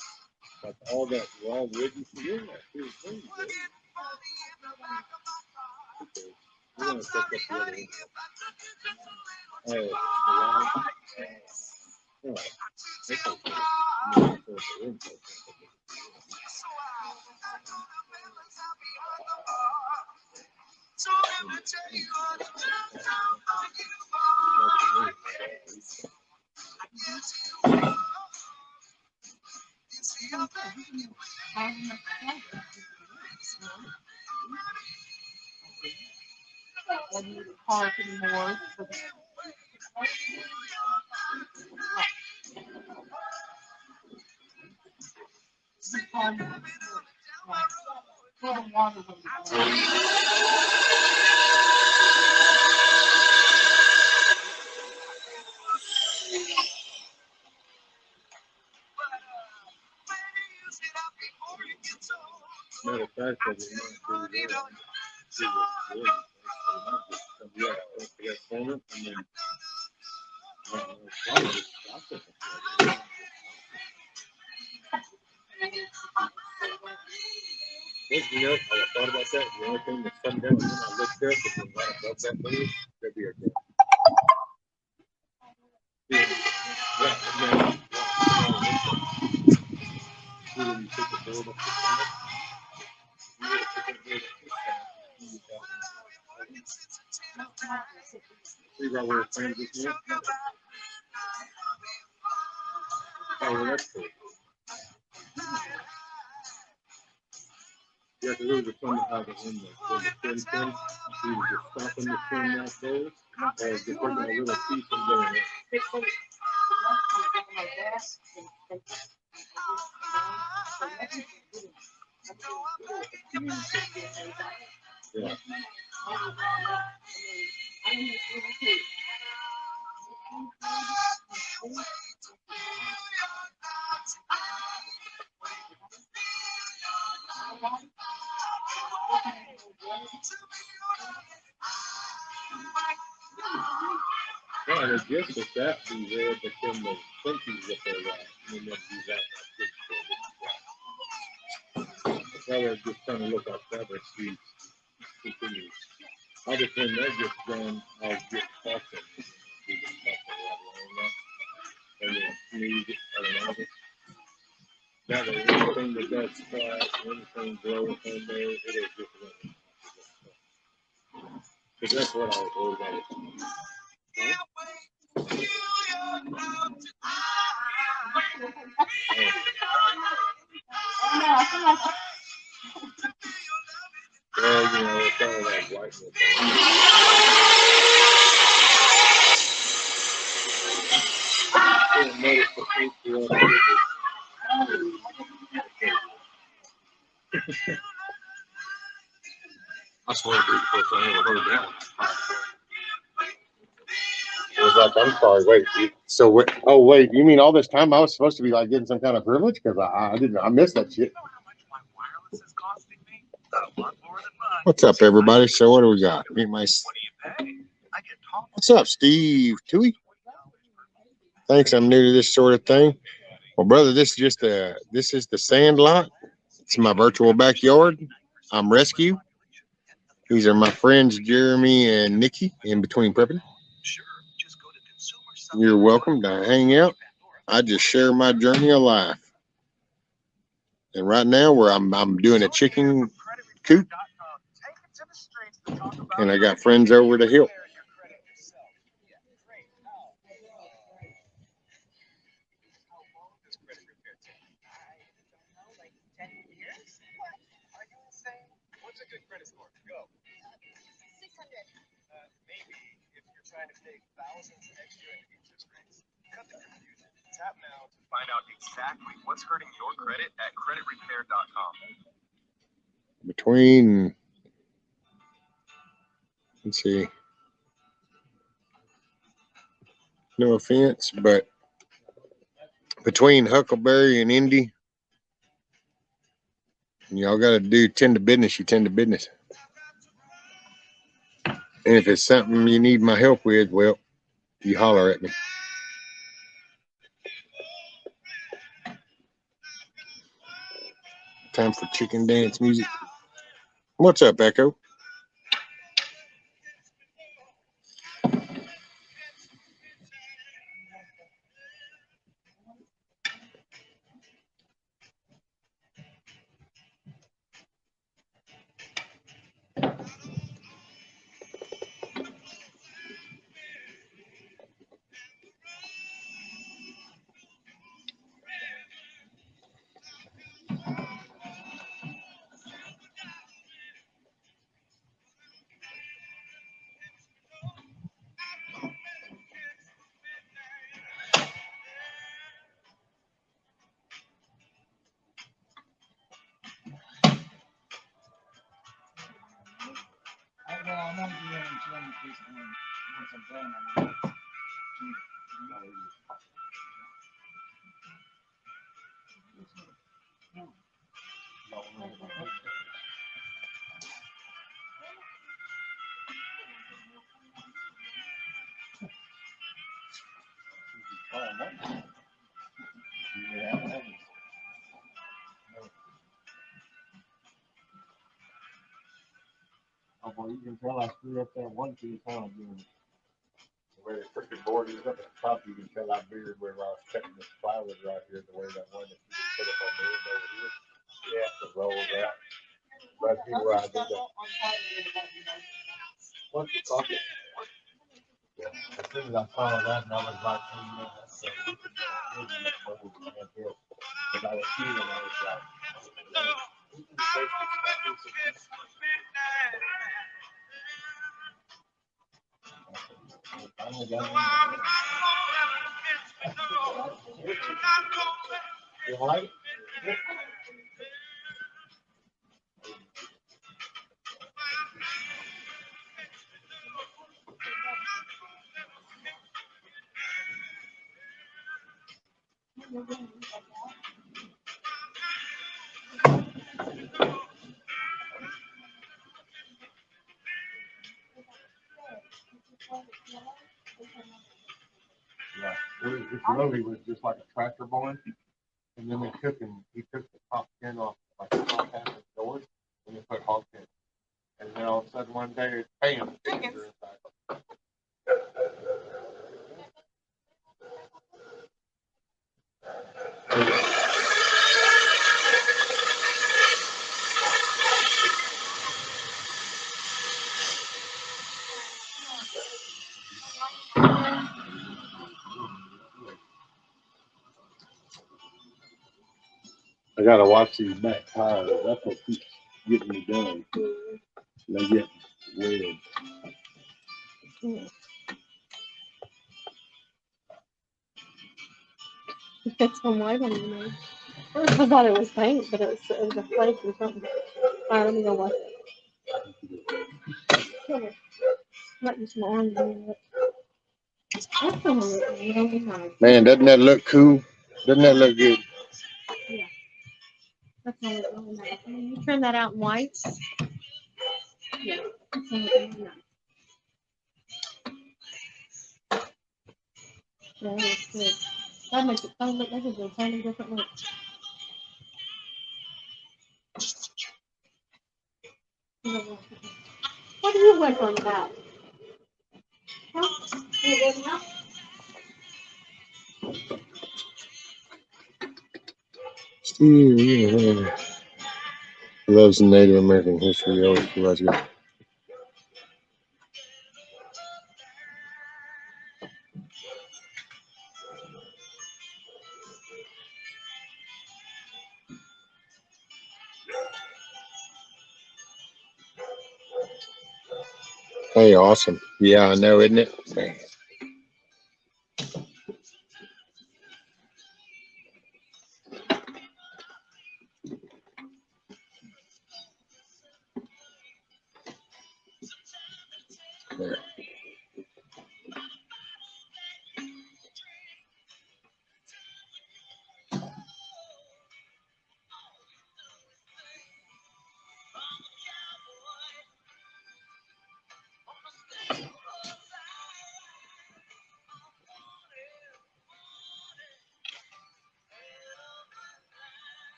Like all that raw wood you see in there. Here's the thing, okay. We're going to take up the other end. Oh, the line? Oh, that's okay. No, that's okay. I need to park anymore. Matter of fact, I did not do that. She was good. Yeah, that corner, and then probably just stop it. You know, I thought about that. The only thing that's come down when I looked up is when I above that move, that'd be okay. Yeah, and then, you take the board up the front. See right where it's playing this year? Oh, well, that's cool. Yeah, because it was a fun to have it in there. So the thin thing, you would just stop in the thin that goes, or just taking a little piece and doing it. Yeah. Yeah, and I guess with that be red, but then the pinkies that they're right, and then they'll do that like this. That way, just kind of look like that, but see, continues. Other than they're just done, I'll get custom. And then smooth it around it. That way, anything that does spot, anything growing on there, it'll just run. Because that's what I was worried about. Well, you know, it's all like whiteness. I didn't notice the pink throughout the I swear to be the first time I ever heard that. It was like, I'm sorry, wait. So what? Oh, wait. You mean all this time I was supposed to be like getting some kind of privilege? Because I missed that shit. What's up, everybody? So what do we got? Meet my. What's up, Steve Toohey? Thanks. I'm new to this sort of thing. Well, brother, this is the SandLot. It's my virtual backyard. I'm Rescue. These are my friends Jeremy and Nikki in between prepping. You're welcome to hang out. I just share my journey of life. And right now, where I'm doing a chicken coop, and I got friends over to help. Tap now to find out exactly what's hurting your credit at creditrepair.com. Between, let's see, no offense, but between Huckleberry and Indy, y'all got to do tend to business, you tend to business. And if it's something you need my help with, well, you holler at me. Time for chicken dance music. What's up, Echo? Oh, well, you can tell I screwed up that one piece, huh? The way the freaking board is up at the top, you can tell I veered where I was cutting this plywood right here, the way that one that you just put up on the end over here. Yeah, it rolls out. Right here where I did that. What's the socket? As soon as I saw that, and I was like, oh, yeah, that's so because I was feeling, I was like, I don't got you like? Yeah, it really was just like a tractor barn, and then he took the top tin off, like the top half of the doors, and he put hog tin. And then all of a sudden one day, bam, chickens are inside. I gotta watch these back tires. That's what keeps getting me going. They get red. It's some white on you, man. First I thought it was paint, but it was a flake or something. Alright, let me go watch it. Might be some orange in it. That's gonna look really nice. Man, doesn't that look cool? Doesn't that look good? Yeah. That's gonna look really nice. You turn that out in whites. Yeah. That's gonna look really nice. Yeah, that looks good. That makes it totally, that gives it a totally different look. What do you work on that? Huh? You good now? Steve loves Native American history. Always provides good. Hey, awesome. Yeah, I know, isn't it? Man. There.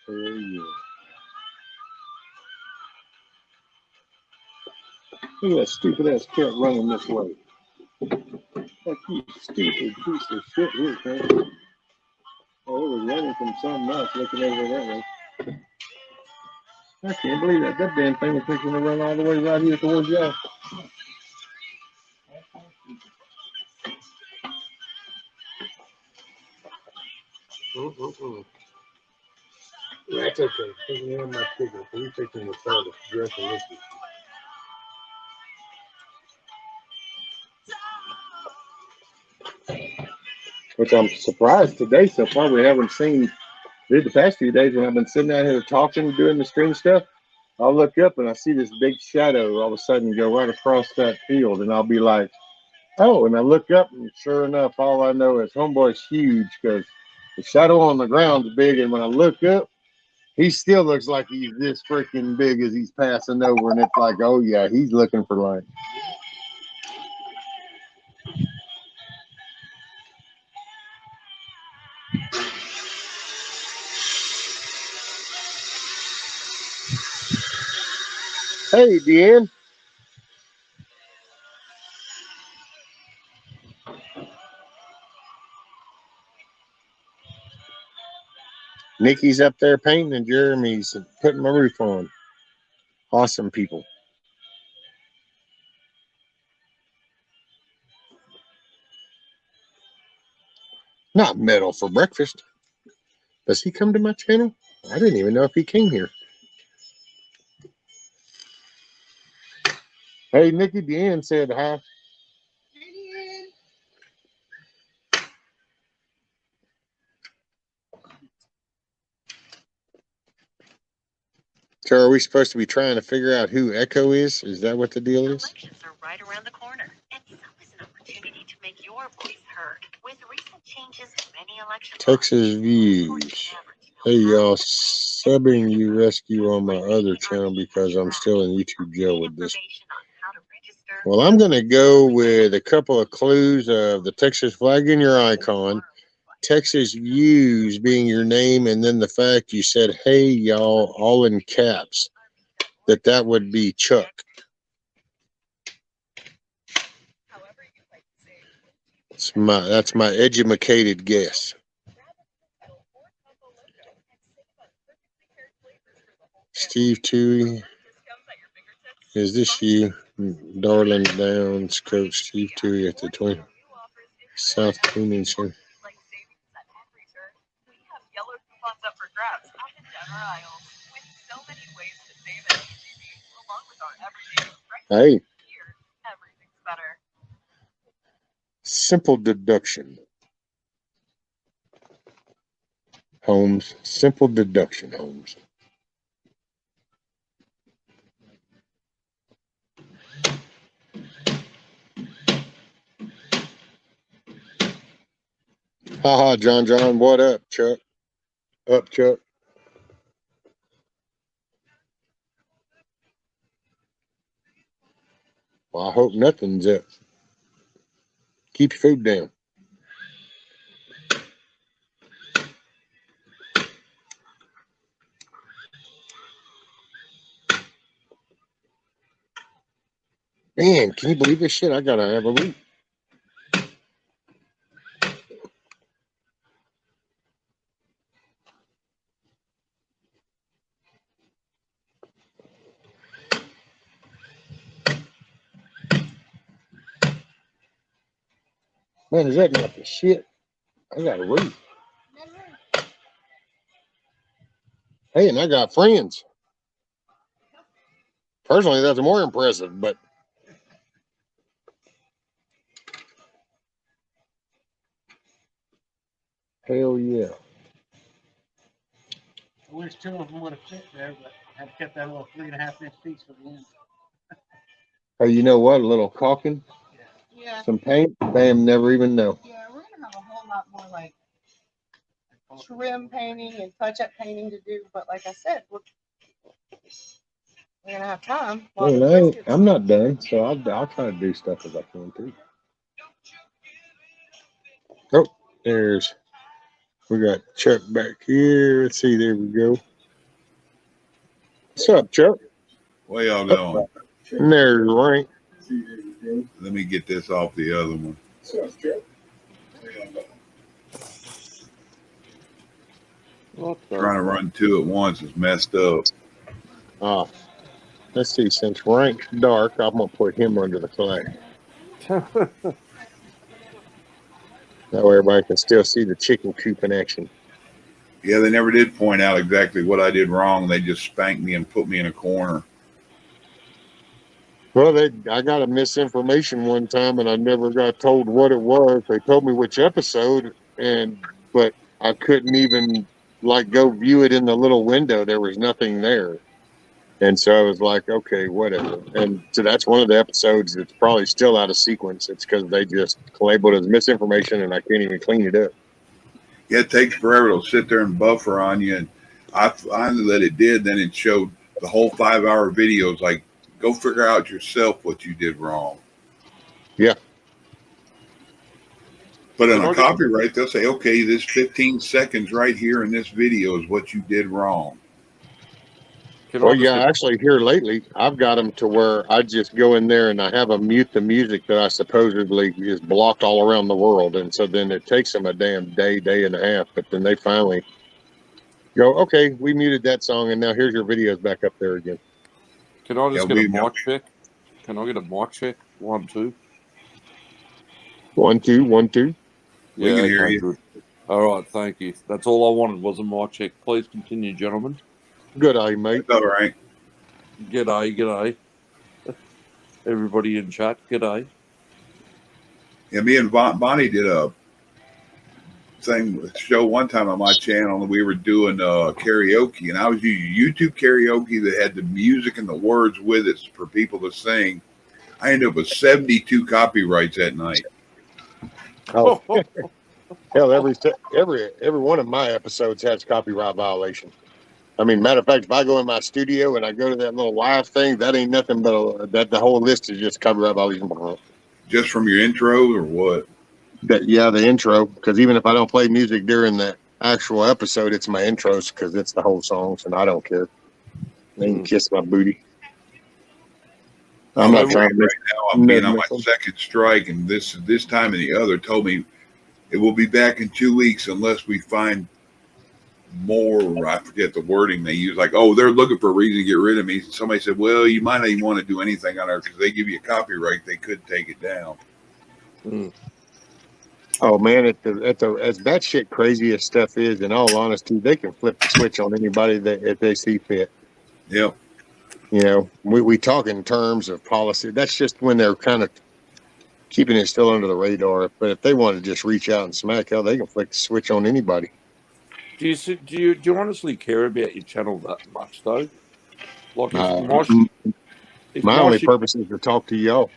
Oh, yeah. Look at that stupid ass cat running this way. Like you stupid piece of shit here, man. Oh, it was running from something else looking over that way. I can't believe that. That damn thing was fixing to run all the way right here towards y'all. That's okay. Take me on my chicken. So you take me to start to dress and listen. Which I'm surprised today so far we haven't seen the past few days when I've been sitting out here talking, doing the stream stuff. I'll look up and I see this big shadow all of a sudden go right across that field, and I'll be like, oh, and I look up and sure enough, all I know is homeboy's huge because The shadow on the ground is big, and when I look up, he still looks like he's this freaking big as he's passing over, and it's like, oh yeah, he's looking for light. Hey, Deanne. Nikki's up there painting, and Jeremy's putting my roof on. Awesome people. Not metal for breakfast. Does he come to my channel? I didn't even know if he came here. Hey, Nikki, Deanne said hi. So are we supposed to be trying to figure out who Echo is? Is that what the deal is? Elections are right around the corner, and so is an opportunity to make your voice heard. With recent changes to many election Texas Views. Hey, y'all, subbing you rescue on my other channel because I'm still in YouTube jail with this. Well, I'm going to go with a couple of clues of the Texas flag in your icon, Texas Views being your name, and then the fact you said, hey, y'all, all in caps, that would be Chuck. That's my educated guess. Steve Toohey. Is this you? Darling Downs coach Steve Toohey at the 20 South Peninsula. Hey. Simple deduction. Holmes. Simple deduction, Holmes. Haha, John. What up, Chuck? Up, Chuck. Well, I hope nothing's up. Keep your food down. Man, can you believe this shit? I gotta have a week. Man, is that not the shit? I got a week. Hey, and I got friends. Personally, that's more impressive, but hell yeah. I wish two of them would have fit there, but I had kept that little 3.5-inch piece for the end. Hey, you know what? A little caulking, Yeah. some paint. Bam, never even know. Yeah, we're gonna have a whole lot more like trim painting and touch-up painting to do, but like I said, we're gonna have time. Well, I'm not done, so I'll try to do stuff as I can too. Oh, we got Chuck back here. Let's see, there we go. What's up, Chuck? Where y'all going? And there's Rank. Let me get this off the other one. Trying to run two at once is messed up. Let's see, since Rank's dark, I'm gonna put him under the flag. That way everybody can still see the chicken coop in action. Yeah, they never did point out exactly what I did wrong. They just spanked me and put me in a corner. Well, I got a misinformation one time, and I never got told what it was. They told me which episode, but I couldn't even go view it in the little window. There was nothing there, and so I was like, okay, whatever. And so that's one of the episodes that's probably still out of sequence. It's because they just labeled it as misinformation, and I can't even clean it up. Yeah, it takes forever to sit there and buffer on you. And I finally let it did. Then it showed the whole 5-hour videos. Like, go figure out yourself what you did wrong. Yeah. But in a copyright, they'll say, okay, this 15 seconds right here in this video is what you did wrong. Well, yeah, actually here lately, I've got them to where I just go in there and I have them mute the music that I supposedly is blocked all around the world. And so then it takes them a damn day and a half, but then they finally go, okay, we muted that song and now here's your videos back up there again. Can I just get a mic check? Can I get a mic check? 1, 2. 1, 2, 1, 2. Yeah, We can hear okay, you. good. All right, thank you. That's all I wanted was a mic check. Please continue, gentlemen. Good eye, mate. That's all right. G'day. Everybody in chat, g'day. Yeah, me and Bonnie did a show one time on my channel, and we were doing karaoke, and I was using YouTube karaoke that had the music and the words with it for people to sing. I ended up with 72 copyrights that night. Oh, hell, every one of my episodes has copyright violation. I mean, matter of fact, if I go in my studio and I go to that little live thing, that ain't nothing but the whole list is just copyright violation. Just from your intro or what? Yeah, the intro. Because even if I don't play music during the actual episode, it's my intros because it's the whole songs, and I don't care. They can kiss my booty. I'm not trying to right now. I'm being on my second strike, and this time and the other told me it will be back in 2 weeks unless we find more. I forget the wording they use. Like, oh, they're looking for a reason to get rid of me. Somebody said, well, you might not even want to do anything on there because they give you a copyright. They could take it down. Oh man, as that shit crazy as stuff is, in all honesty, they can flip the switch on anybody that if they see fit. Yep. You know, we talk in terms of policy. That's just when they're kind of keeping it still under the radar. But if they want to just reach out and smack, hell, they can flick the switch on anybody. Do you honestly care about your channel that much though? Like, if my only purpose is to talk to y'all.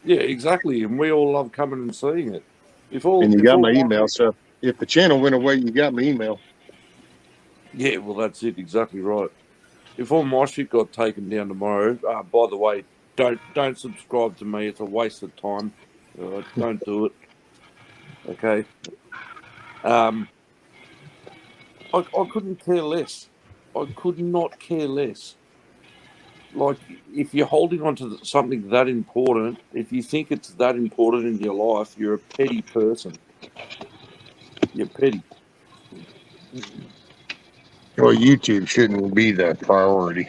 Yeah, exactly, and we all love coming and seeing it. And you got my email, so if the channel went away, you got my email. Yeah, well, that's it, exactly right. If all my shit got taken down tomorrow, by the way, don't subscribe to me. It's a waste of time. Don't do it. Okay. I couldn't care less. I could not care less. Like, if you're holding on to something that important, if you think it's that important in your life, you're a petty person. You're petty. Well, YouTube shouldn't be the priority.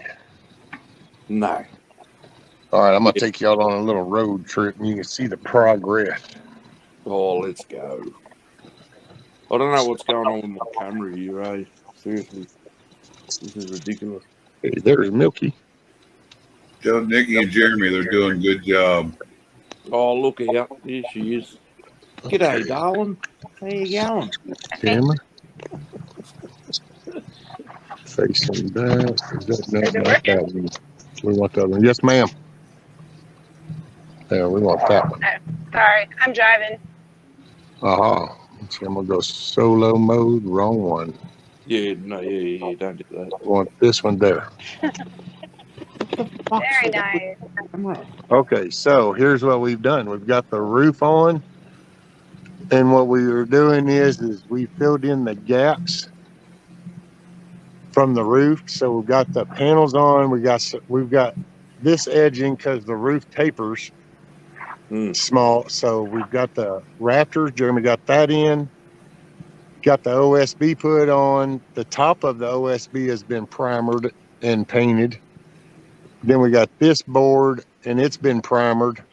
No. All right, I'm going to take y'all on a little road trip, and you can see the progress. Oh, let's go. I don't know what's going on with my camera here, eh? Seriously. This is ridiculous. Hey, there's Milky. Tell Nikki and Jeremy they're doing a good job. Oh, look out. Here she is. G'day, darling. How you going? Camera. Facing back. We want that one. Yes, ma'am. Yeah, we want that one. Sorry, I'm driving. See, I'm going to go solo mode. Wrong one. Yeah, no, yeah, don't do that. I want this one there. Very nice. Okay, so here's what we've done. We've got the roof on, and what we were doing is we filled in the gaps from the roof. So we've got the panels on. We've got this edging because the roof tapers small. So we've got the rafters. Jeremy got that in. Got the OSB put on. The top of the OSB has been primered and painted. Then we got this board, and it's been primered.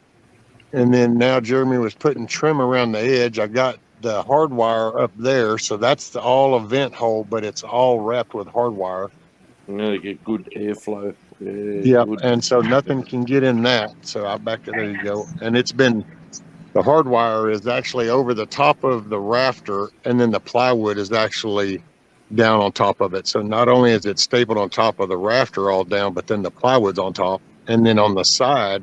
And then now Jeremy was putting trim around the edge. I got the hardwire up there, so that's all a vent hole, but it's all wrapped with hardwire. Yeah, get good airflow. Yeah, and so nothing can get in that. So I back it. There you go. And the hardwire is actually over the top of the rafter, and then the plywood is actually down on top of it. So not only is it stapled on top of the rafter all down, but then the plywood's on top. And then on the side,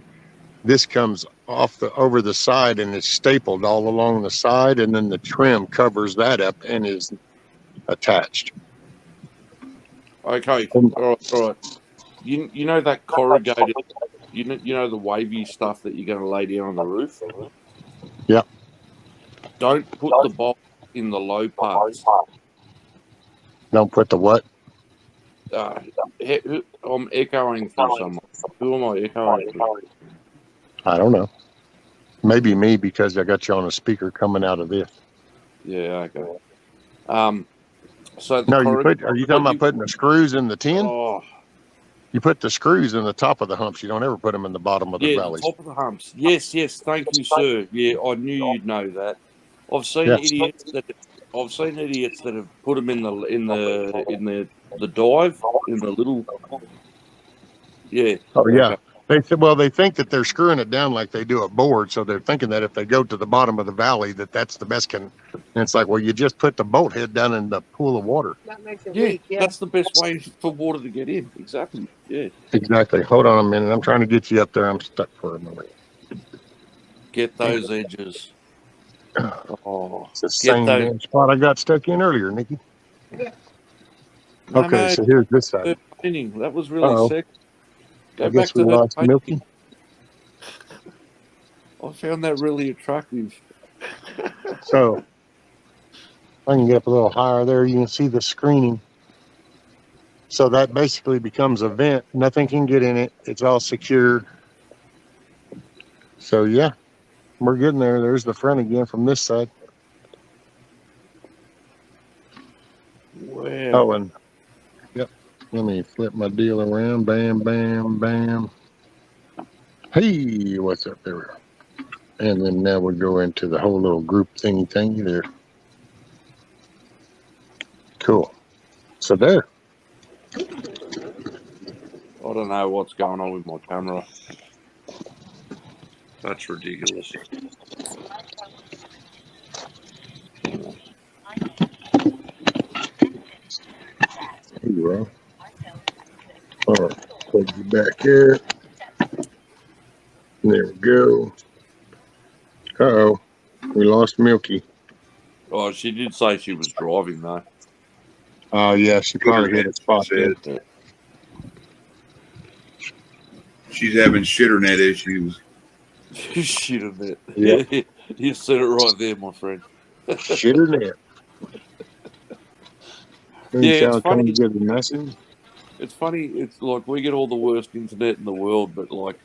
this comes over the side, and it's stapled all along the side, and then the trim covers that up and is attached. Okay, all right. You know that corrugated, you know the wavy stuff that you're going to lay down on the roof. Yep. Don't put the bolt in the low parts. Don't put the what? I'm echoing through someone. Who am I echoing through? I don't know. Maybe me, because I got you on a speaker coming out of this. Yeah, okay. So the No, are you talking about putting the screws in the tin? Oh, you put the screws in the top of the humps. You don't ever put them in the bottom of the valleys. the top of the humps. Yes, thank you, sir. Yeah, I knew you'd know that. I've seen idiots that have put them in the dive in the little. Yeah. Oh yeah. They think that they're screwing it down like they do a board, so they're thinking that if they go to the bottom of the valley, that's the best. And it's like, well, you just put the bolt head down in the pool of water. That makes it weak. Yeah, that's the best way for water to get in. Exactly. Yeah. Exactly. Hold on a minute. I'm trying to get you up there. I'm stuck for a moment. Get those edges. Oh, it's the same damn spot I got stuck in earlier, Nikki. Yeah. Okay, so here's this side. That was really sick. I guess we lost Milky. I found that really attractive. So I can get up a little higher there. You can see the screening. So that basically becomes a vent. Nothing can get in it. It's all secured. So yeah, we're getting there. There's the front again from this side. Wow. Oh, and yep. Let me flip my deal around. Bam, bam, bam. Hey, what's up there? And then now we'll go into the whole little group thingy there. Cool. So there. I don't know what's going on with my camera. That's ridiculous. Here you are. All right, plug you back here. There we go. Uh-oh, we lost Milky. Oh, she did say she was driving though. Oh yeah, she probably hit a spot there. She's having shitternet issues. Shitternet. Yeah. You said it right there, my friend. Shitternet. Yeah, it's funny. Get the message. It's funny. It's like we get all the worst internet in the world, but like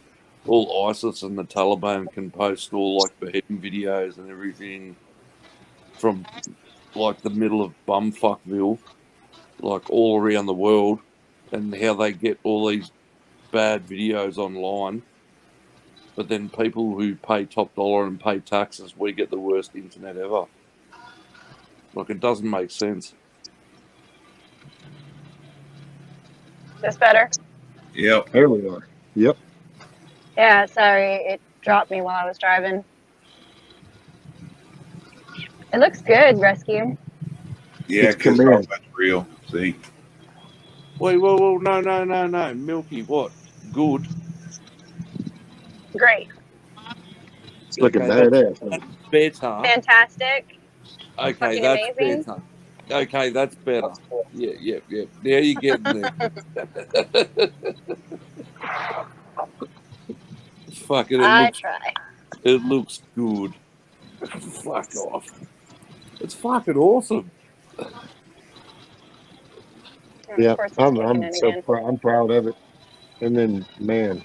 all ISIS and the Taliban can post all like beheading videos and everything from like the middle of bumfuckville, like all around the world, and how they get all these bad videos online. But then people who pay top dollar and pay taxes, we get the worst internet ever. Like, it doesn't make sense. This better? Yep. There we are. Yep. Yeah, sorry, it dropped me while I was driving. It looks good, Rescue. Yeah, because that's real. See? Wait, whoa, no. Milky, what? Good. Great. It's looking badass. That's better. Fantastic. Okay, Fucking that's amazing. better. Okay, that's better. Yeah. Now you're getting there. Fucking, it looks good. Fuck off. It's fucking awesome. Yeah, I'm proud of it. And then, man,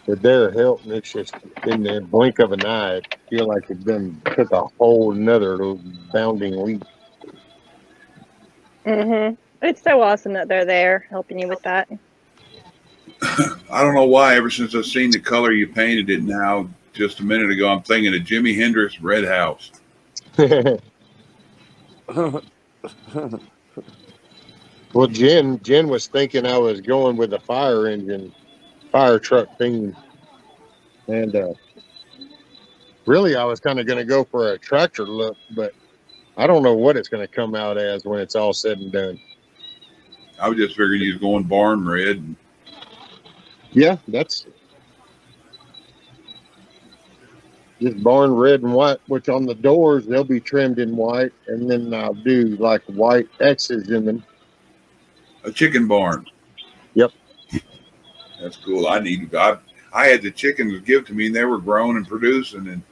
with their help, and it's just in the blink of an eye, I feel like it done took a whole nother little bounding leap. It's so awesome that they're there helping you with that. I don't know why, ever since I've seen the color you painted it now, just a minute ago, I'm thinking of Jimi Hendrix Red House. Well, Jen was thinking I was going with a fire truck theme. And really, I was kind of going to go for a tractor look, but I don't know what it's going to come out as when it's all said and done. I was just figuring you was going barn red. Yeah, that's just barn red and white, which on the doors they'll be trimmed in white, and then I'll do like white X's in them. A chicken barn. Yep. That's cool. I had the chickens give to me, and they were grown and producing, and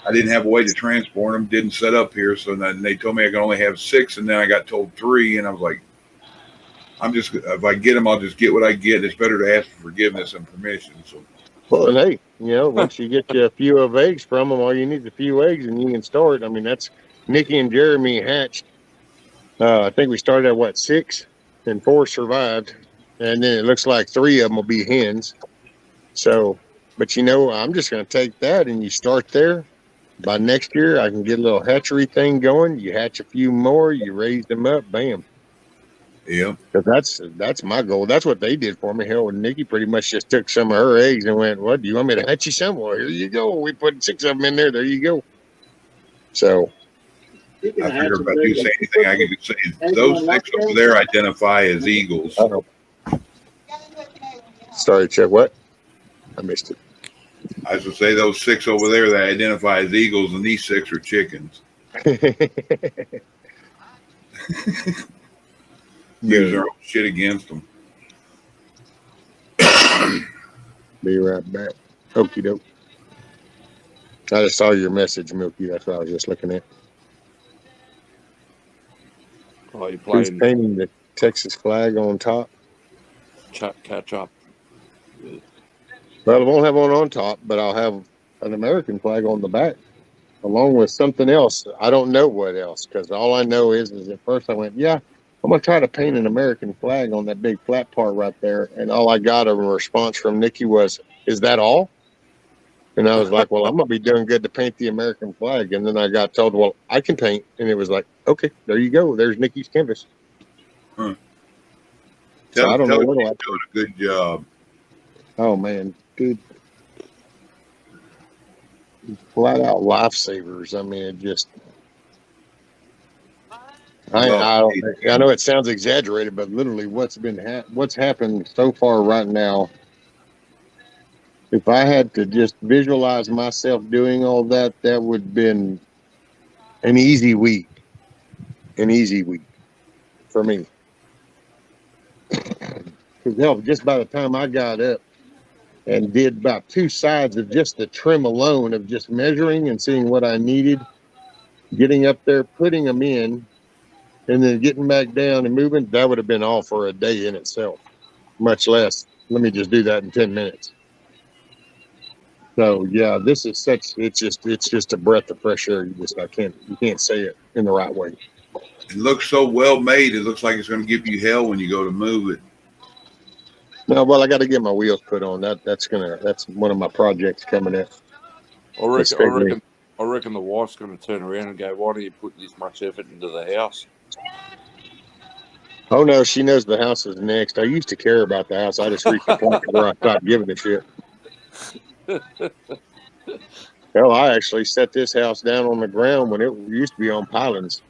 I didn't have a way to transport them. Didn't set up here, so then they told me I could only have 6, and then I got told 3, and I was like, if I get them, I'll just get what I get. It's better to ask for forgiveness and permission. So, well, and hey, once you get you a few of eggs from them, all you need is a few eggs, and you can store it. I mean, that's Nikki and Jeremy hatched. I think we started at 6, and 4 survived, and then it looks like 3 of them will be hens. So, but I'm just going to take that, and you start there. By next year, I can get a little hatchery thing going. You hatch a few more, you raise them up, bam. Yeah. Because that's my goal. That's what they did for me. Hell, Nikki pretty much just took some of her eggs and went, "What do you want me to hatch you some? Well, here you go. We put 6 of them in there. There you go." So I figure if I do say anything, I can just say those 6 over there identify as eagles. Sorry, Chuck. What? I missed it. I should say those 6 over there that identify as eagles, and these 6 are chickens. Use their own shit against them. Be right back. Okie doke. I just saw your message, Milky. That's what I was just looking at. Oh, you're Who's playing painting the Texas flag on top? catch up. Well, I won't have one on top, but I'll have an American flag on the back, along with something else. I don't know what else, because all I know is at first I went, yeah, I'm going to try to paint an American flag on that big flat part right there. And all I got a response from Nikki was, "Is that all?" And I was like, well, I'm going to be doing good to paint the American flag. And then I got told, well, I can paint. And it was like, okay, there you go. There's Nikki's canvas. Huh. So I don't know what doing a good job. Oh, man, dude. Flat out lifesavers. I mean, it just... I know it sounds exaggerated, but literally what's happened so far right now, if I had to just visualize myself doing all that, that would have been an easy week for me. Because hell, just by the time I got up and did about 2 sides of just the trim alone of just measuring and seeing what I needed, getting up there, putting them in, and then getting back down and moving, that would have been all for a day in itself, much less let me just do that in 10 minutes. So yeah, this is it's just a breath of fresh air. You can't say it in the right way. It looks so well made. It looks like it's going to give you hell when you go to move it. No, well, I got to get my wheels put on. That's one of my projects coming up. I reckon the wife's going to turn around and go, "Why do you put this much effort into the house?" Oh no, she knows the house is next. I used to care about the house. I just reached the point where I stopped giving a shit. Hell, I actually set this house down on the ground when it used to be on pilings.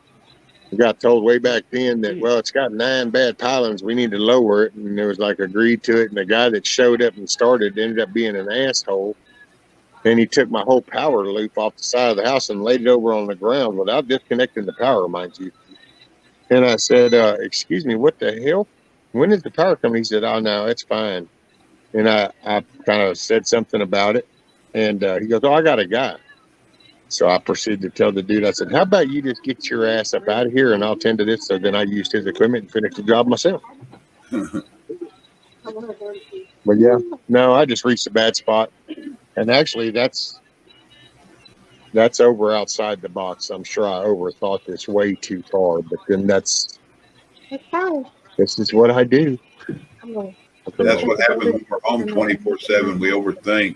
I got told way back then that, well, it's got 9 bad pilings. We need to lower it. And there was like agreed to it. And the guy that showed up and started ended up being an asshole. And he took my whole power loop off the side of the house and laid it over on the ground without disconnecting the power, mind you. And I said, excuse me, what the hell? When is the power coming? He said, oh, no, it's fine. And I kind of said something about it. And he goes, oh, I got a guy. So I proceeded to tell the dude, I said, how about you just get your ass up out of here and I'll tend to this. So then I used his equipment and finished the job myself. But yeah, no, I just reached a bad spot. And actually that's over outside the box. I'm sure I overthought this way too far, but then this is what I do. That's what happens when we're home 24/7. We overthink.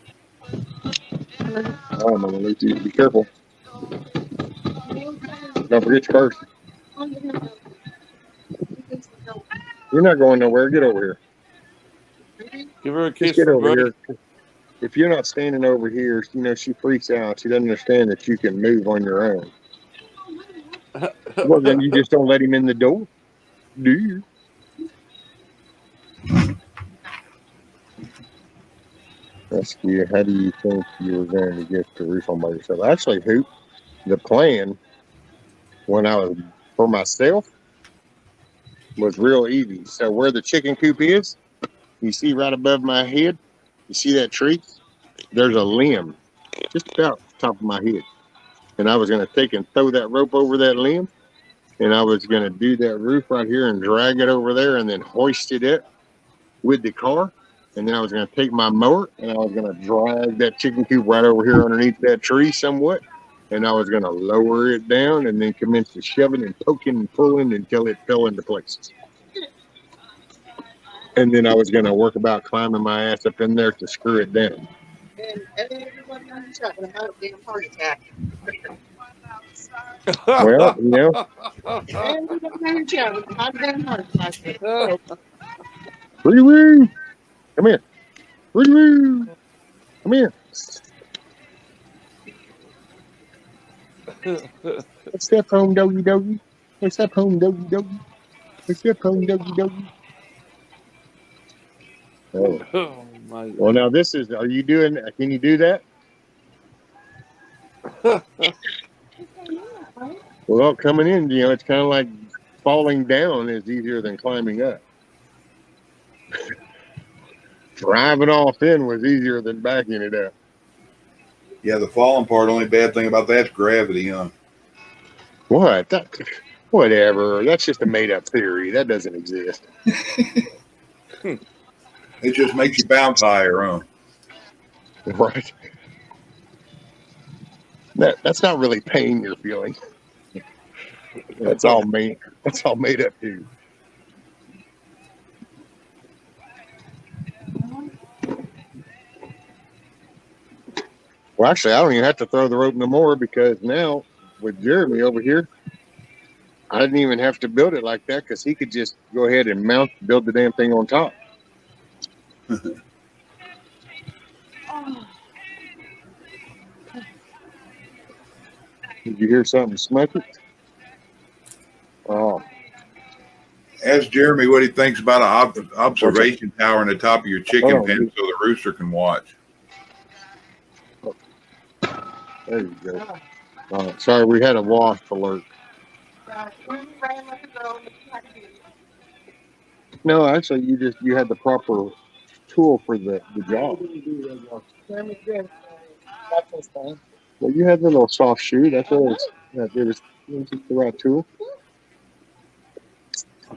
Oh, man, be careful. Don't forget your purse. You're not going nowhere. Get over here. Give her a kiss. Just get over here. If you're not standing over here, she freaks out. She doesn't understand that you can move on your own. Well, then you just don't let him in the door, do you? Let's see. How do you think you were going to get the roof on by yourself? Actually, Hoop, the plan when I was for myself was real easy. So where the chicken coop is, you see right above my head, you see that tree? There's a limb just about the top of my head. And I was going to take and throw that rope over that limb. And I was going to do that roof right here and drag it over there and then hoist it up with the car. And then I was going to take my mower and I was going to drag that chicken coop right over here underneath that tree somewhat. And I was going to lower it down and then commence to shoving and poking and pulling until it fell into place. And then I was going to work about climbing my ass up in there to screw it down. And everybody on the chat would have had a damn heart attack. Well, you know. Everybody on the chat would have had a damn heart attack. Rudy Woo! Come here. Rudy Woo! Come here. Let's step home, doggy doggy. Let's step home, doggy doggy. Let's step home, doggy doggy. Oh. Well, now this is, are you doing, can you do that? Well, coming in, you know, it's kind of like falling down is easier than climbing up. Driving off in was easier than backing it up. Yeah, the falling part, only bad thing about that's gravity, huh? What? Whatever. That's just a made-up theory. That doesn't exist. It just makes you bounce higher, huh? Right. That's not really pain you're feeling. That's all made up too. Well, actually, I don't even have to throw the rope no more because now with Jeremy over here, I didn't even have to build it like that because he could just go ahead and build the damn thing on top. Did you hear something smoking? Oh. Ask Jeremy what he thinks about an observation tower on the top of your chicken pen so the rooster can watch. There you go. Sorry, we had a wasp alert. No, actually, you had the proper tool for the job. Well, you had the little soft shoe. That's all. It was the right tool.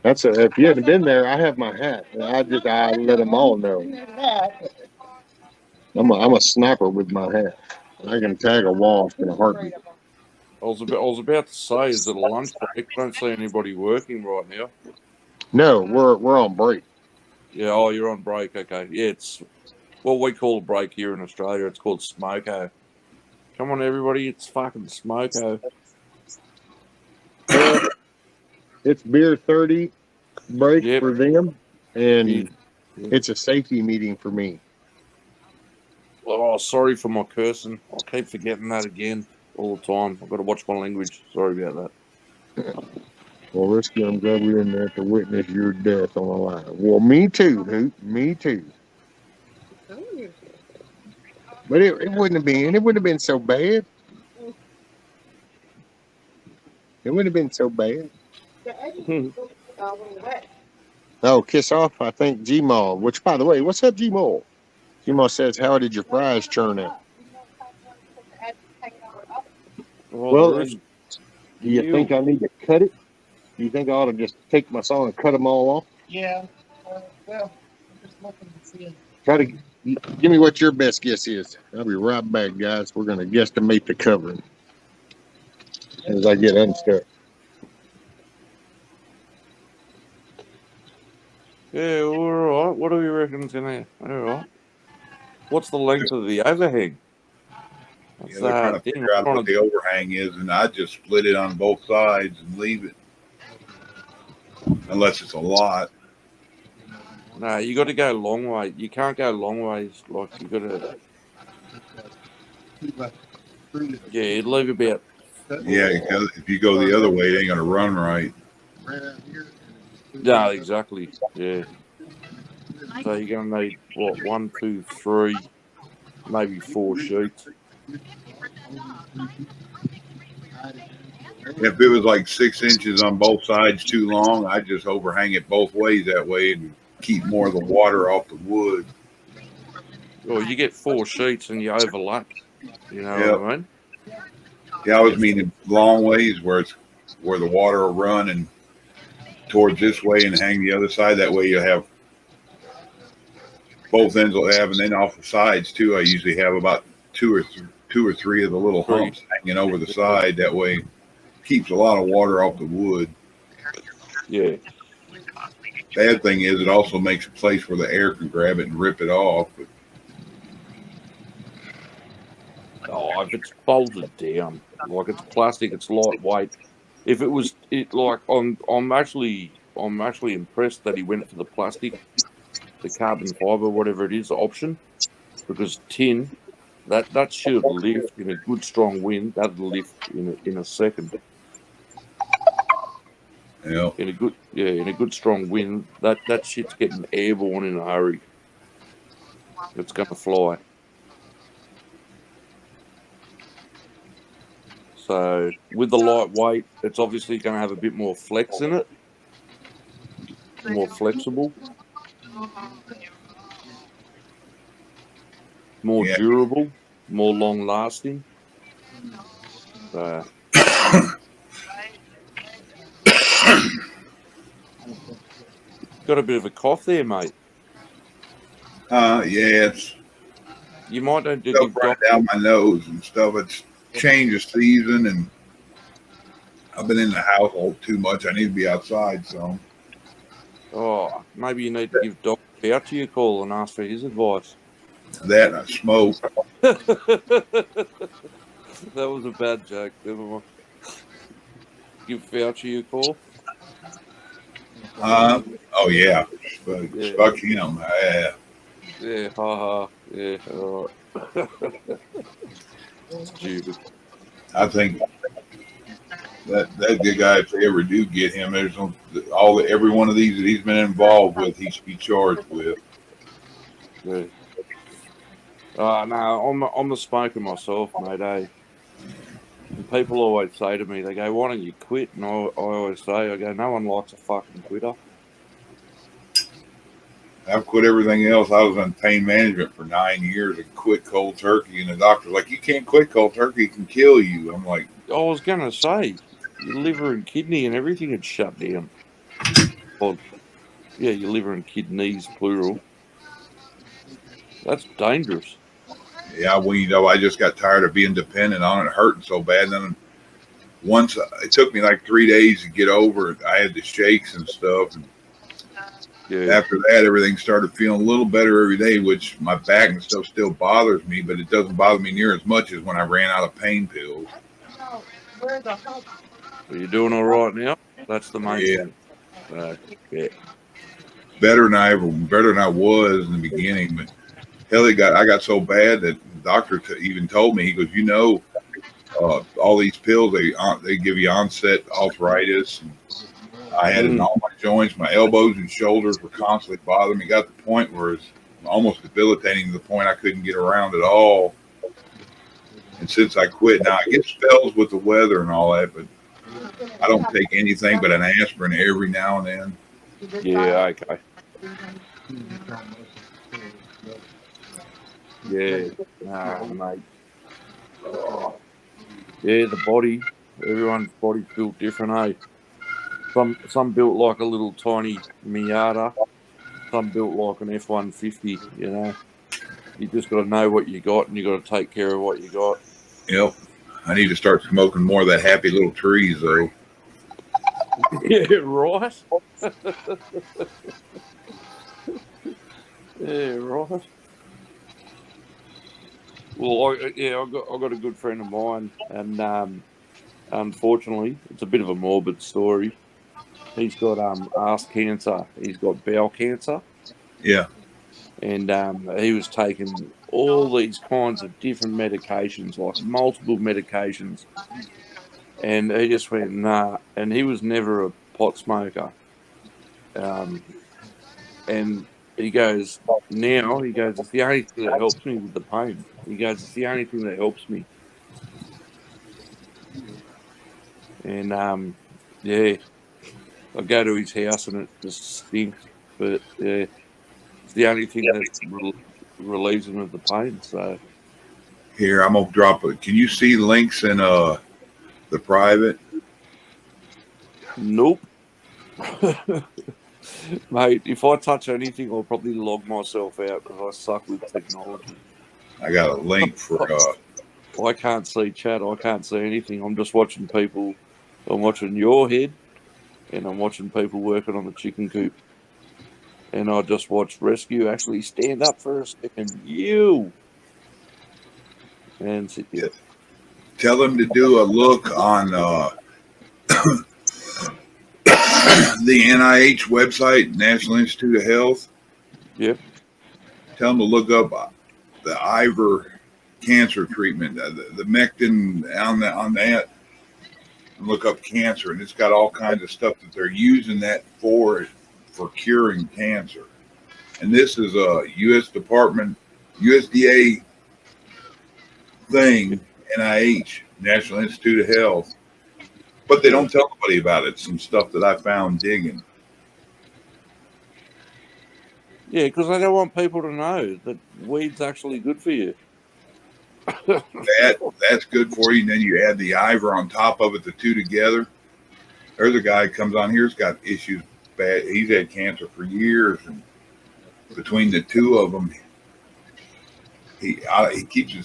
If you hadn't been there, I have my hat. I let them all know. I'm a sniper with my hat. I can tag a wasp in a heartbeat. I was about to say, is it a lunch break? I don't see anybody working right now. No, we're on break. Yeah, oh, you're on break. Okay, yeah, it's what we call a break here in Australia. It's called smoko. Come on, everybody, it's fucking smoko. It's beer 30 break for them, and it's a safety meeting for me. Oh, sorry for my cursing. I keep forgetting that again all the time. I've got to watch my language. Sorry about that. Well, Risky, I'm glad we're in there to witness your death on the line. Well, me too, Hoot. Me too. But it wouldn't have been so bad. It wouldn't have been so bad. Oh, kiss off, I think G-Mall, which, by the way, what's up, G-Mall? G-Mall says, how did your fries turn out? Well, do you think I need to cut it? Do you think I ought to just take my saw and cut them all off? Yeah. Well, I'm just looking to see. Try to give me what your best guess is. I'll be right back, guys. We're going to guesstimate the covering as I get unstuck. Yeah, all right. What do we reckon tonight? All right. What's the length of the overhang? Yeah, they're trying to figure out what the overhang is, and I just split it on both sides and leave it. Unless it's a lot. No, you got to go long way. You can't go long ways. Like, you got to... Yeah, leave about... Yeah, because if you go the other way, it ain't going to run right. Yeah, exactly. Yeah. So you're going to need, what, 1, 2, 3, maybe 4 sheets. If it was like 6 inches on both sides too long, I'd just overhang it both ways that way and keep more of the water off the wood. Or you get 4 sheets and you overlap. You know Yep. what I mean? Yeah, I was meaning long ways where the water will run and towards this way and hang the other side. That way you have both ends will have, and then off the sides too. I usually have about two or three of the little humps hanging over the side. That way, keeps a lot of water off the wood. Yeah. Bad thing is, it also makes a place where the air can grab it and rip it off. But if it's bolted down, like it's plastic, it's lightweight. If it was I'm actually impressed that he went for the plastic, the carbon fiber, whatever it is, option, because tin that should lift in a good strong wind. That'd lift in a second. yeah, In a good strong wind, that shit's getting airborne in a hurry. It's gonna fly. So with the lightweight, it's obviously going to have a bit more flex in it, more flexible, more durable, more long lasting. Got a bit of a cough there, mate. Yeah, you might need to give right down my nose and stuff. It's change of season, and I've been in the household too much. I need to be outside some. Oh, maybe you need to give Doc Fauci a call and ask for his advice. That and I smoke. That was a bad joke. Never mind. Give Fauci a call. Oh yeah, fuck him. Yeah, haha. Yeah, all right. Stupid. I think that good guy, if they ever do get him, there's every one of these that he's been involved with, he should be charged with. Yeah. No, I'm a smoker myself, mate. And people always say to me, they go, "Why don't you quit?" And I always say, "No one likes a fucking quitter." I've quit everything else. I was on pain management for 9 years and quit cold turkey. And the doctor's like, "You can't quit cold turkey; it can kill you." I'm like, I was gonna say, your liver and kidney and everything had shut down. Well, yeah, your liver and kidneys, plural. That's dangerous. Yeah, I just got tired of being dependent on it, hurting so bad. And then once it took me like 3 days to get over it. I had the shakes and stuff. And after that, everything started feeling a little better every day, which my back and stuff still bothers me, but it doesn't bother me near as much as when I ran out of pain pills. Are you doing all right now? That's the main thing. Yeah. Better than I was in the beginning, but hell, I got so bad that the doctor even told me, he goes, all these pills, they give you onset arthritis. And I had it in all my joints. My elbows and shoulders were constantly bothering me. Got to the point where it's almost debilitating to the point I couldn't get around at all. And since I quit, now I get spells with the weather and all that, but I don't take anything but an aspirin every now and then. Yeah, okay. Yeah, mate. Oh. Yeah, the body. Everyone's body's built different, eh? Some built like a little tiny Miata. Some built like an F-150. You know, you just got to know what you got, and you got to take care of what you got. Yep. I need to start smoking more of that happy little trees, though. Yeah, right. Yeah, right. Well, I got a good friend of mine, and unfortunately, it's a bit of a morbid story. He's got arse cancer. He's got bowel cancer. Yeah. And he was taking all these kinds of different medications, like multiple medications. And he just went, nah. And he was never a pot smoker. And he goes, it's the only thing that helps me with the pain. He goes, it's the only thing that helps me. And yeah, I go to his house and it just stinks. But yeah, it's the only thing that relieves him of the pain. So Here, I'm gonna drop it. Can you see links in the private? nope. Mate, if I touch anything, I'll probably log myself out because I suck with technology. I got a link for I can't see chat. I can't see anything. I'm just watching people. I'm watching your head, and I'm watching people working on the chicken coop. And I just watched Rescue actually stand up for a second. And sit there. Tell them to do a look on the NIH website, National Institute of Health. Yep. Tell them to look up the Ivor cancer treatment, the Mectin on that, and look up cancer, and it's got all kinds of stuff that they're using that for curing cancer. And this is a USDA thing, NIH, National Institute of Health. But they don't tell nobody about it. Some stuff that I found digging. Yeah, because I don't want people to know that weed's actually good for you. That's good for you. And then you add the Ivor on top of it, the two together. There's a guy who comes on here, he's got issues bad. He's had cancer for years, and between the two of them, he keeps it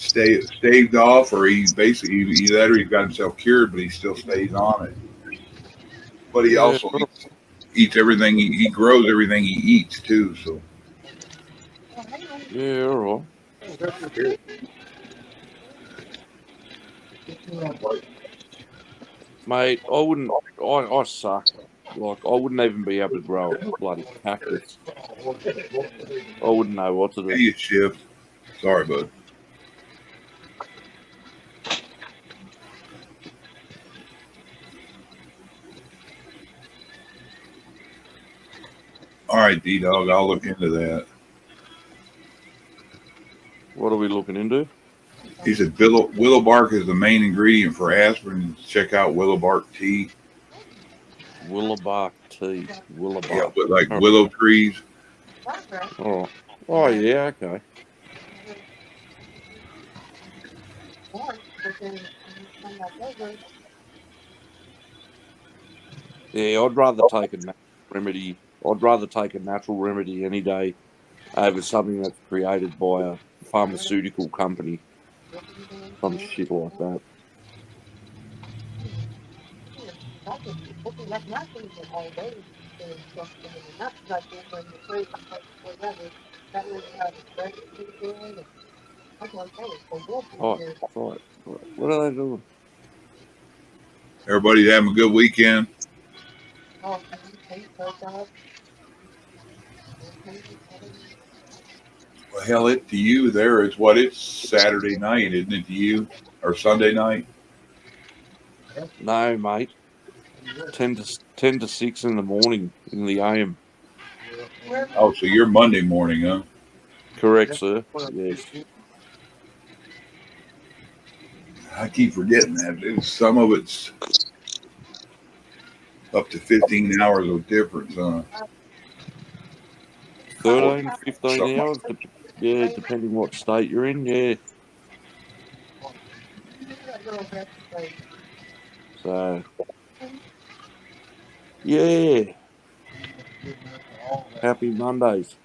staved off, or he's basically either he's got himself cured, but he still stays on it. But he also eats everything. He grows everything he eats too. So yeah, all right. Mate, I wouldn't. I suck. Like I wouldn't even be able to grow a bloody cactus. I wouldn't know what to do. Hey, it's shift. Sorry, bud. All right, D-Dog, I'll look into that. What are we looking into? He said willow bark is the main ingredient for aspirin. Check out willow bark tea. Willow bark tea. Willow bark. Yeah, but like willow trees. Oh, yeah, okay. Yeah, I'd rather take a natural remedy. I'd rather take a natural remedy any day over something that's created by a pharmaceutical company. Some shit like that. Oh, right. What are they doing? Everybody's having a good weekend. Well, hell, it to you there is what it's Saturday night, isn't it to you? Or Sunday night? No, mate. 10 to 6 in the morning in the AM. Oh, so you're Monday morning, huh? Correct, sir. Yes. I keep forgetting that, dude. Some of it's up to 15 hours of difference, huh? 13, 15 hours. Yeah, depending what state you're in. Yeah. So, yeah. Happy Mondays.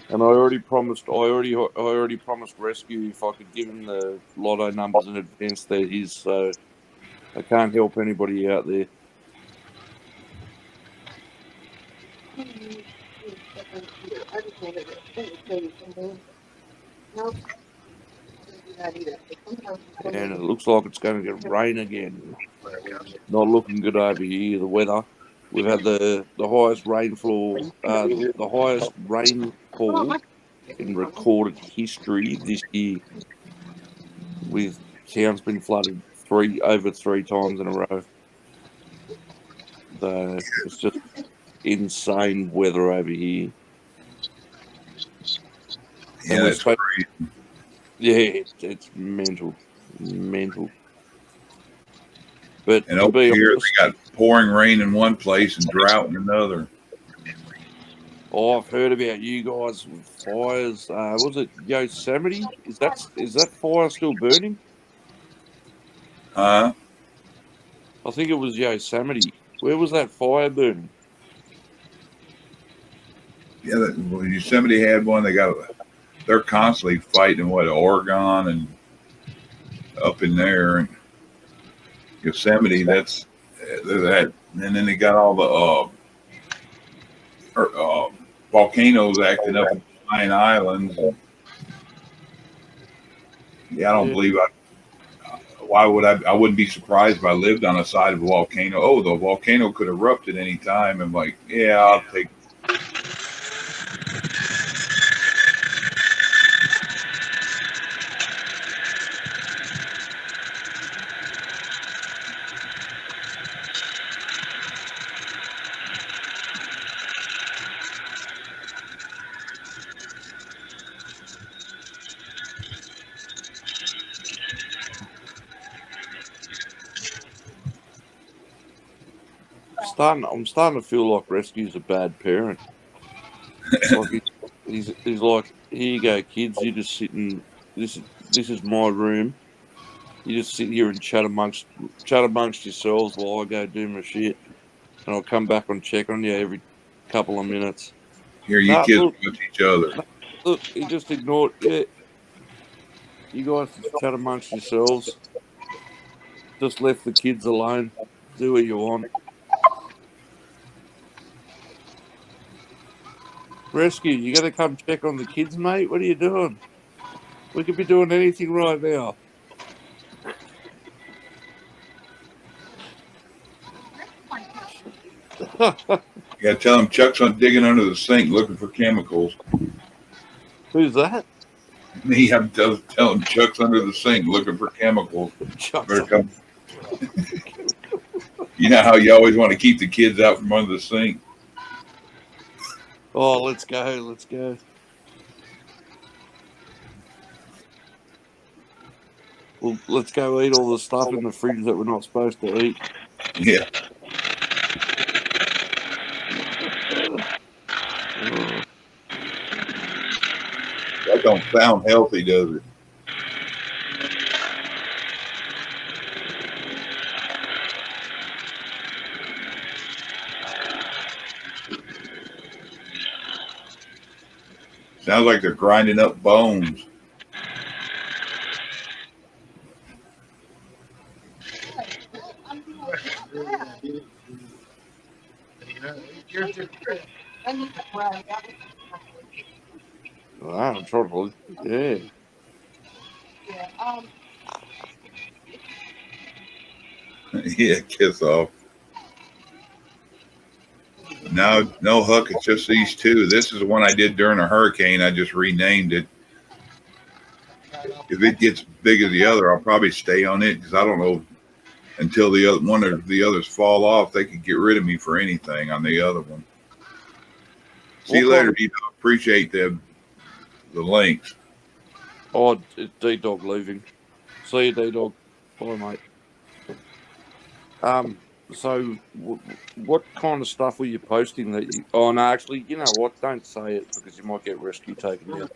And I already promised Rescue if I could give him the lotto numbers in advance, they're his. So I can't help anybody out there. And it looks like it's going to get rain again. Not looking good over here. The weather. We've had the highest rainfall, the highest rainfall in recorded history this year. With towns been flooded over three times in a row. So it's just insane weather over here. And Yeah, we're it's supposed, crazy. yeah, it's mental, mental. But And to over be here, honest, they got pouring rain in one place and drought in another. oh, I've heard about you guys with fires. Was it Yosemite? Is that fire still burning? Huh? I think it was Yosemite. Where was that fire burning? Yeah, well, Yosemite had one. They're constantly fighting what Oregon and up in there, and Yosemite. That's that, and then they got all the volcanoes acting up in the Hawaiian Islands. And, yeah, I don't Yeah. believe I. Why would I? I wouldn't be surprised if I lived on the side of a volcano. Oh, the volcano could erupt at any time. I'm like, yeah, I'll take. I'm starting to feel like Rescue's a bad parent. Like he's like, here you go, kids. You just sit in this is my room. You just sit here and chat amongst yourselves while I go do my shit, and I'll come back and check on you every couple of minutes. Here, you Nah, kids look, watch each other. look, he just ignored. Yeah, you guys just chat amongst yourselves. Just left the kids alone. Do what you want. Rescue, you got to come check on the kids, mate. What are you doing? We could be doing anything right now. Yeah, tell them Chuck's on digging under the sink looking for chemicals. Who's that? Me, I'm telling Chuck's under the sink looking for chemicals. Better come. You know how you always want to keep the kids out from under the sink. Oh, let's go. Let's go. Well, let's go eat all the stuff in the fridge that we're not supposed to eat. Yeah. That don't sound healthy, does it? Sounds like they're grinding up bones. Wow, I'm trying to. Yeah. Yeah, kiss off. No, Huck, it's just these two. This is the one I did during a hurricane. I just renamed it. If it gets big as the other, I'll probably stay on it because I don't know until the other one or the others fall off. They could get rid of me for anything on the other one. See you later, D-Dog. Appreciate the links. Oh, it's D-Dog leaving. See you, D-Dog. Bye, mate. So what kind of stuff were you posting that you... Oh, no, actually, you know what? Don't say it because you might get Rescue taken down.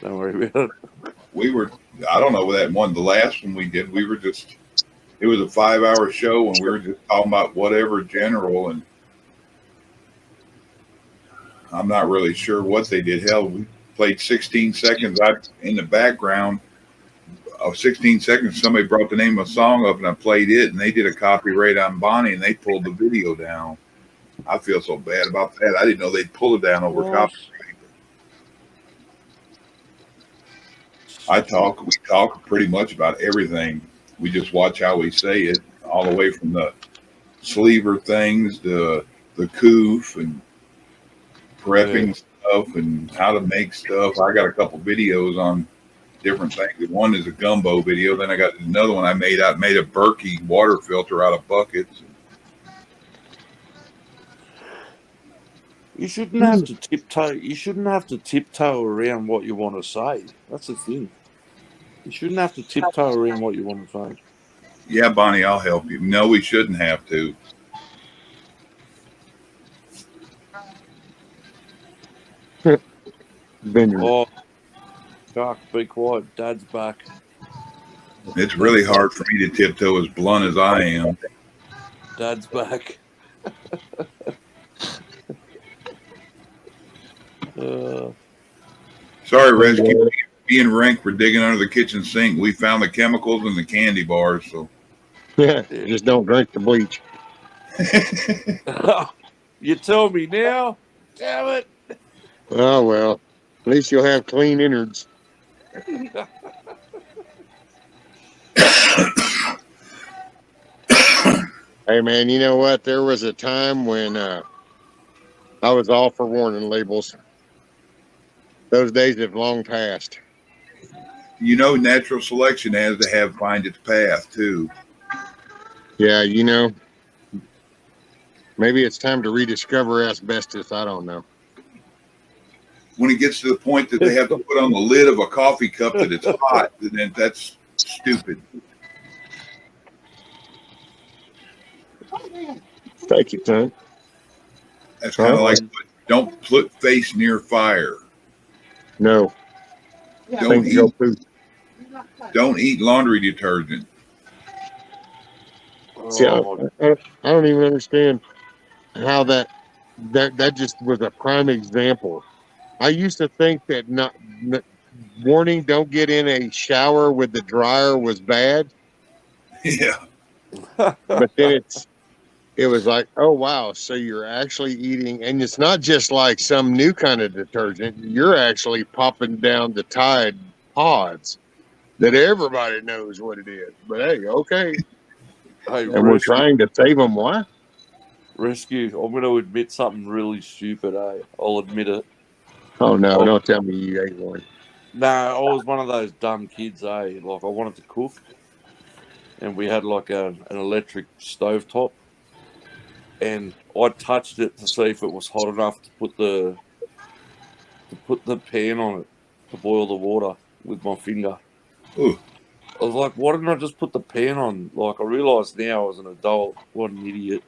Don't worry about it. I don't know that one, the last one we did, it was a 5-hour show and we were just talking about whatever general, and I'm not really sure what they did. Hell, we played 16 seconds in the background. 16 seconds, somebody brought the name of a song up and I played it and they did a copyright on Bonnie and they pulled the video down. I feel so bad about that. I didn't know they'd pull it down over copyright. We talk pretty much about everything. We just watch how we say it, all the way from the sleever things to the coof and prepping stuff and how to make stuff. I got a couple videos on different things. One is a gumbo video. Then I got another one I made a Berkey water filter out of buckets. You shouldn't have to tiptoe. You shouldn't have to tiptoe around what you want to say. That's the thing. You shouldn't have to tiptoe around what you want to say. Yeah, Bonnie, I'll help you. No, we shouldn't have to. Vineyard. Oh, Shark, be quiet. Dad's back. It's really hard for me to tiptoe as blunt as I am. Dad's back. Sorry, Rescue. Me and Rank were digging under the kitchen sink. We found the chemicals in the candy bars. So Yeah, just don't drink the bleach. You tell me now. Damn it. Oh well, at least you'll have clean innards. Hey man, you know what? There was a time when I was all for warning labels. Those days have long passed. you know, natural selection has to find its path too. Yeah, you know, maybe it's time to rediscover asbestos. I don't know. When it gets to the point that they have to put on the lid of a coffee cup that it's hot, then that's stupid. Thank you, son. That's kind of like don't put face near fire. No. Don't eat laundry detergent. See, I don't even understand how that just was a prime example. I used to think that warning, don't get in a shower with the dryer was bad. Yeah. But then it was like, oh wow, so you're actually eating, and it's not just like some new kind of detergent. You're actually popping down the Tide pods that everybody knows what it is. But hey, okay. Hey, and we're trying to save them. Why? Rescue. I'm going to admit something really stupid. I'll admit it. Oh no! Don't tell me you ate one. No, I was one of those dumb kids. Like I wanted to cook, and we had like an electric stovetop, and I touched it to see if it was hot enough to put the pan on it to boil the water with my finger. Ooh. I was like, why didn't I just put the pan on? Like, I realised now as an adult, what an idiot.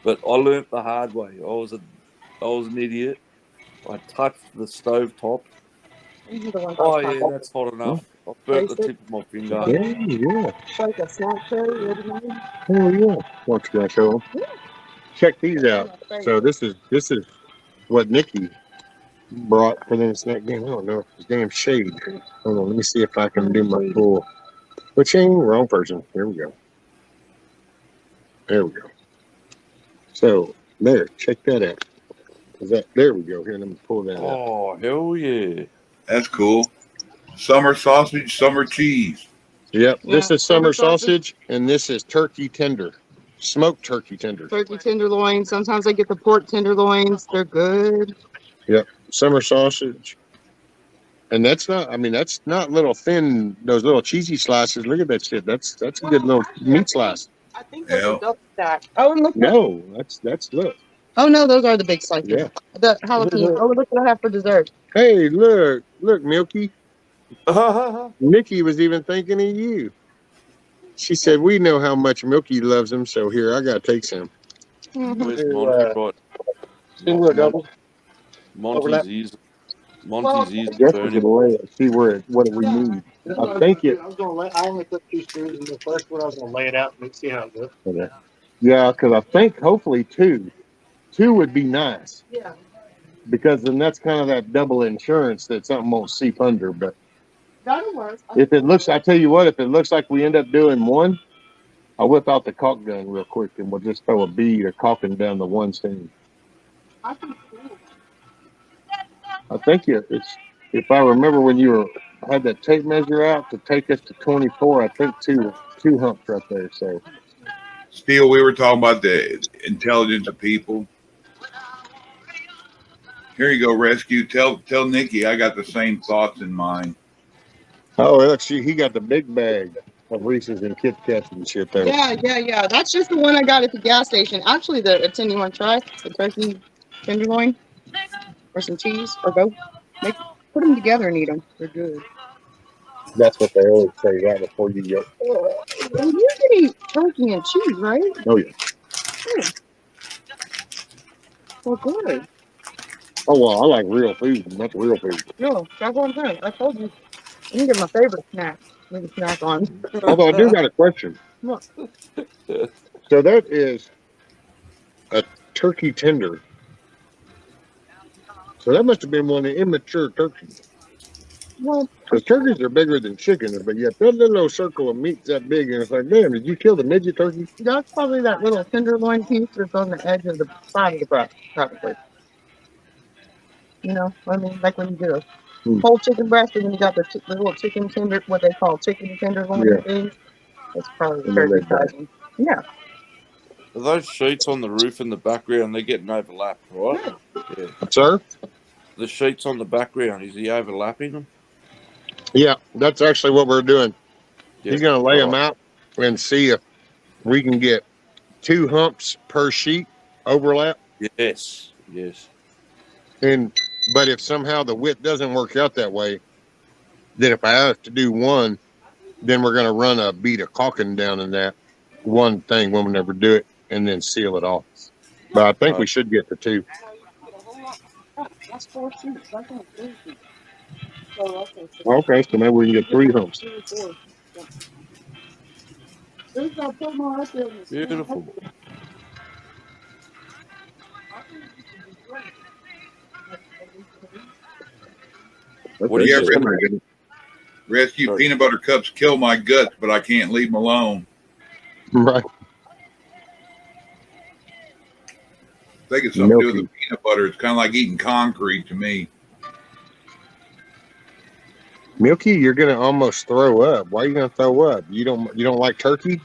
But I learnt the hard way. I was an idiot. I touched the stove top. Oh yeah, that's hot enough. I burnt the tip of my finger. Yeah. Like a snack tray. Oh yeah. What's that show? Check these out. So this is what Nikki brought for the snack game. I don't know if it's damn shade. Hold on, let me see if I can do my full. Which ain't wrong person. Here we go. There we go. So there, check that out. There we go. Here, let me pull that out. Oh hell yeah. That's cool. Summer sausage, summer cheese. Yep. This is summer sausage, and this is turkey tender. Smoked turkey tender. Turkey tenderloin. Sometimes I get the pork tenderloins. They're good. Yep. Summer sausage. And that's not little thin, those little cheesy slices. Look at that shit. That's a good little meat slice. I think those are double stacked. Oh, and look. No, that's look. Oh no, those are the big slices. Yeah. The jalapeno. Oh, look what I have for dessert. Hey, look, Milky. Nikki was even thinking of you. She said, "We know how much Milky loves him, so here I gotta take some." Where's Monty? Right. Single or double? Monty's ears. Monty's ears. I guess we could lay it. See what do we need? I think it. I only put 2 screws in the first one. I was gonna lay it out and see how it goes. Okay. Yeah, because I think hopefully 2 would be nice. Yeah. Because then that's kind of that double insurance that something won't seep under. But that'll work. If it looks, I tell you what, if it looks like we end up doing 1, I'll whip out the caulk gun real quick and we'll just throw a bead or caulking down the one stain. I think it's, if I remember when you had that tape measure out to take us to 24, I think two humps right there. So, Steel, we were talking about the intelligence of people. Here you go, Rescue. Tell Nikki I got the same thoughts in mind. Oh, look, he got the big bag of Reese's and Kit Kats and shit there. Yeah. That's just the one I got at the gas station. Actually, the 10 you want to try the turkey tenderloin. or some cheese, or both. Put them together and eat them. They're good. That's what they always say right before you go. Well, you can eat turkey and cheese, right? Oh yeah. Yeah. Well, good. Oh well, I like real food. That's real food. No, that's what I'm saying. I told you. I'm gonna get my favorite snack. We can snack on. Although I do got a question. What? So that is a turkey tender. So that must have been one of the immature turkeys. Well, Because turkeys are bigger than chickens, but yet that little circle of meat's that big, and it's like, damn, did you kill the midget turkey? that's probably that little tenderloin piece that's on the edge of the side of the breast, probably. You know what I mean? Like when you do a whole chicken breast, and then you got the little chicken tender, what they call chicken tenderloin Yeah. things. That's probably the And then turkey they die. cousin. Yeah. Are those sheets on the roof in the background? They're getting overlapped, right? Yeah. Sir? The sheets on the background, is he overlapping them? Yeah, that's actually what we're doing. Yeah. He's going to lay them Alright. out and see if we can get 2 humps per sheet overlap. Yes. Yes. But if somehow the width doesn't work out that way, then if I have to do one, then we're going to run a bead of caulking down in that one thing when we never do it, and then seal it off. But I think we should get the 2. That's 4 sheets. That's not 3 sheets. So, Okay, so maybe we can get 3 humps. Beautiful. Okay, Yeah, so rescue peanut butter cups kill my guts, but I can't leave them alone. Right. I think it's something to do with the peanut butter. It's kind of like eating concrete to me. Milky, you're gonna almost throw up. Why are you gonna throw up? You don't like turkey?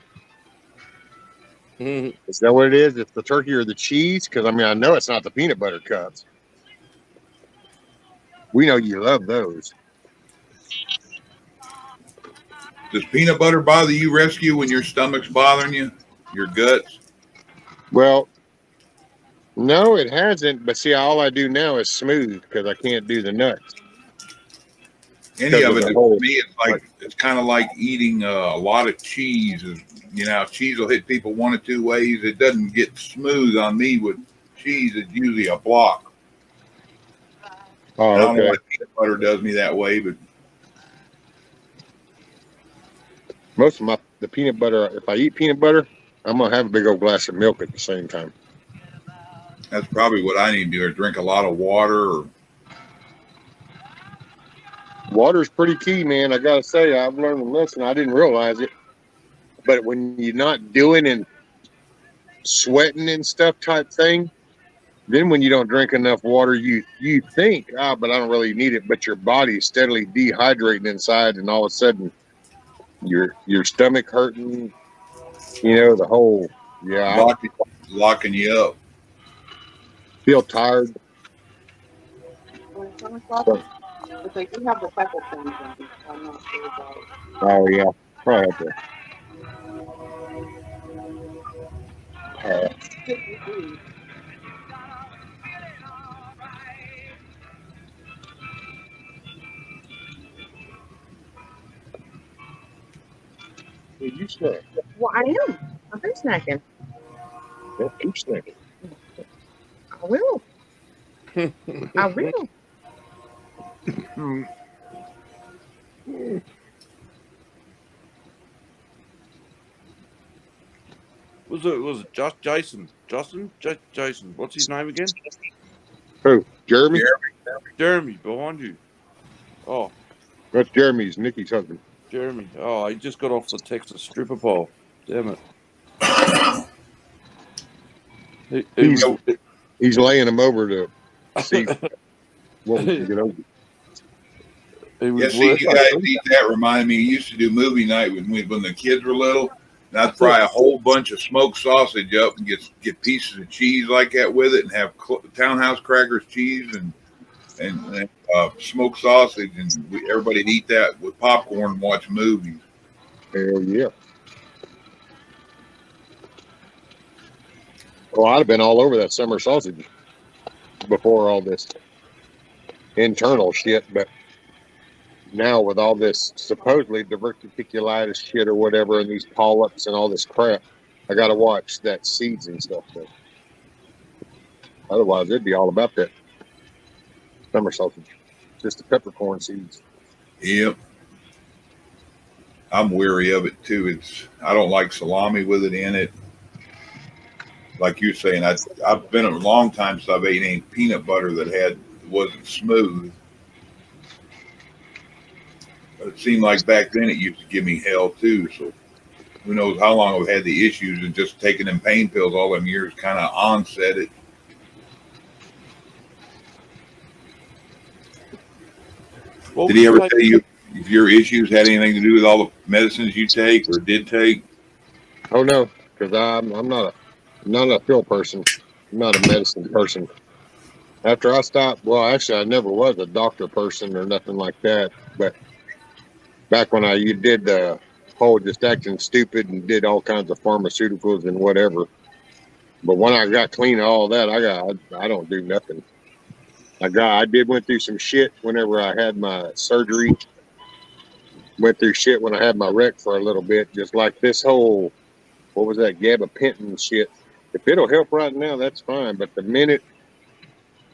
Is that what it is? It's the turkey or the cheese? Because I mean, I know it's not the peanut butter cups. We know you love those. Does peanut butter bother you, Rescue, when your stomach's bothering you? Your guts? Well, no, it hasn't. But see, all I do now is smooth because I can't do the nuts. Any of it, to me, it's like it's kind of like eating a lot of cheese. You know, cheese will hit people one of 2 ways. It doesn't get smooth on me with cheese. It's usually a block. Oh, I don't know okay. why peanut butter does me that way, but Most of the peanut butter, if I eat peanut butter, I'm gonna have a big old glass of milk at the same time. that's probably what I need to do, or drink a lot of water. Or Water's pretty key, man. I gotta say, I've learned a lesson. I didn't realize it, but when you're not doing and sweating and stuff type thing, then when you don't drink enough water, you think, but I don't really need it, but your body's steadily dehydrating inside, and all of a sudden, your stomach hurting. You know, the whole locking you up. Feel tired. But they do have the pepper things in them, so I'm not sure about it. Oh yeah, probably have to. You snack. Well, I am. I'm food snacking. Yeah, keep snacking. I will. I will. Was it just Jason? Jason. What's his name again? Who? Jeremy? Jeremy, behind you. Oh. That's Jeremy's, Nikki's husband. Jeremy. Oh, he just got off the Texas stripper pole. Damn it. He's laying him over to see what we can get over. Yeah, see, you guys eat that. Reminded me, he used to do movie night when the kids were little. And I'd fry a whole bunch of smoked sausage up and get pieces of cheese like that with it, and have Townhouse crackers, cheese, and smoked sausage, and everybody'd eat that with popcorn and watch movies. Hell yeah. Well, I'd have been all over that summer sausage. before all this internal shit, but now with all this supposedly diverticulitis shit or whatever, and these polyps and all this crap, I got to watch that seeds and stuff. But otherwise, it'd be all about that summer sausage, just the peppercorn seeds. Yep. I'm weary of it too. I don't like salami with it in it. Like you're saying, I've been a long time since I've ate any peanut butter that wasn't smooth. But it seemed like back then it used to give me hell too. So who knows how long I've had the issues, and just taking them pain pills all them years kind of onset it. Did he ever tell you if your issues had anything to do with all the medicines you take or did take? Oh no, because I'm not a pill person. I'm not a medicine person. After I stopped, well, actually, I never was a doctor person or nothing like that. But back when you did the whole just acting stupid and did all kinds of pharmaceuticals and whatever. But when I got clean of all that, I don't do nothing. I went through some shit whenever I had my surgery. Went through shit when I had my wreck for a little bit, just like this whole, what was that, gabapentin shit. If it'll help right now, that's fine. But the minute,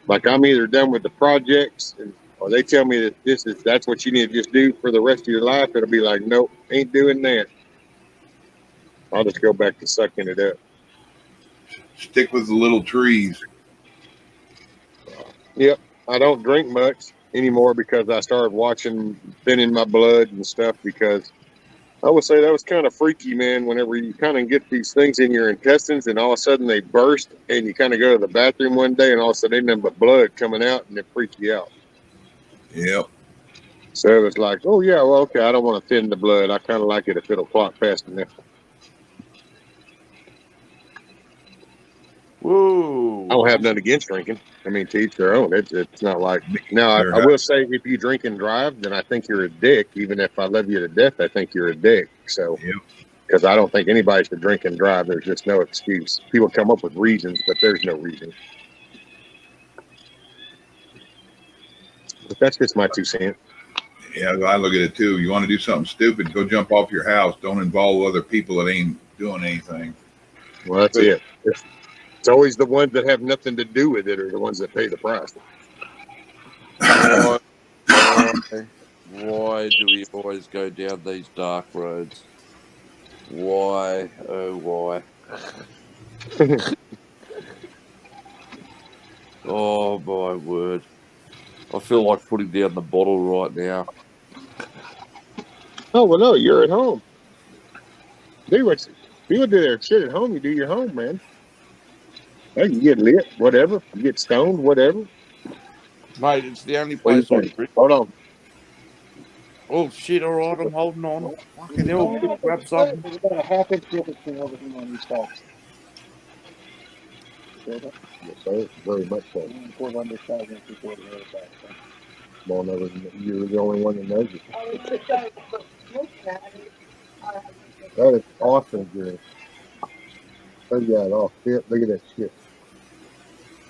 like, I'm either done with the projects or they tell me that that's what you need to just do for the rest of your life, it'll be like, nope, ain't doing that. I'll just go back to sucking it up. Stick with the little trees. Yep. I don't drink much anymore because I started watching thinning my blood and stuff, because I would say that was kind of freaky, man, whenever you kind of get these things in your intestines and all of a sudden they burst and you kind of go to the bathroom one day and all of a sudden ain't nothing but blood coming out and it freaks you out. Yep. So it was like, oh, yeah, well, okay, I don't want to thin the blood. I kind of like it if it'll clot fast enough. Whoa. I don't have nothing against drinking. I mean, to each their own. It's not like, now I will say, if you drink and drive, then I think you're a dick. Even if I love you to death, I think you're a dick. So, because I don't think anybody should drink and drive. There's just no excuse. People come up with reasons, but there's no reason. But that's just my 2 cents. Yeah, I look at it too. You want to do something stupid, go jump off your house. Don't involve other people that ain't doing anything. Well, that's it. It's always the ones that have nothing to do with it are the ones that pay the price. Why do we always go down these dark roads? Why? Oh, why? Oh, my word. I feel like putting down the bottle right now. Oh, well, no, you're at home. People do their shit at home. You do your home, man. Hey, you get lit, whatever. You get stoned, whatever. Mate, it's the only place I drink. Hold on. Oh, shit, all right, I'm holding on. Fucking hell, grab something. There's about a half inch difference in everything on each side. Yes, sir. Very much so. Pour on this side and pour the other side. Well, no, you're the only one that knows it. That is awesome, Jerry. Look at that off. Look at that shit.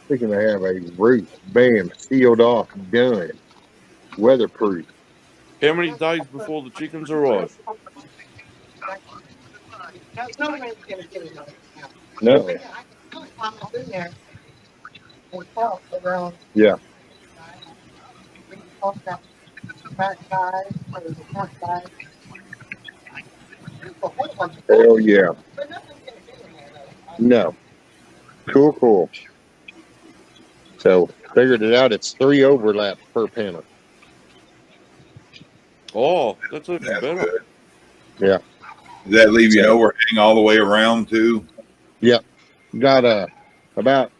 Speaking to have a roof, bam, sealed off, done, weatherproof. How many days before the chickens arrive? No. Yeah. Hell yeah. No. Cool. So figured it out. It's 3 overlaps per panel. Oh, that's even better. Good. Yeah. Does that leave you an overhang all the way around too? Yep. Got about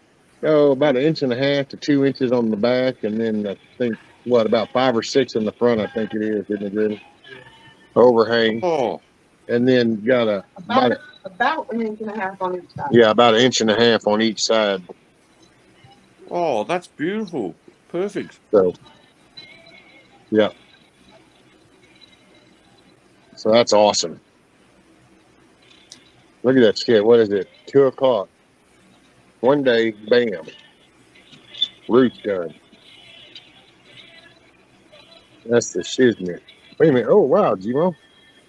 an inch and a half to 2 inches on the back, and then I think about 5 or 6 in the front. I think it is, isn't it, really? Overhang. Oh. And then got about an inch and a half on each side. Yeah, about an inch and a half on each side. Oh, that's beautiful. Perfect. So, yeah. So that's awesome. Look at that shit. What is it? 2 o'clock. One day, bam. Root gun. That's the shiznit. Wait a minute. Oh, wow, Gmo.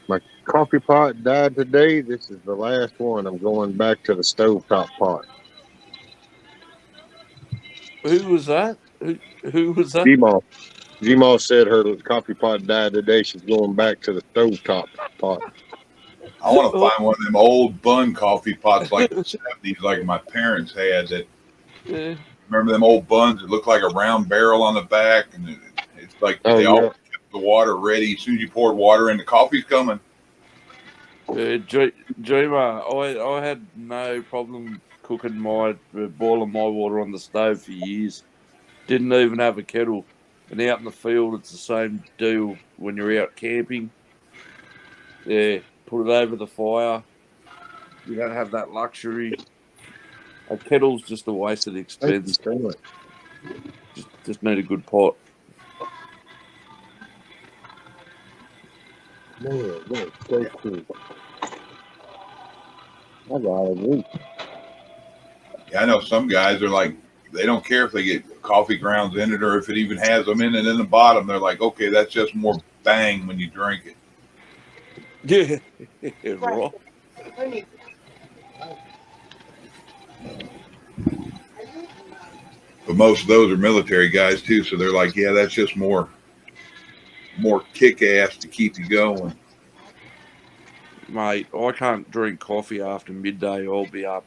My coffee pot died today. This is the last one. I'm going back to the stovetop pot. Who was that? Who was that? Gmo. Gmo said her coffee pot died today. She's going back to the stovetop pot. I want to find one of them old bun coffee pots like the 70s, like my parents had. That remember them old buns that look like a round barrel on the back, and it's like they all kept the water ready. As soon as you poured water in, the coffee's coming. Gma, I had no problem cooking boiling my water on the stove for years. Didn't even have a kettle. And out in the field, it's the same deal when you're out camping. Yeah, put it over the fire. You don't have that luxury. A kettle's just a waste of expense. Just need a good pot. Man, that's so cool. I got it. Yeah, I know some guys are like, they don't care if they get coffee grounds in it or if it even has them in it in the bottom. They're like, okay, that's just more bang when you drink it. Yeah, raw. But most of those are military guys too, so they're like, yeah, that's just more kick ass to keep you going. Mate, I can't drink coffee after midday. I'll be up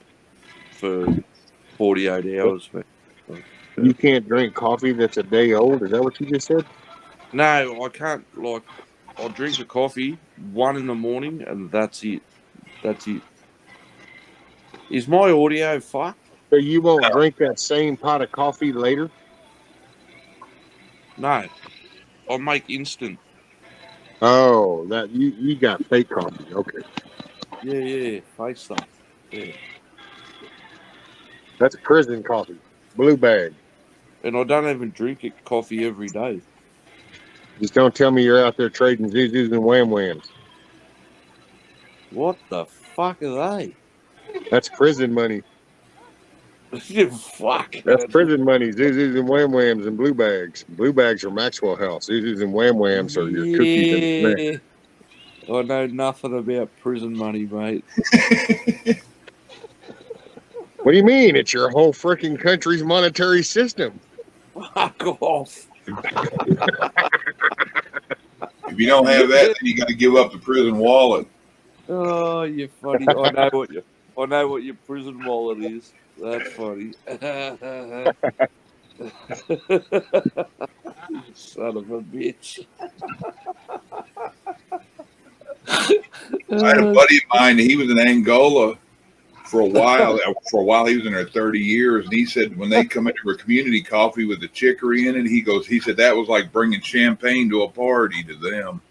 for 48 hours. You can't drink coffee that's a day old? Is that what you just said? No, I can't. Like, I'll drink a coffee 1 a.m, and that's it. That's it. Is my audio fucked? So you won't drink that same pot of coffee later? No, I'll make instant. Oh, that you got fake coffee. Okay. Yeah, fake stuff. Yeah. That's prison coffee. Blue bag. And I don't even drink coffee every day. Just don't tell me you're out there trading Zuzus and Wham Whams. What the fuck are they? That's prison money. Fuck. That's prison money. Zuzus and Wham Whams and blue bags. Blue bags are Maxwell House. Zuzus and Wham Whams are your cookies and snacks. I know nothing about prison money, mate. What do you mean? It's your whole freaking country's monetary system. Fuck off. If you don't have that, then you got to give up the prison wallet. Oh, you're funny. I know what your prison wallet is. That's funny. Son of a bitch. I had a buddy of mine. He was in Angola for a while. He was in there 30 years, and he said when they come into a community coffee with the chicory in it, he said that was like bringing champagne to a party to them.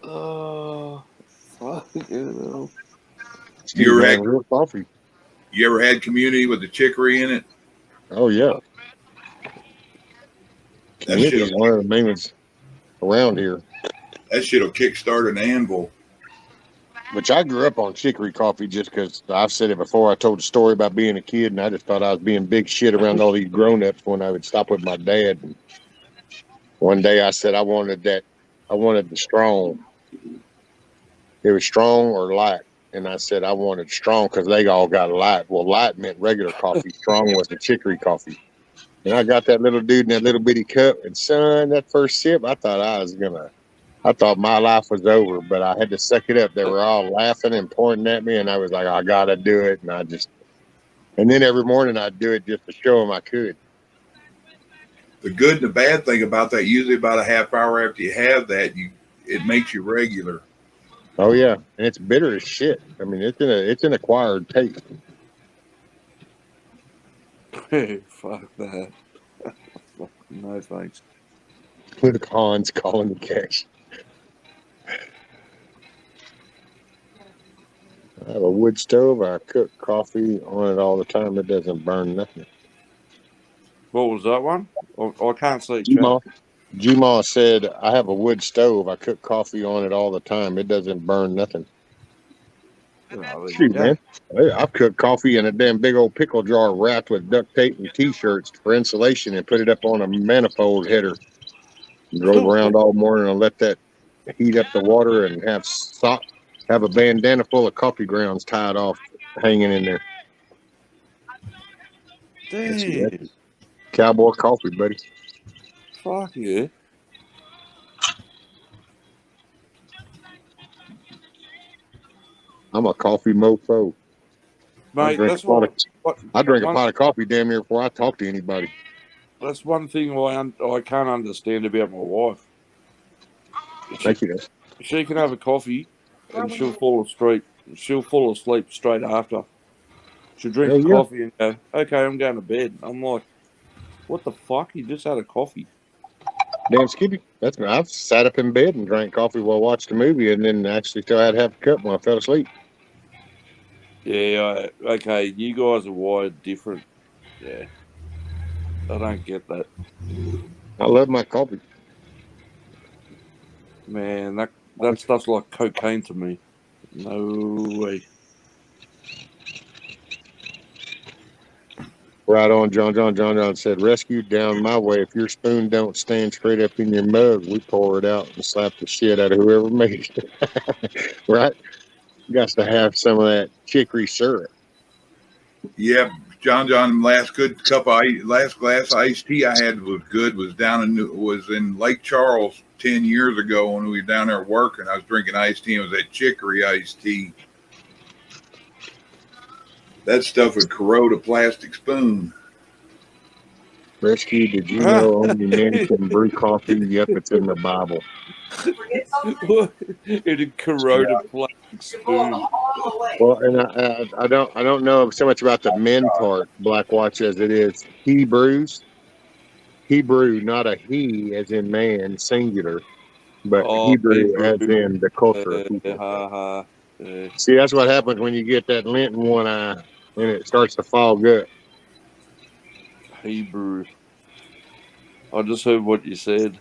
Oh, fuck you. You ever had real coffee? You ever had community with the chicory in it? Oh yeah. Community is one of the main ones around here. That shit'll kickstart an anvil. Which I grew up on chicory coffee just because I've said it before. I told a story about being a kid, and I just thought I was being big shit around all these grown-ups when I would stop with my dad. And one day I said I wanted the strong. It was strong or light. And I said I wanted strong because they all got light. Well, light meant regular coffee. Strong was the chicory coffee. And I got that little dude in that little bitty cup. And son, that first sip, I thought my life was over, but I had to suck it up. They were all laughing and pointing at me, and I was like, I gotta do it. And then every morning I'd do it just to show them I could. The good and the bad thing about that, usually about a half hour after you have that, it makes you regular. Oh yeah, and it's bitter as shit. I mean, it's an acquired taste. Fuck that. No thanks. Look, Hans calling the cash. I have a wood stove. I cook coffee on it all the time. It doesn't burn nothing. What was that one? I can't see. G-Ma said, I have a wood stove. I cook coffee on it all the time. It doesn't burn nothing. Oh, there you Shoot, go. man. I've cooked coffee in a damn big old pickle jar wrapped with duct tape and T-shirts for insulation and put it up on a manifold header. Drove around all morning and let that heat up the water and have a bandana full of coffee grounds tied off, hanging in there. Damn. That's cowboy coffee, buddy. Fuck yeah. I'm a coffee mofo. Mate, that's I drink a one, pot of coffee damn near before I talk to anybody. that's one thing I can't understand about my wife. Thank you. She can have a coffee and she'll fall asleep. She'll fall asleep straight after. She'll drink Hell a yeah. coffee and go, "Okay, I'm going to bed." I'm like, "What the fuck? You just had a coffee." Damn Skippy. I've sat up in bed and drank coffee while I watched a movie and then actually still had half a cup when I fell asleep. Yeah, okay, you guys are wired different. Yeah. I don't get that. I love my coffee. Man, that stuff's like cocaine to me. No way. Right on, John. John said, "Rescue down my way. If your spoon don't stand straight up in your mug, we pour it out and slap the shit out of whoever made it." Right? You got to have some of that chicory syrup. Yeah, John. Last glass of iced tea I had was good. Was in Lake Charles 10 years ago when we were down there working. I was drinking iced tea. It was that chicory iced tea. That stuff would corrode a plastic spoon. Rescue, did you know only men can brew coffee? Yep, it's in the Bible. It corroded plastic spoon. Well, and I don't know so much about the men part, Black Watch, as it is Hebrews. Hebrew, not a he as in man, singular, but Hebrew as in the culture of people. See, that's what happens when you get that lint in one eye and it starts to fog up. Hebrew. I just heard what you said.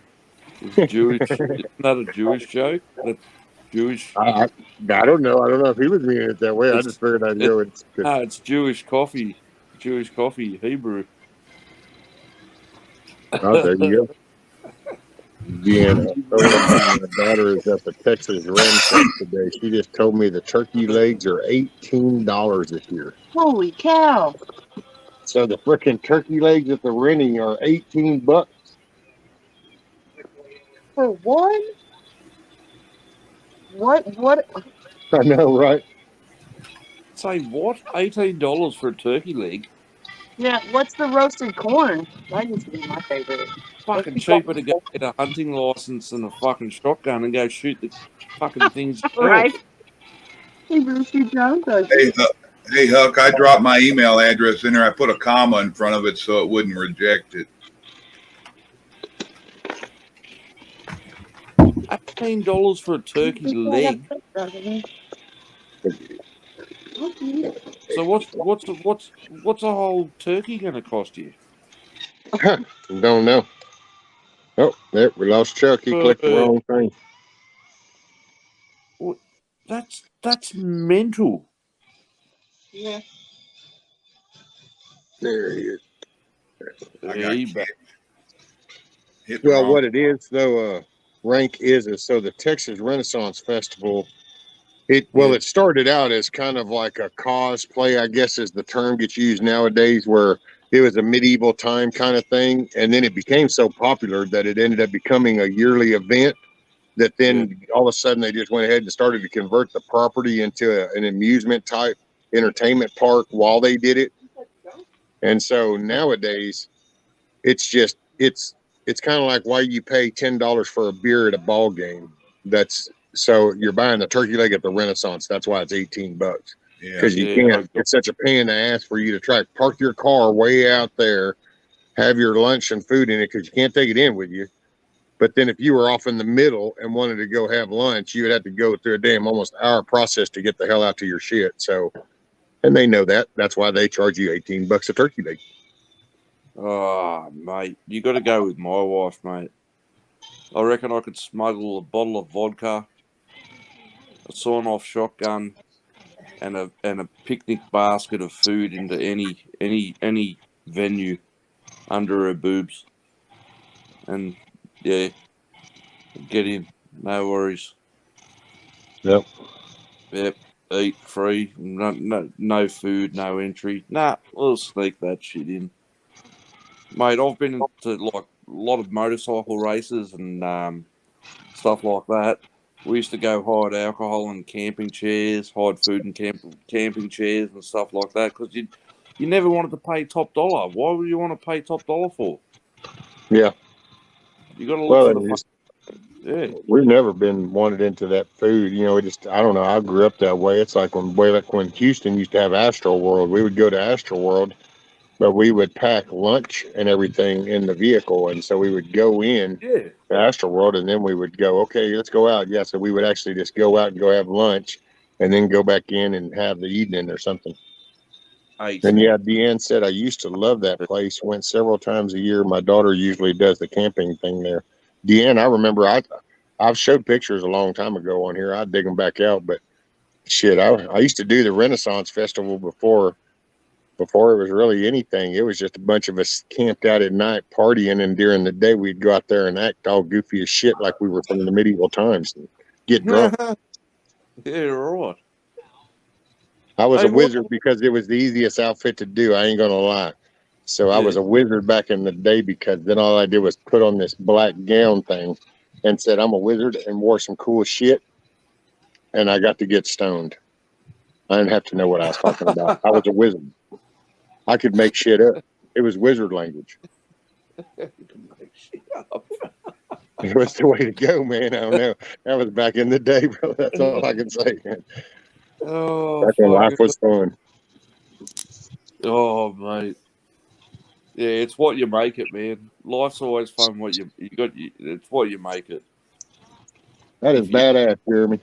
It's Jewish. Isn't that a Jewish joke? That's Jewish. I don't know. I don't know if he was meaning it that way. I just figured I'd go with it. No, it's Jewish coffee. Jewish coffee, Hebrew. Oh, there you go. Deanna, my daughter is at the Texas Ram Fest today. She just told me the turkey legs are $18 this year. Holy cow! So the freaking turkey legs at the renting are $18 For one? What? I know, right? Say what? $18 for a turkey leg? Yeah, what's the roasted corn? That used to be my favorite. Fucking cheaper to go get a hunting license and a fucking shotgun and go shoot the fucking things yourself. Right? Hey, Brucey Jones. Hey, Huck, I dropped my email address in there. I put a comma in front of it so it wouldn't reject it. $18 for a turkey leg. So what's a whole turkey going to cost you? Don't know. Oh, there, we lost Chuck. He clicked the wrong thing. That's mental. Yeah. There he is. Well, what it is, though, rank is so the Texas Renaissance Festival. It started out as kind of like a cosplay, I guess, as the term gets used nowadays, where it was a medieval time kind of thing, and then it became so popular that it ended up becoming a yearly event. That then all of a sudden they just went ahead and started to convert the property into an amusement type entertainment park while they did it. And so nowadays, it's kind of like why you pay $10 for a beer at a ball game. So you're buying the turkey leg at the Renaissance. That's why it's $18. Because you can't. It's such a pain in the ass for you to park your car way out there, have your lunch and food in it because you can't take it in with you. But then if you were off in the middle and wanted to go have lunch, you would have to go through a damn almost hour process to get the hell out to your shit. So, and they know that. That's why they charge you $18 a turkey leg. Oh, mate, you got to go with my wife, mate. I reckon I could smuggle a bottle of vodka, a sawn-off shotgun, and a picnic basket of food into any venue under her boobs, and yeah, get in, no worries. Yep. Yep, eat free, no food, no entry. Nah, we'll sneak that shit in, mate. I've been to like a lot of motorcycle races and stuff like that. We used to go hide alcohol and camping chairs, hide food and camping chairs and stuff like that because you never wanted to pay top dollar. Why would you want to pay top dollar for? Yeah. You got to look Well, for the fun. Yeah. we've never been wanted into that food. You know, it just, I don't know. I grew up that way. It's like when Houston used to have Astro World, we would go to Astro World, but we would pack lunch and everything in the vehicle. And so we would go in Yeah. to Astro World and then we would go, okay, let's go out. Yeah. So we would actually just go out and go have lunch and then go back in and have the evening or something. And yeah, Deanne said, I used to love that place. Went several times a year. My daughter usually does the camping thing there. Deanne, I remember I've showed pictures a long time ago on here. I'd dig them back out, but shit, I used to do the Renaissance Festival before it was really anything. It was just a bunch of us camped out at night partying, and during the day we'd go out there and act all goofy as shit like we were from the medieval times and get drunk. Yeah, right. I was Hey, a wizard because it was the easiest outfit to do. I ain't gonna lie. So I was a wizard back in the day because then all I did was put on this black gown thing and said I'm a wizard and wore some cool shit, and I got to get stoned. I didn't have to know what I was talking about. I was a wizard. I could make shit up. It was wizard language. It was the way to go, man. I don't know. That was back in the day, bro. That's all I can say. Oh, Back when fuck. life was fun. Oh, mate. Yeah, it's what you make it, man. Life's always fun. It's what you make it. That is badass, Jeremy.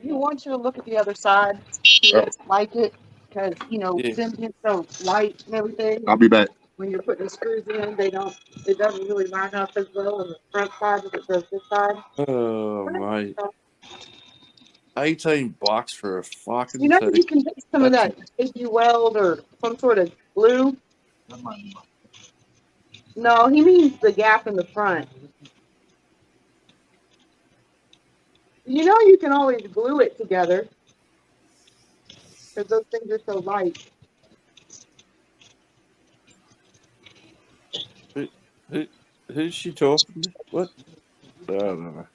You want you to look at the other side. You guys like it because them being so light and everything. I'll be back. When you're putting the screws in, it doesn't really line up as well on the front side as it does this side. Oh, mate. $18 for a fucking You thing. can get some of that if you weld or some sort of glue. No, he means the gap in the front. You can always glue it together because those things are so light. Who's she talking to? What? I don't know.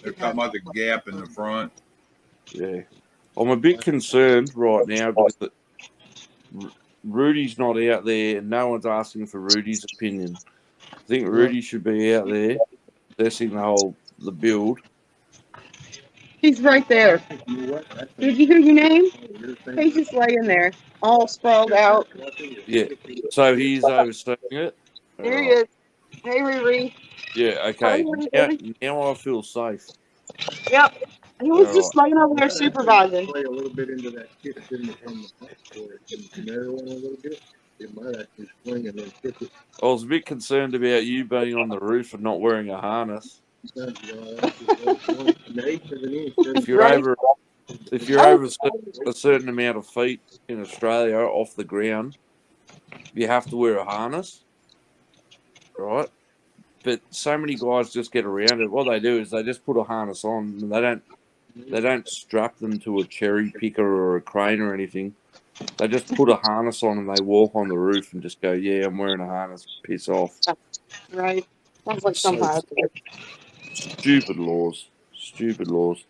They're talking about the gap in the front. Yeah. I'm a bit concerned right now because Rudy's not out there and no one's asking for Rudy's opinion. I think Rudy should be out there assessing the build. He's right there. Did you hear your name? He's just laying there, all sprawled out. Yeah. So he's overseeing it. There he is. Hey, Riri. Yeah. Okay. Now I feel safe. Yep. He was just laying over there supervising. Play a little bit into that kitchen and where it can narrow in a little bit. It might actually swing and then tip it. I was a bit concerned about you being on the roof and not wearing a harness. If you're over a certain amount of feet in Australia off the ground, you have to wear a harness, right? But so many guys just get around it. What they do is they just put a harness on. And they don't strap them to a cherry picker or a crane or anything. They just put a harness on and they walk on the roof and just go, yeah, I'm wearing a harness. Piss off. Right. Sounds like some high. Stupid laws. Stupid laws.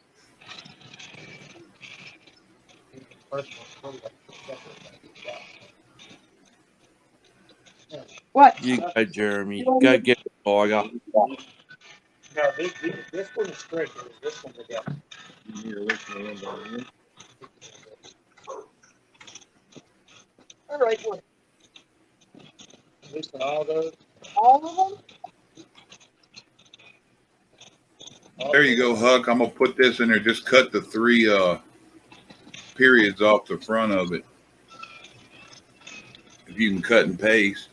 What? You go, Jeremy. Go get the tiger. No, this one is straight. This one we got. You need to listen to one. All right, one. Listen to all those. All of them? There you go, Huck. I'm gonna put this in there. Just cut the 3 periods off the front of it. If you can cut and paste.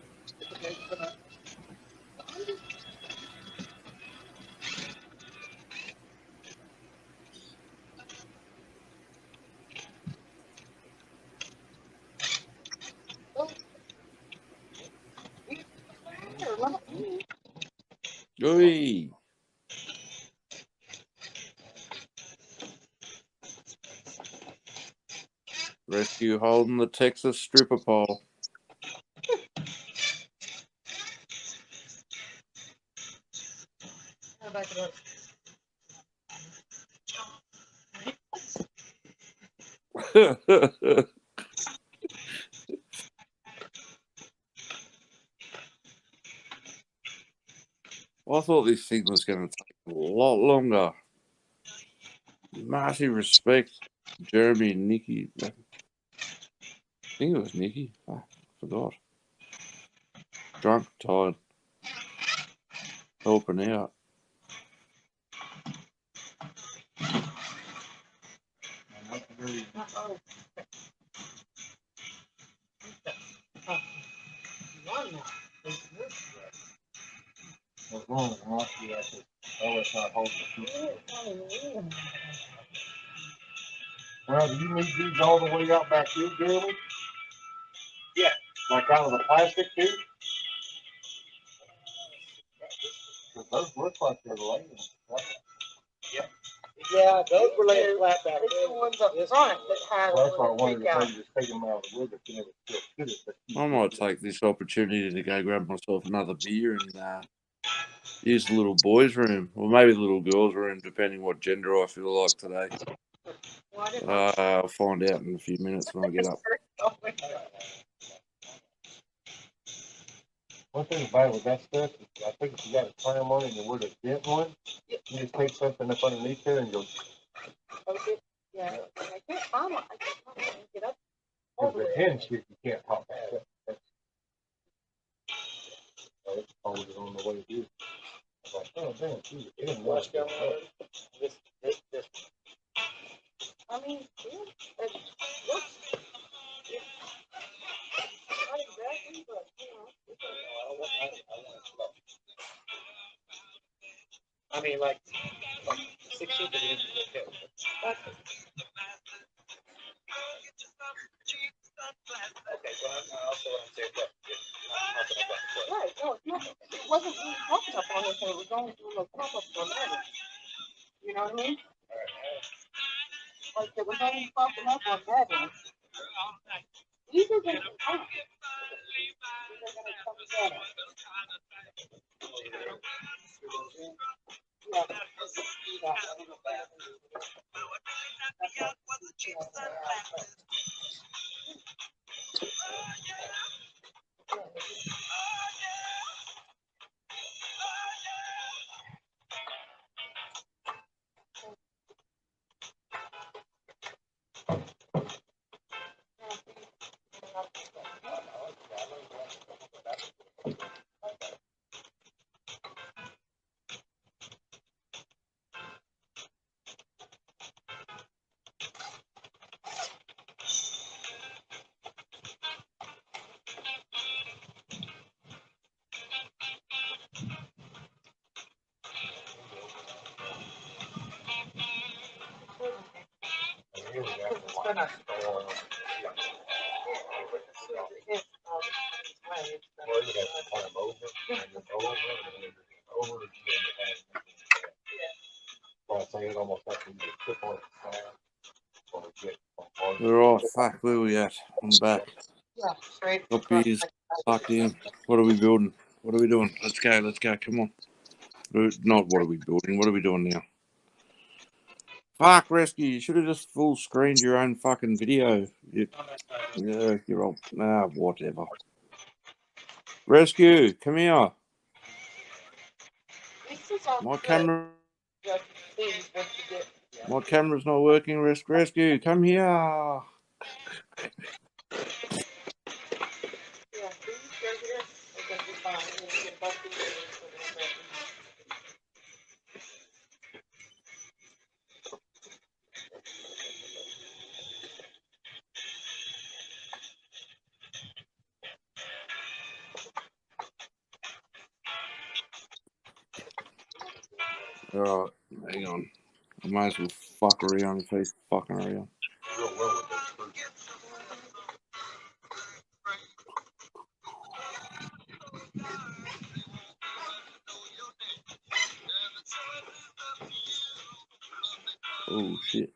Oi. Rescue holding the Texas stripper pole. How about the I thought this thing was going to take a lot longer. Massive respect, Jeremy and Nikki. I think it was Nikki. I forgot. Drunk, tired, helping out. What's wrong with Rocky? I said, oh, it's not holding. Now, do you need these all the way out back here, Jeremy? Yeah. Like out of the plastic too? Those look like they're laying. Yep. Yeah, those were laying flat back It's there. the ones up front that have Well, that's why I a wanted kick to out. say just take them out of the wood, but you know, still fit it. But I might take this opportunity to go grab myself another beer and use the little boys' room, or maybe the little girls' room, depending what gender I feel like today. I'll find out in a few minutes when I get up. one thing about it with that stuff, I think if you got a clam on it and with a dent one, you just take something up underneath there and go. Okay. Yeah, I can't find one. I can't find one and get up. Because the hinge, you can't pop that. It's folded on the way it is. I was like, oh, damn, geez, it didn't work. This. I mean, yeah, it looks. Not exactly, but you know. I mean, like 16 of these. Okay, well, I also want to say that. Right, no, it's not. It wasn't really popping up on anything. It was only doing those pop-ups on that. You know what I mean? Like, it was only popping up on that end. These are going to come. These are going to come together. Yeah. Oh, fuck, where are we at? I'm back. Yeah, straight. Got beers, plugged in. What are we building? What are we doing? Let's go, come on. Not what are we building, what are we doing now? Fuck, Rescue, you should have just full screened your own fucking video. You're all, whatever. Rescue, come here. My camera's not working. Rescue, come here. Alright, hang on. I might as well fuck around if he's fucking around. Oh shit.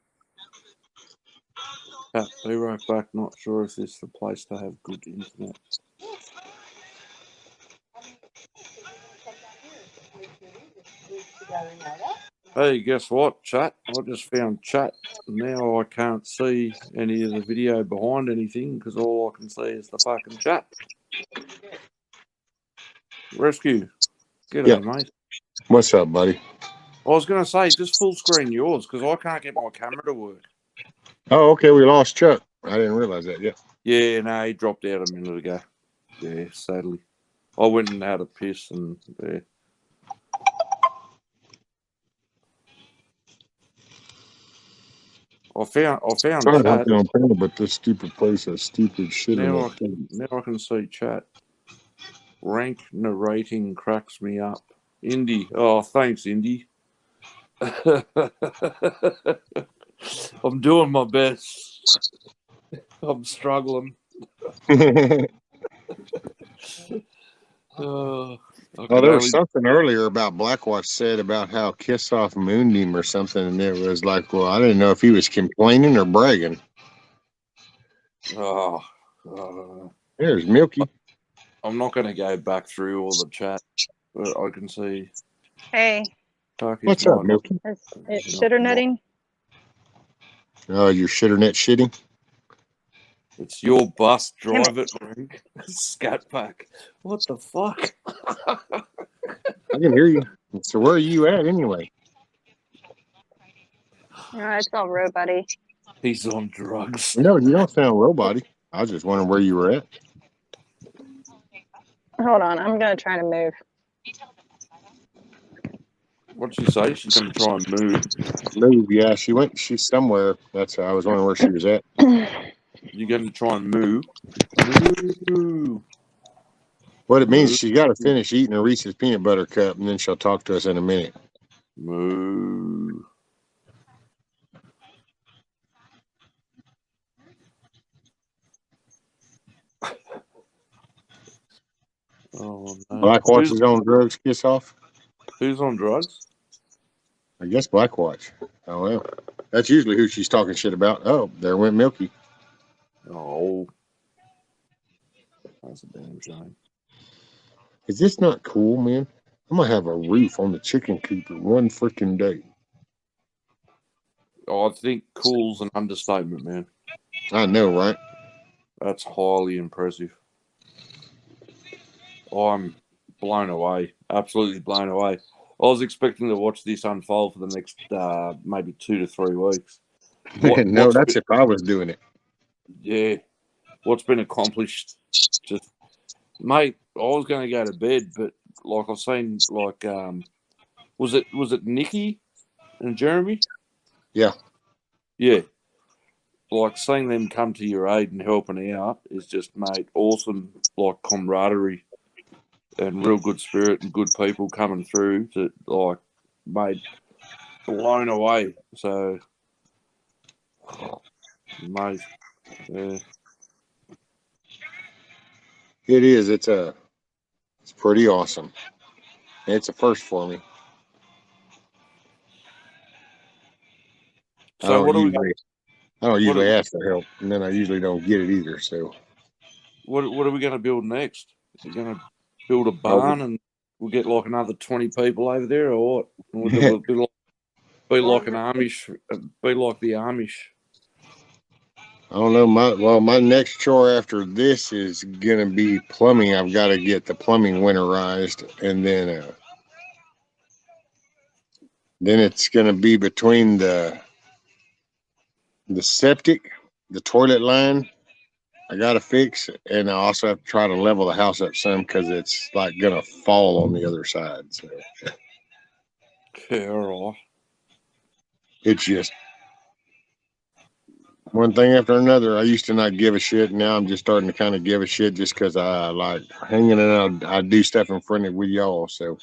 Be right back. Not sure if this is the place to have good internet. Hey, guess what, chat? I just found chat. Now I can't see any of the video behind anything because all I can see is the fucking chat. Rescue. G'day, Yeah. mate. What's up, buddy? I was going to say, just full screen yours because I can't get my camera to work. Oh, okay. We lost Chuck. I didn't realize that. Yeah. Yeah, no, he dropped out a minute ago. Yeah, sadly. I went and had a piss and yeah. I found Sorry, chat. but this stupid place has stupid shit in Now it. I can see chat. Rank narrating cracks me up. Indy. Oh, thanks, Indy. I'm doing my best. I'm struggling. Oh, there was something earlier about Blackwatch said about how Kiss Off mooned him or something, and it was like, well, I didn't know if he was complaining or bragging. There's Milky. I'm not going to go back through all the chat, but I can see. Hey. What's up, Milky? Is it shitter netting? Oh, your shitter net shitting? It's your bus, drive it, Rick. Scat pack. What the fuck? I can hear you. So where are you at anyway? It's all robot-y. He's on drugs. No, you don't sound robot-y. I was just wondering where you were at. Hold on, I'm gonna try to move. What did she say? She's gonna try and move. Move, yeah. She's somewhere. That's how I was wondering where she was at. You're gonna try and move. Move. What it means, she got to finish eating a Reese's peanut butter cup, and then she'll talk to us in a minute. Moo. Oh, no. Blackwatch is on drugs, Kiss Off? Who's on drugs? I guess Blackwatch. Oh, well. That's usually who she's talking shit about. Oh, there went Milky. Oh. That's a damn shame. Is this not cool, man? I'm going to have a roof on the chicken coop in one freaking day. Oh, I think cool's an understatement, man. I know, right? That's highly impressive. I'm blown away. Absolutely blown away. I was expecting to watch this unfold for the next maybe 2 to 3 weeks. No, that's if I was doing it. Yeah. What's been accomplished, just, mate, I was going to go to bed, but like I've seen, like, was it Nikki and Jeremy? Yeah. Yeah. Like, seeing them come to your aid and helping out is just, mate, awesome, like, camaraderie and real good spirit and good people coming through to, like, mate, blown away. So, mate, yeah. It is. It's pretty awesome. It's a first for me. So I don't usually ask for help, and then I usually don't get it either. So, what are we going to build next? We're going to build a barn and we'll get like another 20 people over there, or what? We'll be like an Amish, be like the Amish. I don't know. My next chore after this is gonna be plumbing. I've got to get the plumbing winterized, and then it's gonna be between the septic, the toilet line. I got to fix, and I also have to try to level the house up some because it's like gonna fall on the other side. So, yeah, all right. It's just one thing after another. I used to not give a shit. Now I'm just starting to kind of give a shit just because I like hanging out. I do stuff in front of with y'all, so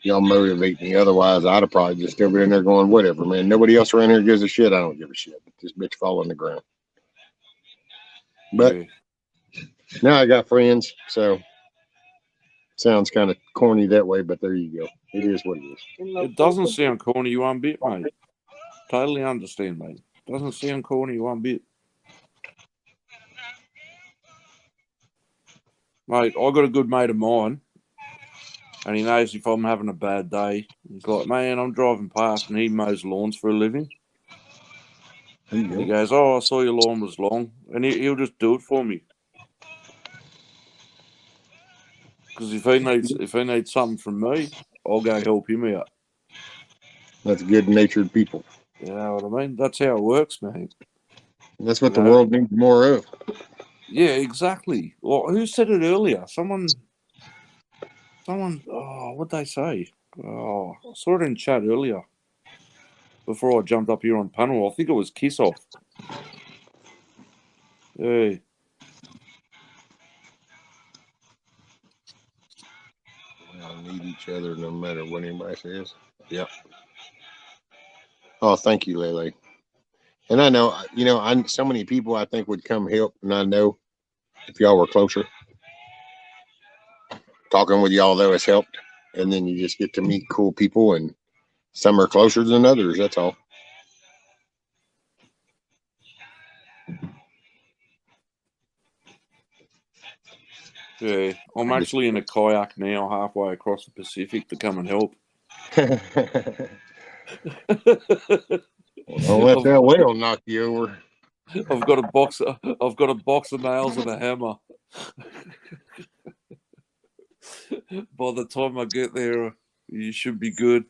y'all motivate me. Otherwise, I'd have probably just still been in there going, whatever, man. Nobody else around here gives a shit. I don't give a shit. This bitch fall on the ground. But now I got friends, so sounds kind of corny that way, but there you go. It is what it is. It doesn't sound corny one bit, mate. Totally understand, mate. Doesn't sound corny one bit. Mate, I got a good mate of mine, and he knows if I'm having a bad day. He's like, man, I'm driving past, and he mows lawns for a living. And he goes, oh, I saw your lawn was long, and he'll just do it for me. Because if he needs something from me, I'll go help him out. That's good-natured people. You know what I mean? That's how it works, mate. That's what the world needs more of. Yeah, exactly. Well, who said it earlier? Someone. Oh, what'd they say? Oh, I saw it in chat earlier. Before I jumped up here on panel, I think it was Kiss Off. Yeah. We all need each other no matter what anybody says. Yep. Oh, thank you, Lele. And I know, so many people I think would come help, and I know if y'all were closer, talking with y'all though has helped. And then you just get to meet cool people, and some are closer than others. That's all. Yeah, I'm actually in a kayak now, halfway across the Pacific to come and help. Don't let that whale knock you over. I've got a box of nails and a hammer. By the time I get there, you should be good.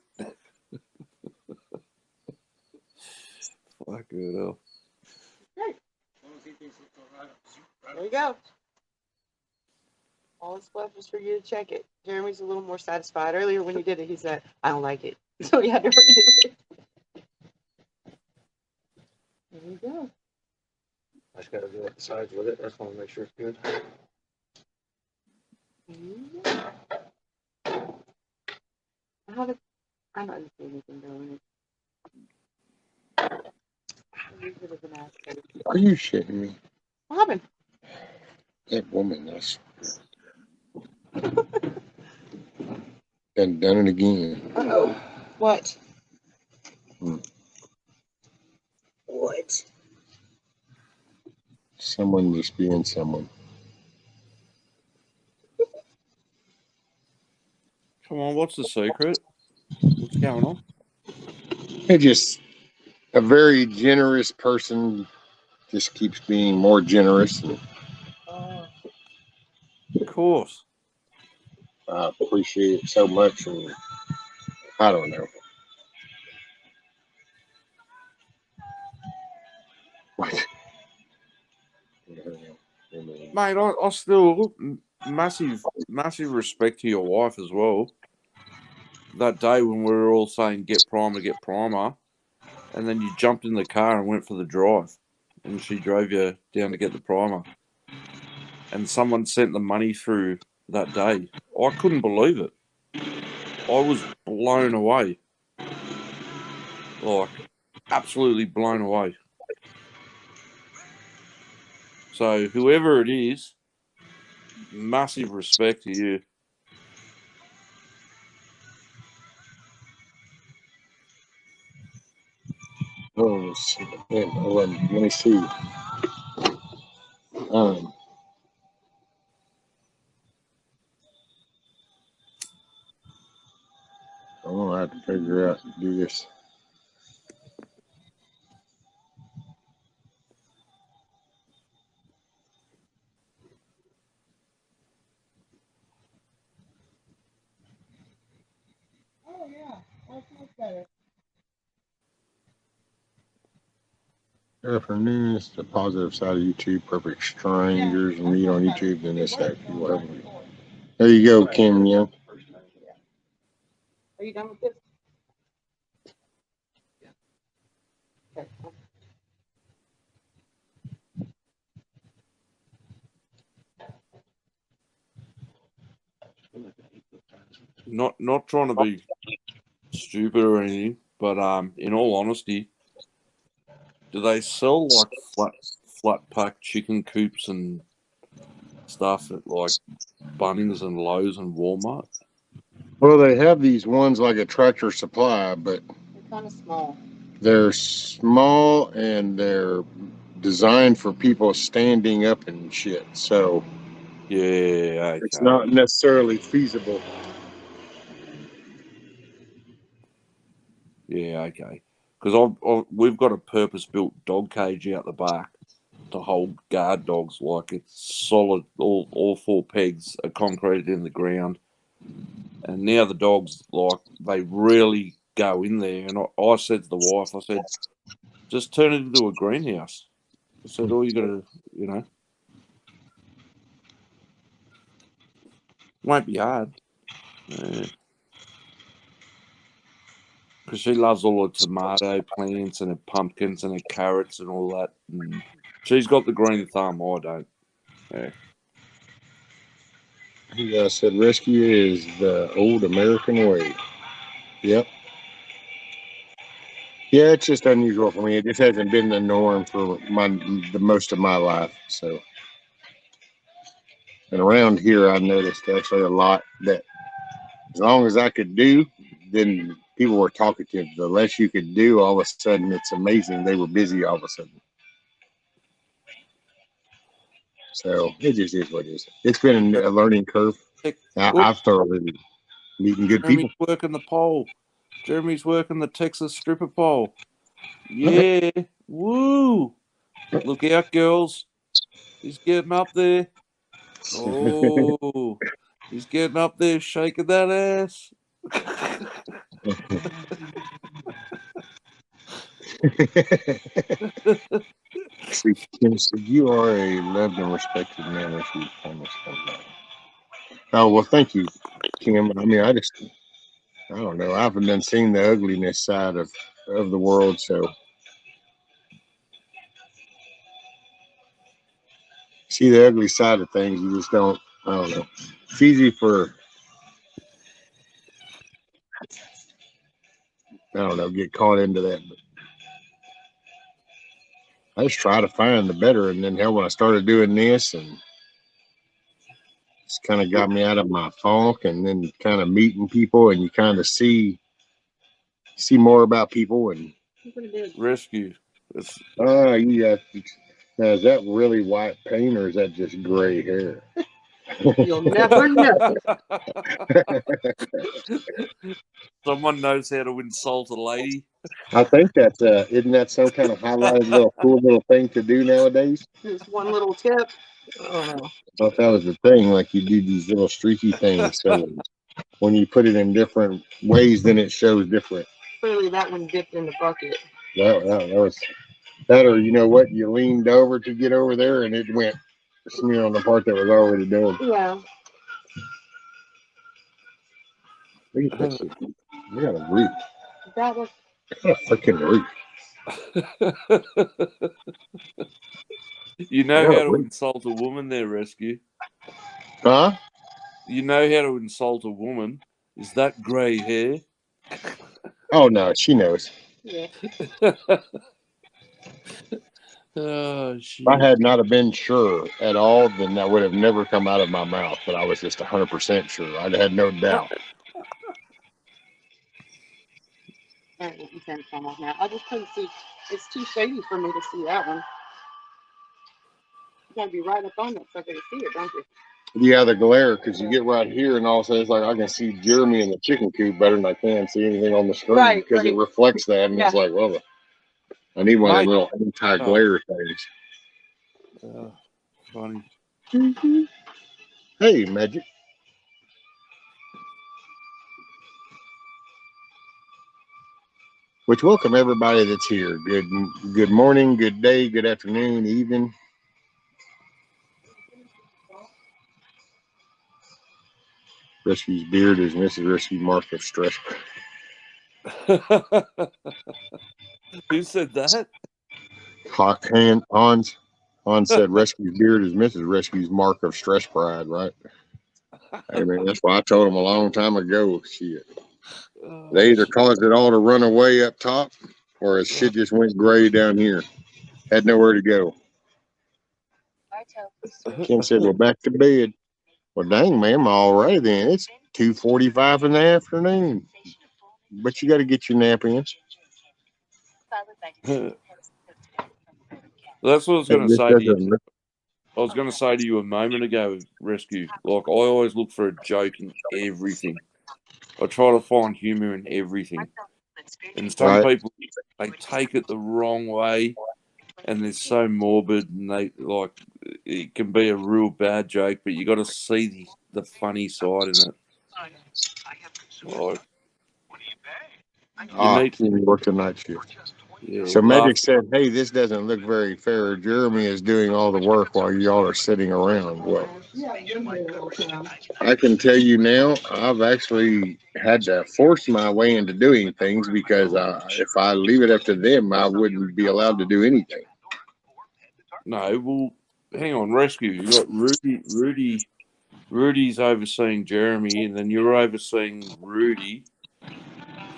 Fuck it hell. There you go. All that's left is for you to check it. Jeremy's a little more satisfied. Earlier when he did it, he said, I don't like it. So he had to redo it. There you go. I just got to go up the sides with it. I just want to make sure it's good. I'm not going to say anything going. Are you shitting me? What happened? That woman, that's done it again. Uh-oh. What? What? Someone just being someone. Come on, what's the secret? What's going on? They're just a very generous person, just keeps being more generous. And Of course. I appreciate it so much, and I don't know. What? Mate, I still massive respect to your wife as well. That day when we were all saying get primer, and then you jumped in the car and went for the drive, and she drove you down to get the primer, and someone sent the money through that day. I couldn't believe it. I was blown away, like absolutely blown away. So whoever it is, massive respect to you. Oh, shit. Let me see. I'm gonna have to figure out to do this. Oh, yeah. That's much better. Afternoon, it's the positive side of YouTube. Perfect strangers and meet on YouTube, then this actually will help me. There you go, Kim. Yeah. Are you done with this? Okay. Not trying to be stupid or anything, but in all honesty, do they sell like flat pack chicken coops and stuff at like Bunnings and Lowe's and Walmart? Well, they have these ones like a Tractor Supply, but They're kind of small. They're small and they're designed for people standing up and shit. So Yeah, it's okay. not necessarily feasible. Yeah, okay. Because we've got a purpose-built dog cage out the back to hold guard dogs. Like it's solid. All four pegs are concreted in the ground, and now the dogs they really go in there. And I said to the wife, I said, just turn it into a greenhouse. I said, all you got to, won't be hard. Because she loves all the tomato plants and her pumpkins and her carrots and all that. And she's got the green thumb. I don't. Yeah. He said rescue is the old American way. Yep. Yeah, it's just unusual for me. It just hasn't been the norm for the most of my life. So, and around here, I noticed actually a lot that as long as I could do, then people were talkative. The less you could do, all of a sudden, it's amazing. They were busy all of a sudden. So it just is what it is. It's been a learning curve. I've thoroughly meeting good Jeremy's people. working the pole. Jeremy's working the Texas stripper pole. Yeah. Woo. Look out, girls. He's getting up there. Oh, he's getting up there, shaking that ass. See, Kim said, you are a loved and respected man as you promised. Oh, well, thank you, Kim. I mean, I don't know. I haven't been seeing the ugliness side of the world, so see the ugly side of things. You just don't. I don't know. It's easy for I don't know get caught into that, but I just try to find the better. And then hell, when I started doing this, and it's kind of got me out of my funk, and then kind of meeting people, and you kind of see more about people and rescue. Yeah. Now, is that really white paint or is that just gray hair? You'll never know. Someone knows how to insult a lady. I think that's isn't that some kind of highlighted little cool little thing to do nowadays? Just one little tip. Oh. I thought that was the thing, like you do these little streaky things. So when you put it in different ways, then it shows different. Clearly, that one dipped in the bucket. That was that, or you know what? You leaned over to get over there, and it went smear on the part that was already done. Yeah. Look at that shit. We got a roof. That was a freaking roof. You know how to insult a woman there, Rescue. Huh? You know how to insult a woman. Is that grey hair? Oh, no, she knows. Yeah. Oh, shit. If I had not have been sure at all, then that would have never come out of my mouth. But I was just 100% sure. I had no doubt. All right, you can come off now. I just couldn't see. It's too shady for me to see that one. You gotta be right up on that sucker to see it, don't you? Yeah, the glare, because you get right here, and all of a sudden it's like I can see Jeremy in the chicken coop better than I can see anything on the screen because it reflects that, and it's like, well, I need one of them little anti-glare things. Funny. Mm-hmm. Hey, Magic. Which welcome everybody that's here. Good morning, good day, good afternoon, evening. Rescue's beard is Mrs. Rescue mark of stress. Who said that? Hans said Rescue's beard is Mrs. Rescue's mark of stress pride, right? Hey man, that's why I told him a long time ago. Shit. They either caused it all to run away up top, or his shit just went gray down here. Had nowhere to go. Kim said, "Well, back to bed." Well, dang, ma'am, all right then. It's 2:45 in the afternoon, but you got to get your nap in. That's what I was It going to just say to you. doesn't look. I was going to say to you a moment ago, Rescue. Like, I always look for a joke in everything. I try to find humour in everything. And some Right. people, they take it the wrong way, and they're so morbid, and they like it can be a real bad joke, but you got to see the funny side in it. Like, you need, He worked a night shift. yeah, So laugh. Magic said, "Hey, this doesn't look very fair. Jeremy is doing all the work while y'all are sitting around." Well, I can tell you now, I've actually had to force my way into doing things because if I leave it up to them, I wouldn't be allowed to do anything. No, well, hang on, Rescue. You got Rudy's overseeing Jeremy, and then you're overseeing Rudy.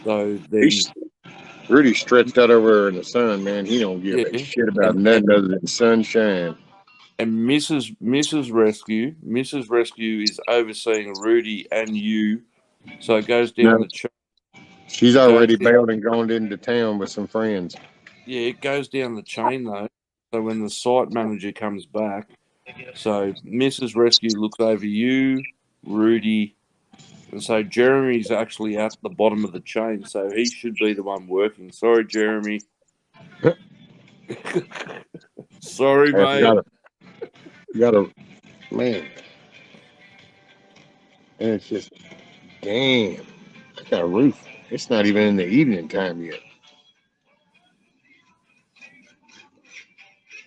So then, Rudy's stretched out over in the sun, man. He don't give a shit about nothing other than sunshine. And Mrs. Rescue is overseeing Rudy and you. So it goes down No, the chain. she's already bailed and gone into town with some friends. Yeah, it goes down the chain though. So when the site manager comes back, so Mrs. Rescue looks over you, Rudy, and so Jeremy's actually at the bottom of the chain, so he should be the one working. Sorry, Jeremy. Sorry, mate. Gotta, man. And it's just, damn, I got a roof. It's not even in the evening time yet.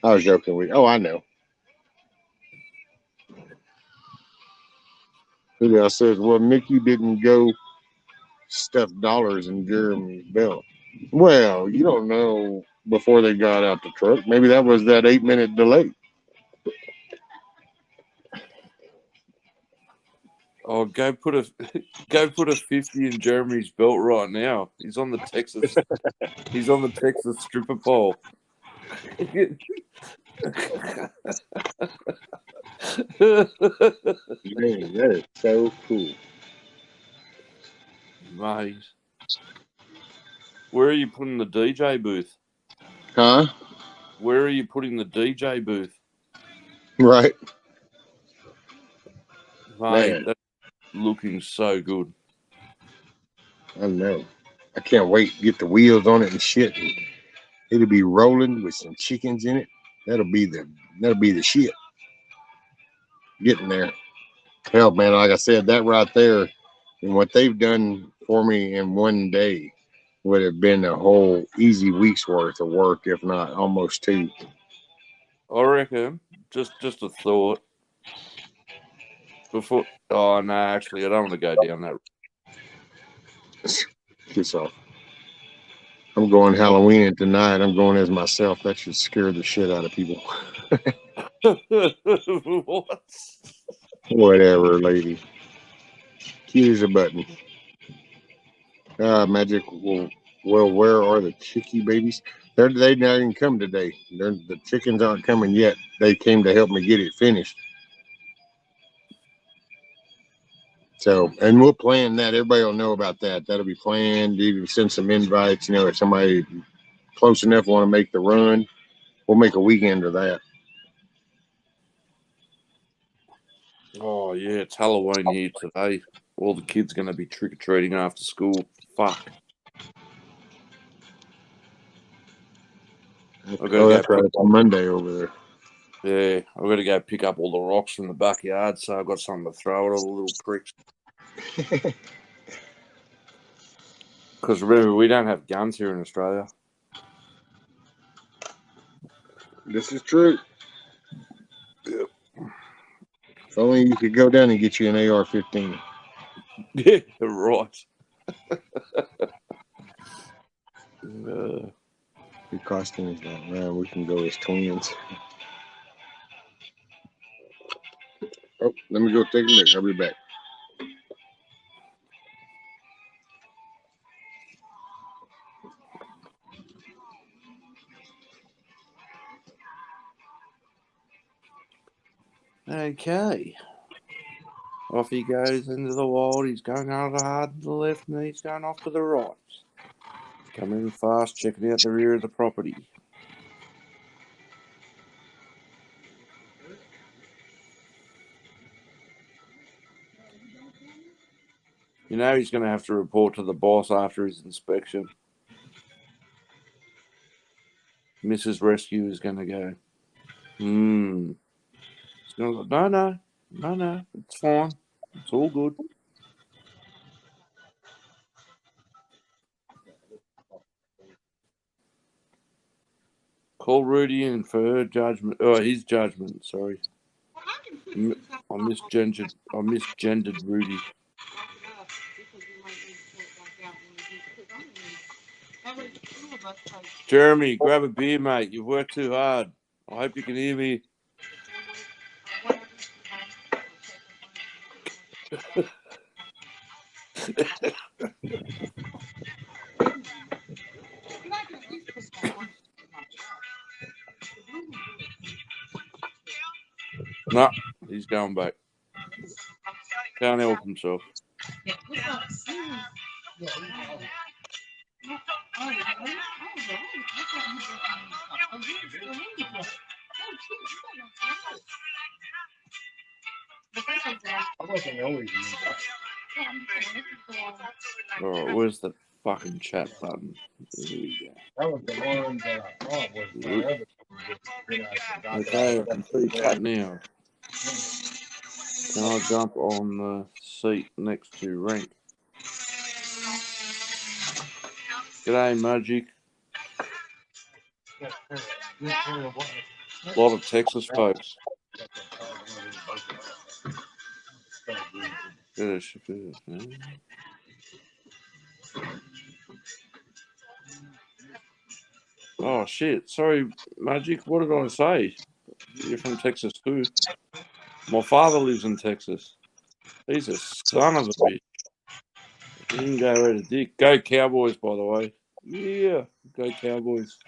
I was joking with you. Oh, I know. Who else says, well, Nikki didn't go stuff dollars in Jeremy's belt? Well, you don't know before they got out the truck. Maybe that was that 8-minute delay. Oh, go put a 50 in Jeremy's belt right now. He's on the Texas stripper pole. Man, that is so cool. Mate. Where are you putting the DJ booth? Huh? Where are you putting the DJ booth? Right. Mate, Man. that's looking so good. I know. I can't wait to get the wheels on it and shit. And it'll be rolling with some chickens in it. That'll be the shit. Getting there. Hell, man, like I said, that right there and what they've done for me in one day would have been a whole easy week's worth of work, if not almost 2. I reckon, just a thought. Before, oh no, actually, I don't want to go down that. Piss off. I'm going Halloween tonight. I'm going as myself. That should scare the shit out of people. What? Whatever, lady. Cute as a button. Magic. Well, where are the chickie babies? They not even come today. The chickens aren't coming yet. They came to help me get it finished. So, and we'll plan that. Everybody will know about that. That'll be planned. Even send some invites. You know, if somebody close enough want to make the run, we'll make a weekend of that. Oh yeah, it's Halloween here today. All the kids going to be trick or treating after school. Fuck. Oh, that's right. It's on Monday over there. Yeah, I've got to go pick up all the rocks from the backyard, so I've got something to throw at all the little pricks. Because remember, we don't have guns here in Australia. This is true. Yep. If only you could go down and get you an AR-15. Yeah, right. Your costume is not around. We can go as twins. Oh, let me go take a look. I'll be back. Okay. Off he goes into the wild. He's going over hard to the left, and he's going off to the right. Coming in fast, checking out the rear of the property. You know he's going to have to report to the boss after his inspection. Mrs. Rescue is going to go, It's going to go, no, it's fine. It's all good. Call Rudy in for her judgment. Oh, his judgment, sorry. I misgendered Rudy. Jeremy, grab a beer, mate. You've worked too hard. I hope you can hear me. No, he's going back. Can't help himself. Alright, where's the fucking chat button? Here we go. That was the one that I thought was my other. Okay, I can see chat now. Can I jump on the seat next to Rank? G'day, Magic. A lot of Texas folks. Oh shit! Sorry, Magic. What did I say? You're from Texas too. My father lives in Texas. He's a son of a bitch. He can go at a dick. Go Cowboys, by the way. Yeah, go Cowboys.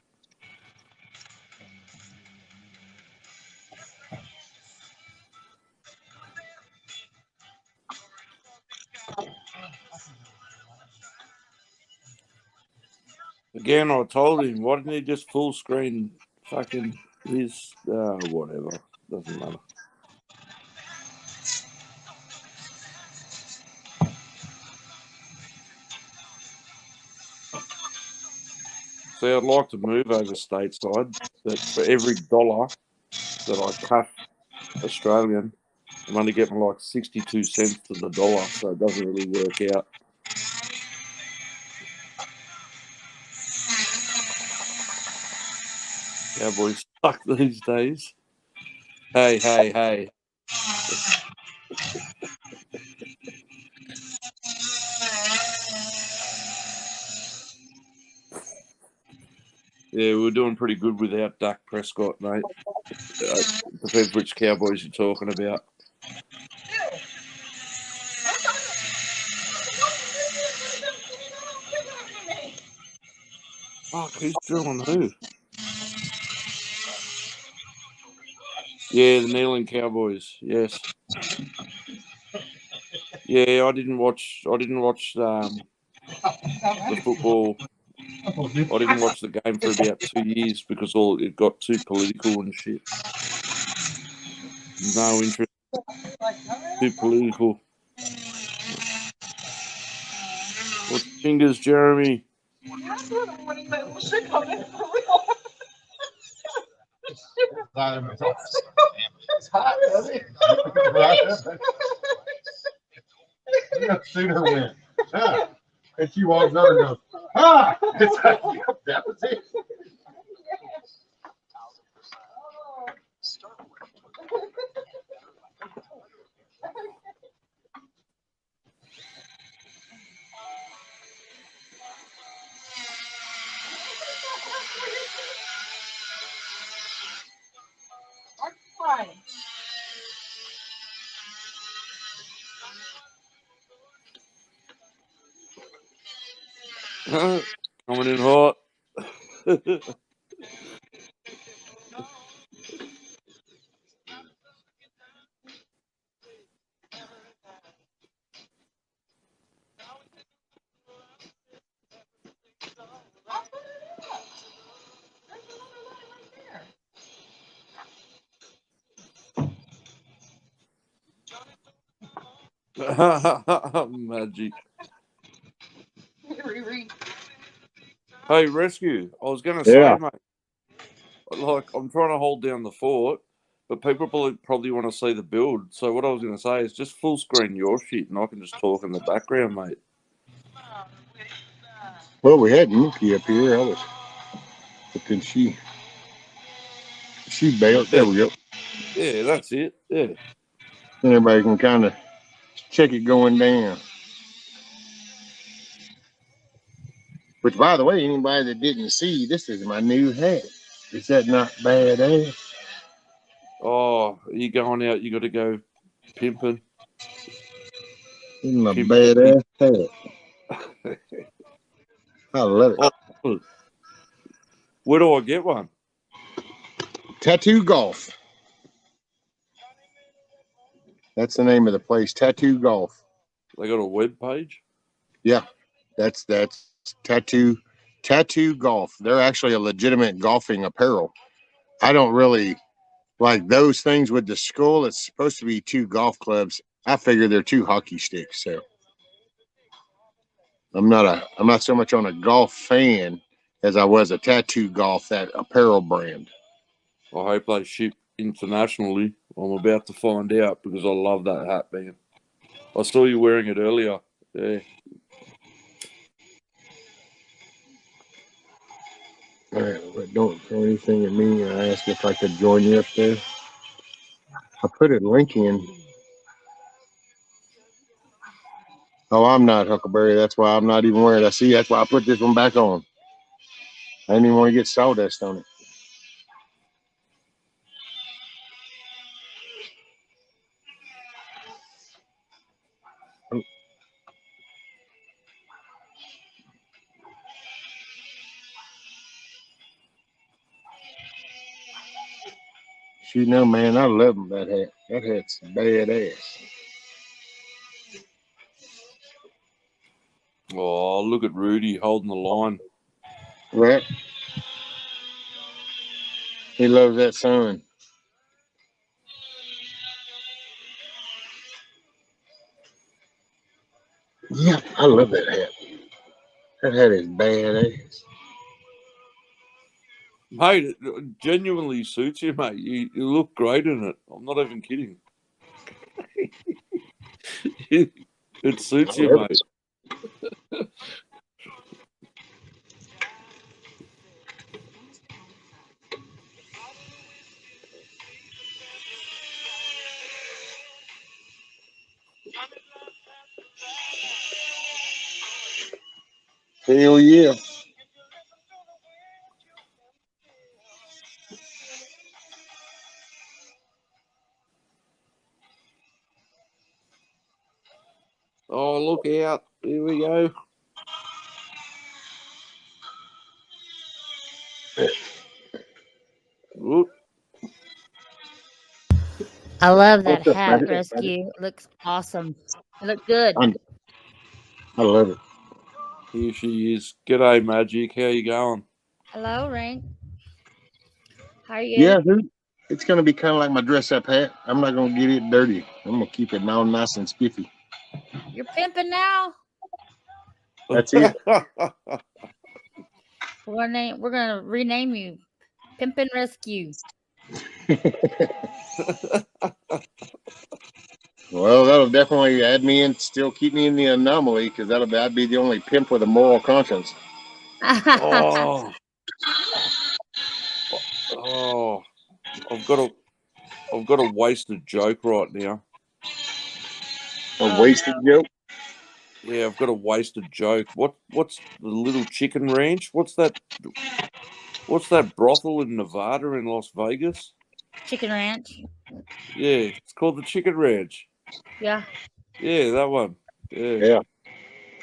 Again, I told him, why didn't he just full screen fucking his, whatever. Doesn't matter. See, I'd like to move over stateside, but for every dollar that I cut Australian, I'm only getting like 62 cents to the dollar, so it doesn't really work out. Cowboys suck these days. Hey. Yeah, we're doing pretty good without Dak Prescott, mate. Depends which Cowboys you're talking about. Fuck, who's drilling who? Yeah, the kneeling Cowboys. Yes. Yeah, I didn't watch the football. I didn't watch the game for about 2 years because it got too political and shit. No interest. Too political. What's fingers, Jeremy? It's hot, isn't it? Sooner win. And she walks over and goes, It's like, yep, that was it. Coming in hot. Magic. Hey, Rescue. I was going to Yeah. say, mate, like, I'm trying to hold down the fort, but people probably want to see the build. So what I was going to say is just full screen your shit, and I can just talk in the background, mate. Well, we had Nikki up here. But then she bailed. There we go. Yeah, that's it. Yeah. Then everybody can kind of check it going down. Which, by the way, anybody that didn't see, this is my new hat. Is that not badass? Oh, you going out? You got to go pimping. This is my badass hat. I love it. Oh, where do I get one? Tattoo Golf. That's the name of the place. Tattoo Golf. They got a web page? Yeah, that's Tattoo Golf. They're actually a legitimate golfing apparel. I don't really like those things with the skull. It's supposed to be 2 golf clubs. I figure they're 2 hockey sticks. So I'm not so much on a golf fan as I was a Tattoo Golf, that apparel brand. I hope they ship internationally. I'm about to find out because I love that hat, man. I saw you wearing it earlier. Yeah. All right, but don't throw anything at me. I asked if I could join you up there. I put a link in. Oh, I'm not Huckleberry. That's why I'm not even wearing it. I see. That's why I put this one back on. I didn't even want to get sawdust on it. You know, man, I love that hat. That hat's badass. Oh, look at Rudy holding the line. Right? He loves that sun. Yeah, I love that hat. That hat is badass. Mate, it genuinely suits you, mate. You look great in it. I'm not even kidding. It suits you, mate. Hell yeah. Oh, look out. Here we go. Whoop. I love that What's up, hat, Magic? Rescue. It looks awesome. It looked good. I love it. Here she is. G'day, Magic. How you going? Hello, Ring. How are you? Yeah, dude. It's going to be kind of like my dress-up hat. I'm not going to get it dirty. I'm going to keep it all nice and spiffy. You're pimping now? That's it. We're gonna rename you Pimpin' Rescue. Well, that'll definitely add me in, still keep me in the anomaly, because I'd be the only pimp with a moral conscience. Oh, I've got a wasted joke right now. A wasted joke? Yeah, I've got a wasted joke. What's the little chicken ranch? What's that brothel in Nevada in Las Vegas? Chicken Ranch. Yeah, it's called the Chicken Ranch. Yeah. Yeah, that one. Yeah.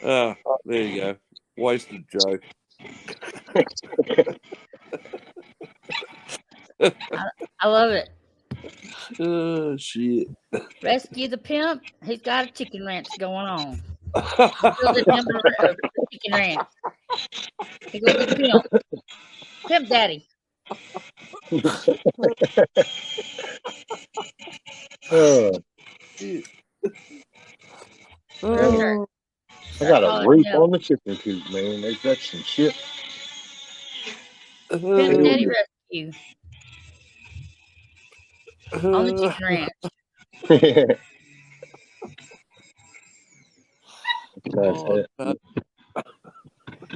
Ah, there you go. Wasted joke. I love it. Oh, shit. Rescue the pimp. He's got a chicken ranch going on. The chicken ranch. He goes to the pimp. Pimp daddy. Oh, I got a Oh, roof no. on the chicken coop, man. They got some shit. Pimp Daddy Rescue on the chicken ranch. oh,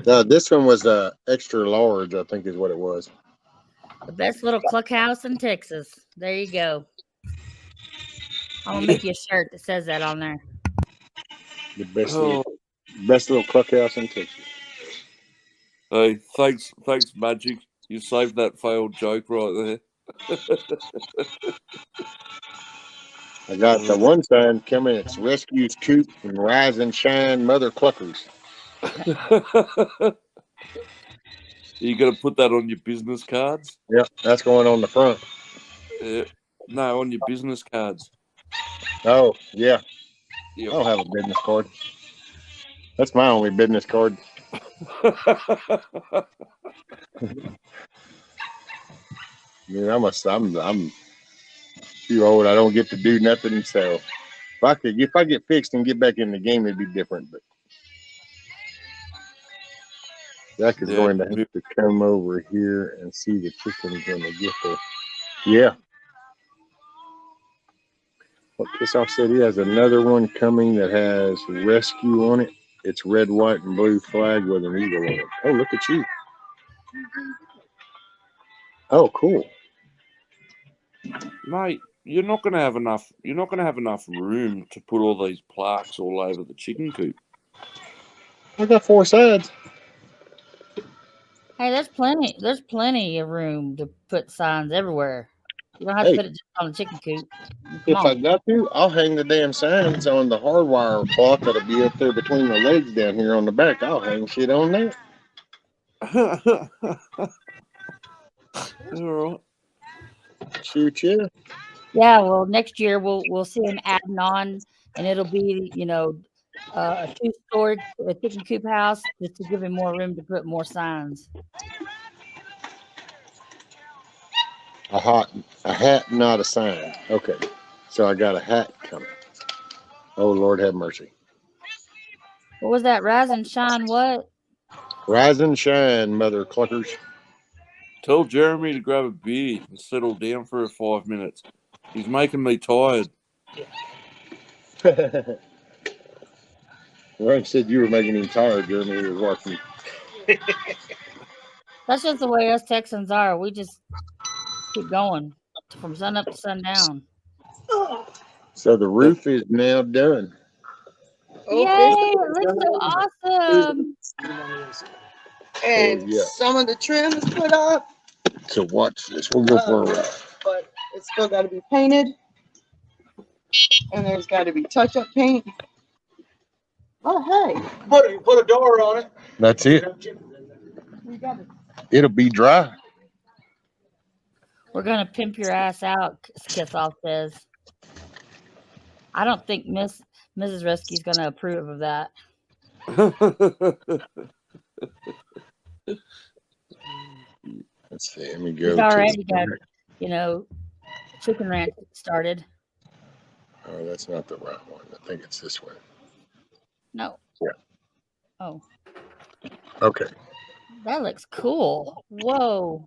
No, this one was extra large, I think is what it was. The best little cluckhouse in Texas. There you go. I'm gonna make you a shirt that says that on there. The best little cluckhouse in Texas. Hey, thanks, Magic. You saved that failed joke right there. I got the one sign coming. It's Rescues Coop and Rise and Shine Mother Cluckers. You got to put that on your business cards? Yep, that's going on the front. No, on your business cards. Oh, yeah. Yep. I don't have a business card. That's my only business card. Yeah, I'm too old. I don't get to do nothing. So if I get fixed and get back in the game, it'd be different. But Zach is going to have to come over here and see the chickens when they get there. Yeah. Well, Kissoff said he has another one coming that has rescue on it. It's red, white, and blue flag with an eagle on it. Oh, look at you. Oh, cool. Mate, you're not going to have enough room to put all these plaques all over the chicken coop. I got 4 sides. Hey, there's plenty of room to put signs everywhere. You don't have to put it just on the chicken coop. If I got to, I'll hang the damn signs on the hardwire cloth that'll be up there between the legs down here on the back. I'll hang shit on there. All right. Shoot, yeah. Yeah, well, next year we'll see him adding on, and it'll be a 2-story chicken coop house just to give him more room to put more signs. A hat, not a sign. Okay, so I got a hat coming. Oh, Lord have mercy. What was that? Rise and shine what? Rise and shine, mother cluckers. Tell Jeremy to grab a beer and settle down for 5 minutes. He's making me tired. Ryan said you were making him tired, Jeremy. He was watching. That's just the way us Texans are. We just keep going from sun up to sundown. So the roof is now done. Yay! It looks so awesome. And some of the trim is put up. So watch this. We'll go for a ride. But it's still got to be painted. And there's got to be touch-up paint. Oh, hey. Put a door on it. That's it. It'll be dry. We're gonna pimp your ass out, Kissoff says. I don't think Mrs. Rescue's gonna approve of that. Let's see. Let me go. He's already got, chicken ranch started. Oh, that's not the right one. I think it's this one. No. Yeah. Oh. Okay. That looks cool. Whoa.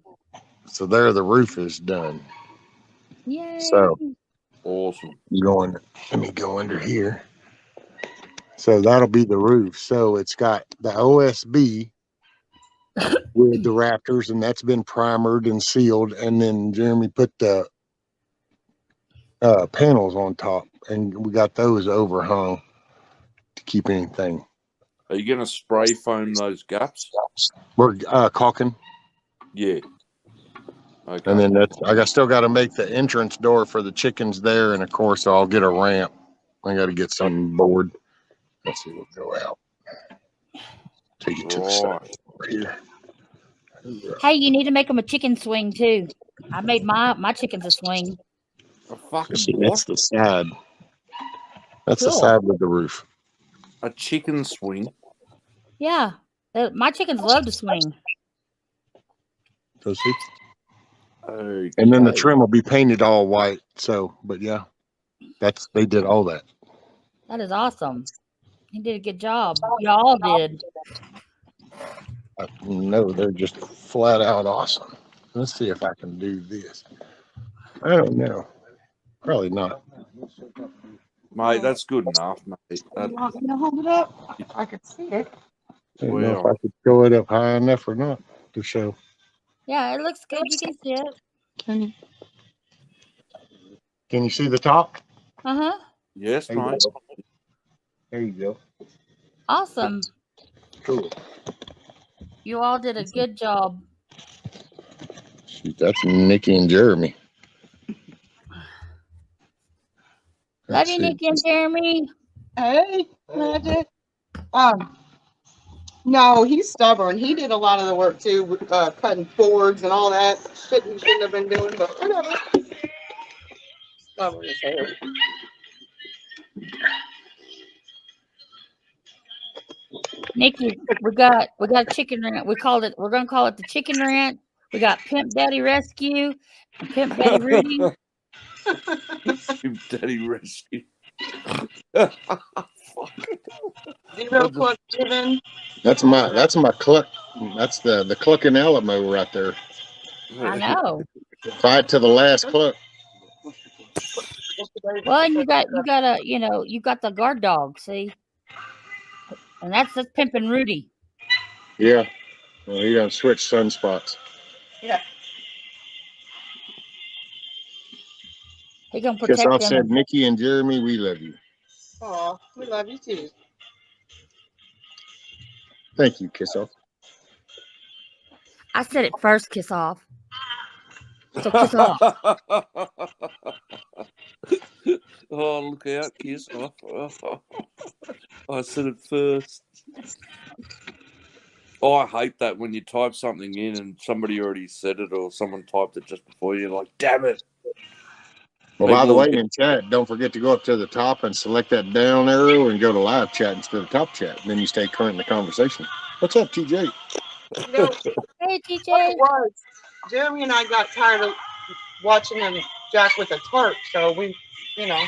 So there, the roof is done. Yay. So awesome. Let me go under here. So that'll be the roof. So it's got the OSB with the rafters, and that's been primered and sealed. And then Jeremy put the panels on top, and we got those overhung to keep anything. Are you going to spray foam those gaps? We're caulking. Yeah. Okay. And then I still got to make the entrance door for the chickens there, and of course I'll get a ramp. I got to get something board. Let's see, we'll go out. Take it to the side right here. Hey, you need to make them a chicken swing too. I made my chickens a swing. A fucking That's the side. That's Cool. the side with the roof. A chicken swing. Yeah, my chickens love to swing. So see. Okay. And then the trim will be painted all white. So, but yeah, they did all that. That is awesome. He did a good job. Y'all did. No, they're just flat out awesome. Let's see if I can do this. I don't know. Probably not. Mate, that's good enough, mate. You want me to hold it up? I can see it. I don't know if Well, I could throw it up high enough or not to show. Yeah, it looks good. You can see it. Can you see the top? Uh-huh. yes, There you mate. go. There you go. Awesome. Cool. You all did a good job. Shoot, that's Nikki and Jeremy. Love you, Nikki and Jeremy. Hey, Magic. No, he's stubborn. He did a lot of the work too, with, cutting boards and all that shit he shouldn't have been doing, but whatever. Stubborn as hell. Nikki, we got a chicken ranch. We're gonna call it the Chicken Ranch. We got Pimp Daddy Rescue and Pimp Daddy Rudy. Pimp Daddy Rescue. Zero cluck given. That's my cluck. That's the clucking Alamo right there. I know. Fight to the last cluck. Well, and you got you got the guard dog, see? And that's Pimpin' Rudy. Yeah. Well, you don't switch sunspots. Yeah. He gonna Kiss protect off them. said, Nikki and Jeremy, we love you. Aw, we love you too. Thank you, Kiss off. I said it first, kiss off. So kiss off. Oh, look out, kiss off. I said it first. Oh, I hate that when you type something in and somebody already said it or someone typed it just before you. Like, damn it. Well, by the way, in chat, don't forget to go up to the top and select that down arrow and go to live chat instead of top chat. Then you stay current in the conversation. What's up, TJ? You know, hey, TJ. what it was, Jeremy and I got tired of watching him jack with a tarp, so we, you know.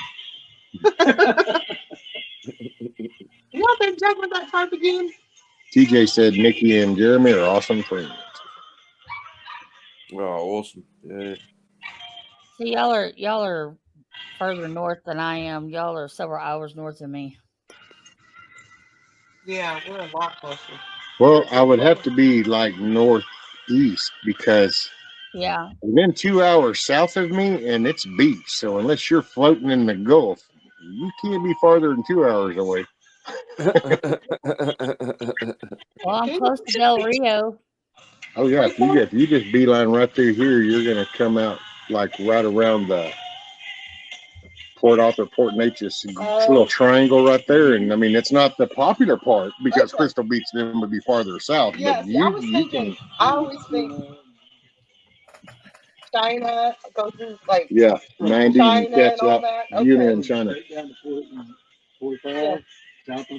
You want to jack with that tarp again? TJ said Nikki and Jeremy are awesome friends. Oh, awesome. Yeah. See, y'all are further north than I am. Y'all are several hours north of me. Yeah, we're a lot closer. Well, I would have to be like northeast because yeah, within 2 hours south of me, and it's beach. So unless you're floating in the Gulf, you can't be farther than 2 hours away. Well, I'm close to Del Rio. Oh yeah, if you just beeline right through here, you're gonna come out like right around the Port Arthur, Port Neches little triangle right there. And I mean, it's not the popular part because Crystal Beach then would be farther south. Yeah, but see, I always think China, go through like 90 China and catch and all up. that. Unit Okay. in China. Yeah.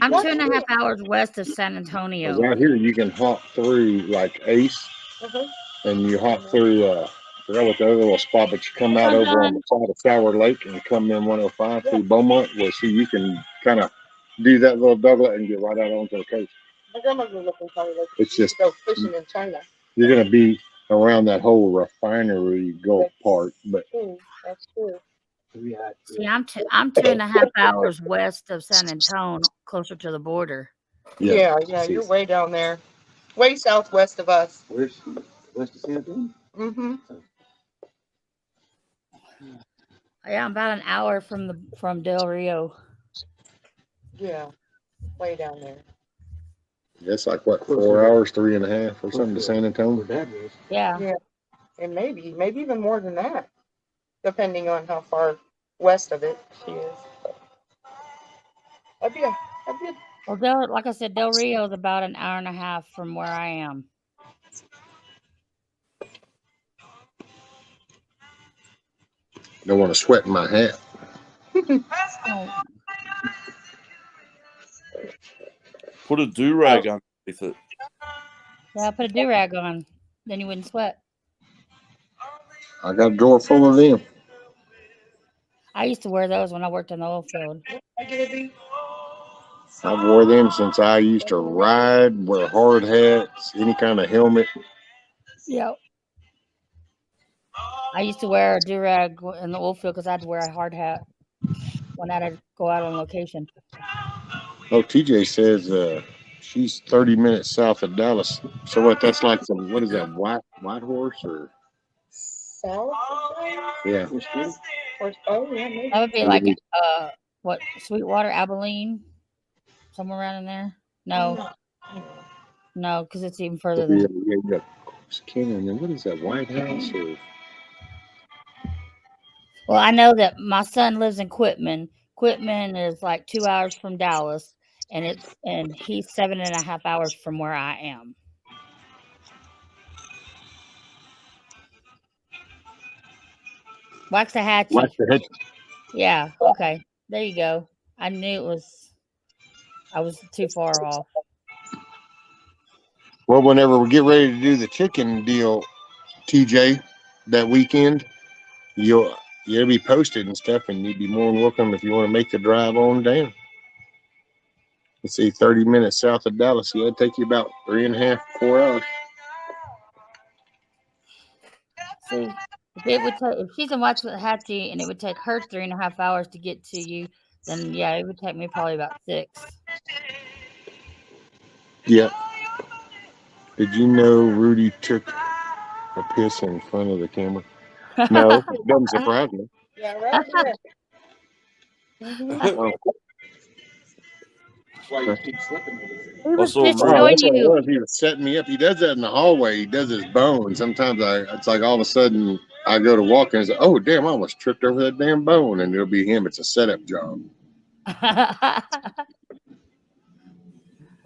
I'm 2.5 hours west of San Antonio. Right here, you can hop through like Ace, and you hop through. I forgot what the other little spot, but you come out over on the side of Sour Lake and come in 105 through Beaumont. Well, see, you can kind of do that little doublet and get right out onto the coast. My grandma's been looking for like It's just go fishing in China. You're gonna be around that whole refinery Gulf part, but That's true. See, I'm 2.5 hours west of San Antonio, closer to the border. Yeah, you're way down there, way southwest of us. West of San Antonio? Mm-hmm. Yeah, I'm about an hour from Del Rio. Yeah, way down there. It's like what, 4 hours, 3.5 or something to San Antonio? Yeah. Yeah, and maybe even more than that, depending on how far west of it she is. That'd be Well, like I said, Del Rio is about an hour and a half from where I am. Don't want to sweat in my hat. Put a do-rag underneath it. Yeah, put a do-rag on. Then you wouldn't sweat. I got a drawer full of them. I used to wear those when I worked in the oil field. I've wore them since I used to ride, wear hard hats, any kind of helmet. Yep. I used to wear a do-rag in the oil field because I had to wear a hard hat when I had to go out on location. Oh, TJ says she's 30 minutes south of Dallas. So what? That's like some, what is that, white horse or? South? Yeah. Oh, yeah, maybe. That would be like what, Sweetwater, Abilene, somewhere around in there. No, because it's even further than. Yeah, you got Cannon, and what is that, White House or? Well, I know that my son lives in Quitman. Quitman is like 2 hours from Dallas, and he's 7.5 hours from where I am. Waxahachie. Waxahachie. Yeah. Okay. There you go. I knew I was too far off. Well, whenever we get ready to do the chicken deal, TJ, that weekend, you'll be posted and stuff, and you'd be more than welcome if you want to make the drive on down. Let's see, 30 minutes south of Dallas. Yeah, it'd take you about 3.5, 4 hours. See, if she's in Waxahachie and it would take her 3.5 hours to get to you, then yeah, it would take me probably about 6. Yeah. Did you know Rudy took a piss in front of the camera? No, it doesn't surprise me. Yeah, right there. Oh. He was pissing Oh, on that's what it you. was. He was setting me up. He does that in the hallway. He does his bone. Sometimes it's like all of a sudden I go to walk and it's like, oh, damn, I almost tripped over that damn bone. And it'll be him. It's a setup job. I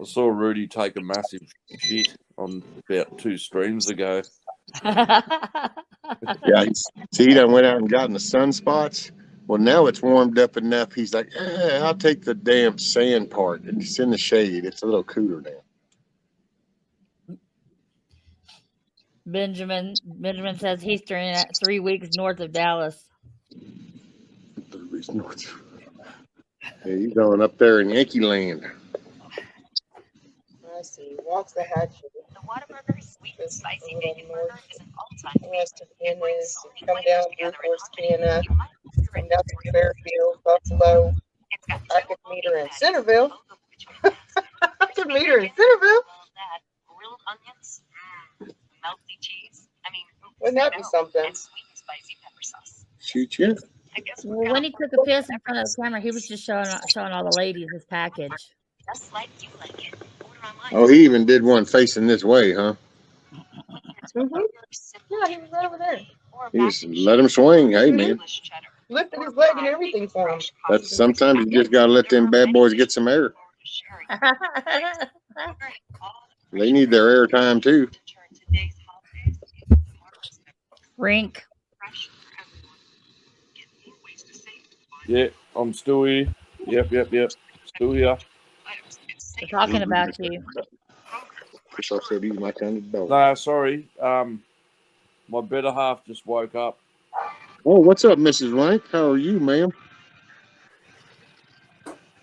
saw Rudy take a massive shit on about 2 streams ago. Yeah, he done went out and got in the sunspots. Well, now it's warmed up enough. He's like, I'll take the damn sand part. And it's in the shade. It's a little cooler now. Benjamin says he's 3 weeks north of Dallas. 3 weeks north. Yeah, he's going up there in Yankee land. I see. Waxahachie. The Whataburger sweet and spicy bacon burger is an all-time West of Kansas, come down through Corsicana, come down to Fairfield, Buffalo. I could meet her in Centerville. I could meet her in Centerville. Grilled onions, melty cheese. I mean, wouldn't that be something? And sweet and spicy pepper sauce. Shoot, yeah. Well, when he took a piss in front of the camera, he was just showing all the ladies his package. Just like you like it. Oh, he even did one facing this way, huh? Mm-hmm. Yeah, he was right over there. He just let him swing. Hey, man. Lifting his leg and everything for him. That's sometimes you just gotta let them bad boys get some air. They need their air time too. Rink. Yeah, I'm still here. Yep. Still here. We're talking about you. Chris said he's my kind of dog. No, sorry. My better half just woke up. Oh, what's up, Mrs. Rank? How are you, ma'am?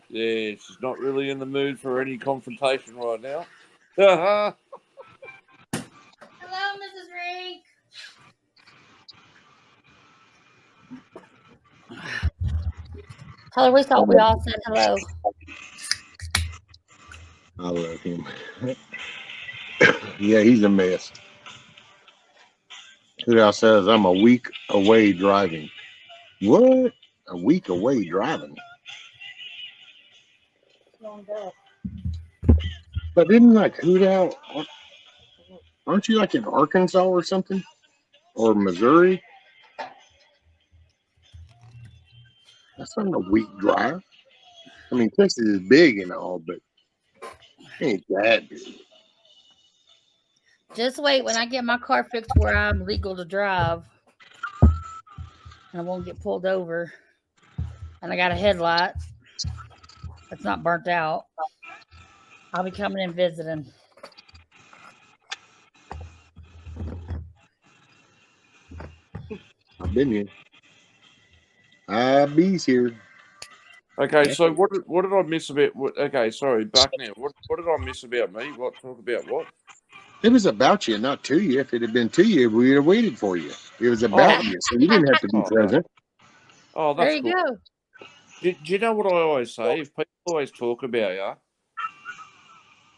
Yeah, she's not really in the mood for any confrontation right now. Hello, Mrs. Rink. Tell her we thought we all said hello. I love him. Yeah, he's a mess. Who else says I'm a week away driving? What? A week away driving? But didn't like Hoot out? Aren't you like in Arkansas or something? Or Missouri? That's not a week drive. I mean, Texas is big and all, but it ain't that big. Just wait when I get my car fixed where I'm legal to drive. And I won't get pulled over. And I got a headlight that's not burnt out. I'll be coming and visiting. I've been here. I be's here. Okay, so what did I miss about? Okay, sorry, back now. What did I miss about me? What talk about what? It was about you, not to you. If it had been to you, we would have waited for you. It was about you, so you didn't have to be present. Oh, There that's you cool. go. Do you know what I always say? If people always talk about you,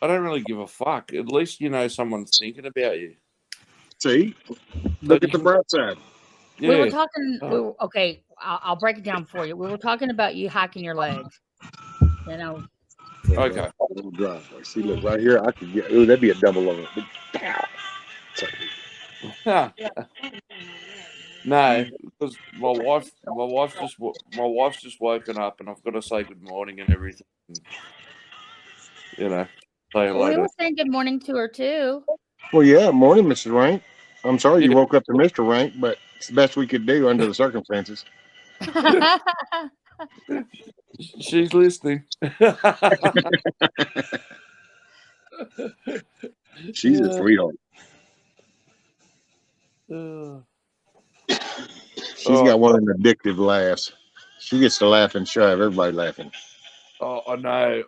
I don't really give a fuck. At least you know someone's thinking about you. See, So look you at the can, bright side. We were yeah. talking. Oh. Okay, I'll break it down for you. We were talking about you hiking your legs. You know. Okay. Little driveway. See, look right here. I could get. Oh, that'd be a double on it. But, pow. No, because my wife's just woken up, and I've got to say good morning and everything. You know, say hello We to were saying good morning to her too. Well, yeah. Morning, Mrs. Rank. I'm sorry you woke up to Mr. Rank, but it's the best we could do under the circumstances. She's listening. She's a sweetheart. She's got one of the addictive laughs. She gets to laugh and drive everybody laughing. Oh, I know.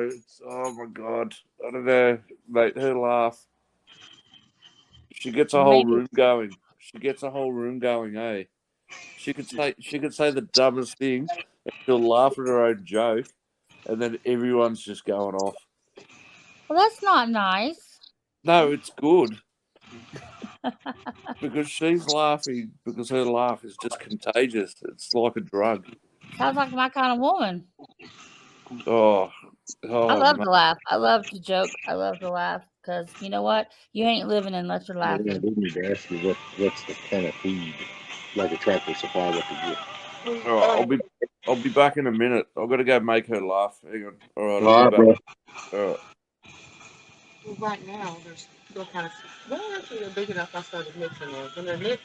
It's, oh my god, I don't know, mate. Her laugh. She gets a whole room going. Eh? She could say the dumbest thing, and she'll laugh at her own joke, and then everyone's just going off. Well, that's not nice. No, it's good. Because she's laughing because her laugh is just contagious. It's like a drug. Sounds like my kind of woman. Oh, I love man. to laugh. I love to joke. I love to laugh because you know what? You ain't living unless you're Yeah, laughing. they need to ask you what's the kind of food, like a Tractor Supply, what to get. All right, I'll be back in a minute. I've got to go make her laugh. Hang on. All right, All right, bro. All right. Well, right now, they're still kind of, well, actually, they're big enough. I started mixing those. When they're little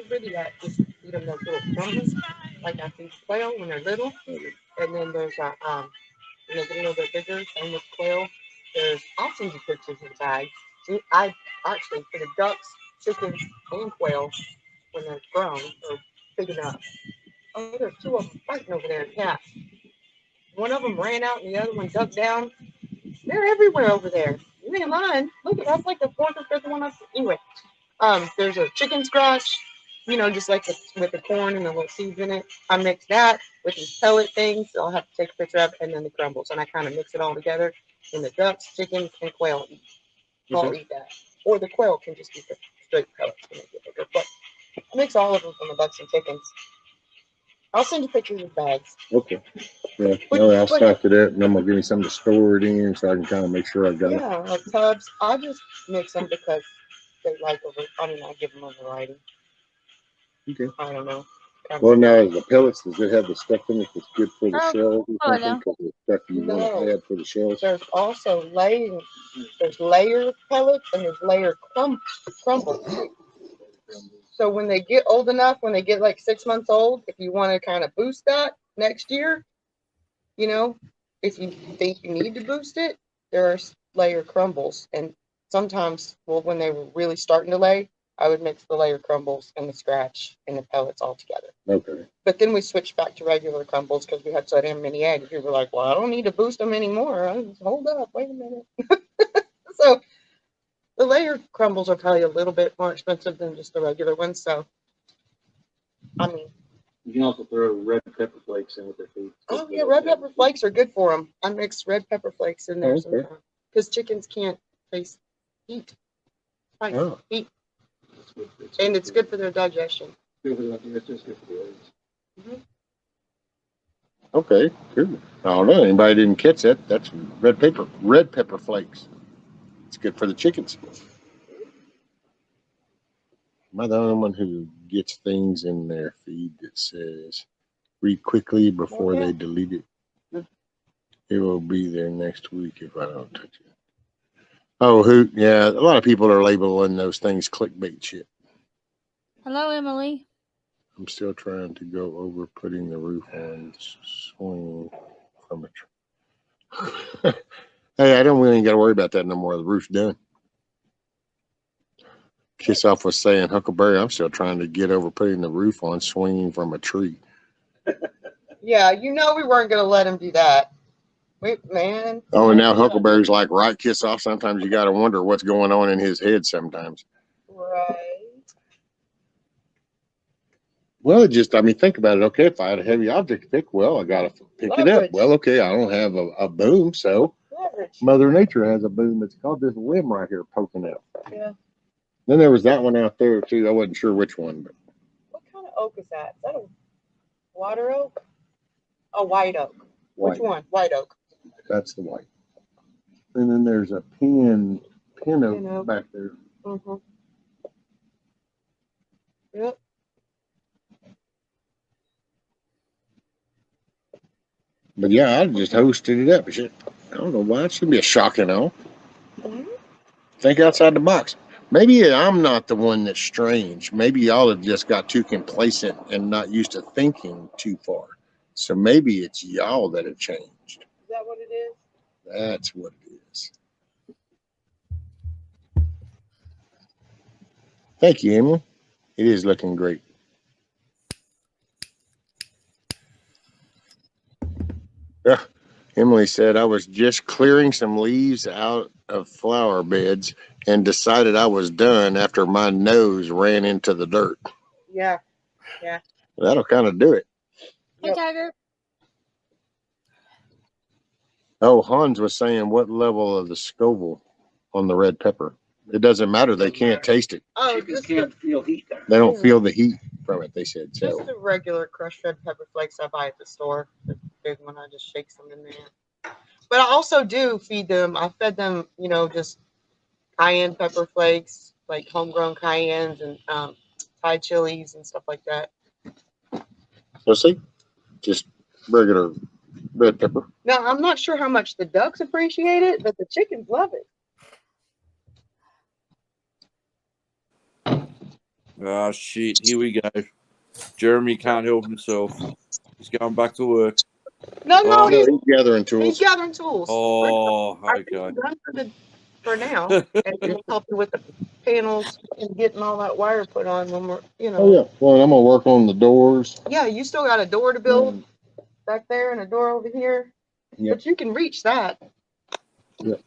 bitty, I just feed them those little crumbles, like I feed quail when they're little. And then there's when they get a little bit bigger, same with quail. I'll send you pictures of the bags. I actually, for the ducks, chickens, and quail, when they're grown or big enough. Oh, there's two of them fighting over there, cats. One of them ran out and the other one ducked down. They're everywhere over there. You ain't lying. Look, that's like the fourth or fifth one. Anyway, there's a chicken scratch, just like with the corn and the little seeds in it. I mix that with these pellet things. I'll have to take a picture of, and then the crumbles, and I kind of mix it all together. And the ducks, chickens, and quail all eat that. Or the quail can just eat the straight pellets when they get bigger. But I mix all of them from the ducks and chickens. I'll send you pictures of bags. Okay. Yeah, no, I'll stock it up, and I'm gonna give me something to store it in, so I can kind of make sure I've got it. Yeah, like tubs. I just mix them because they like I give them a variety. Okay. I don't know. Well, now the pellets, does it have the stuff in it that's good for the shells or something? no. Because the stuff you want to add for the shells. There's also layer pellets and there's layer crumbles. So when they get old enough, when they get like 6 months old, if you want to kind of boost that next year, if you think you need to boost it, there are layer crumbles. And sometimes, when they were really starting to lay, I would mix the layer crumbles and the scratch and the pellets all together. Okay. But then we switched back to regular crumbles because we had so damn many eggs. People were like, well, I don't need to boost them anymore. Hold up, wait a minute. So the layer crumbles are probably a little bit more expensive than just the regular ones. So, you can also throw red pepper flakes in with their food. Oh, yeah, red pepper flakes are good for them. I mix red pepper flakes in there sometimes because chickens can't face heat. Heat. And it's good for their digestion. It's just good for the eggs. Mm-hmm. Okay, cool. I don't know. Anybody didn't catch that? That's red pepper flakes. It's good for the chickens. Am I the only one who gets things in their feed that says read quickly before they delete it? It will be there next week if I don't touch it. Oh, yeah, a lot of people are labeling those things clickbait shit. Hello, Emily. I'm still trying to go over putting the roof on swing from a tree. Hey, I don't really got to worry about that no more. The roof's done. Kiss Off was saying, Huckleberry, I'm still trying to get over putting the roof on swinging from a tree. Yeah, you know we weren't gonna let him do that. Wait, man. Oh, and now Huckleberry's like right kiss off. Sometimes you got to wonder what's going on in his head sometimes. Right. Well, it just, I mean, think about it. Okay, if I had a heavy object to pick, well, I got to pick it up. Leverage. Well, okay, I don't have a boom, so Leverage. Mother Nature has a boom. It's called this limb right here poking out. Yeah. Then there was that one out there, too. I wasn't sure which one, but What kind of oak is that? Is that a water oak? A white oak. white. Which one? White oak. That's the white. And then there's a pin oak oak. back there. Mm-hmm. Yep. But yeah, I just hosted it up. I don't know why. It should be a shock and all. Mm-hmm. Think outside the box. Maybe I'm not the one that's strange. Maybe y'all have just got too complacent and not used to thinking too far. So maybe it's y'all that have changed. Is that what it is? That's what it is. Thank you, Emily. It is looking great. Yeah. Emily said, I was just clearing some leaves out of flower beds and decided I was done after my nose ran into the dirt. Yeah. Yeah. That'll kind of do it. Hey, Tiger. Oh, Hans was saying what level of the Scoville on the red pepper. It doesn't matter. They can't taste it. Oh, You just can't feel heat there. They don't feel the heat from it, they said. Just So the regular crushed red pepper flakes I buy at the store. The big one, I just shake some in there. But I also do feed them. I fed them, just cayenne pepper flakes, like homegrown cayennes and Thai chilies and stuff like that. let's see. Just regular red pepper. Now, I'm not sure how much the ducks appreciate it, but the chickens love it. Ah, shit. Here we go. Jeremy can't help himself. He's going back to work. No, No, he's gathering tools. He's gathering tools. Oh, I think okay. he's done for now. And he'll help you with the panels and getting all that wire put on when we're, Oh, yeah. Well, I'm going to work on the doors. Yeah, you still got a door to build back there and a door over here. Yep. But you can reach that. Yep.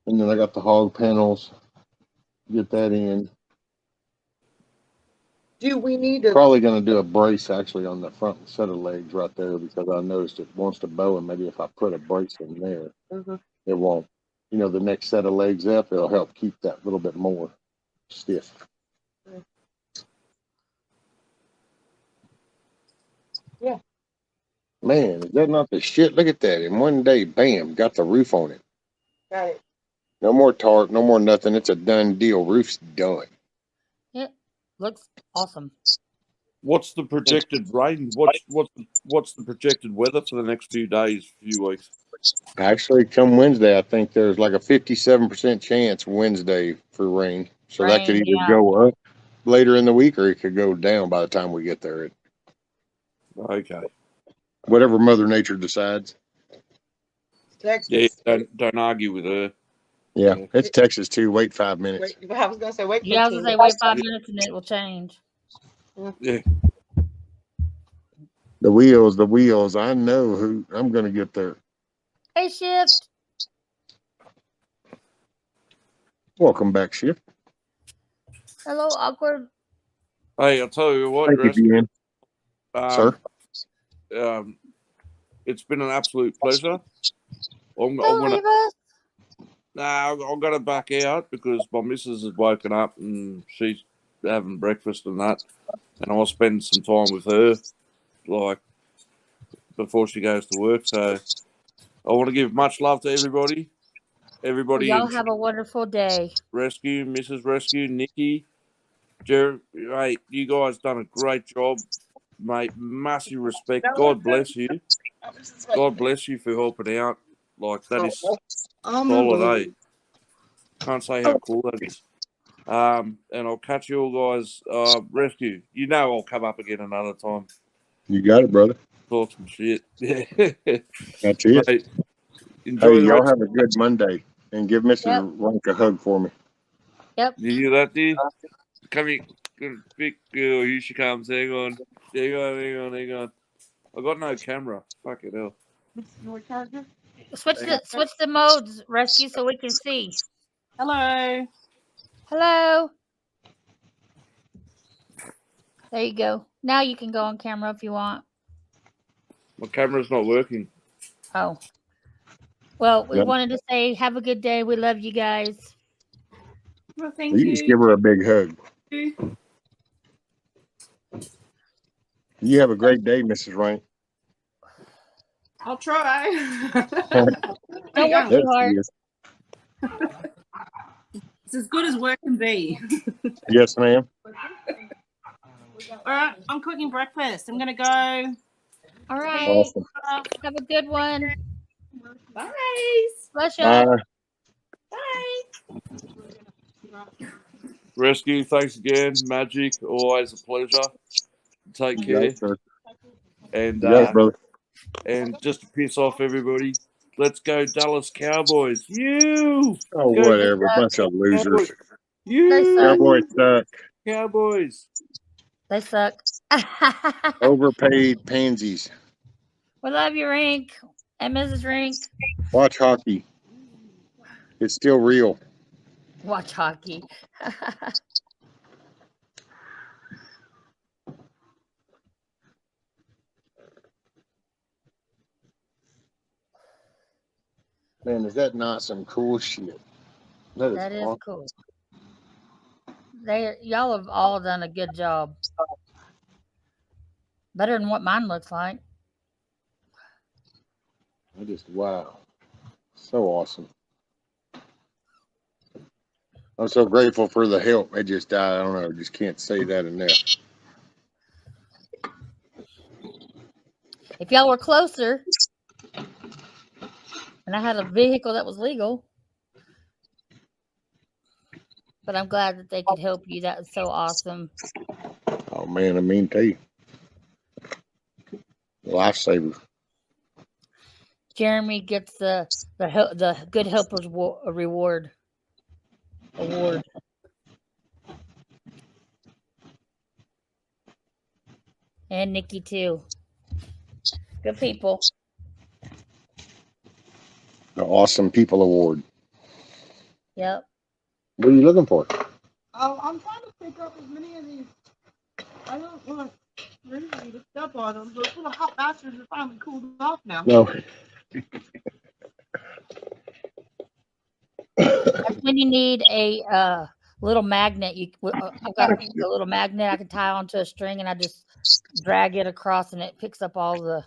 And then I got the hog panels. Get that in. Do we need to? Probably going to do a brace actually on the front set of legs right there because I noticed it wants to bow, and maybe if I put a brace in there, it won't. The next set of legs up, it'll help keep that little bit more stiff. Yeah. Man, is that not the shit? Look at that. In one day, bam, got the roof on it. Got it. No more tarp, no more nothing. It's a done deal. Roof's done. Yep. Looks awesome. What's the projected rain? What's the projected weather for the next few days, few weeks? Actually, come Wednesday, I think there's like a 57% chance Wednesday for rain. So that could either go up later in the week or it could go down by the time we get there. Okay. Whatever Mother Nature decides. Texas. Yeah, don't argue with her. Yeah, it's Texas too. Wait 5 minutes. Wait, I was gonna say wait. Yeah, I was gonna say wait 5 minutes and it will change. Yeah. The wheels. I know who I'm gonna get there. Hey, Shift. Welcome back, Shift. Hello, awkward. Hey, I'll tell you what, Thank you, sir. It's been an absolute pleasure. I'm Don't gonna, leave us. nah, I'm gonna back out because my missus has woken up and she's having breakfast and that, and I'll spend some time with her, like before she goes to work. So I want to give much love to everybody. Everybody, Y'all have a wonderful day. Rescue, Mrs. Rescue, Nikki, Jerry, hey, you guys done a great job, mate. Massive respect. God bless you. God bless you for helping out. Like, that is solid, eh? Can't say how cool that is. And I'll catch you all guys. Rescue, I'll come up again another time. You got it, brother. Talk some shit. That's it. Mate, enjoy hey, the y'all rest. have a good Monday. And give Mr. Rank a hug for me. Yep. You hear that, dude? Come here. Big girl, here she comes. Hang on. Hang on. I got no camera. Fuck it hell. Your charger? Switch the modes, Rescue, so we can see. Hello. Hello. There you go. Now you can go on camera if you want. My camera's not working. Oh. Well, we Yep. wanted to say have a good day. We love you guys. Well, thank You just give her a big hug. You have a great day, Mrs. Rain. I'll try. Don't work too hard. It's as good as work can be. Yes, ma'am. All right, I'm cooking breakfast. I'm gonna go. All right. Awesome. Have a good one. Bye. Bless you. Bye. Bye. Rescue, thanks again. Magic, always a pleasure. Take You care. got it, sir. And You got it, brother. and just to piss off everybody, let's go Dallas Cowboys. You Oh, go whatever. Bunch of losers. Cowboys. They You suck. Cowboys suck. Cowboys. They suck. Overpaid pansies. We love you, Rink and Mrs. Rink. Watch hockey. It's still real. Watch hockey. Man, is that not some cool shit? That is awesome. cool. Y'all have all done a good job. Better than what mine looks like. Wow. So awesome. I'm so grateful for the help. I don't know, just can't say that enough. If y'all were closer and I had a vehicle that was legal, but I'm glad that they could help you. That was so awesome. Oh man, I mean, tell you, lifesaver. Jeremy gets the Good Helpers Award. And Nikki too. Good people. The Awesome People Award. Yep. What are you looking for? Oh, I'm trying to pick up as many of these. I don't want really to step on them. Those little hot bastards are finally cooled off now. No. That's when you need a little magnet. I've got a little magnet I can tie onto a string, and I just drag it across, and it picks up all the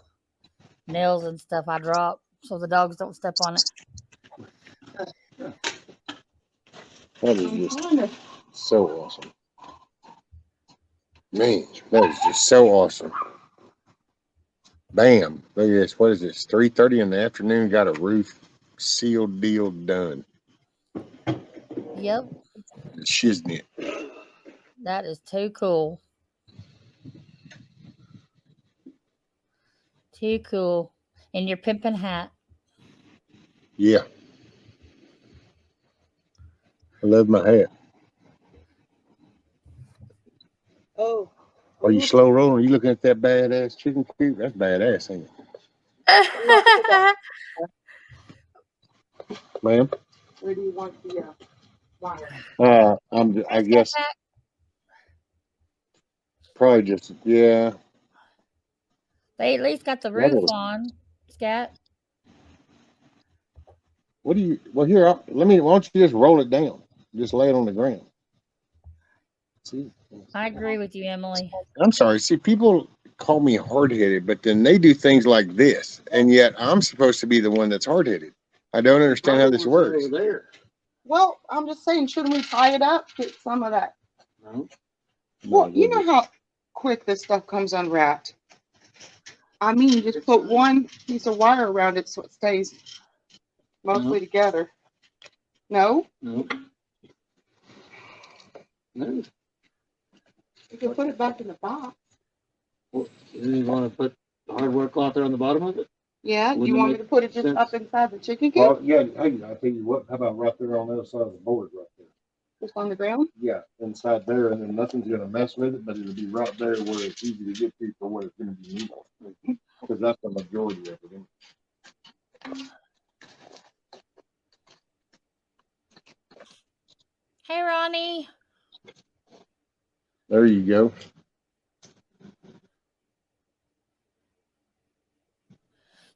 nails and stuff I drop, so the dogs don't step on it. That is just so awesome. Man, that is just so awesome. Bam. Look at this. What is this? 3:30 in the afternoon. Got a roof sealed deal done. Yep. Shiznit. That is too cool. Too cool. And your pimpin' hat. Yeah. I love my hat. Oh. Are you slow rolling? Are you looking at that badass chicken coop? That's badass, ain't it? Ma'am? Where do you want the wire? I guess probably just, yeah. They at least got the roof on, Scat. Well, here, why don't you just roll it down? Just lay it on the ground. See? I agree with you, Emily. I'm sorry. See, people call me hard-headed, but then they do things like this, and yet I'm supposed to be the one that's hard-headed. I don't understand how this works. Well, I'm just saying, shouldn't we tie it up? Get some of that. No. Well, you know how quick this stuff comes unwrapped. I mean, just put one piece of wire around it so it stays mostly together. No? No. No. You can put it back in the box. Well, you want to put the hardware cloth there on the bottom of it? Yeah, Wouldn't you it want me make to put it just sense? up inside the chicken coop? Well, yeah, hey, I'll tell you what, how about right there on the other side of the board right there? Just on the ground? Yeah, inside there, and then nothing's going to mess with it, but it'll be right there where it's easy to get to for what it's going to be needed. Because that's the majority of it. Hey, Ronnie. There you go.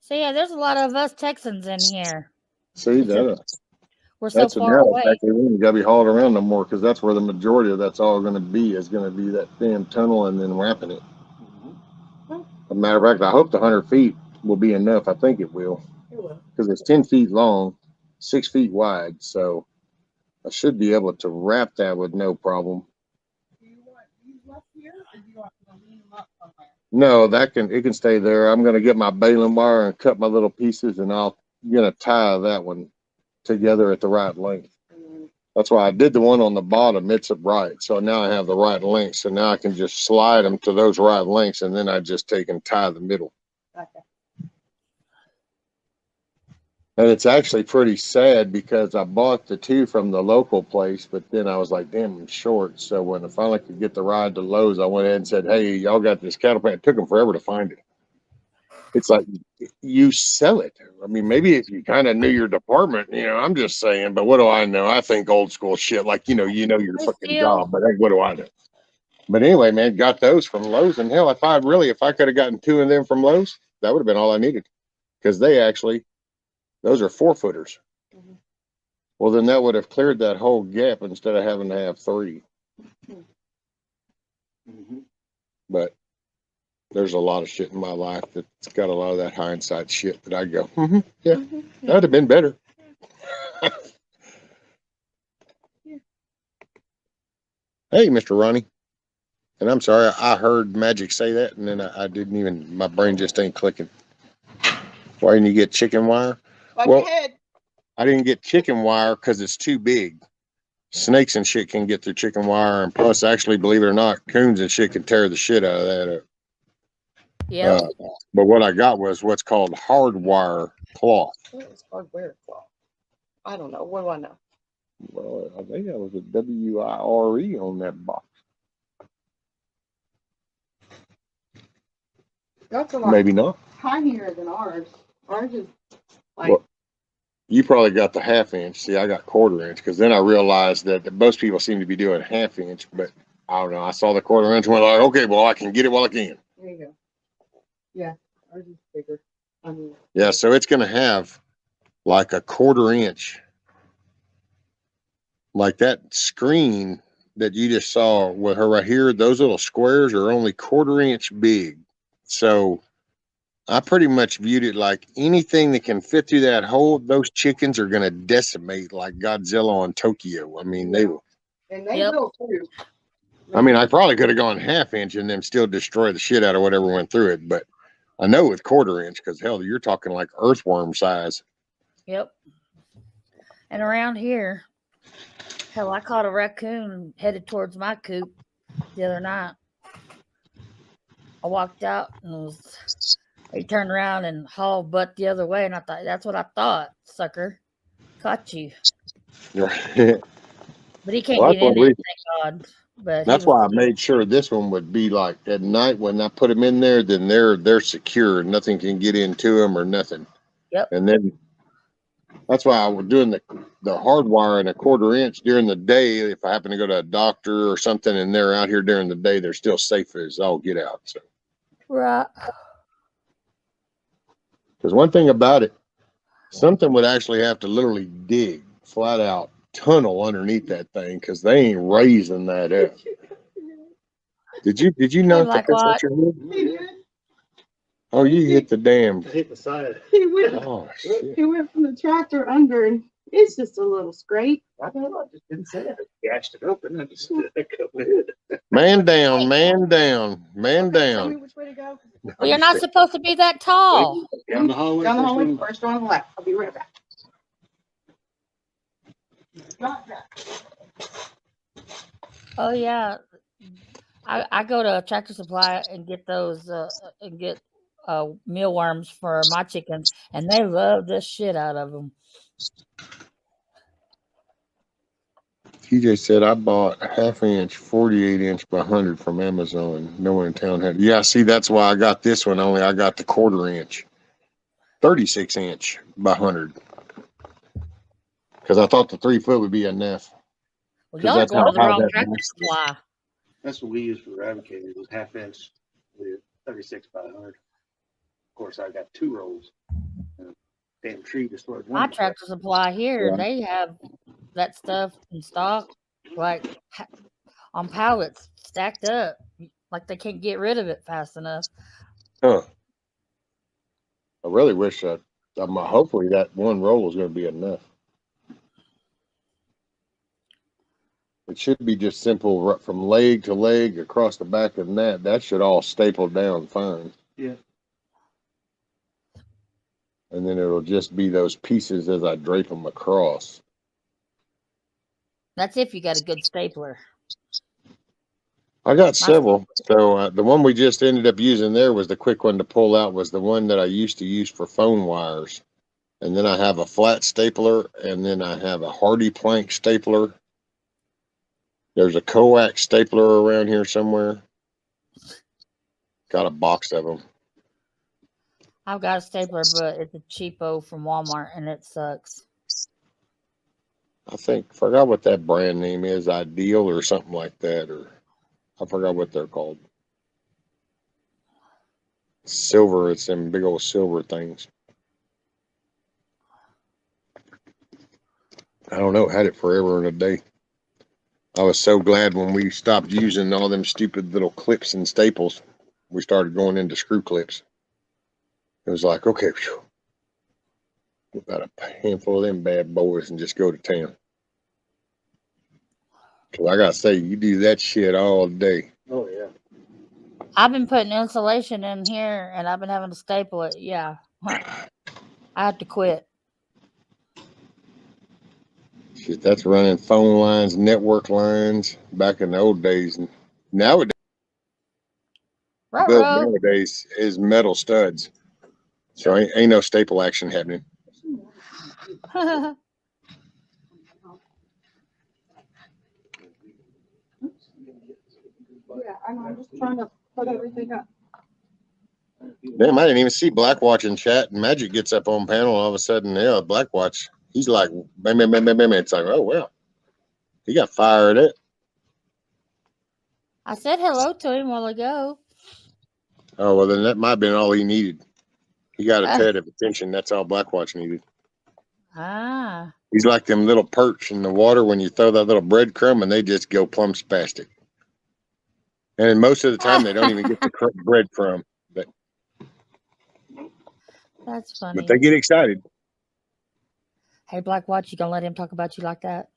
So yeah, there's a lot of us Texans in here. See that? We're so That's a far now away. exactly when you gotta be hauling around no more because that's where the majority of that's all going to be is going to be that damn tunnel and then wrapping it. As a matter of fact, I hope the 100 feet will be enough. I think it will because it's 10 feet long, 6 feet wide. So I should be able to wrap that with no problem. No, it can stay there. I'm going to get my baling wire and cut my little pieces, and I'm going to tie that one together at the right length. That's why I did the one on the bottom. It's right. So now I have the right length. So now I can just slide them to those right lengths, and then I just take and tie the middle. Okay. And it's actually pretty sad because I bought the two from the local place, but then I was like, damn, I'm short. So when I finally could get the ride to Lowe's, I went ahead and said, hey, y'all got this cattle pan. It took them forever to find it. It's like you sell it. I mean, maybe if you kind of knew your department, I'm just saying, but what do I know? I think old school shit, like, you know your fucking job, but hey, what do I know? But anyway, man, got those from Lowe's, and hell, if I could have gotten two of them from Lowe's, that would have been all I needed because those are 4-footers. Mm-hmm. Well, then that would have cleared that whole gap instead of having to have 3. Mm-hmm. But there's a lot of shit in my life that's got a lot of that hindsight shit that I go, yeah, that'd have been better. Hey, Mr. Ronnie. And I'm sorry, I heard Magic say that, and then I didn't even, my brain just ain't clicking. Why didn't you get chicken wire? Well, ahead. I didn't get chicken wire because it's too big. Snakes and shit can get through chicken wire, and plus, actually, believe it or not, coons and shit can tear the shit out of that up. Yeah. But what I got was what's called hardwire cloth. What was hardware cloth? I don't know. What do I know? Well, I think that was a W-I-R-E on that box. That's a lot. Maybe not. Tinier than ours. Ours is like. Well, you probably got the 1/2 inch. See, I got 1/4 inch because then I realized that most people seem to be doing 1/2 inch, but I don't know. I saw the 1/4 inch and went like, okay, well, I can get it while I can. There you go. Yeah, ours is bigger. Yeah, so it's going to have like a 1/4 inch. Like that screen that you just saw with her right here, those little squares are only 1/4 inch big. So I pretty much viewed it like anything that can fit through that hole, those chickens are going to decimate like Godzilla on Tokyo. I mean, they will. And they will too. I mean, I probably could have gone 1/2 inch and then still destroy the shit out of whatever went through it. But I know with 1/4 inch, because hell, you're talking like earthworm size. Yep. And around here, hell, I caught a raccoon headed towards my coop the other night. I walked out and he turned around and hauled butt the other way, and I thought, that's what I thought, sucker. Caught you. But he can't get in it, thank God. But that's why I made sure this one would be like at night when I put them in there, then they're secure. Nothing can get into them or nothing. Yep. And then that's why I was doing the hardwire in a 1/4 inch during the day. If I happen to go to a doctor or something and they're out here during the day, they're still safe as all get out. So. Right. Because one thing about it, something would actually have to literally dig flat out tunnel underneath that thing because they ain't raising that up. Did you know like that? Oh, you hit the damn. I hit the side. He went. Oh shit! He went from the tractor under, and it's just a little scrape. I don't know. I just didn't say it. I gashed it open. I just cut my head. Man down, man down, man Tell me down. which way to go. Well, you're not supposed to be that tall. Down the hallway. Down the hallway, first one on the left. I'll be right back. Oh yeah, I go to Tractor Supply and get those mealworms for my chickens, and they love the shit out of them. TJ said I bought half inch, 48 inch by 100 from Amazon. No one in town had. Yeah, see, that's why I got this one. Only I got the 1/4 inch, 36 inch by 100. Because I thought the 3 foot would be enough. Well, Because y'all are that's going how to the high wrong that tractor mast is. supply. That's what we use for eradicated, is half inch with 36 by 100. Of course, I got 2 rolls. Damn tree destroyed one. My tractor supply here, Yeah. they have that stuff in stock, like on pallets stacked up. Like they can't get rid of it fast enough. Huh. I really wish that. Hopefully that one roll is going to be enough. It should be just simple from leg to leg across the back of that. That should all staple down fine. Yeah. And then it'll just be those pieces as I drape them across. That's if you got a good stapler. I got several. So the one we just ended up using there was the quick one to pull out, was the one that I used to use for phone wires. And then I have a flat stapler, and then I have a Hardy plank stapler. There's a coax stapler around here somewhere. Got a box of them. I've got a stapler, but it's a cheapo from Walmart, and it sucks. I forgot what that brand name is, Ideal or something like that, or I forgot what they're called. Silver, it's them big old silver things. I don't know, had it forever and a day. I was so glad when we stopped using all them stupid little clips and staples. We started going into screw clips. It was like, okay, whew, about a handful of them bad boys and just go to town. Because I got to say, you do that shit all day. Oh, yeah. I've been putting insulation in here, and I've been having to staple it. Yeah. I had to quit. Shit, that's running phone lines, network lines back in the old days. Nowadays, built nowadays is metal studs. So ain't no staple action happening. Yeah, I'm just trying to put everything up. Damn, I didn't even see Blackwatch in chat. And Magic gets up on panel, and all of a sudden, yeah, Blackwatch. He's like, bam, bam, bam, bam, bam. It's like, oh, well, he got fired at. I said hello to him a while ago. Oh, well, then that might have been all he needed. He got a tad of attention. That's all Blackwatch needed. Ah. He's like them little perch in the water when you throw that little breadcrumb, and they just go plumb spastic. And most of the time, they don't even get the breadcrumb. That's funny. But they get excited. Hey, Blackwatch, you gonna let him talk about you like that?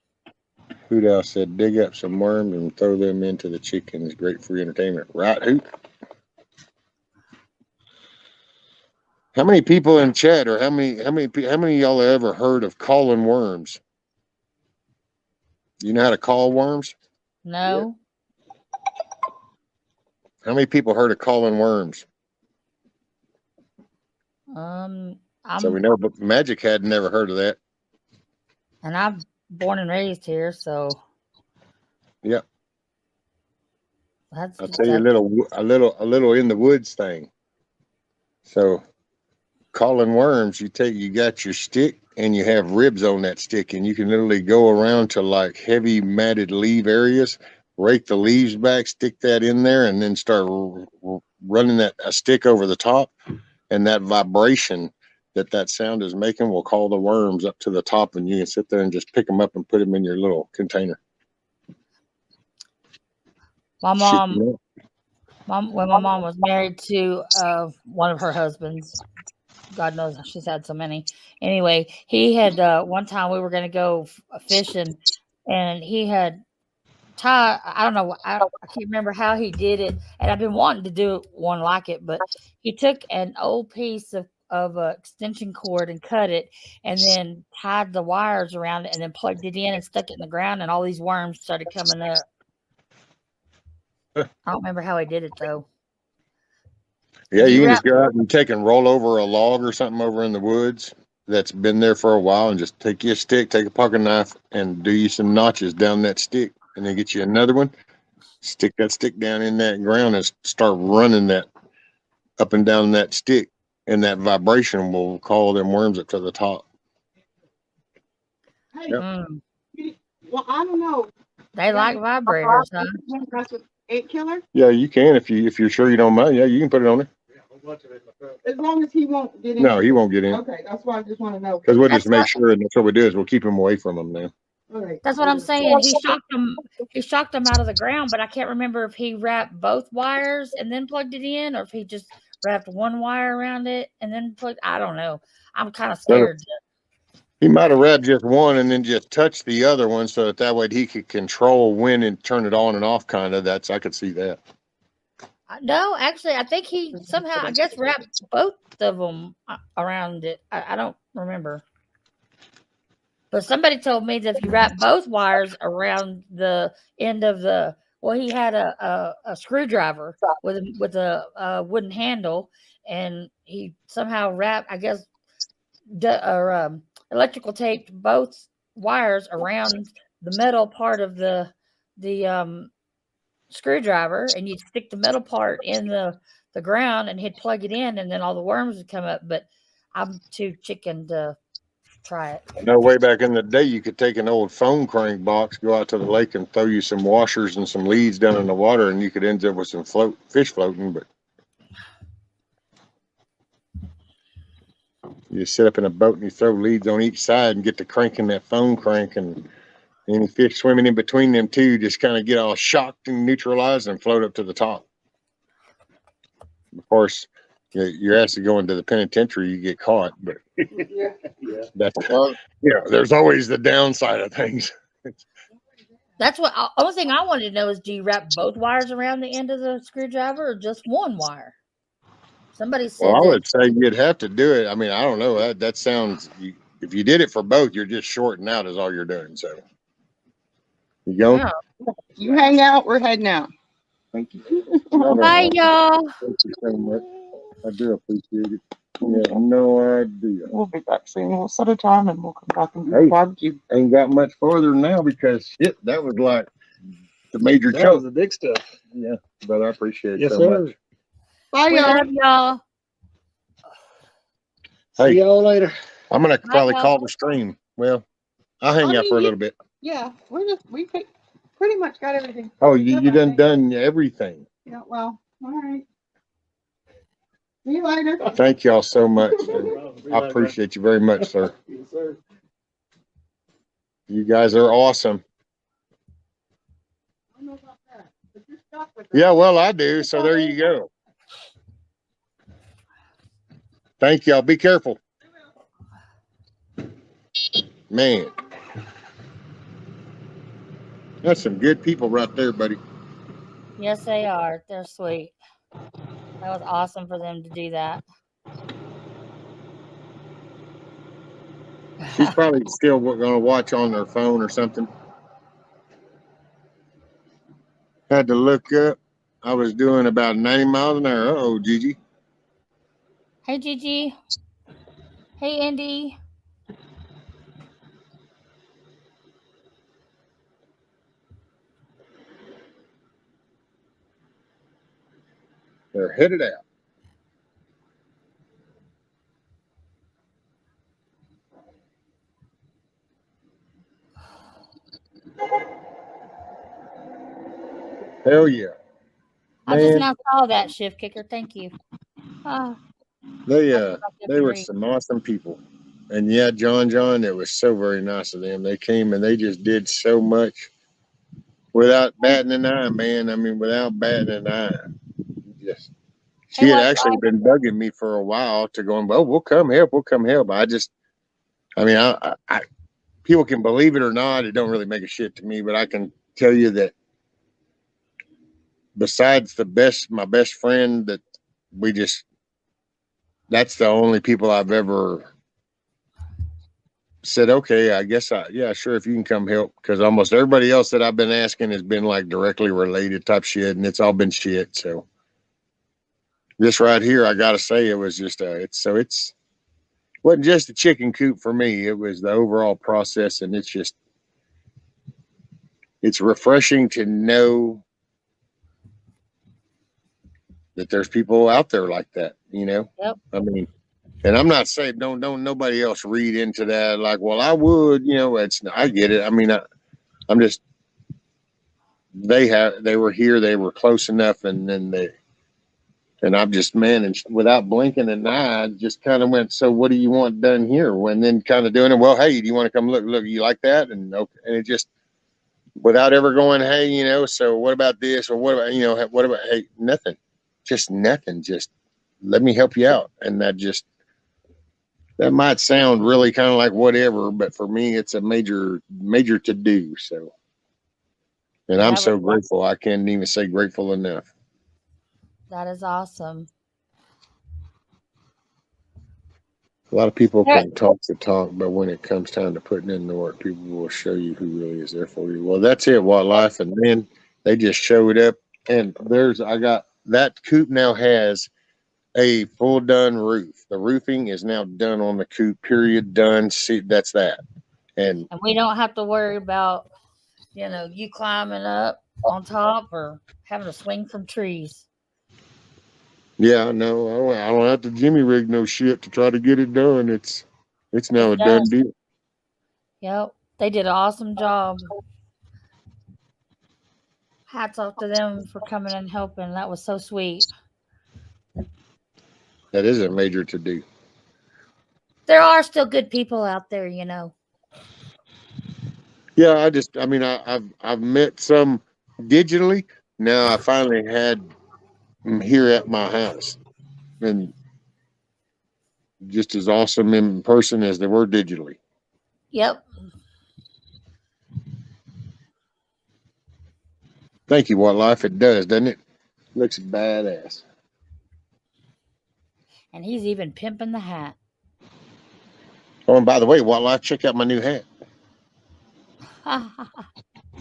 Hoot Owl said, dig up some worms and throw them into the chickens. Great free entertainment. Right, Hoot? How many people in chat, or how many of y'all have ever heard of calling worms? You know how to call worms? No. How many people heard of calling worms? So we know, but Magic had never heard of that. And I'm born and raised here, so Yeah. that's. I'll tell you a little in the woods thing. So calling worms, you got your stick and you have ribs on that stick, and you can literally go around to like heavy matted leaf areas, rake the leaves back, stick that in there, and then start running a stick over the top, and that vibration that sound is making will call the worms up to the top, and you can sit there and just pick them up and put them in your little container. My mom, when my mom was married to one of her husbands, God knows she's had so many. Anyway, he had one time we were going to go fishing, and he had tied. I don't know. I can't remember how he did it, and I've been wanting to do one like it. But he took an old piece of extension cord and cut it, and then tied the wires around it, and then plugged it in and stuck it in the ground, and all these worms started coming up. I don't remember how he did it though. Yeah, you can just go out and roll over a log or something over in the woods, that's been there for a while, and just take your stick, take a pocket knife, and do you some notches down that stick, and then get you another one. Stick that stick down in that ground and start running that up and down that stick, and that vibration will call them worms up to the top. Hey, Yep. well, I don't know. They like vibrators, huh? Mess with 8 killer. Yeah, you can if you're sure you don't mind. Yeah, you can put it on there. As long as he won't get in. No, he won't get in. Okay, that's why I just want to know. Because we'll That's just make what sure, and that's what we do is we'll keep him away from them now. that's what I'm saying. He shocked them. He shocked them out of the ground, but I can't remember if he wrapped both wires and then plugged it in, or if he just wrapped one wire around it and then plugged. I don't know. I'm kind of scared. He might have wrapped just one and then just touched the other one so that way he could control when and turn it on and off. Kind of. I could see that. No, actually, I think he somehow, I guess, wrapped both of them around it. I don't remember. But somebody told me that if you wrap both wires around the end of the, well, he had a screwdriver with a wooden handle, and he somehow wrapped, I guess, electrical taped both wires around the metal part of the screwdriver, and you'd stick the metal part in the ground, and he'd plug it in, and then all the worms would come up. But I'm too chicken to try it. I know way back in the day, you could take an old phone crank box, go out to the lake, and throw you some washers and some leads down in the water, and you could end up with some fish floating. But you sit up in a boat and you throw leads on each side and get to cranking that phone crank, and any fish swimming in between them two just kind of get all shocked and neutralized and float up to the top. Of course, you're actually going to the penitentiary, you get caught, but that's, there's always the downside of things. That's what. Only thing I wanted to know is, do you wrap both wires around the end of the screwdriver, or just one wire? Somebody said. Well, I would say you'd have to do it. I mean, I don't know. That sounds. If you did it for both, you're just shorting out, is all you're doing. So you go. Yeah. You hang out. We're heading out. Thank you. Bye, y'all. Thank you so much. I do appreciate it. You have no idea. We'll be back soon. We'll set a time and we'll come back and do Hey, barbecue. Ain't got much further now because shit, that was like the major That choke. was the big stuff. Yeah, but I appreciate it Yes, so sir. much. Bye, We y'all. love y'all. Hey, See y'all later. I'm gonna probably y'all. call the stream. Well, I'll hang out for a little bit. Yeah, we pretty much got everything. Oh, you done everything. Yeah, well, all right. See you later. Thank y'all so much. I appreciate you very much, sir. Yes, sir. You guys are awesome. I don't know about that, but you're stuck with Yeah, well, I do. So there you go. Thank y'all. Be careful. Man. That's some good people right there, buddy. Yes, they are. They're sweet. That was awesome for them to do that. She's probably still going to watch on their phone or something. Had to look up. I was doing about 90 miles an hour. Uh-oh, Gigi. Hey, Gigi. Hey, Andy. They're headed out. Hell yeah. I just Man, now saw that shift kicker. Thank you. they were some awesome people. And yeah, John, it was so very nice of them. They came and they just did so much without batting an eye, man. I mean, without batting an eye. Just she had actually been bugging me for a while to going, well, we'll come help. I people can believe it or not. It don't really make a shit to me, but I can tell you that besides my best friend, that that's the only people I've ever said, okay, I guess sure, if you can come help, because almost everybody else that I've been asking has been like directly related type shit, and it's all been shit. So this right here, I gotta say, it was just it's wasn't just the chicken coop for me. It was the overall process, and it's refreshing to know that there's people out there like that, you know? Yep. I mean, and I'm not saying don't nobody else read into that like, well, I would, you know, I get it. I mean, I'm just they were here, they were close enough, and I've just managed without blinking an eye, just kind of went, so what do you want done here? When then kind of doing it, well, hey, do you want to come look, you like that? And okay, and it just without ever going, hey, you know, so what about this? Or what about, you know, what about, hey, nothing, just let me help you out. And that might sound really kind of like whatever, but for me, it's a major to do. So, and I'm so grateful. I can't even say grateful enough. That is awesome. A lot of people can talk the talk, but when it comes time to putting in the work, people will show you who really is there for you. Well, that's it, Wildlife. And then they just showed up, and I got that coop now has a full done roof. The roofing is now done on the coop, period, done. See, that's that. And we don't have to worry about, you know, you climbing up on top or having to swing from trees. Yeah, no, I don't have to jimmy rig no shit to try to get it done. It's now a done deal. Yep. They did an awesome job. Hats off to them for coming and helping. That was so sweet. That is a major to do. There are still good people out there, you know. Yeah, I've met some digitally. Now I finally had them here at my house, and just as awesome in person as they were digitally. Yep. Thank you, Wildlife. It does, doesn't it? Looks badass. And he's even pimping the hat. Oh, and by the way, Wildlife, check out my new hat.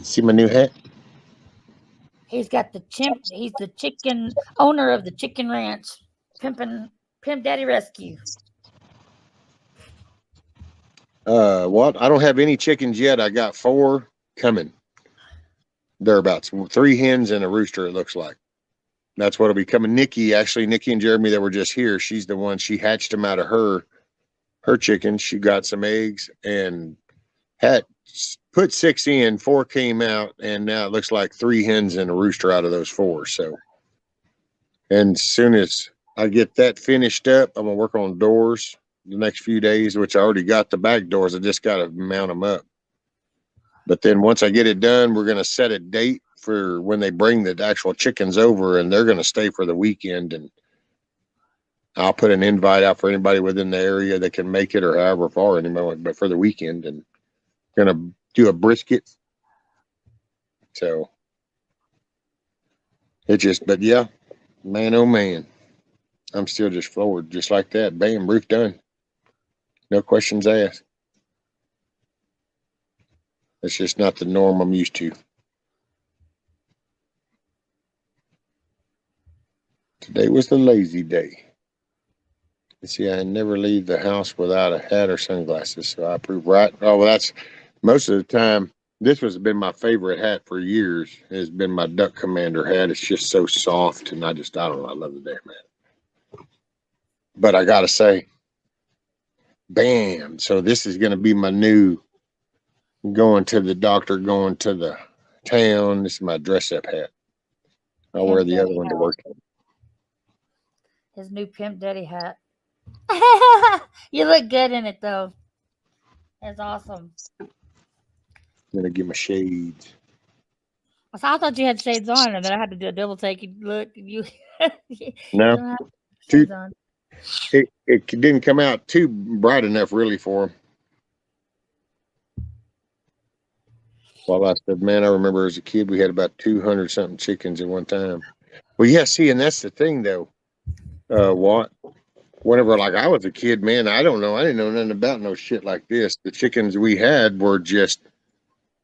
See my new hat? He's got the chimp. He's the chicken owner of the chicken ranch, Pimp Daddy Rescue. What? I don't have any chickens yet. I got 4 coming. Thereabouts. 3 hens and a rooster, it looks like. That's what'll be coming. Nikki and Jeremy that were just here, she's the one, she hatched them out of her chickens. She got some eggs and had put 6 in, 4 came out, and now it looks like 3 hens and a rooster out of those 4. So, and as soon as I get that finished up, I'm gonna work on doors the next few days, which I already got the back doors. I just got to mount them up. But then once I get it done, we're gonna set a date for when they bring the actual chickens over, and they're gonna stay for the weekend. And I'll put an invite out for anybody within the area that can make it, or however far anybody, but for the weekend, and gonna do a brisket. So but yeah, man, oh man, I'm still just floored, just like that. Bam, roof done. No questions asked. It's just not the norm I'm used to. Today was the lazy day. See, I never leave the house without a hat or sunglasses, so I approve. Right? Oh, well, that's most of the time. This has been my favorite hat for years. It's been my Duck Commander hat. It's just so soft, and I don't know. I love the damn hat. But I gotta say, bam! So this is gonna be my new going to the doctor, going to the town. This is my dress-up hat. I'll wear the other one to work. His new Pimp Daddy hat. You look good in it, though. It's awesome. I'm gonna get my shades. So I thought you had shades on, and then I had to do a double take. Look, you. No, it didn't come out too bright enough, really, for him. Well, I said, man, I remember as a kid we had about 200 something chickens at one time. Well, yeah, see, and that's the thing, though. Whenever, like, I was a kid, man, I don't know. I didn't know nothing about no shit like this. The chickens we had were just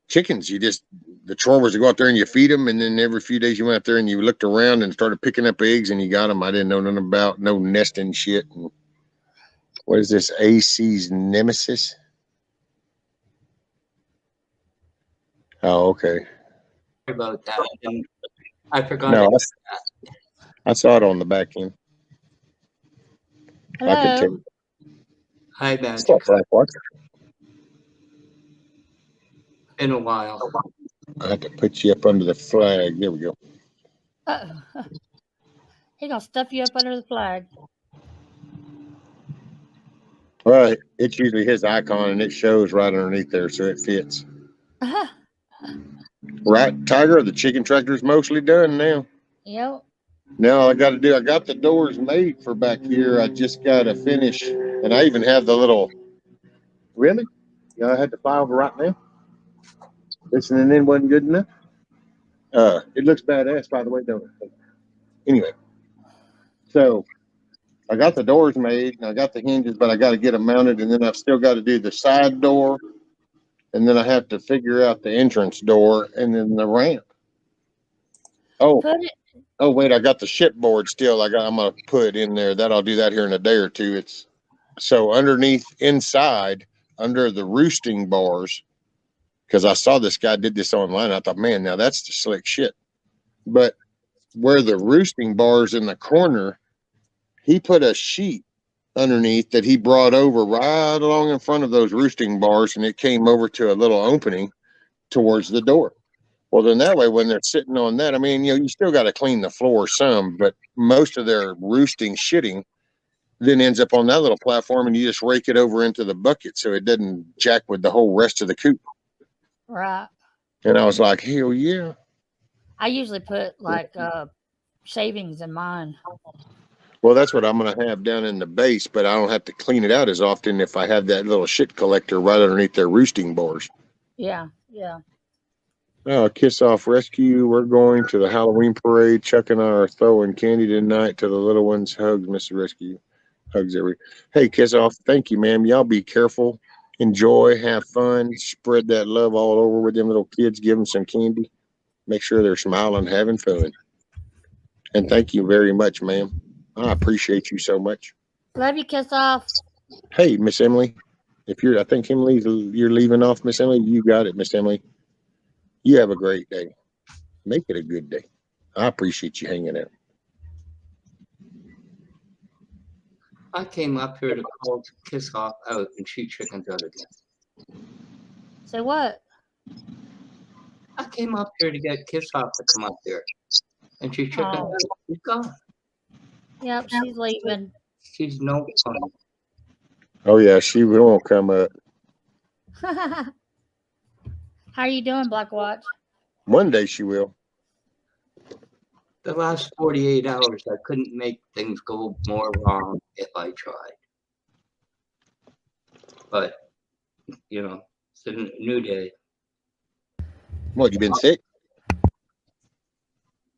chickens. The chore was to go out there and you feed them, and then every few days you went out there and you looked around and started picking up eggs and you got them. I didn't know nothing about no nesting shit. And What is this? AC's Nemesis? Oh, okay. Sorry about that. And I forgot No, about that. I saw it on the back end. I could Hello. tell. Hi, What's up, Magic. Black Watch? Been a while. I had to put you up under the flag. There we go. Uh-oh. He gonna stuff you up under the flag. Well, it's usually his icon, and it shows right underneath there, so it fits. Right, Tiger? The chicken tractor's mostly done now. Yep. Now all I got to do, I got the doors made for back here. I just got to finish, and I even have the little. Really? Yeah, I had to file right now. Listening in wasn't good enough. It looks badass, by the way, don't it? Anyway, so I got the doors made, and I got the hinges, but I got to get them mounted, and then I've still got to do the side door, and then I have to figure out the entrance door, and then the ramp. Oh, wait, I got the shipboard still. I'm gonna put in there. I'll do that here in a day or two. It's so underneath inside under the roosting bars, because I saw this guy did this online. I thought, man, now that's the slick shit. But where the roosting bars in the corner, he put a sheet underneath that he brought over right along in front of those roosting bars, and it came over to a little opening towards the door. Well, then that way, when they're sitting on that, I mean, you still got to clean the floor some, but most of their roosting shitting then ends up on that little platform, and you just rake it over into the bucket so it doesn't jack with the whole rest of the coop. Right. And I was like, hell yeah. I usually put like shavings in mine. Well, that's what I'm going to have down in the base, but I don't have to clean it out as often if I have that little shit collector right underneath their roosting bars. Yeah, yeah. Kiss Off Rescue. We're going to the Halloween parade. Chuck and I are throwing candy tonight to the little ones. Hugs, Mr. Rescue. Hugs every. Hey, Kiss Off. Thank you, ma'am. Y'all be careful. Enjoy. Have fun. Spread that love all over with them little kids. Give them some candy. Make sure they're smiling, having fun. And thank you very much, ma'am. I appreciate you so much. Love you, Kiss Off. Hey, Miss Emily. I think Emily, you're leaving off, Miss Emily. You got it, Miss Emily. You have a great day. Make it a good day. I appreciate you hanging out. I came up here to call Kiss Off out and shoot chickens out again. Say what? I came up here to get Kiss Off to come up there and shoot chickens out. She's gone. Yep, she's leaving. She's no fun. Oh, yeah, she won't come up. How are you doing, Black Watch? One day she will. The last 48 hours, I couldn't make things go more wrong if I tried. But, it's a new day. What, you been sick?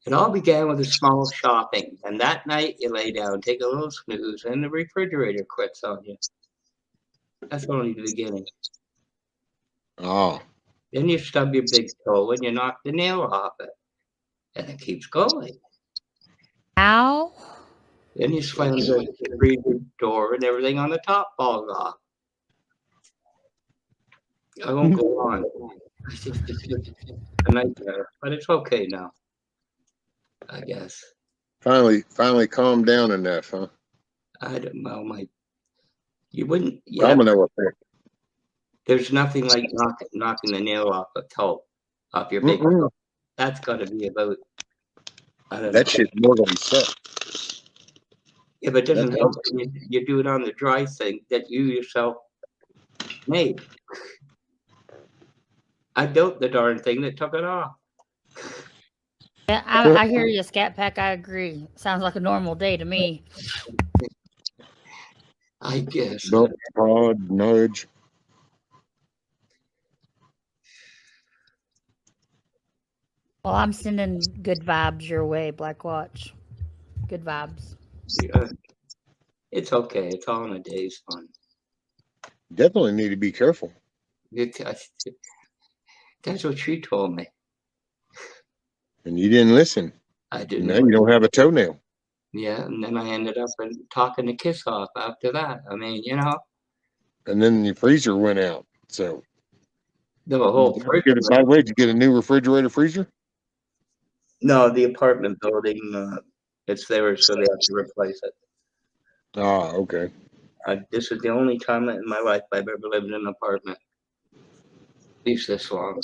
It all began with a small shopping, and that night you lay down, take a little snooze, and the refrigerator quits on you. That's only the beginning. Oh. Then you stub your big toe and you knock the nail off it. And it keeps going. Ow. Then you slam the freezer door and everything on the top falls off. I won't go on. It's just a nightmare, but it's okay now, I guess. Finally calmed down enough, huh? I don't know, you wouldn't. Domino effect. There's nothing like knocking the nail off a toe, off your big toe. That's got to be about. I don't know. That shit's more than set. Yeah, but it doesn't help when you do it on the dry thing that you yourself made. I built the darn thing that took it off. Yeah, I hear you, Scat Pack. I agree. Sounds like a normal day to me. I guess. Bump, prod, nudge. Well, I'm sending good vibes your way, Black Watch. Good vibes. Yeah. It's okay. It's all in a day's fun. Definitely need to be careful. That's what she told me. And you didn't listen. I didn't. Now you don't have a toenail. Yeah, and then I ended up talking to Kiss Off after that. I mean, you know, And then the freezer went out. So the whole by the way, did you get a new refrigerator freezer? No, the apartment building, it's there, so they have to replace it. Ah, okay. This is the only time in my life I've ever lived in an apartment. At least this long.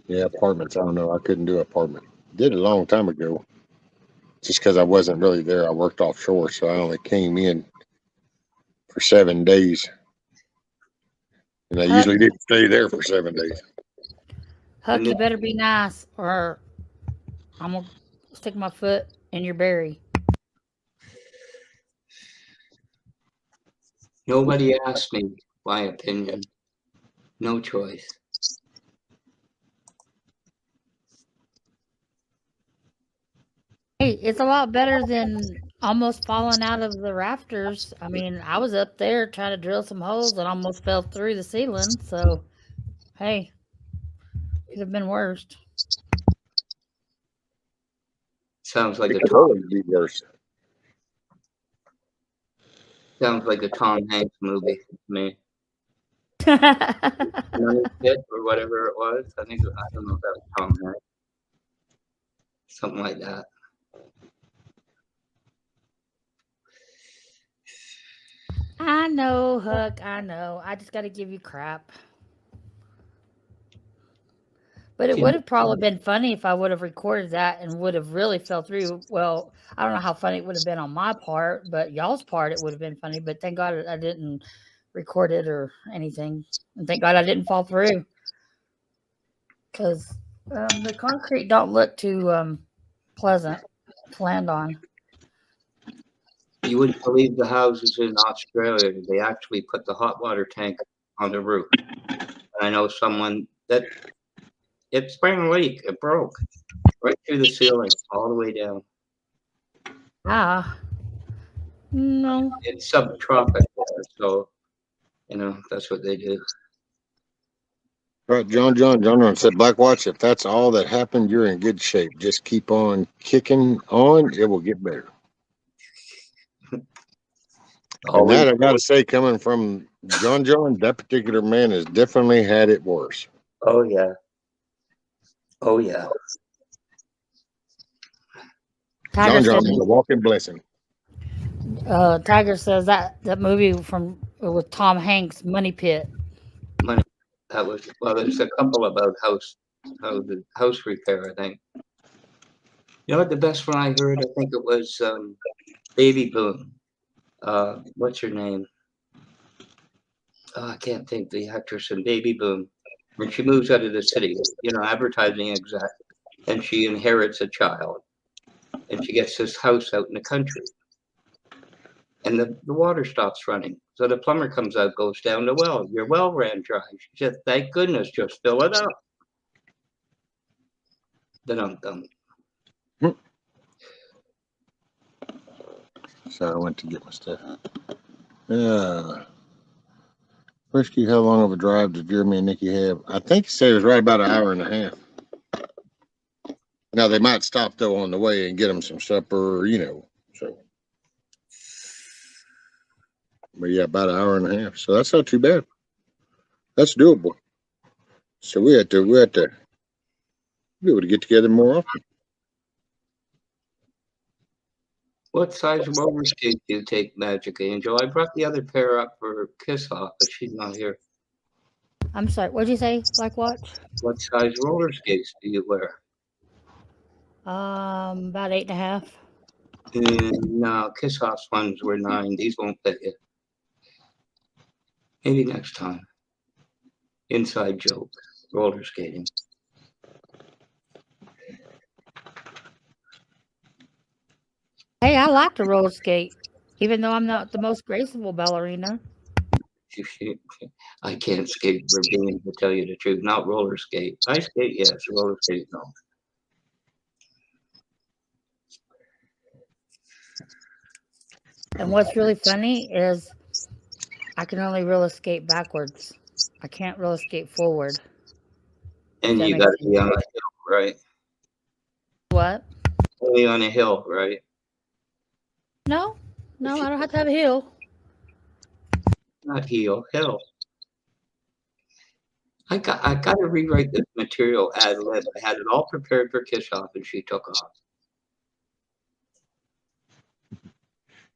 Yeah, apartments. I don't know. I couldn't do apartment. Did it a long time ago. Just because I wasn't really there. I worked offshore, so I only came in for 7 days. And I usually didn't stay there for 7 days. Huck, you better be nice, or I'm gonna stick my foot in your berry. Nobody asked me my opinion. No choice. Hey, it's a lot better than almost falling out of the rafters. I mean, I was up there trying to drill some holes and almost fell through the ceiling. So, hey, could have been worse. Sounds like It a could Tom. always be worse. Sounds like a Tom Hanks movie to me. Money Pit or whatever it was. I don't know if that was Tom Hanks. Something like that. I know, Huck. I know. I just got to give you crap. But it would have probably been funny if I would have recorded that and would have really fell through. Well, I don't know how funny it would have been on my part, but y'all's part, it would have been funny. But thank God I didn't record it or anything. And thank God I didn't fall through. Because the concrete don't look too pleasant to land on. You wouldn't believe the houses in Australia. They actually put the hot water tank on the roof. And I know someone that it sprang a leak. It broke right through the ceiling, all the way down. Ah, no. It's subtropical, so you know that's what they do. Right, John said, Black Watch, if that's all that happened, you're in good shape. Just keep on kicking on. It will get better. And that, I got to say, coming from John, that particular man has definitely had it worse. Oh, yeah. Oh, yeah. John is a walking blessing. Tiger says that movie with Tom Hanks, Money Pit. That was, well, there's a couple about house repair, I think. You know what, the best one I heard, I think it was Baby Boom. What's her name? Oh, I can't think, the actress in Baby Boom. When she moves out of the city, you know, advertising exec, and she inherits a child. And she gets this house out in the country. And the water stops running. So the plumber comes out, goes down the well. Your well ran dry. She said, thank goodness, just fill it up. Then I'm done. So I went to get my stuff. Risky, how long of a drive did Jeremy and Nikki have? I think he said it was right about an hour and a half. Now, they might stop, though, on the way and get them some supper, you know, so. But, yeah, about an hour and a half. So that's not too bad. That's doable. So we had to be able to get together more often. What size roller skate do you take, Magic Angel? I brought the other pair up for Kiss Off, but she's not here. I'm sorry, what'd you say, Black Watch? What size roller skates do you wear? About 8.5. No, Kiss Off's ones were 9. These won't fit you. Maybe next time. Inside joke. Roller skating. Hey, I like to roller skate, even though I'm not the most graceful ballerina. I can't skate for being, to tell you the truth. Not roller skate. I skate, yes. Roller skate, no. And what's really funny is I can only roller skate backwards. I can't roller skate forward. And you got to be on a hill, right? what? Only on a hill, right? No, no, I don't have to have a hill. Not heel, hill. I got to rewrite this material ad lib. I had it all prepared for Kiss Off, and she took off.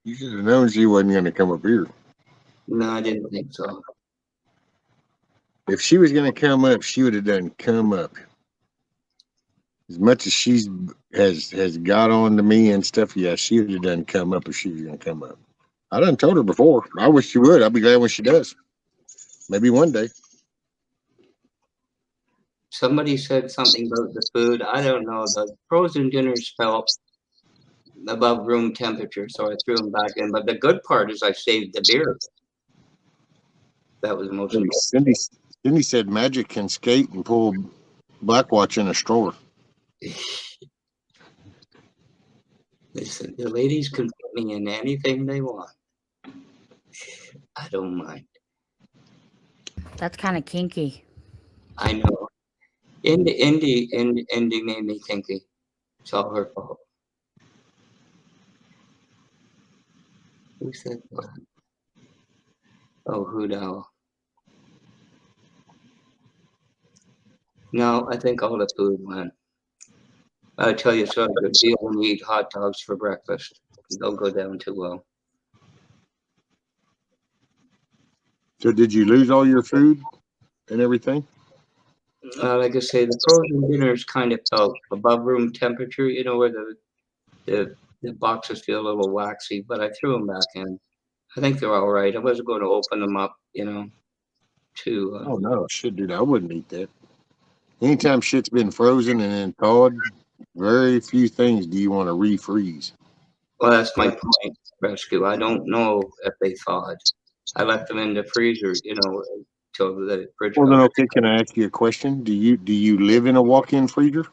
You should have known she wasn't going to come up here. No, I didn't think so. If she was going to come up, she would have done come up. As much as she's has got on to me and stuff, yeah, she would have done come up if she was going to come up. I done told her before. I wish she would. I'll be glad when she does. Maybe one day. Somebody said something about the food. I don't know. The frozen dinners felt above room temperature, so I threw them back in. But the good part is I saved the beer. That was the most important. Cindy said Magic can skate and pull Blackwatch in a stroller. Listen, the ladies can put me in anything they want. I don't mind. That's kind of kinky. I know. Indy made me kinky. It's all her fault. Who said that? Oh, Hoot Owl. No, I think all the food went. I'll tell you something, good deal when you eat hot dogs for breakfast. They'll go down too well. So did you lose all your food and everything? Like I say, the frozen dinners kind of felt above room temperature, you know, where the boxes feel a little waxy, but I threw them back in. I think they're all right. I wasn't going to open them up, you know, to... Oh, no, shit, dude, I wouldn't eat that. Anytime shit's been frozen and then thawed, very few things do you want to refreeze. Well, that's my point, Rescue. I don't know if they thawed. I left them in the freezer, you know, till the fridge. Well, then, okay, can I ask you a question? Do you live in a walk-in freezer?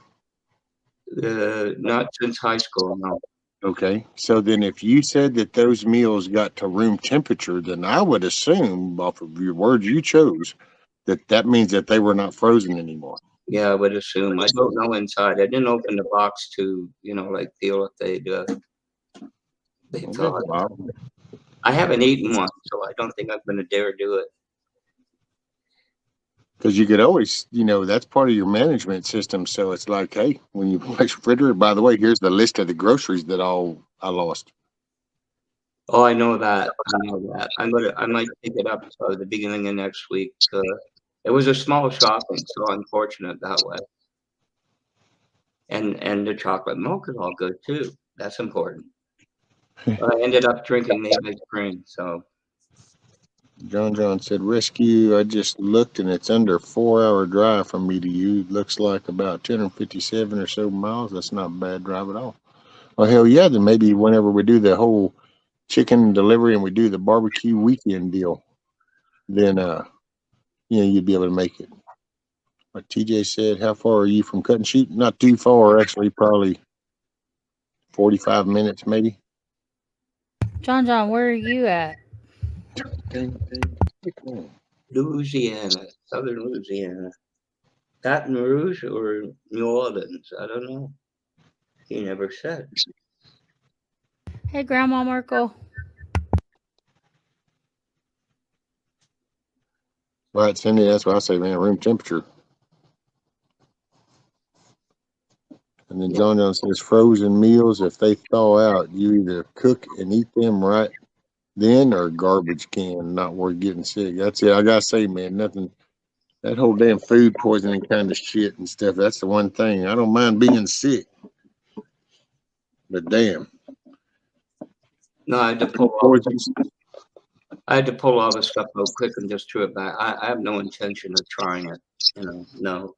Not since high school, no. Okay, so then if you said that those meals got to room temperature, then I would assume, off of your words you chose, that means that they were not frozen anymore. Yeah, I would assume. I don't know inside. I didn't open the box to, you know, like feel if they thawed. Wow. I haven't eaten one, so I don't think I'm going to dare do it. Because you could always, you know, that's part of your management system. So it's like, hey, when you place refrigerator, by the way, here's the list of the groceries that I lost. Oh, I know that. I know that. I might pick it up the beginning of next week. It was a small shopping, so unfortunate that way. And the chocolate milk is all good too. That's important. I ended up drinking the ice cream, so. John said, rescue, I just looked and it's under 4-hour drive from me to you. Looks like about 257 or so miles. That's not a bad drive at all. Well, hell yeah, then maybe whenever we do the whole chicken delivery and we do the barbecue weekend deal, then, you know, you'd be able to make it. Like TJ said, how far are you from Cut and Shoot? Not too far, actually, probably 45 minutes maybe. John, where are you at? Louisiana, southern Louisiana. Baton Rouge or New Orleans? I don't know. He never said. Hey, Grandma Merkel. Right, Cindy, that's what I say, man, room temperature. And then John says frozen meals, if they thaw out, you either cook and eat them right then or garbage can, not worth getting sick. That's it. I gotta say, man, nothing, that whole damn food poisoning kind of shit and stuff, that's the one thing. I don't mind being sick, but damn. No, I had to pull all the stuff real quick and just threw it back. I have no intention of trying it, you know, no.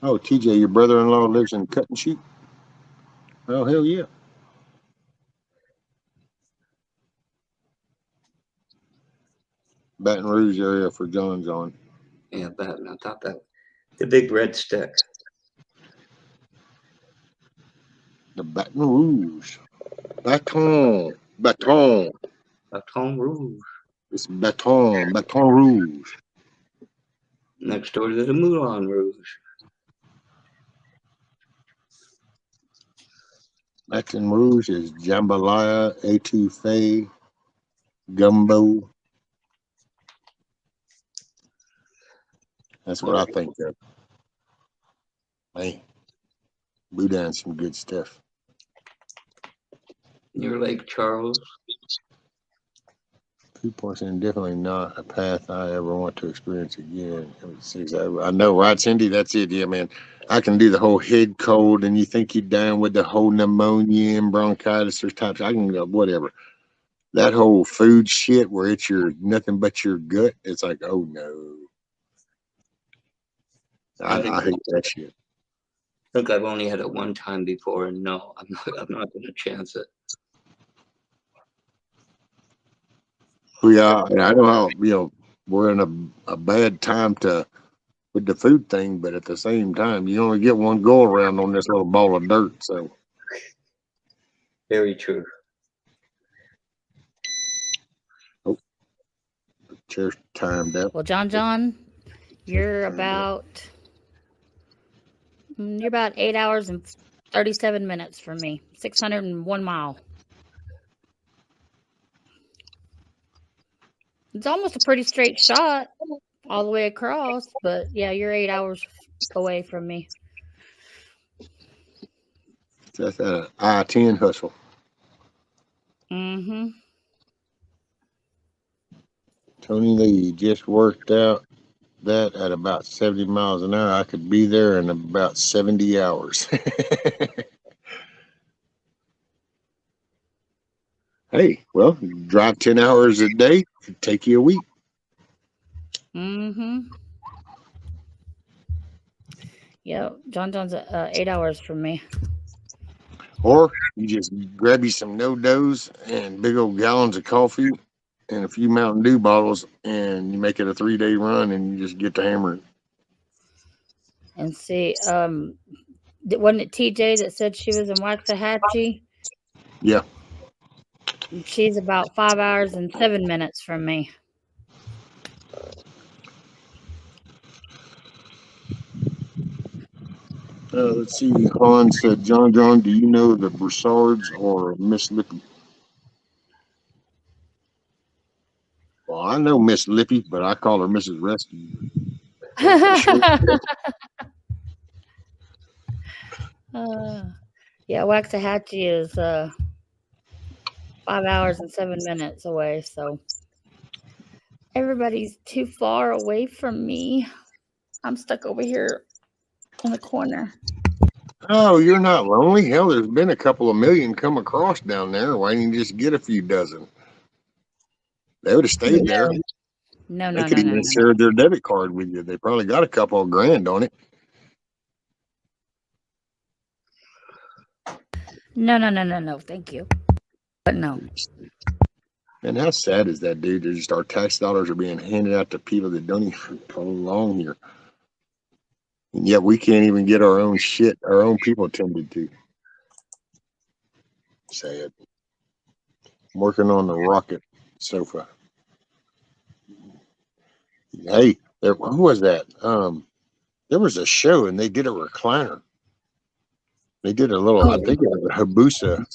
Oh, TJ, your brother-in-law lives in Cut and Shoot? Oh, hell yeah. Baton Rouge area for John. Yeah, Baton. I thought that. The big red stick. The Baton Rouge. Baton Rouge. It's Baton Rouge. Next door to the Moulin Rouge. Baton Rouge is jambalaya, etouffee, gumbo. That's what I think of. Hey, Boudin, some good stuff. Near Lake Charles. Food poisoning definitely not a path I ever want to experience again. I know, right, Cindy? That's it. Yeah, man. I can do the whole head cold, and you think you're down with the whole pneumonia and bronchitis or types. I can go whatever. That whole food shit where it's your nothing but your gut. It's like, oh no. I hate that shit. I think I've only had it one time before, and no, I'm not going to chance it. Yeah, and I know how we're in a bad time with the food thing, but at the same time, you only get one go around on this little ball of dirt. So very true. Oh, chair's timed out. Well, John, you're about 8 hours and 37 minutes from me. 601 mile. It's almost a pretty straight shot all the way across, but yeah, you're 8 hours away from me. That's an I-10 hustle. Mm-hmm. Tony Lee just worked out that at about 70 miles an hour. I could be there in about 70 hours. Hey, well, drive 10 hours a day, it'd take you a week. Mm-hmm. Yeah, John's 8 hours from me. Or you just grab you some no-dos and big old gallons of coffee and a few Mountain Dew bottles, and you make it a 3-day run, and you just get to hammering. And see, wasn't it TJ that said she was in Waxahachie? Yeah. She's about 5 hours and 7 minutes from me. Let's see. Han said, John, do you know the Broussards or Miss Lippy? Well, I know Miss Lippy, but I call her Mrs. Rescue. Yeah, Waxahachie is 5 hours and 7 minutes away, so everybody's too far away from me. I'm stuck over here in the corner. Oh, you're not lonely? Hell, there's been a couple of million come across down there. Why didn't you just get a few dozen? They would have stayed there. No. They could even share their debit card with you. They probably got a couple of grand on it. No. Thank you. But no. And how sad is that, dude? Just our tax dollars are being handed out to people that don't even belong here. And yet we can't even get our own shit, our own people tended to. Sad. I'm working on the rocket sofa. Hey, who was that? There was a show and they did a recliner. They did a little, I think it was a Hayabusa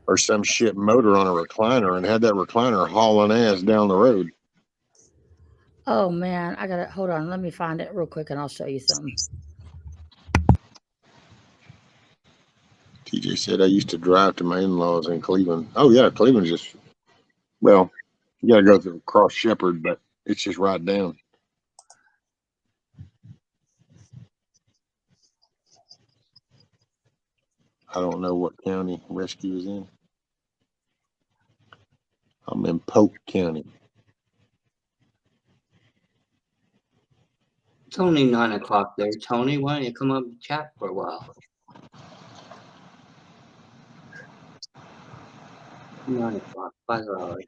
or some shit motor on a recliner and had that recliner hauling ass down the road. Oh man, I gotta hold on. Let me find it real quick and I'll show you something. TJ said I used to drive to my in-laws in Cleveland. Oh yeah, Cleveland's just, well, you gotta go through Cross Shepherd, but it's just right down. I don't know what county Rescue is in. I'm in Polk County. It's only 9 o'clock there, Tony. Why don't you come up and chat for a while? 9 o'clock, 5 hours.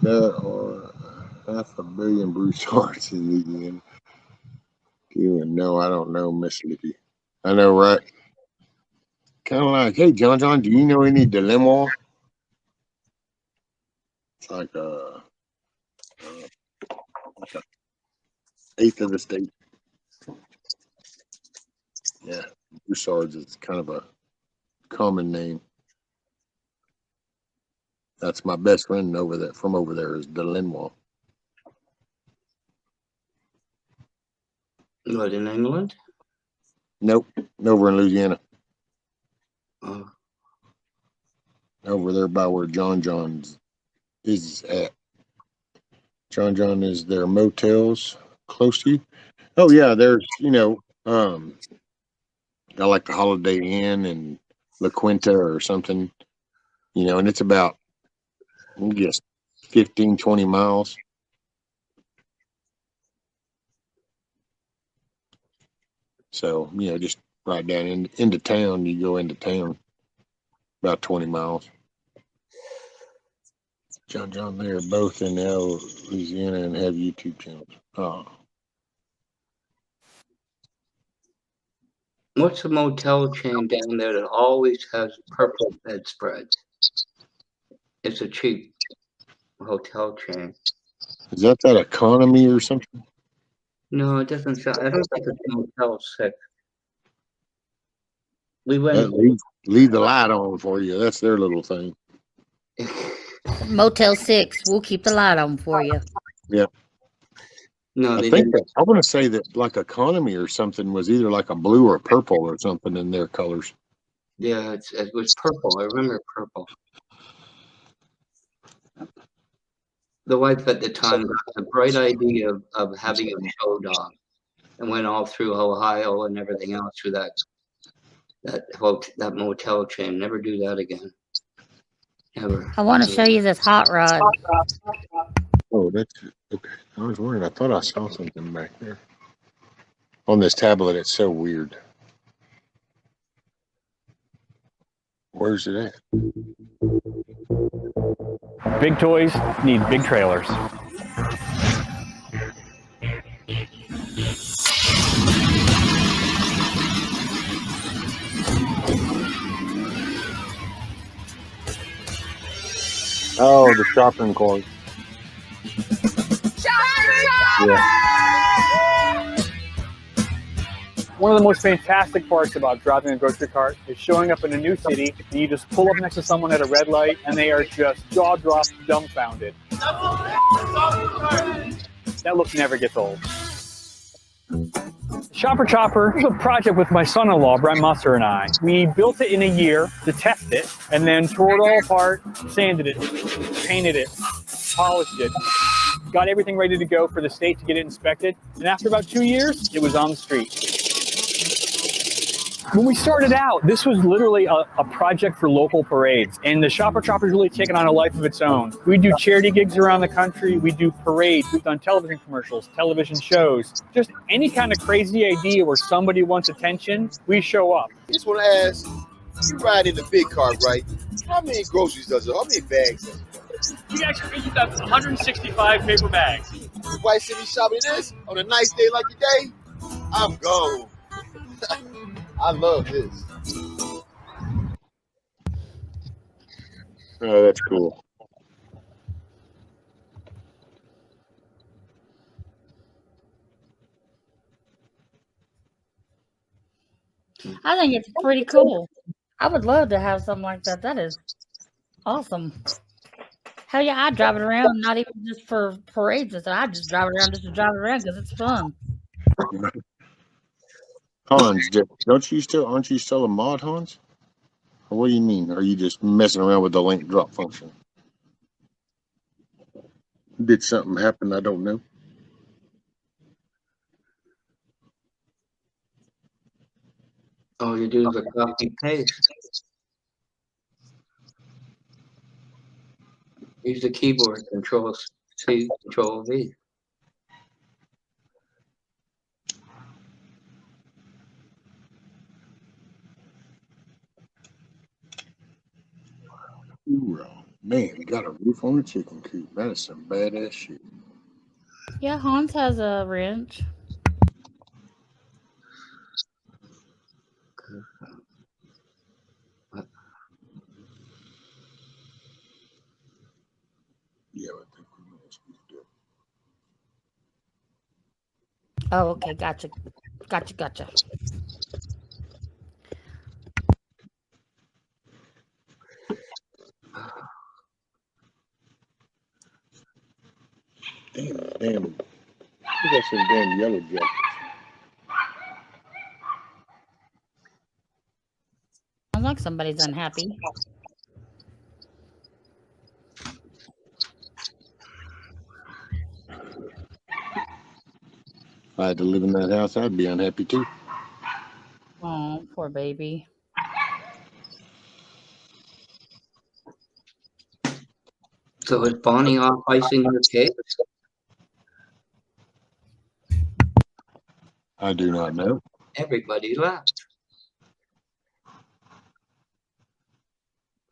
There are 500 million Broussards in Louisiana. No, I don't know Miss Lippy. I know, right? Kind of like, hey, John, do you know any dilemma? It's like a eighth of the state. Yeah, Broussards is kind of a common name. That's my best friend over there from over there is Delenwall. What, in England? Nope, over in Louisiana. Oh. Over there by where John John's is at. John John is their motels close to you. Oh yeah, there's got like the Holiday Inn and La Quinta or something, and it's about I guess 15, 20 miles. So, just right down into town, you go into town about 20 miles. John, they are both in Louisiana and have YouTube channels. Oh. What's a motel chain down there that always has purple bedspreads? It's a cheap hotel chain. Is that Economy or something? No, it doesn't sound. I don't think it's Motel 6. We went. Leave the light on for you. That's their little thing. Motel 6. We'll keep the light on for you. Yeah. No, I want to say that like Economy or something was either like a blue or purple or something in their colors. Yeah, it was purple. I remember purple. The wife at the time got the bright idea of having a show dog and went all through Ohio and everything else through that motel chain. Never do that again. Ever. I want to show you this hot rod. Oh, that's okay. I was wondering. I thought I saw something back there on this tablet. It's so weird. Where's it at? Big toys need big trailers. Oh, the shopping cart. Yeah. One of the most fantastic parts about driving a grocery cart is showing up in a new city and you just pull up next to someone at a red light and they are just jaw-dropped, dumbfounded. That look never gets old. Shopper Chopper was a project with my son-in-law, Brent Musser, and I. We built it in a year to test it and then tore it all apart, sanded it, painted it, polished it, got everything ready to go for the state to get it inspected. And after about 2 years, it was on the street. When we started out, this was literally a project for local parades, and the Shopper Chopper's really taken on a life of its own. We do charity gigs around the country, we do parades, we've done television commercials, television shows, just any kind of crazy idea where somebody wants attention, we show up. I just want to ask, you ride in the big car, right? How many groceries does it? How many bags does it? We actually use up 165 paper bags. White City shopping this on a nice day like today, I'm gone. I love this. Oh, that's cool. I think it's pretty cool. I would love to have something like that. That is awesome. Hell yeah, I drive it around, not even just for parades. I just drive it around just to drive it around because it's fun. Hans, aren't you still a mod, Hans? Or what do you mean? Are you just messing around with the link drop function? Did something happen I don't know? All you do is a copy paste. Use the keyboard, Control C, Control V. Hoorah. Man, you got a roof on a chicken coop. That is some badass shit. Yeah, Hans has a wrench. Yeah, I think we managed to do it. Oh, okay, gotcha. Damn. We got some damn yellow jackets. Sounds like somebody's unhappy. If I had to live in that house, I'd be unhappy too. Oh, poor baby. So is Bonnie off icing her cakes? I do not know. Everybody left.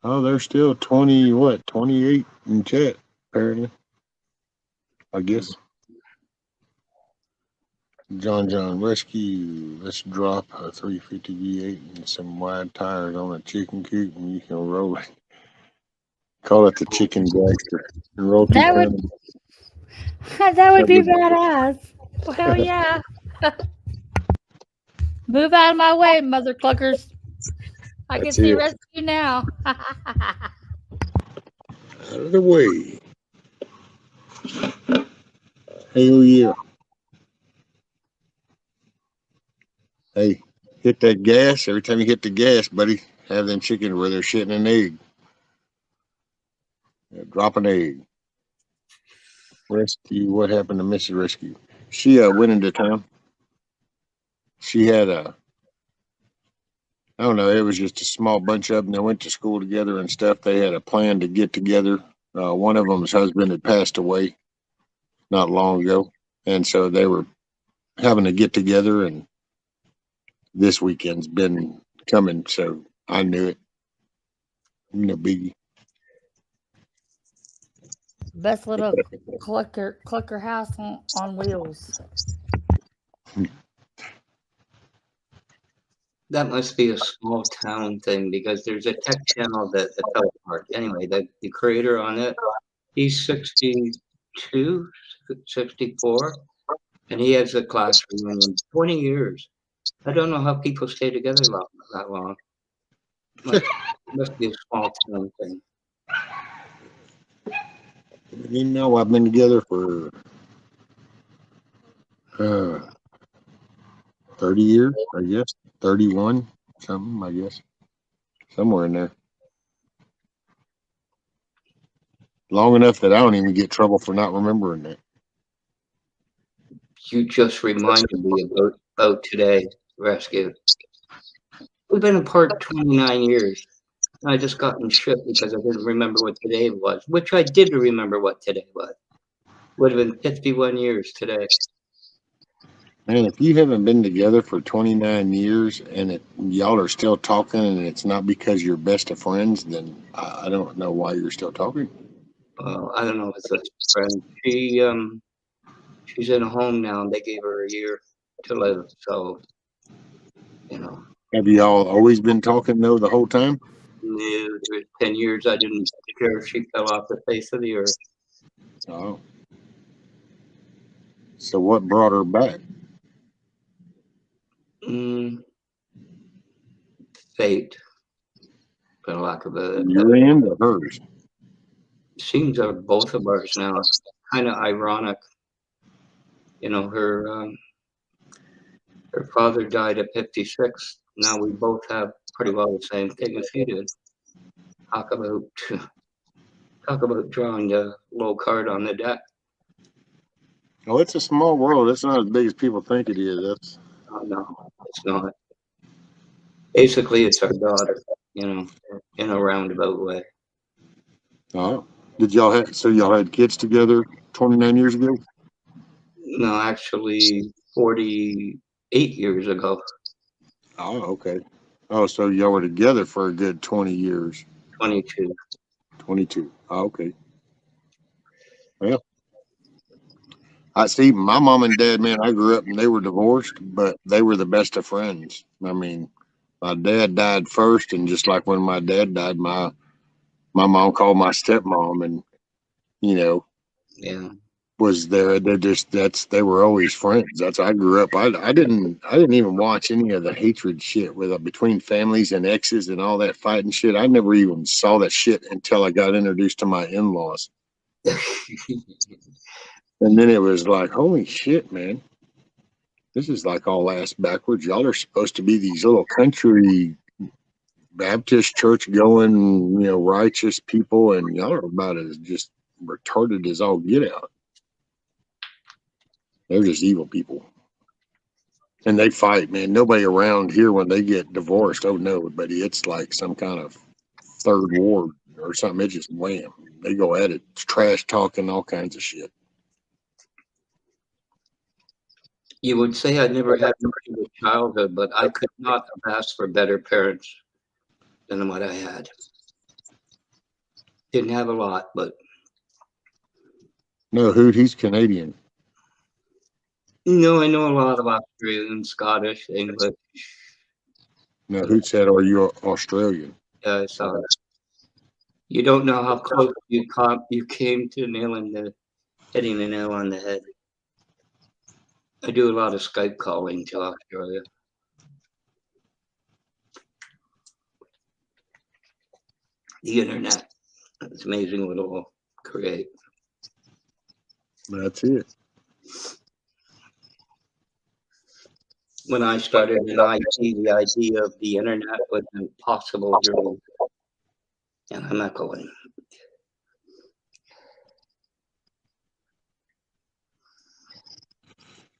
Oh, there's still 28 in chat, apparently. I guess. John Rescue. Let's drop a 350 V8 and some wide tires on a chicken coop and you can roll it. Call it the chicken dragster. And roll That would that would be badass. Well, hell yeah. Move out of my way, mother cluckers. I can That's see it. rescue now. Out of the way. Hell yeah. Hey, hit that gas. Every time you hit the gas, buddy, have them chickens where they're shitting an egg. Yeah, drop an egg. Rescue. What happened to Mrs. Rescue? She went into town. She had I don't know, it was just a small bunch of them. They went to school together and stuff. They had a plan to get together. One of them's husband had passed away not long ago. And so they were having to get together, and this weekend's been coming. So I knew it. No biggie. Best little clucker house on wheels. That must be a small town thing because there's a tech channel that fell apart. Anyway, the creator on it, he's 62, 64, and he has a class reunion. 20 years. I don't know how people stay together that long. It must be a small town thing. You know, I've been together for 30 years, I guess. 31, something, I guess. Somewhere in there. Long enough that I don't even get trouble for not remembering that. You just reminded me about today, Rescue. We've been apart 29 years. I just got in shit because I didn't remember what today was, which I did remember what today was. Would have been 51 years today. Man, if you haven't been together for 29 years and y'all are still talking and it's not because you're best of friends, then I don't know why you're still talking. I don't know if it's a friend. She's in a home now, and they gave her a year to live. So, you know. Have y'all always been talking though the whole time? No, there was 10 years I didn't care if she fell off the face of the earth. Oh. So what brought her back? Fate, for lack of a Your end or hers? Seems like both of ours now. It's kind of ironic. You know, her father died at 56. Now we both have pretty well the same thing as he did. Talk about drawing the low card on the deck. Oh, it's a small world. It's not as big as people think it is. No, it's not. Basically, it's our daughter, you know, in a roundabout way. Oh, y'all had kids together 29 years ago? No, actually 48 years ago. Oh, okay. Oh, so y'all were together for a good 20 years. 22. 22. Oh, okay. Well, I see my mom and dad, man, I grew up and they were divorced, but they were the best of friends. I mean, my dad died first, and just like when my dad died, my mom called my stepmom and, you know, yeah, was there. They were always friends. That's I grew up. I didn't even watch any of the hatred shit with between families and exes and all that fighting shit. I never even saw that shit until I got introduced to my in-laws. And then it was like, holy shit, man. This is like all ass backwards. Y'all are supposed to be these little country Baptist church going, righteous people, and y'all are about as just retarded as all get out. They're just evil people. And they fight, man. Nobody around here when they get divorced, oh no, but it's like some kind of third war or something. It just wham. They go at it. It's trash talking, all kinds of shit. You would say I never had much of a childhood, but I could not have asked for better parents than what I had. Didn't have a lot, but No, Hoot, he's Canadian. I know a lot of Australian, Scottish, English. No, Hoot said, are you Australian? Yeah, I saw that. You don't know how close you came to hitting the nail on the head. I do a lot of Skype calling to Australia. The internet. It's amazing what it will create. That's it. When I started in IT, the idea of the internet was an impossible dream. And I'm echoing.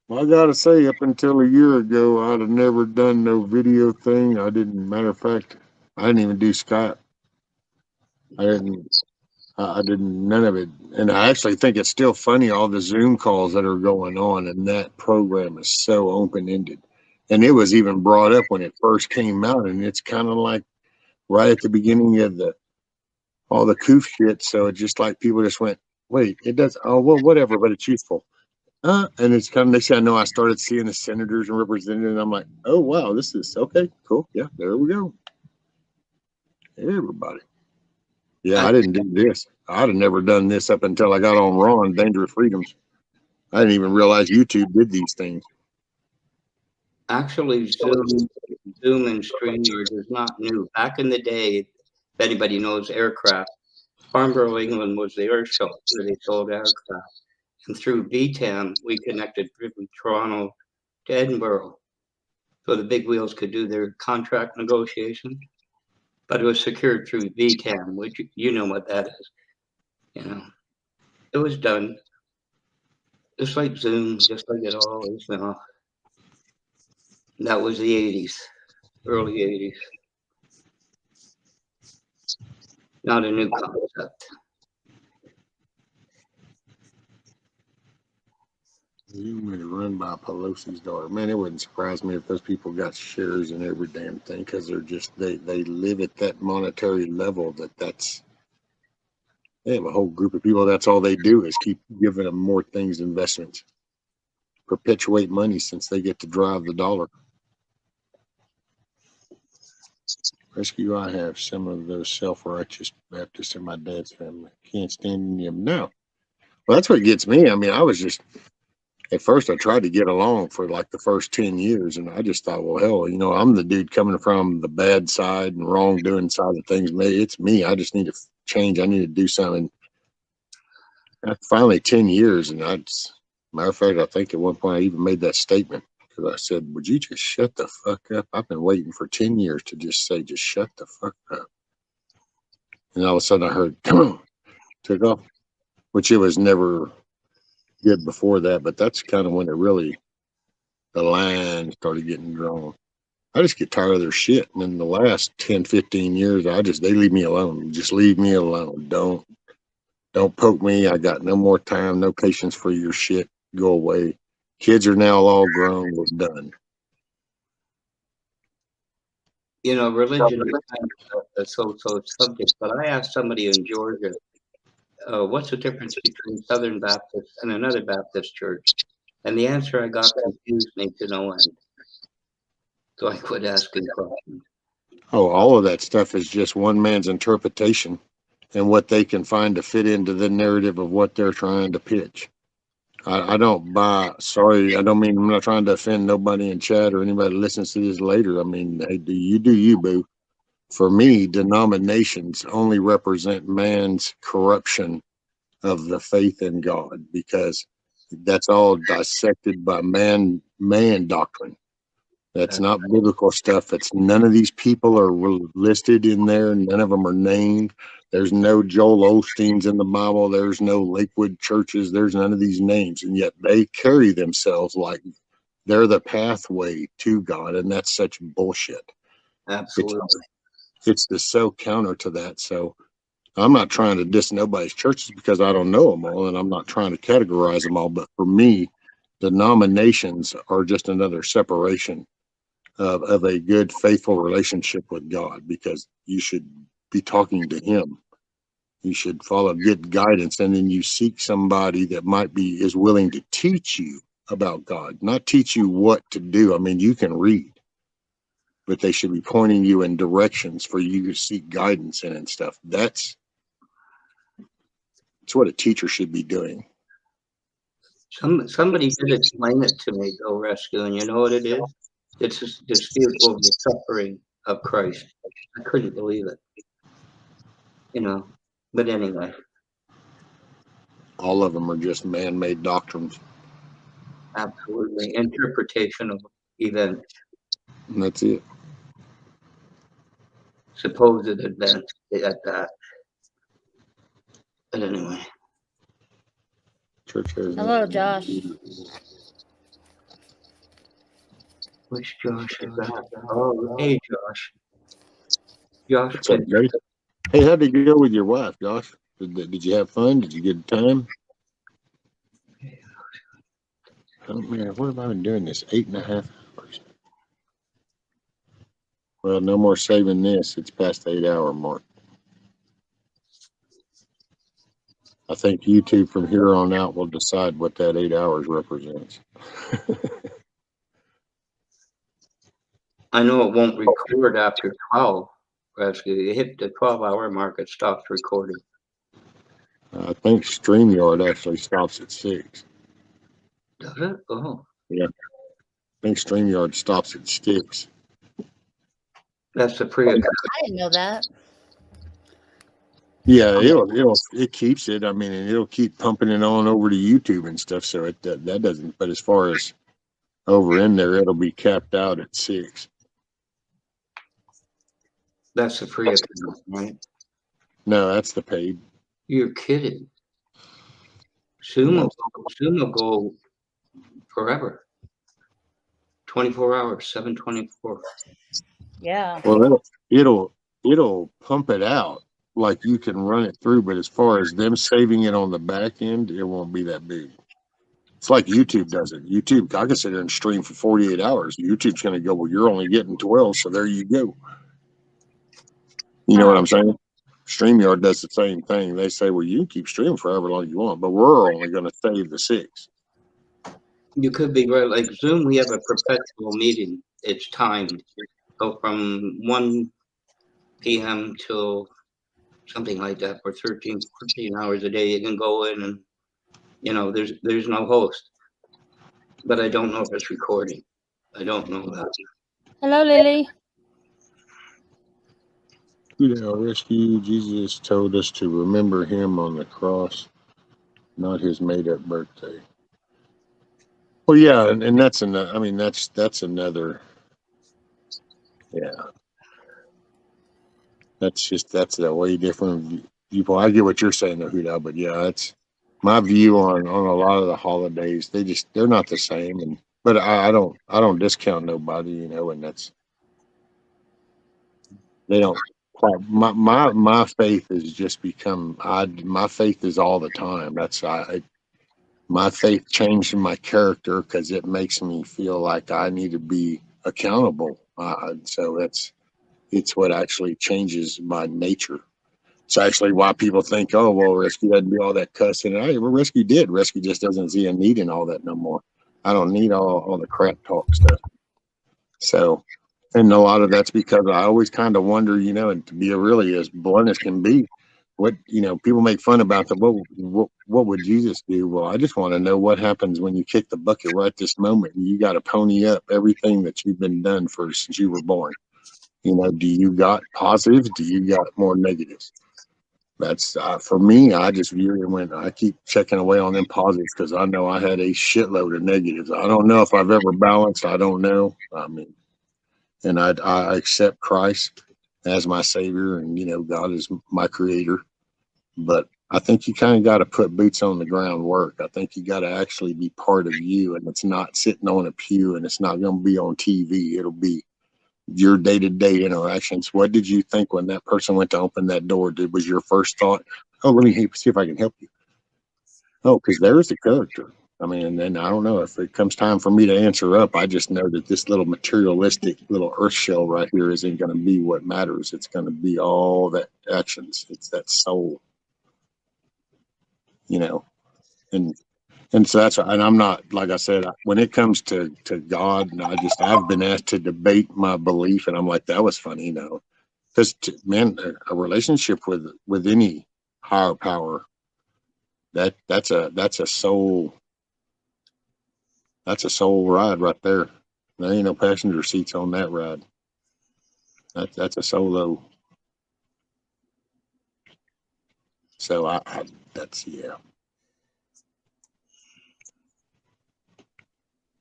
Well, I gotta say, up until a year ago, I'd have never done no video thing. Matter of fact, I didn't even do Skype. I didn't, none of it. And I actually think it's still funny, all the Zoom calls that are going on, and that program is so open-ended. And it was even brought up when it first came out, and it's kind of like right at the beginning of all the coof shit. So it's just like people just went, wait, it does, oh, well, whatever, but it's useful. And it's kind of, next thing I know, I started seeing the senators and representatives, and I'm like, oh, wow, this is okay, cool. Yeah, there we go. Everybody. Yeah, I didn't do this. I'd have never done this up until I got on Raw and Dangerous Freedoms. I didn't even realize YouTube did these things. Actually, Zoom and StreamYard is not new. Back in the day, if anybody knows aircraft, Farnborough, England was the air show where they sold aircraft. And through VTAM, we connected from Toronto to Edinburgh. So the big wheels could do their contract negotiation. But it was secured through VTAM, which you know what that is. It was done. Just like Zoom, just like it all is now. That was the 80s, early 80s. Not a new concept. Zoom is run by Pelosi's daughter. Man, it wouldn't surprise me if those people got shares in every damn thing, because they're just, they live at that monetary level they have a whole group of people, that's all they do is keep giving them more things, investments. Perpetuate money since they get to drive the dollar. Rescue, I have some of those self-righteous Baptists in my dad's family. Can't stand them now. Well, that's what gets me. I mean, I was just, at first I tried to get along for like the first 10 years, and I just thought, well, hell, I'm the dude coming from the bad side and wrongdoing side of things. Maybe it's me. I just need to change. I need to do something. After finally 10 years, and matter of fact, I think at one point I even made that statement, because I said, would you just shut the fuck up? I've been waiting for 10 years to just say, just shut the fuck up. And all of a sudden I heard, come on, took off, which it was never good before that, but that's kind of when the line started getting drawn. I just get tired of their shit. And in the last 10, 15 years, they leave me alone. Just leave me alone. Don't poke me. I got no more time, no patience for your shit. Go away. Kids are now all grown. We're done. Religion is kind of a so-so subject, but I asked somebody in Georgia, what's the difference between Southern Baptist and another Baptist church? And the answer I got confused me to no end. So I quit asking questions. Oh, all of that stuff is just one man's interpretation and what they can find to fit into the narrative of what they're trying to pitch. I don't buy, sorry, I don't mean, I'm not trying to offend nobody in chat or anybody that listens to this later. I mean, hey, do you, boo. For me, denominations only represent man's corruption of the faith in God, because That's all dissected by man doctrine. That's not biblical stuff. It's none of these people are listed in there. None of them are named. There's no Joel Osteens in the Bible. There's no Lakewood churches. There's none of these names. And yet they carry themselves like they're the pathway to God. And that's such bullshit. Absolutely. It's just so counter to that. So I'm not trying to diss nobody's churches because I don't know them all. And I'm not trying to categorize them all. But for me, denominations are just another separation of a good, faithful relationship with God, because you should be talking to Him. You should follow, get guidance, and then you seek somebody that is willing to teach you about God, not teach you what to do. I mean, you can read, but they should be pointing you in directions for you to seek guidance in and stuff. That's what a teacher should be doing. Somebody did explain it to me, though, Rescue, and you know what it is? It's just dispute over the suffering of Christ. I couldn't believe it. You know, but anyway. All of them are just man-made doctrines. Absolutely. Interpretation of events. And that's it. Supposed events at that. But anyway. Church has Hello, Josh. Which Josh is that? Oh, hey, Josh. Josh. What's up, buddy? Hey, how'd it go with your wife, Josh? Did you have fun? Did you get time? Oh, man, what have I been doing this 8.5 hours? Well, no more saving this. It's past the 8-hour mark. I think YouTube from here on out will decide what that 8 hours represents. I know it won't record after 12. Rescue. You hit the 12-hour mark, it stops recording. I think StreamYard actually stops at 6. Does it? Oh. Yeah. I think StreamYard stops at 6. That's the pre. I didn't know that. Yeah, it keeps it. I mean, and it'll keep pumping it on over to YouTube and stuff. So that doesn't. But as far as over in there, it'll be capped out at 6. That's the free account, right? No, that's the paid. You're kidding. Soon will go forever. 24 hours, 7/24. Yeah. Well, it'll pump it out like you can run it through, but as far as them saving it on the back end, it won't be that big. It's like YouTube does it. YouTube, I can sit there and stream for 48 hours. YouTube's going to go, well, you're only getting 12, so there you go. You know what I'm saying? StreamYard does the same thing. They say, well, you can keep streaming for however long you want, but we're only going to save the 6. You could be right. Like Zoom, we have a perpetual meeting. It's timed. So from 1 p.m. till something like that for 13, 14 hours a day, you can go in and, you know, there's no host. But I don't know if it's recording. I don't know that. Hello, Lily. Our rescue, Jesus told us to remember him on the cross, not his made-up birthday. Well, yeah, and that's another. I mean, that's another. Yeah, that's a way different viewpoint. I get what you're saying, though, Huda, but yeah, that's my view on a lot of the holidays. They're not the same, but I don't discount nobody, you know, and they don't. My faith has just become my faith is all the time. My faith changed my character because it makes me feel like I need to be accountable. So it's what actually changes my nature. It's actually why people think, oh, well, Rescue doesn't do all that cussing. Well, Rescue did. Rescue just doesn't see a need in all that no more. I don't need all the crap talk stuff. So, and a lot of that's because I always kind of wonder, you know, and to be really as blunt as can be, what, you know, people make fun about what would Jesus do? Well, I just want to know what happens when you kick the bucket right this moment and you got to pony up everything that you've been done for since you were born. You know, do you got positives? Do you got more negatives? That's for me. I just view it when I keep checking away on them positives because I know I had a shitload of negatives. I don't know if I've ever balanced. I don't know. I mean, and I accept Christ as my savior, and God is my creator. But I think you kind of got to put boots on the ground work. I think you got to actually be part of you, and it's not sitting on a pew, and it's not going to be on TV. It'll be your day-to-day interactions. What did you think when that person went to open that door? Was your first thought, oh, let me see if I can help you? Oh, because there's the character. I mean, and then I don't know if it comes time for me to answer up. I just know that this little materialistic little earth shell right here isn't going to be what matters. It's going to be all that actions. It's that soul, and so and I'm not, like I said, when it comes to God, and I've been asked to debate my belief, and I'm like, that was funny, because man, a relationship with any higher power, that's a soul ride right there. There ain't no passenger seats on that ride. That's a solo. So that's yeah.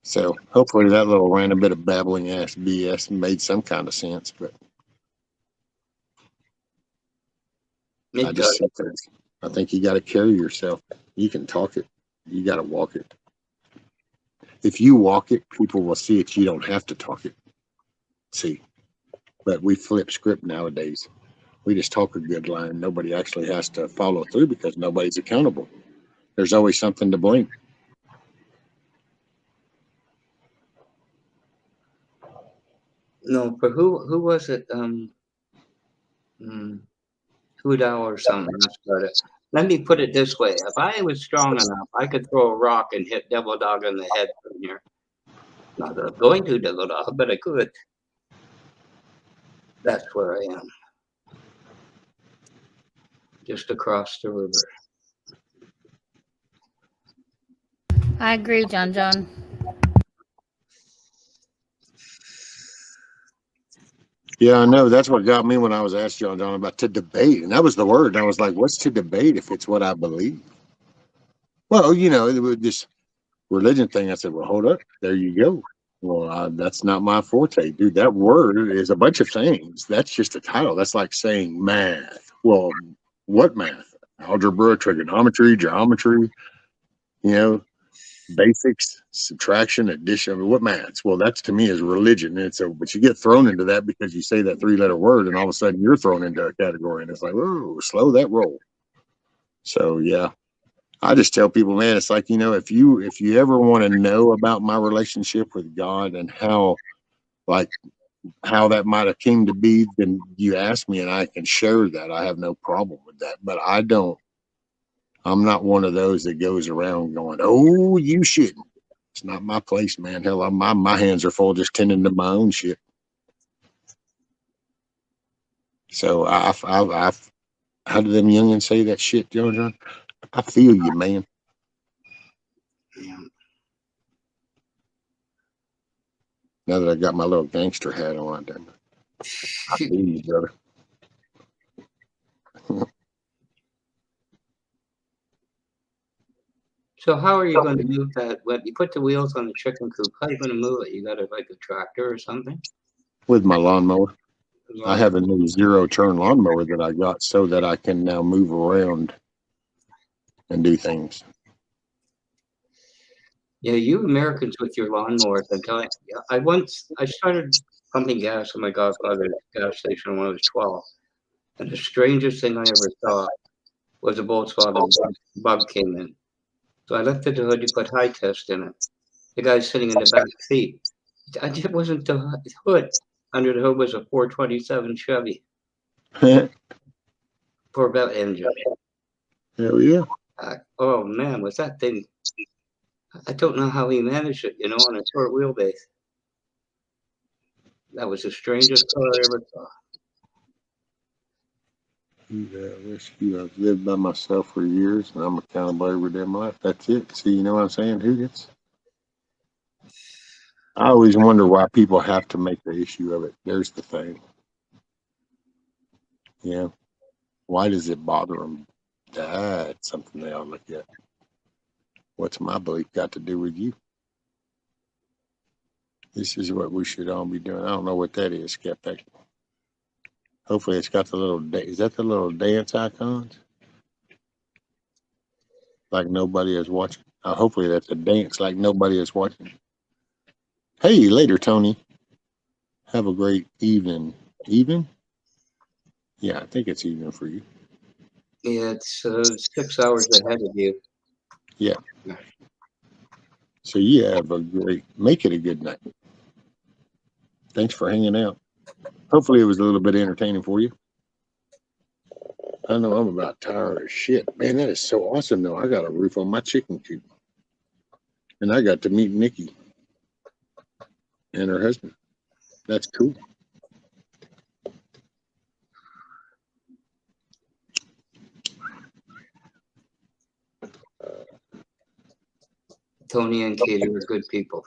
So hopefully that little random bit of babbling ass BS made some kind of sense, but I just sit there. I think you got to carry yourself. You can talk it. You got to walk it. If you walk it, people will see it. You don't have to talk it. See, but we flip script nowadays. We just talk a good line. Nobody actually has to follow through because nobody's accountable. There's always something to blame. No, but who was it? Hudao or something. I started. Let me put it this way: if I was strong enough, I could throw a rock and hit Devil Dog in the head from here. Not that I'm going to Devil Dog, but I could. That's where I am. Just across the river. I agree, John. Yeah, I know. That's what got me when I was asked John about to debate. And that was the word. And I was like, what's to debate if it's what I believe? Well, it was this religion thing. I said, well, hold up. There you go. Well, that's not my forte, dude. That word is a bunch of things. That's just a title. That's like saying math. Well, what math? Algebra, trigonometry, geometry, basics, subtraction, addition. I mean, what maths? Well, that's to me is religion. And so, but you get thrown into that because you say that 3-letter word, and all of a sudden you're thrown into a category, and it's like, oh, slow that roll. So yeah, I just tell people, man, it's like, if you ever want to know about my relationship with God and how that might have came to be, then you ask me and I can share that. I have no problem with that. But I'm not one of those that goes around going, oh, you shouldn't. It's not my place, man. Hell, my hands are full just tending to my own shit. So how do them youngins say that shit, John? I feel you, man. Now that I got my little gangster hat on, I feel you, brother. So how are you going to move that? When you put the wheels on the chicken coop, how are you going to move it? You got it like a tractor or something? With my lawnmower. I have a new 0-turn lawnmower that I got so that I can now move around and do things. Yeah, you Americans with your lawnmowers, I'm telling you. I started pumping gas at my godfather's gas station when I was 12. And the strangest thing I ever saw was a Volkswagen bug came in. So I lifted the hood to put high test in it. The guy sitting in the back seat. It wasn't the hood. Under the hood was a 427 Chevy. Corvette engine. Hell yeah. Oh man, was that thing? I don't know how he managed it, on a short wheelbase. That was the strangest car I ever saw. I've lived by myself for years, and I'm accountable every day of my life. That's it. See, you know what I'm saying? Who gets? I always wonder why people have to make the issue of it. There's the thing. Yeah. Why does it bother them? That's something they ought to look at. What's my belief got to do with you? This is what we should all be doing. I don't know what that is, Skeptic. Hopefully it's got the little, is that the little dance icons? Like nobody is watching. Hopefully that's a dance like nobody is watching. Hey, later, Tony. Have a great evening. Evening? Yeah, I think it's evening for you. Yeah, it's 6 hours ahead of you. Yeah. So you have a great, make it a good night. Thanks for hanging out. Hopefully it was a little bit entertaining for you. I know I'm about tired as shit. Man, that is so awesome, though. I got a roof on my chicken coop. And I got to meet Nikki and her husband. That's cool. Tony and Katie are good people.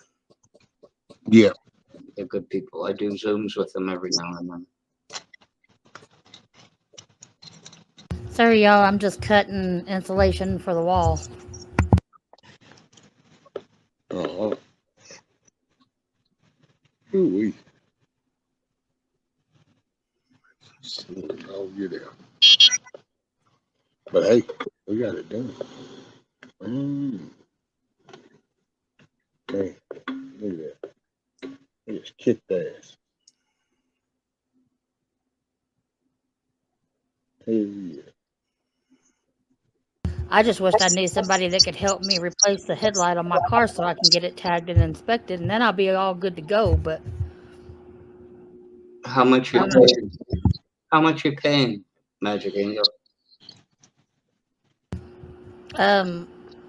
Yeah. They're good people. I do Zooms with them every now and then. Sorry, y'all. I'm just cutting insulation for the wall. Oh. Ooh-wee. I'll get out. But hey, we got it done. Hey, look at that. He just kicked ass. Hell yeah. I just wished I knew somebody that could help me replace the headlight on my car so I can get it tagged and inspected, and then I'll be all good to go. But How much you paying? How much you paying, Magic Angel?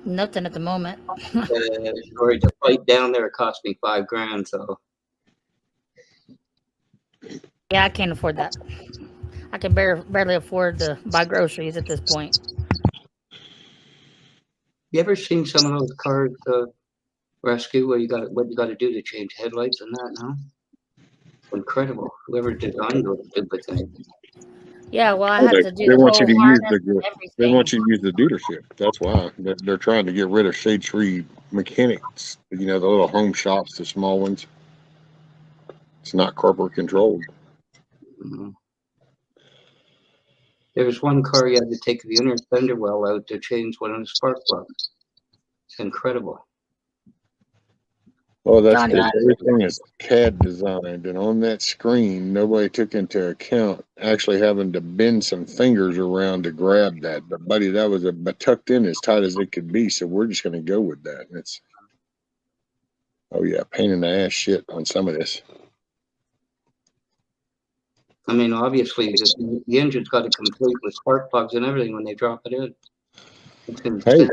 Nothing at the moment. Sorry, the flight down there cost me $5,000. So Yeah, I can't afford that. I can barely afford to buy groceries at this point. you ever seen some of those cars rescue where what you got to do to change headlights and that? No, incredible. Whoever designed those stupid things. Yeah, well, I have to do They the want you whole to use harness the. and They everything. want you to use the dealership. That's why they're trying to get rid of shade-free mechanics. You know, the little home shops, the small ones. It's not corporate controlled. Mm-hmm. There was one car you had to take the inner fender well out to change one of the spark plugs. It's incredible. Oh, that's because everything is CAD designed, and on that screen, nobody took into account actually having to bend some fingers around to grab that. But buddy, that was tucked in as tight as it could be, so we're just going to go with that. And it's, oh yeah, pain in the ass shit on some of this. I mean, obviously, the engine's got to complete with spark plugs and everything when they drop it in. It's insane.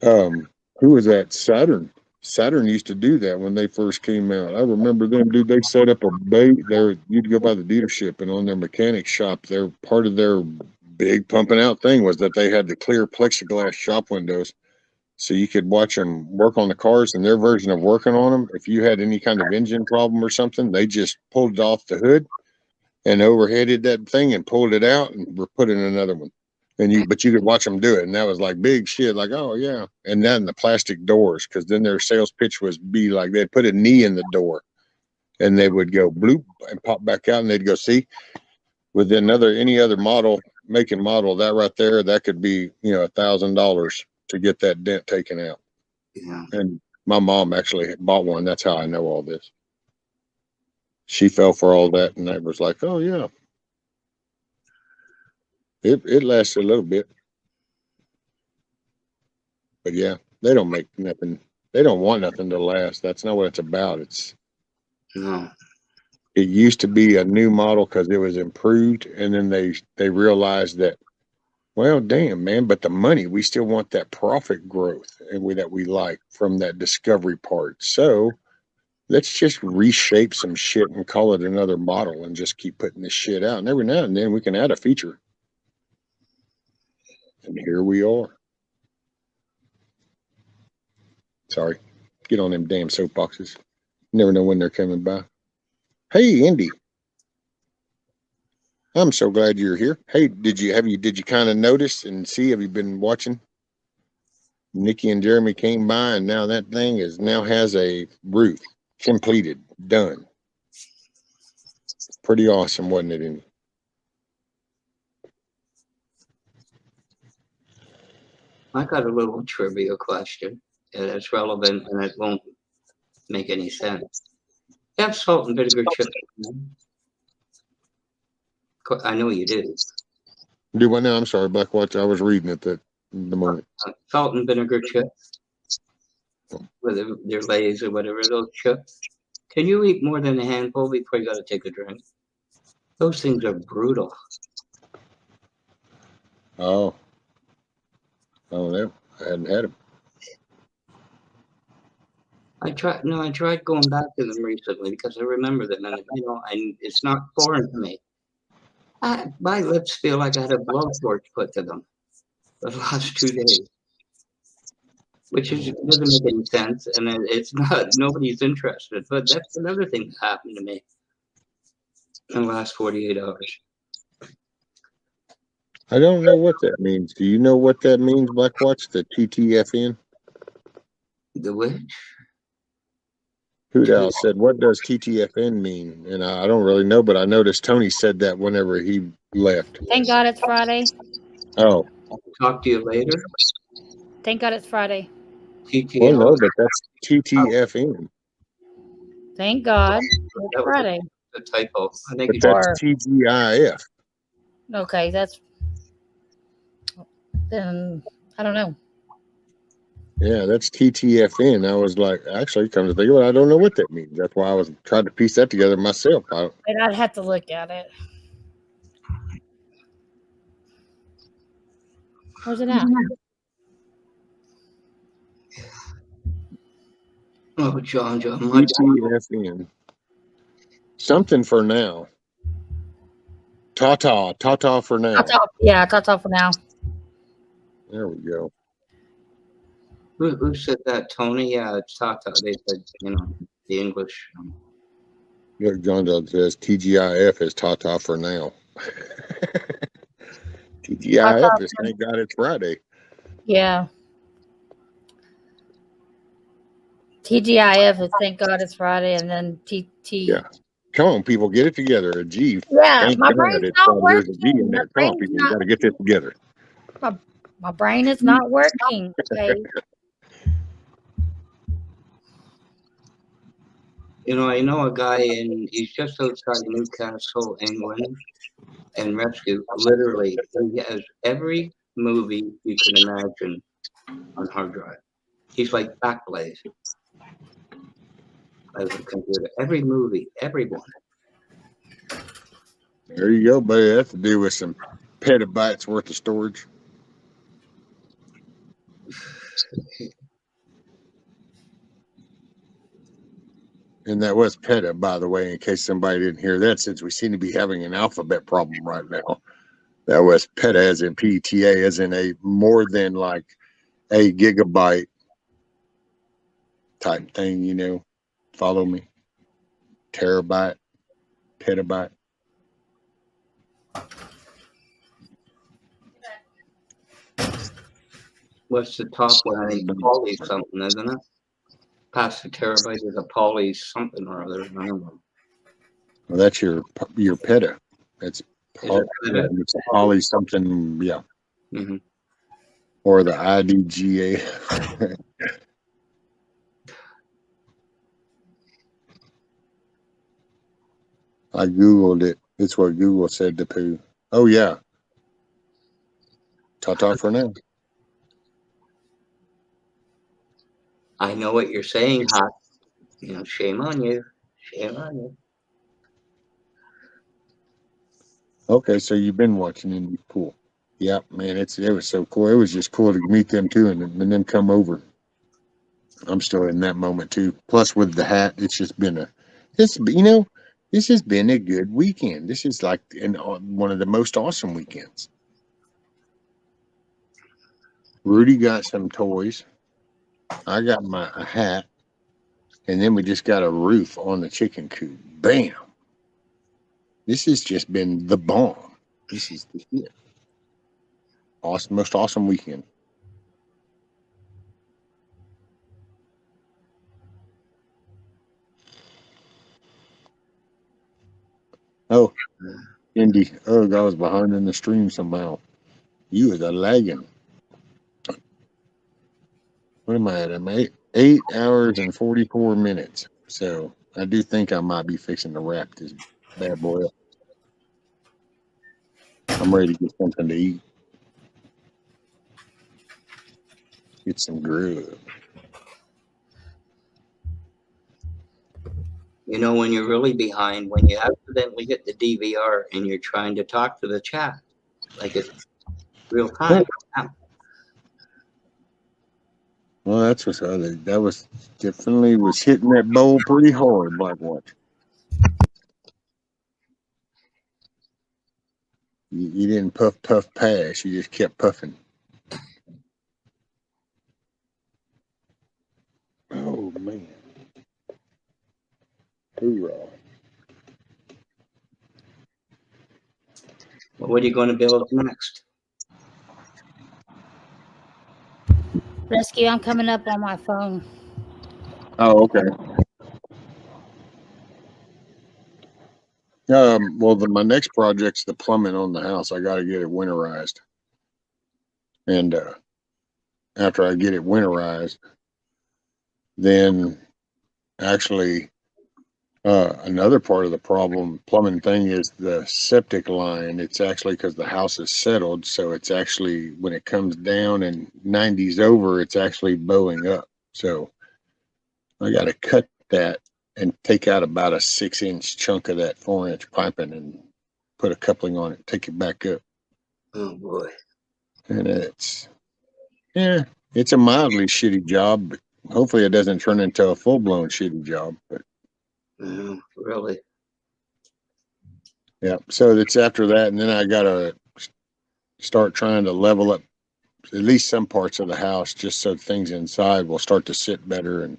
Hey, who was that? Saturn. Saturn used to do that when they first came out. I remember them, dude. They set up a bait there. You'd go by the dealership, and on their mechanic shop, their part of their big pumping out thing was that they had the clear plexiglass shop windows, so you could watch them work on the cars. And their version of working on them, if you had any kind of engine problem or something, they just pulled it off the hood and overheaded that thing and pulled it out and put in another one. But you could watch them do it, and that was like big shit. Like, oh yeah, and then the plastic doors, because then their sales pitch was be like they'd put a knee in the door, and they would go bloop and pop back out, and they'd go see with any other model, make and model, that right there, that could be $1,000 to get that dent taken out. Yeah. And my mom actually bought one. That's how I know all this. She fell for all that, and I was like, oh yeah. It lasted a little bit. But yeah, they don't make nothing. They don't want nothing to last. That's not what it's about. No. It used to be a new model because it was improved, and then they realized that, well, damn, man, but the money, we still want that profit growth that we like from that discovery part. So let's just reshape some shit and call it another model and just keep putting this shit out. And every now and then we can add a feature. And here we are. Sorry. Get on them damn soapboxes. Never know when they're coming by. Hey, Indy. I'm so glad you're here. Hey, did you kind of notice and see? Have you been watching? Nikki and Jeremy came by, and now that thing now has a roof completed, done. Pretty awesome, wasn't it? Indy? I got a little trivia question, and it's relevant, and it won't make any sense. You have salt and vinegar chips? I know you do. Do what now? I'm sorry, Black Watch. I was reading it the moment. Salt and vinegar chips, whether they're Lay's or whatever, those chips. Can you eat more than a handful before you got to take a drink? Those things are brutal. Oh, no, I hadn't had them. I tried going back to them recently because I remember them, and it's not foreign to me. My lips feel like I had a blowtorch put to them the last 2 days, which doesn't make any sense, and it's not. Nobody's interested. But that's another thing that happened to me in the last 48 hours. I don't know what that means. Do you know what that means, Black Watch? The TTFN? The which? Hoot Owl said, "What does TTFN mean?" And I don't really know, but I noticed Tony said that whenever he left. Thank God it's Friday. Oh. I'll talk to you later. Thank God it's Friday. TTFN. Well, no, but that's TTFN. Thank God it's Friday. A typo. I think But that's TGIF. Okay, then I don't know. Yeah, that's TTFN. I was like, actually, come to think of it, I don't know what that means. That's why I was trying to piece that together myself. And I'd have to look at it. Where's it at? Oh, John. TTFN. Something for now. Ta-ta for now. Yeah, ta-ta for now. There we go. Who said that, Tony? Yeah, it's Tata. They said, the English. Look, John says TGIF is ta-ta for now. TGIF is thank God it's Friday. Yeah. TGIF is thank God it's Friday, and then Yeah. Come on, people, get it together. G. Yeah, thank my God brain's it's not Friday. There's a G working. in there. Come on, people, you got to get this together. My brain is not working. Okay. I know a guy, and he's just outside Newcastle, England, and rescue. Literally, he has every movie you can imagine on hard drive. He's like Backblaze as a computer. Every movie, everyone. There you go, buddy. That's to do with some petabytes worth of storage. And that was PETA, by the way, in case somebody didn't hear that, since we seem to be having an alphabet problem right now. That was PETA as in PTA, as in a more than like a gigabyte type thing, Follow me. Terabyte, petabyte. What's the top one? I think poly something, isn't it? Past the terabyte is a poly something or other. I don't know. Well, that's your PETA. It's it's a poly something, yeah. Mm-hmm. Or the IDGA. I Googled it. It's what Google said to poo. Oh, yeah. Ta-ta for now. I know what you're saying, Hot. Shame on you. Shame on you. Okay, so you've been watching Indy. Cool. Yeah, man, it was so cool. It was just cool to meet them too and then come over. I'm still in that moment too. Plus with the hat, it's just been this has been a good weekend. This is like one of the most awesome weekends. Rudy got some toys. I got a hat. And then we just got a roof on the chicken coop. Bam. This has just been the bomb. This is the shit. Awesome, most awesome weekend. Oh, Indy. Oh, I was behind in the stream somehow. You was a lagging. What am I at? I'm 8 hours and 44 minutes. So I do think I might be fixing to wrap this bad boy up. I'm ready to get something to eat. Get some grub. You know, when you're really behind, when you accidentally hit the DVR and you're trying to talk to the chat, like it's real time. Well, that's what's other. That was definitely was hitting that bowl pretty hard, Black Watch. You didn't puff pass. You just kept puffing. Oh man! Hoorah! Well, what are you going to build next? Rescue, I'm coming up on my phone. Oh, okay. Well, my next project's the plumbing on the house. I got to get it winterized, and after I get it winterized, then actually another part of the plumbing thing is the septic line. It's actually because the house is settled, so it's actually when it comes down and 90's over, it's actually bowing up. So I got to cut that and take out about a 6-inch chunk of that 4-inch piping and put a coupling on it, take it back up. Oh boy! And it's a mildly shitty job, but hopefully it doesn't turn into a full-blown shitty job. But really? yeah, so it's after that, and then I gotta start trying to level up at least some parts of the house, just so things inside will start to sit better. And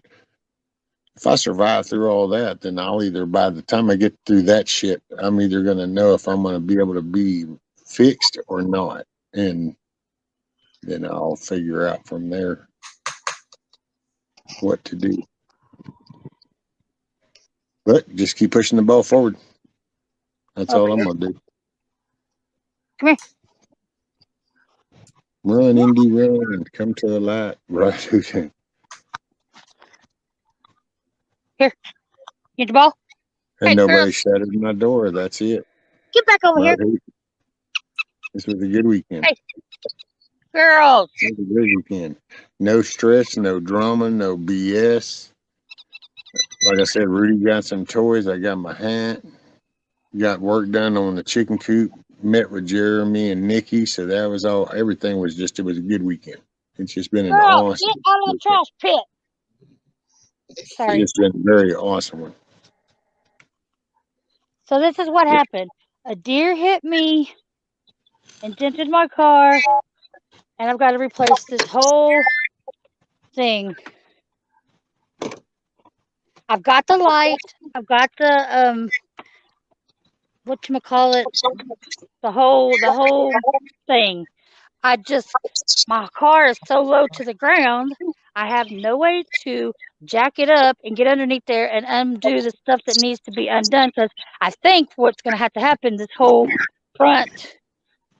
if I survive through all that, then I'll either, by the time I get through that shit, I'm either gonna know if I'm gonna be able to be fixed or not, and then I'll figure out from there what to do. But just keep pushing the ball forward. That's all I'm gonna do. Come here. Run, Indy, run, and come to the light. Right. Here. Get the ball. And Hey, nobody girls. shattered my door. That's it. Get back over here. Right. This was a good weekend. Hey. Girls. It was a good weekend. No stress, no drama, no BS. Like I said, Rudy got some toys. I got my hat. Got work done on the chicken coop. Met with Jeremy and Nikki. So that was all. Everything was just, it was a good weekend. It's just been an Girl, awesome get out of the trash pit. Sorry. It's been a very awesome one. So this is what happened. A deer hit me and dented my car, and I've got to replace this whole thing. I've got the light. I've got the whatchamacallit, the whole thing. My car is so low to the ground, I have no way to jack it up and get underneath there and undo the stuff that needs to be undone, because I think what's going to have to happen, this whole front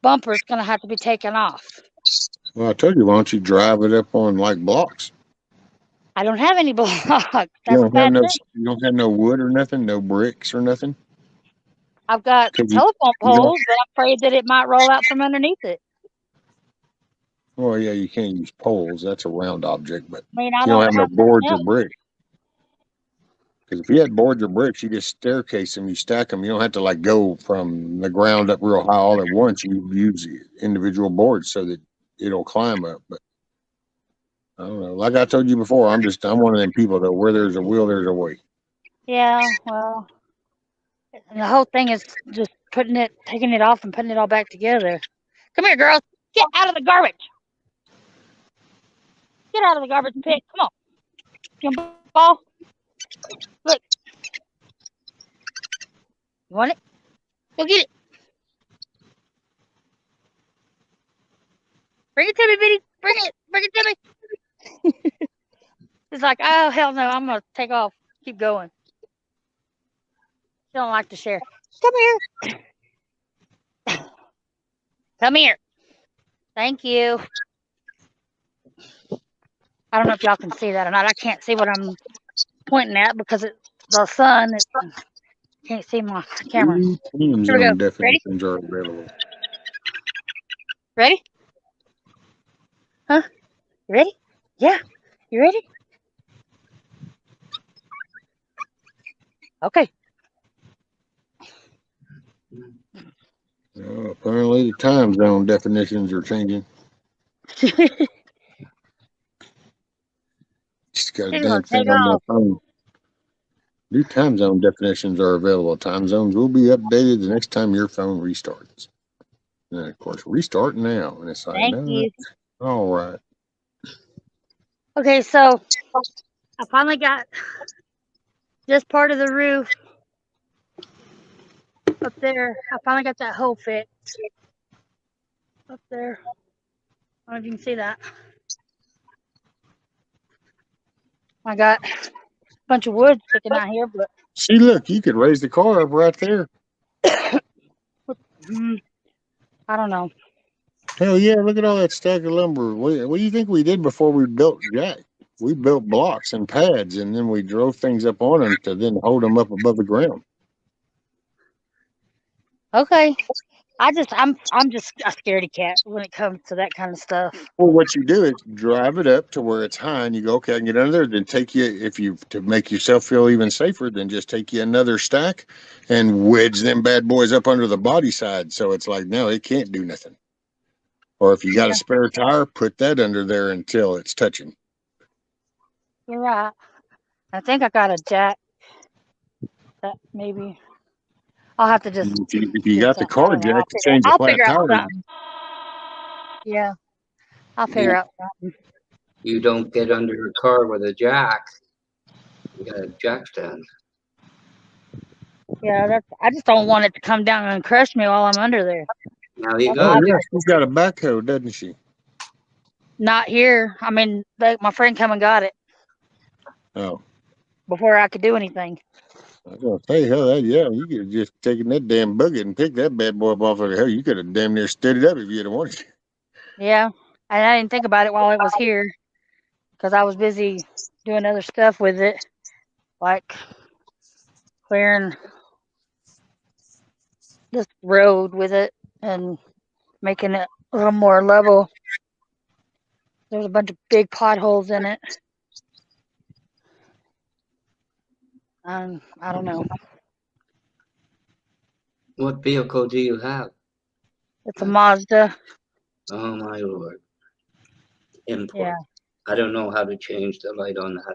bumper is going to have to be taken off. Well, I told you, why don't you drive it up on like blocks? I don't have any blocks. That's You don't bad have thing. you don't have no wood or nothing, no bricks or nothing. I've got telephone poles, but I'm afraid that it might roll out from underneath it. Well, yeah, you can't use poles. That's a round object, but I mean, you don't have no boards or bricks. Because if you had boards or bricks, you just staircase them, you stack them. You don't have to like go from the ground up real high all at once. You use individual boards so that it'll climb up. But I don't know. Like I told you before, I'm one of them people that where there's a will, there's a way. Yeah, well, and the whole thing is just taking it off and putting it all back together. Come here, girls. Get out of the garbage. Get out of the garbage pit. Come on. You want a ball? Look. You want it? Go get it. Bring it to me, Biddy. Bring it to me. He's like, oh, hell no, I'm going to take off. Keep going. She don't like to share. Come here. Come here. Thank you. I don't know if y'all can see that or not. I can't see what I'm pointing at because it's the sun. Can't see my camera. Two time Here we go. zone definitions are available. Ready? Huh? You ready? Yeah. You ready? Okay. Apparently, the time zone definitions are changing. Just got a He's damn gonna thing take on my off. phone. New time zone definitions are available. Time zones will be updated the next time your phone restarts. And of course, restart now. And it's like, Thank no, you. all right. Okay, so I finally got this part of the roof up there. I finally got that hole fixed up there. I don't know if you can see that. I got a bunch of wood sticking out here, but See, look, you could raise the car up right there. I don't know. Hell yeah, look at all that stack of lumber. What do you think we did before we built Jack? We built blocks and pads, and then we drove things up on them to then hold them up above the ground. Okay. I'm just a scaredy cat when it comes to that kind of stuff. Well, what you do is drive it up to where it's high, and you go, okay, I can get under there. Then take you, to make yourself feel even safer, then just take you another stack and wedge them bad boys up under the body side. So it's like, no, it can't do nothing. Or if you got a spare tire, put that under there until it's touching. You're right. I think I got a jack. That maybe I'll have to just. If you got the car jack to change the I'll flat figure out tire. something. Yeah, I'll figure out something. You don't get under a car with a jack. You got a jack stand. Yeah, I just don't want it to come down and crush me while I'm under there. Now you go. Oh, yeah, she's got a backhoe, doesn't she? Not here. I mean, my friend come and got it. Oh. Before I could do anything. I was gonna say, hell, you could have just taken that damn bucket and picked that bad boy up off of the hell. You could have damn near stood it up if you had wanted to. Yeah, and I didn't think about it while it was here because I was busy doing other stuff with it, like clearing this road with it and making it a little more level. There's a bunch of big potholes in it. I don't know. What vehicle do you have? It's a Mazda. Oh my Lord. Import. Yeah. I don't know how to change the light on that.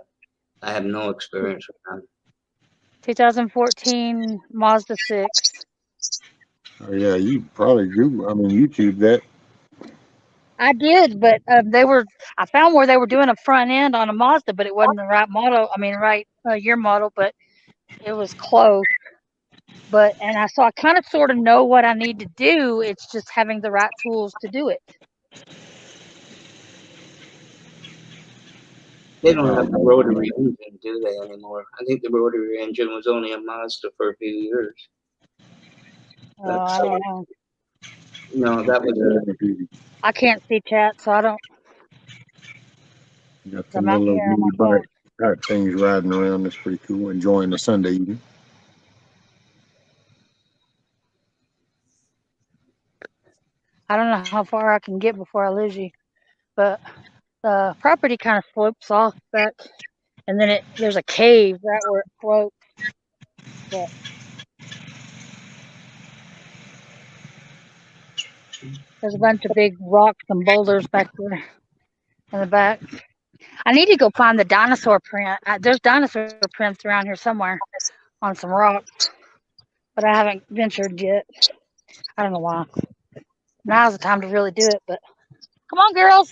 I have no experience with that. 2014 Mazda 6. Oh yeah, you probably do. I mean, YouTube that. I did, but I found where they were doing a front end on a Mazda, but it wasn't the right model. I mean, right year model, but it was close. And I kind of sort of know what I need to do. It's just having the right tools to do it. They don't have the rotary engine, do they, anymore? I think the rotary engine was only a Mazda for a few years. I don't know. No, that was I can't see chat, so I don't. Got some little mini bike type things riding around. That's pretty cool. Enjoying the Sunday evening. I don't know how far I can get before I lose you, but the property kind of slopes off back, and then there's a cave right where it floats. But there's a bunch of big rocks and boulders back there in the back. I need to go find the dinosaur print. There's dinosaur prints around here somewhere on some rocks, but I haven't ventured yet. I don't know why. Now's the time to really do it, but come on, girls.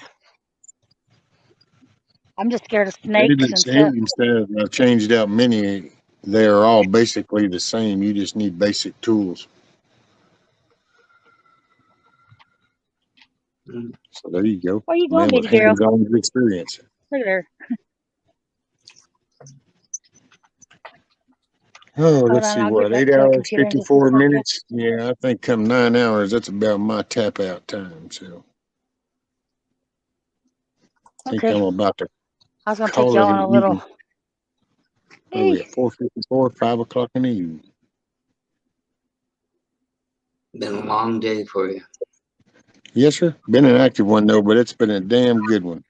I'm just scared of snakes and stuff. Instead of changed out many, they're all basically the same. You just need basic tools. So there you go. Where you going, Man with baby girl? hands-on experience. Look at her. Oh, Hold let's on, see I'll get what, back 8 to the hours, computer in just a 54 second. minutes. Yeah, I think come 9 hours, that's about my tap out time. So I think Okay. I'm about to I was gonna take call y'all it on a an little. evening. What are we at? 4:54, 5 o'clock in the evening. Been a long day for you. Yes, sir. Been an active one though, but it's been a damn good one.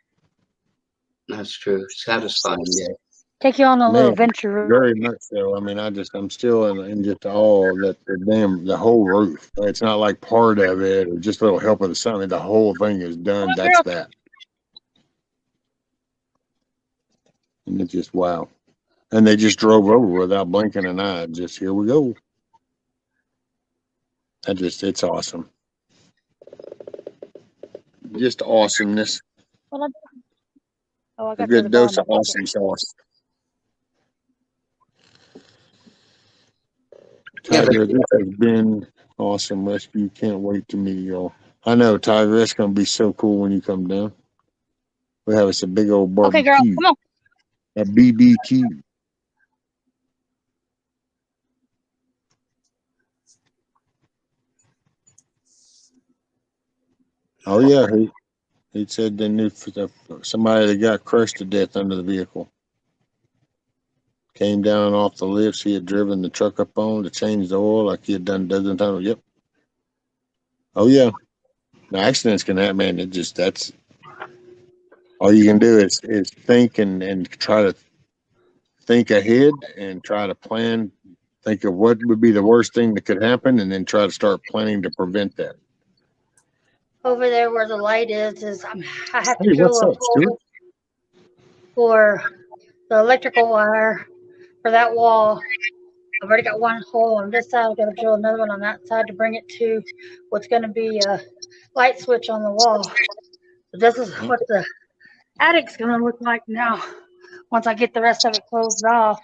That's true. Satisfying day. Take you on a little Man, venture. very much so. I mean, I'm still in just awe that the whole roof. It's not like part of it or just a little help with something. The whole thing is done. Come on, That's girl. that. And it's just wow. And they just drove over without blinking an eye. Just here we go. It's awesome. Just awesomeness. What I do? Oh, I A got to the good dose bottom of of the bucket. awesome sauce. Yeah, but Tiger, this has been awesome rescue. Can't wait to meet y'all. I know, Tiger, it's gonna be so cool when you come down. We have us a big old Okay, girl, barbecue. come on. A BBQ. Oh yeah, he said they knew somebody that got crushed to death under the vehicle. Came down off the lifts he had driven the truck up on to change the oil like he had done dozens of times. Yep. Oh yeah. Now accidents can happen, man. That's all you can do is think and try to think ahead and try to plan. Think of what would be the worst thing that could happen, and then try to start planning to prevent that. Over there where the light is I have to Hey, drill what's a up, Stuart? hole for the electrical wire for that wall. I've already got one hole on this side. I've got to drill another one on that side to bring it to what's going to be a light switch on the wall. But this is what the attic's going to look like now once I get the rest of it closed off.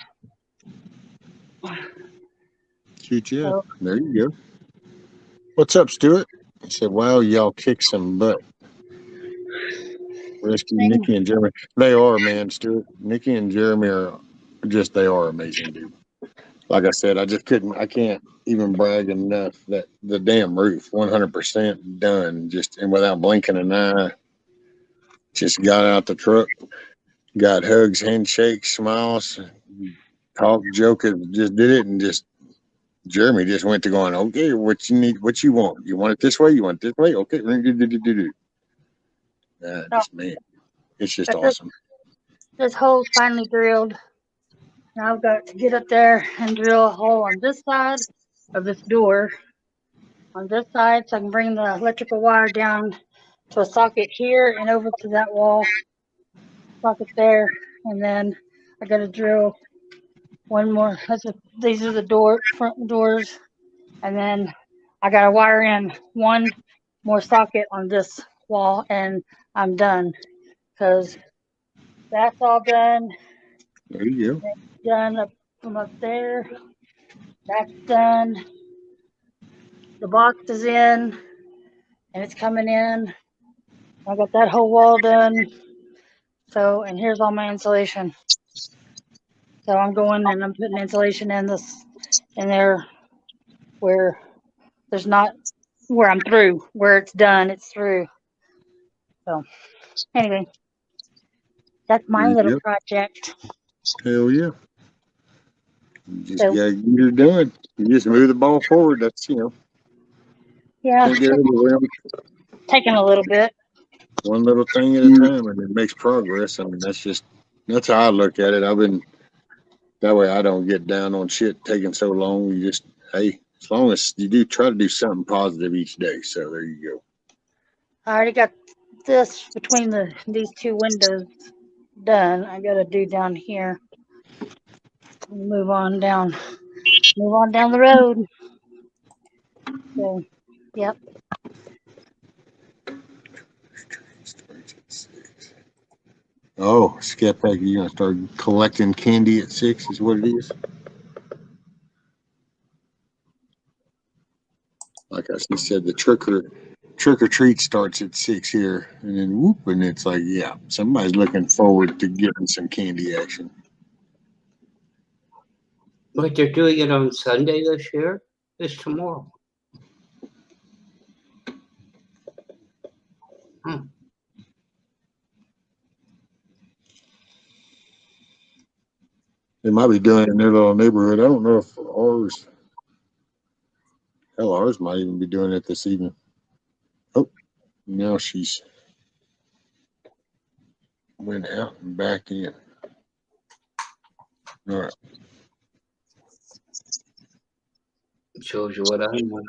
Shoot you. So, There you go. What's up, Stuart? He said, "Wow, y'all kick some butt." Rescue Nikki and Jeremy. They are, man, Stuart. Nikki and Jeremy they are amazing, dude. Like I said, I can't even brag enough that the damn roof, 100% done, just and without blinking an eye. Just got out the truck, got hugs, handshakes, smiles, talk, joke, just did it, and just Jeremy just went to going, okay, what you need, what you want. You want it this way? You want it this way? Okay. Just man, it's just awesome. this hole's finally drilled. Now I've got to get up there and drill a hole on this side of this door. On this side, so I can bring the electrical wire down to a socket here and over to that wall socket there. And then I got to drill one more. These are the front doors. And then I got to wire in one more socket on this wall and I'm done because that's all done. There you go. Done up from up there. That's done. The box is in and it's coming in. I got that whole wall done. So, and here's all my insulation. So I'm going and I'm putting insulation in there where there's not, where I'm through, where it's done, it's through. So anyway, that's my little Yep. project. Hell yeah. You just So gotta get it done. You just move the ball forward. That's yeah, can't get overwhelmed. taking a little bit. One little thing at a time, and it makes progress. I mean, that's how I look at it. That way I don't get down on shit taking so long. You just, hey, as long as you do try to do something positive each day. So there you go. I already got this between these two windows done. I got to do down here. Move on down the road. So, yep. Oh, Scat Pack, you're gonna start collecting candy at 6 is what it is. Like I said, the trickery trick or treat starts at 6 here, and then whoop, and it's like, yeah, somebody's looking forward to getting some candy action. But they're doing it on Sunday this year? It's tomorrow. They might be doing it in their little neighborhood. I don't know if ours might even be doing it this evening. Oh, now she's went out and back in. All right. It shows you what I know.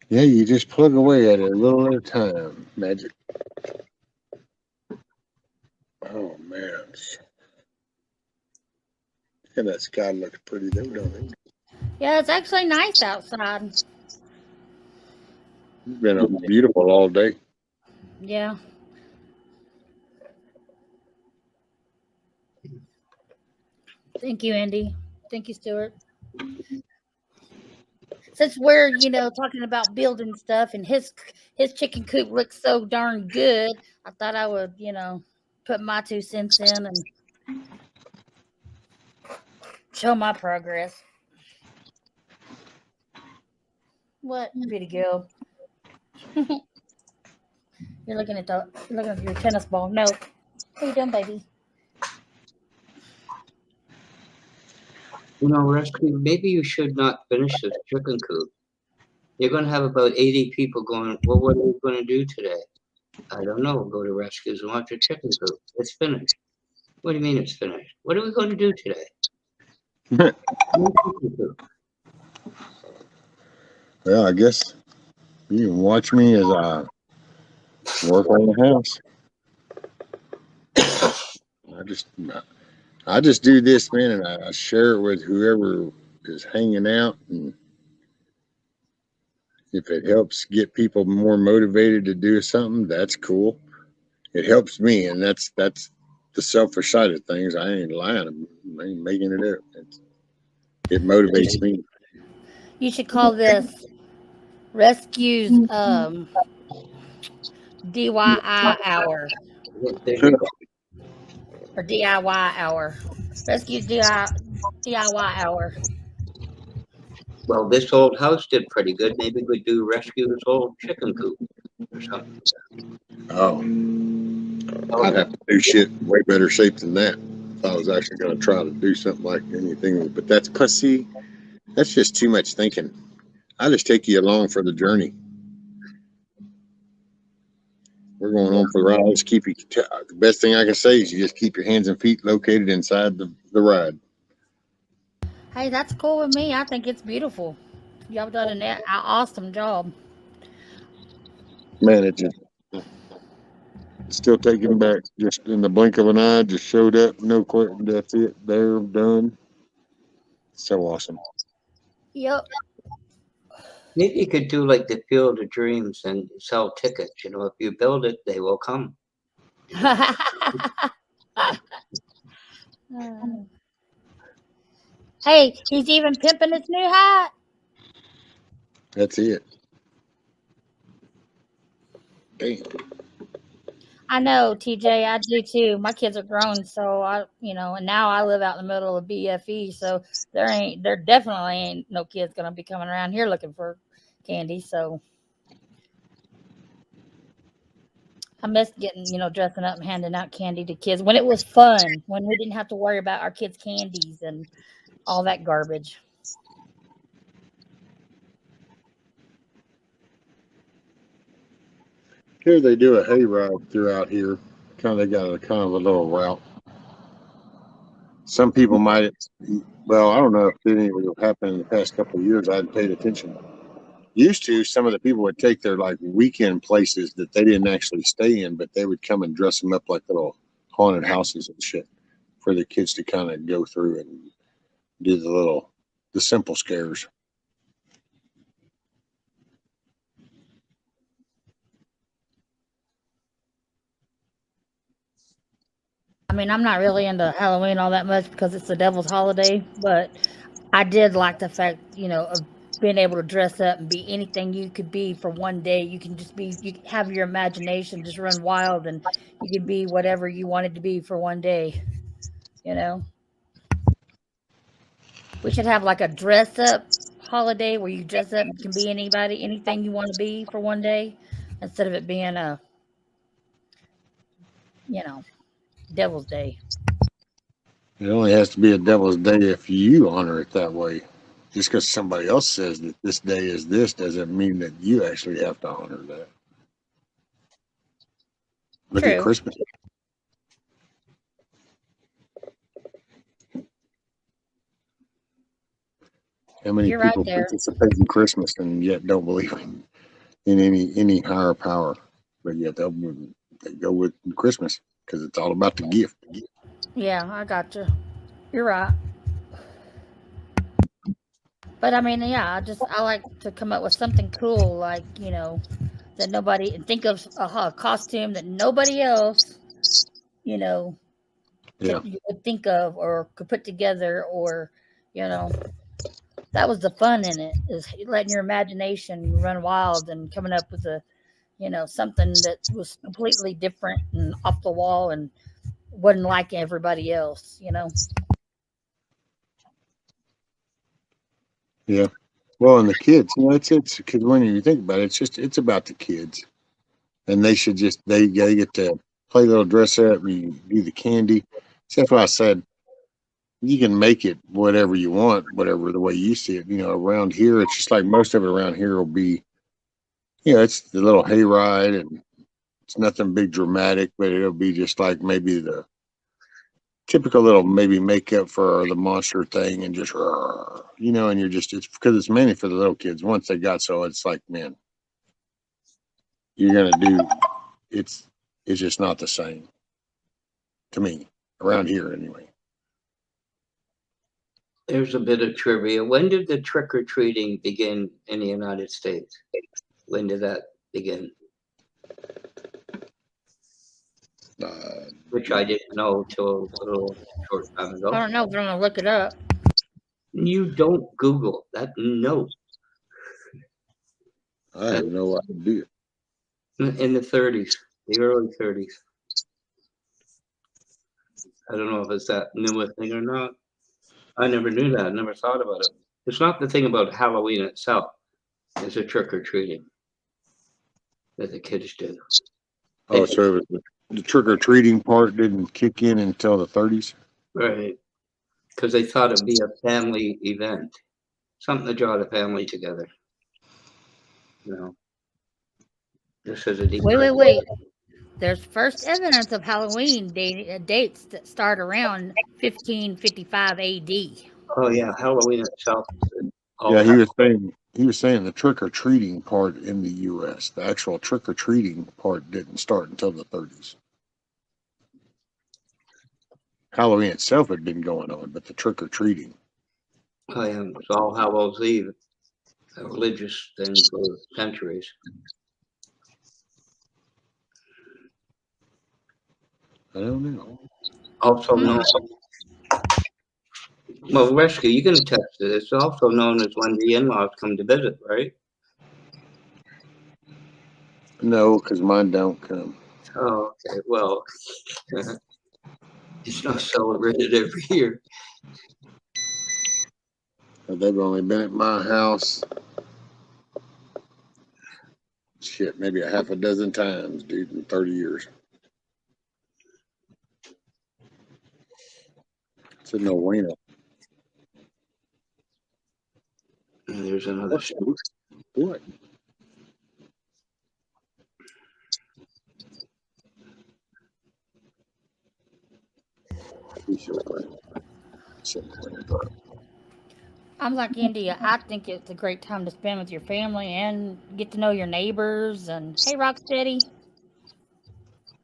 Yeah, you just plug away at it a little at a time. Magic. Oh, man. And that sky looks pretty though, don't it? Yeah, it's actually nice outside. It's been beautiful all day. Yeah. Thank you, Andy. Thank you, Stuart. Since we're, talking about building stuff and his chicken coop looks so darn good, I thought I would, put my 2 cents in and show my progress. What? Pretty girl. You're looking at your tennis ball. No. What are you doing, baby? Rescue, maybe you should not finish this chicken coop. You're going to have about 80 people going, well, what are we going to do today? I don't know. We'll go to Rescues and watch a chicken coop. It's finished. What do you mean it's finished? What are we going to do today? Well, I guess you can watch me as I work on the house. I just do this, man, and I share it with whoever is hanging out, and if it helps get people more motivated to do something, that's cool. It helps me, and that's the selfish side of things. I ain't lying. I ain't making it up. It motivates me. You should call this Rescues DIY hour. Or DIY hour. Rescues DIY hour. Well, this old house did pretty good. Maybe we'd do Rescues old chicken coop or something. Oh. I'd have to do shit in way better shape than that if I was actually going to try to do something like anything. But that's pussy. That's just too much thinking. I just take you along for the journey. We're going on for the ride. Just keep you. The best thing I can say is you just keep your hands and feet located inside the ride. Hey, that's cool with me. I think it's beautiful. Y'all done an awesome job. Man, it just still taking back. Just in the blink of an eye, just showed up. No question. That's it. There, done. So awesome. Yep. Maybe you could do like the Field of Dreams and sell tickets. If you build it, they will come. Hey, he's even pimping his new hat. That's it. Damn. I know, TJ. I do too. My kids are grown, so and now I live out in the middle of BFE, so there definitely ain't no kids gonna be coming around here looking for candy. So I missed getting, dressing up and handing out candy to kids when it was fun, when we didn't have to worry about our kids' candies and all that garbage. Here they do a hayride throughout here. They got a kind of a little route. Some people might, well, I don't know if any of it will happen in the past couple of years. I hadn't paid attention. Used to, some of the people would take their like weekend places that they didn't actually stay in, but they would come and dress them up like little haunted houses and shit for the kids to kind of go through and do the simple scares. I mean, I'm not really into Halloween all that much because it's the devil's holiday, but I did like the fact, of being able to dress up and be anything you could be for one day. You can just be, you can have your imagination just run wild, and you can be whatever you wanted to be for one day. You know, we should have like a dress up holiday where you dress up and can be anybody, anything you want to be for one day, instead of it being a, you know, Devil's Day. It only has to be a Devil's Day if you honor it that way. Just because somebody else says that this day is this doesn't mean that you actually have to honor that. Look at True. Christmas. How many You're right people there. participate in Christmas and yet don't believe in any higher power, but yet they go with Christmas because it's all about the gift. Yeah, I got you. You're right. But I mean, yeah, I like to come up with something cool, like, that nobody, and think of a costume that nobody else, you know, Yeah, you would think of or could put together, or, you know, that was the fun in it, is letting your imagination run wild and coming up with something that was completely different and off the wall and wasn't like everybody else. yeah. Well, and the kids, it's because when you think about it, it's about the kids, and they should just they get to play a little dress up and you do the candy. So that's why I said you can make it whatever you want, whatever the way you see it. Around here, it's just like most of it around here will be, it's the little hayride, and it's nothing big dramatic, but it'll be just like maybe the typical little maybe makeup for the monster thing, and just and it's because it's mainly for the little kids. Once they got, so it's like, man, you're gonna do it's it's just not the same to me around here anyway. There's a bit of trivia. When did the trick or treating begin in the United States? When did that begin? Which I didn't know till a little short time ago. I don't know, but I'm gonna look it up. You don't Google that. No. I have no idea. In the 30s, the early 30s. I don't know if it's that new a thing or not. I never knew that. I never thought about it. It's not the thing about Halloween itself. It's a trick or treating that the kids do. Oh, so the trick or treating part didn't kick in until the 30s? Right. Because they thought it'd be a family event, something to draw the family together. This is a deep. Wait. There's first evidence of Halloween dates that start around 1555 AD. Oh yeah, Halloween itself. Yeah, he was saying the trick or treating part in the U.S. The actual trick or treating part didn't start until the 30s. Halloween itself had been going on, but the trick or treating. Oh yeah, it's All Hallows Eve, a religious thing for centuries. I don't know. Also known. Well, Rescue, you can attest to this. It's also known as when the in-laws come to visit, right? No, because mine don't come. Oh, okay. Well, it's not celebrated every year. They've only been at my house, maybe a half a dozen times, dude, in 30 years. It's a no-brainer. And there's another. What? I'm like India. I think it's a great time to spend with your family and get to know your neighbors. And hey, Rocksteady.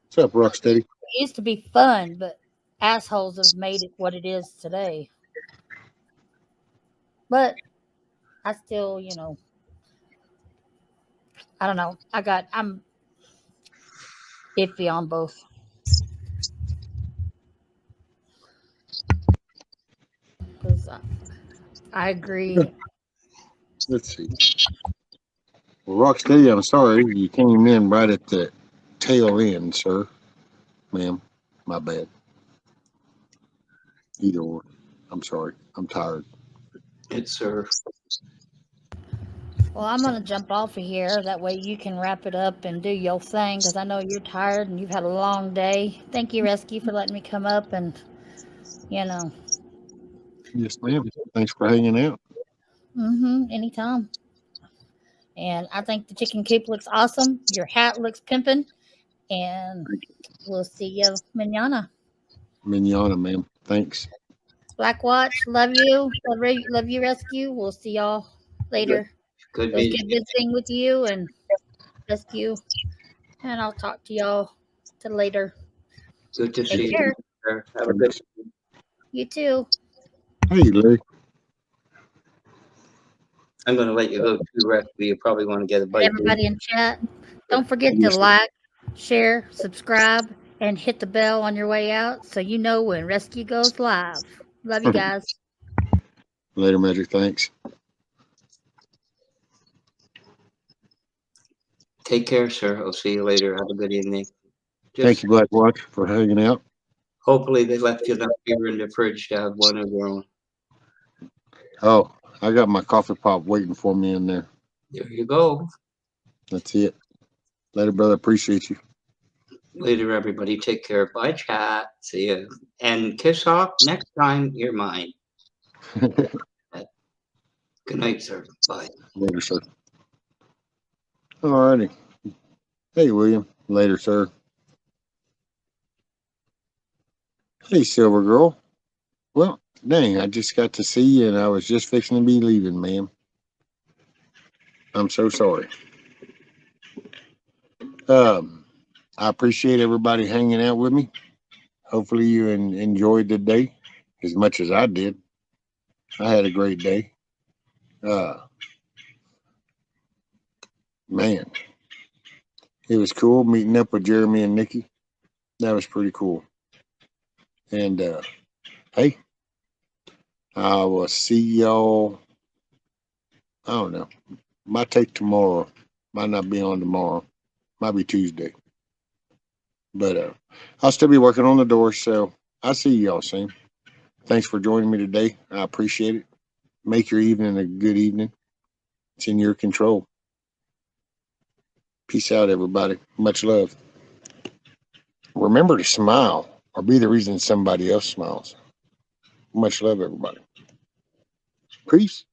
What's up, Rocksteady? It used to be fun, but assholes have made it what it is today. But I still, I don't know. I'm iffy on both. Because I agree. Let's see. Well, Rocksteady, I'm sorry you came in right at the tail end, sir. Ma'am, my bad. Either or. I'm sorry. I'm tired. It's sir. Well, I'm going to jump off of here. That way you can wrap it up and do your thing because I know you're tired and you've had a long day. Thank you, Rescue, for letting me come up and, you know, Yes, ma'am. Thanks for hanging out. anytime. And I think the chicken coop looks awesome. Your hat looks pimping. And we'll see you manana. Mignana, ma'am. Thanks. Black Watch, love you. Love you, Rescue. We'll see y'all later. Good It was meeting good you. visiting with you and Rescue. And I'll talk to y'all to later. Good to Take see care. you. Sir. Have a good one. You too. Hey, Larry. I'm going to let you go too, Rex. You probably want to get a bite. Everybody in chat, don't forget to like, share, subscribe, and hit the bell on your way out so you know when Rescue goes live. Love you guys. Later, Magic. Thanks. Take care, sir. I'll see you later. Have a good evening. Thank you, Black Watch, for hanging out. Hopefully they left you enough beer in the fridge to have one of their own. Oh, I got my coffee pop waiting for me in there. There you go. That's it. Later, brother. Appreciate you. Later, everybody. Take care. Bye, chat. See you. And kiss off next time. You're mine. Good night, sir. Bye. Later, sir. Alrighty. Hey, William. Later, sir. Hey, Silver Girl. Well, dang, I just got to see you and I was just fixing to be leaving, ma'am. I'm so sorry. I appreciate everybody hanging out with me. Hopefully you enjoyed the day as much as I did. I had a great day. Man, it was cool meeting up with Jeremy and Nikki. That was pretty cool. And hey, I will see y'all. I don't know. Might take tomorrow. Might not be on tomorrow. Might be Tuesday. But I'll still be working on the door, so I'll see y'all soon. Thanks for joining me today. I appreciate it. Make your evening a good evening. It's in your control. Peace out, everybody. Much love. Remember to smile or be the reason somebody else smiles. Much love, everybody. Peace.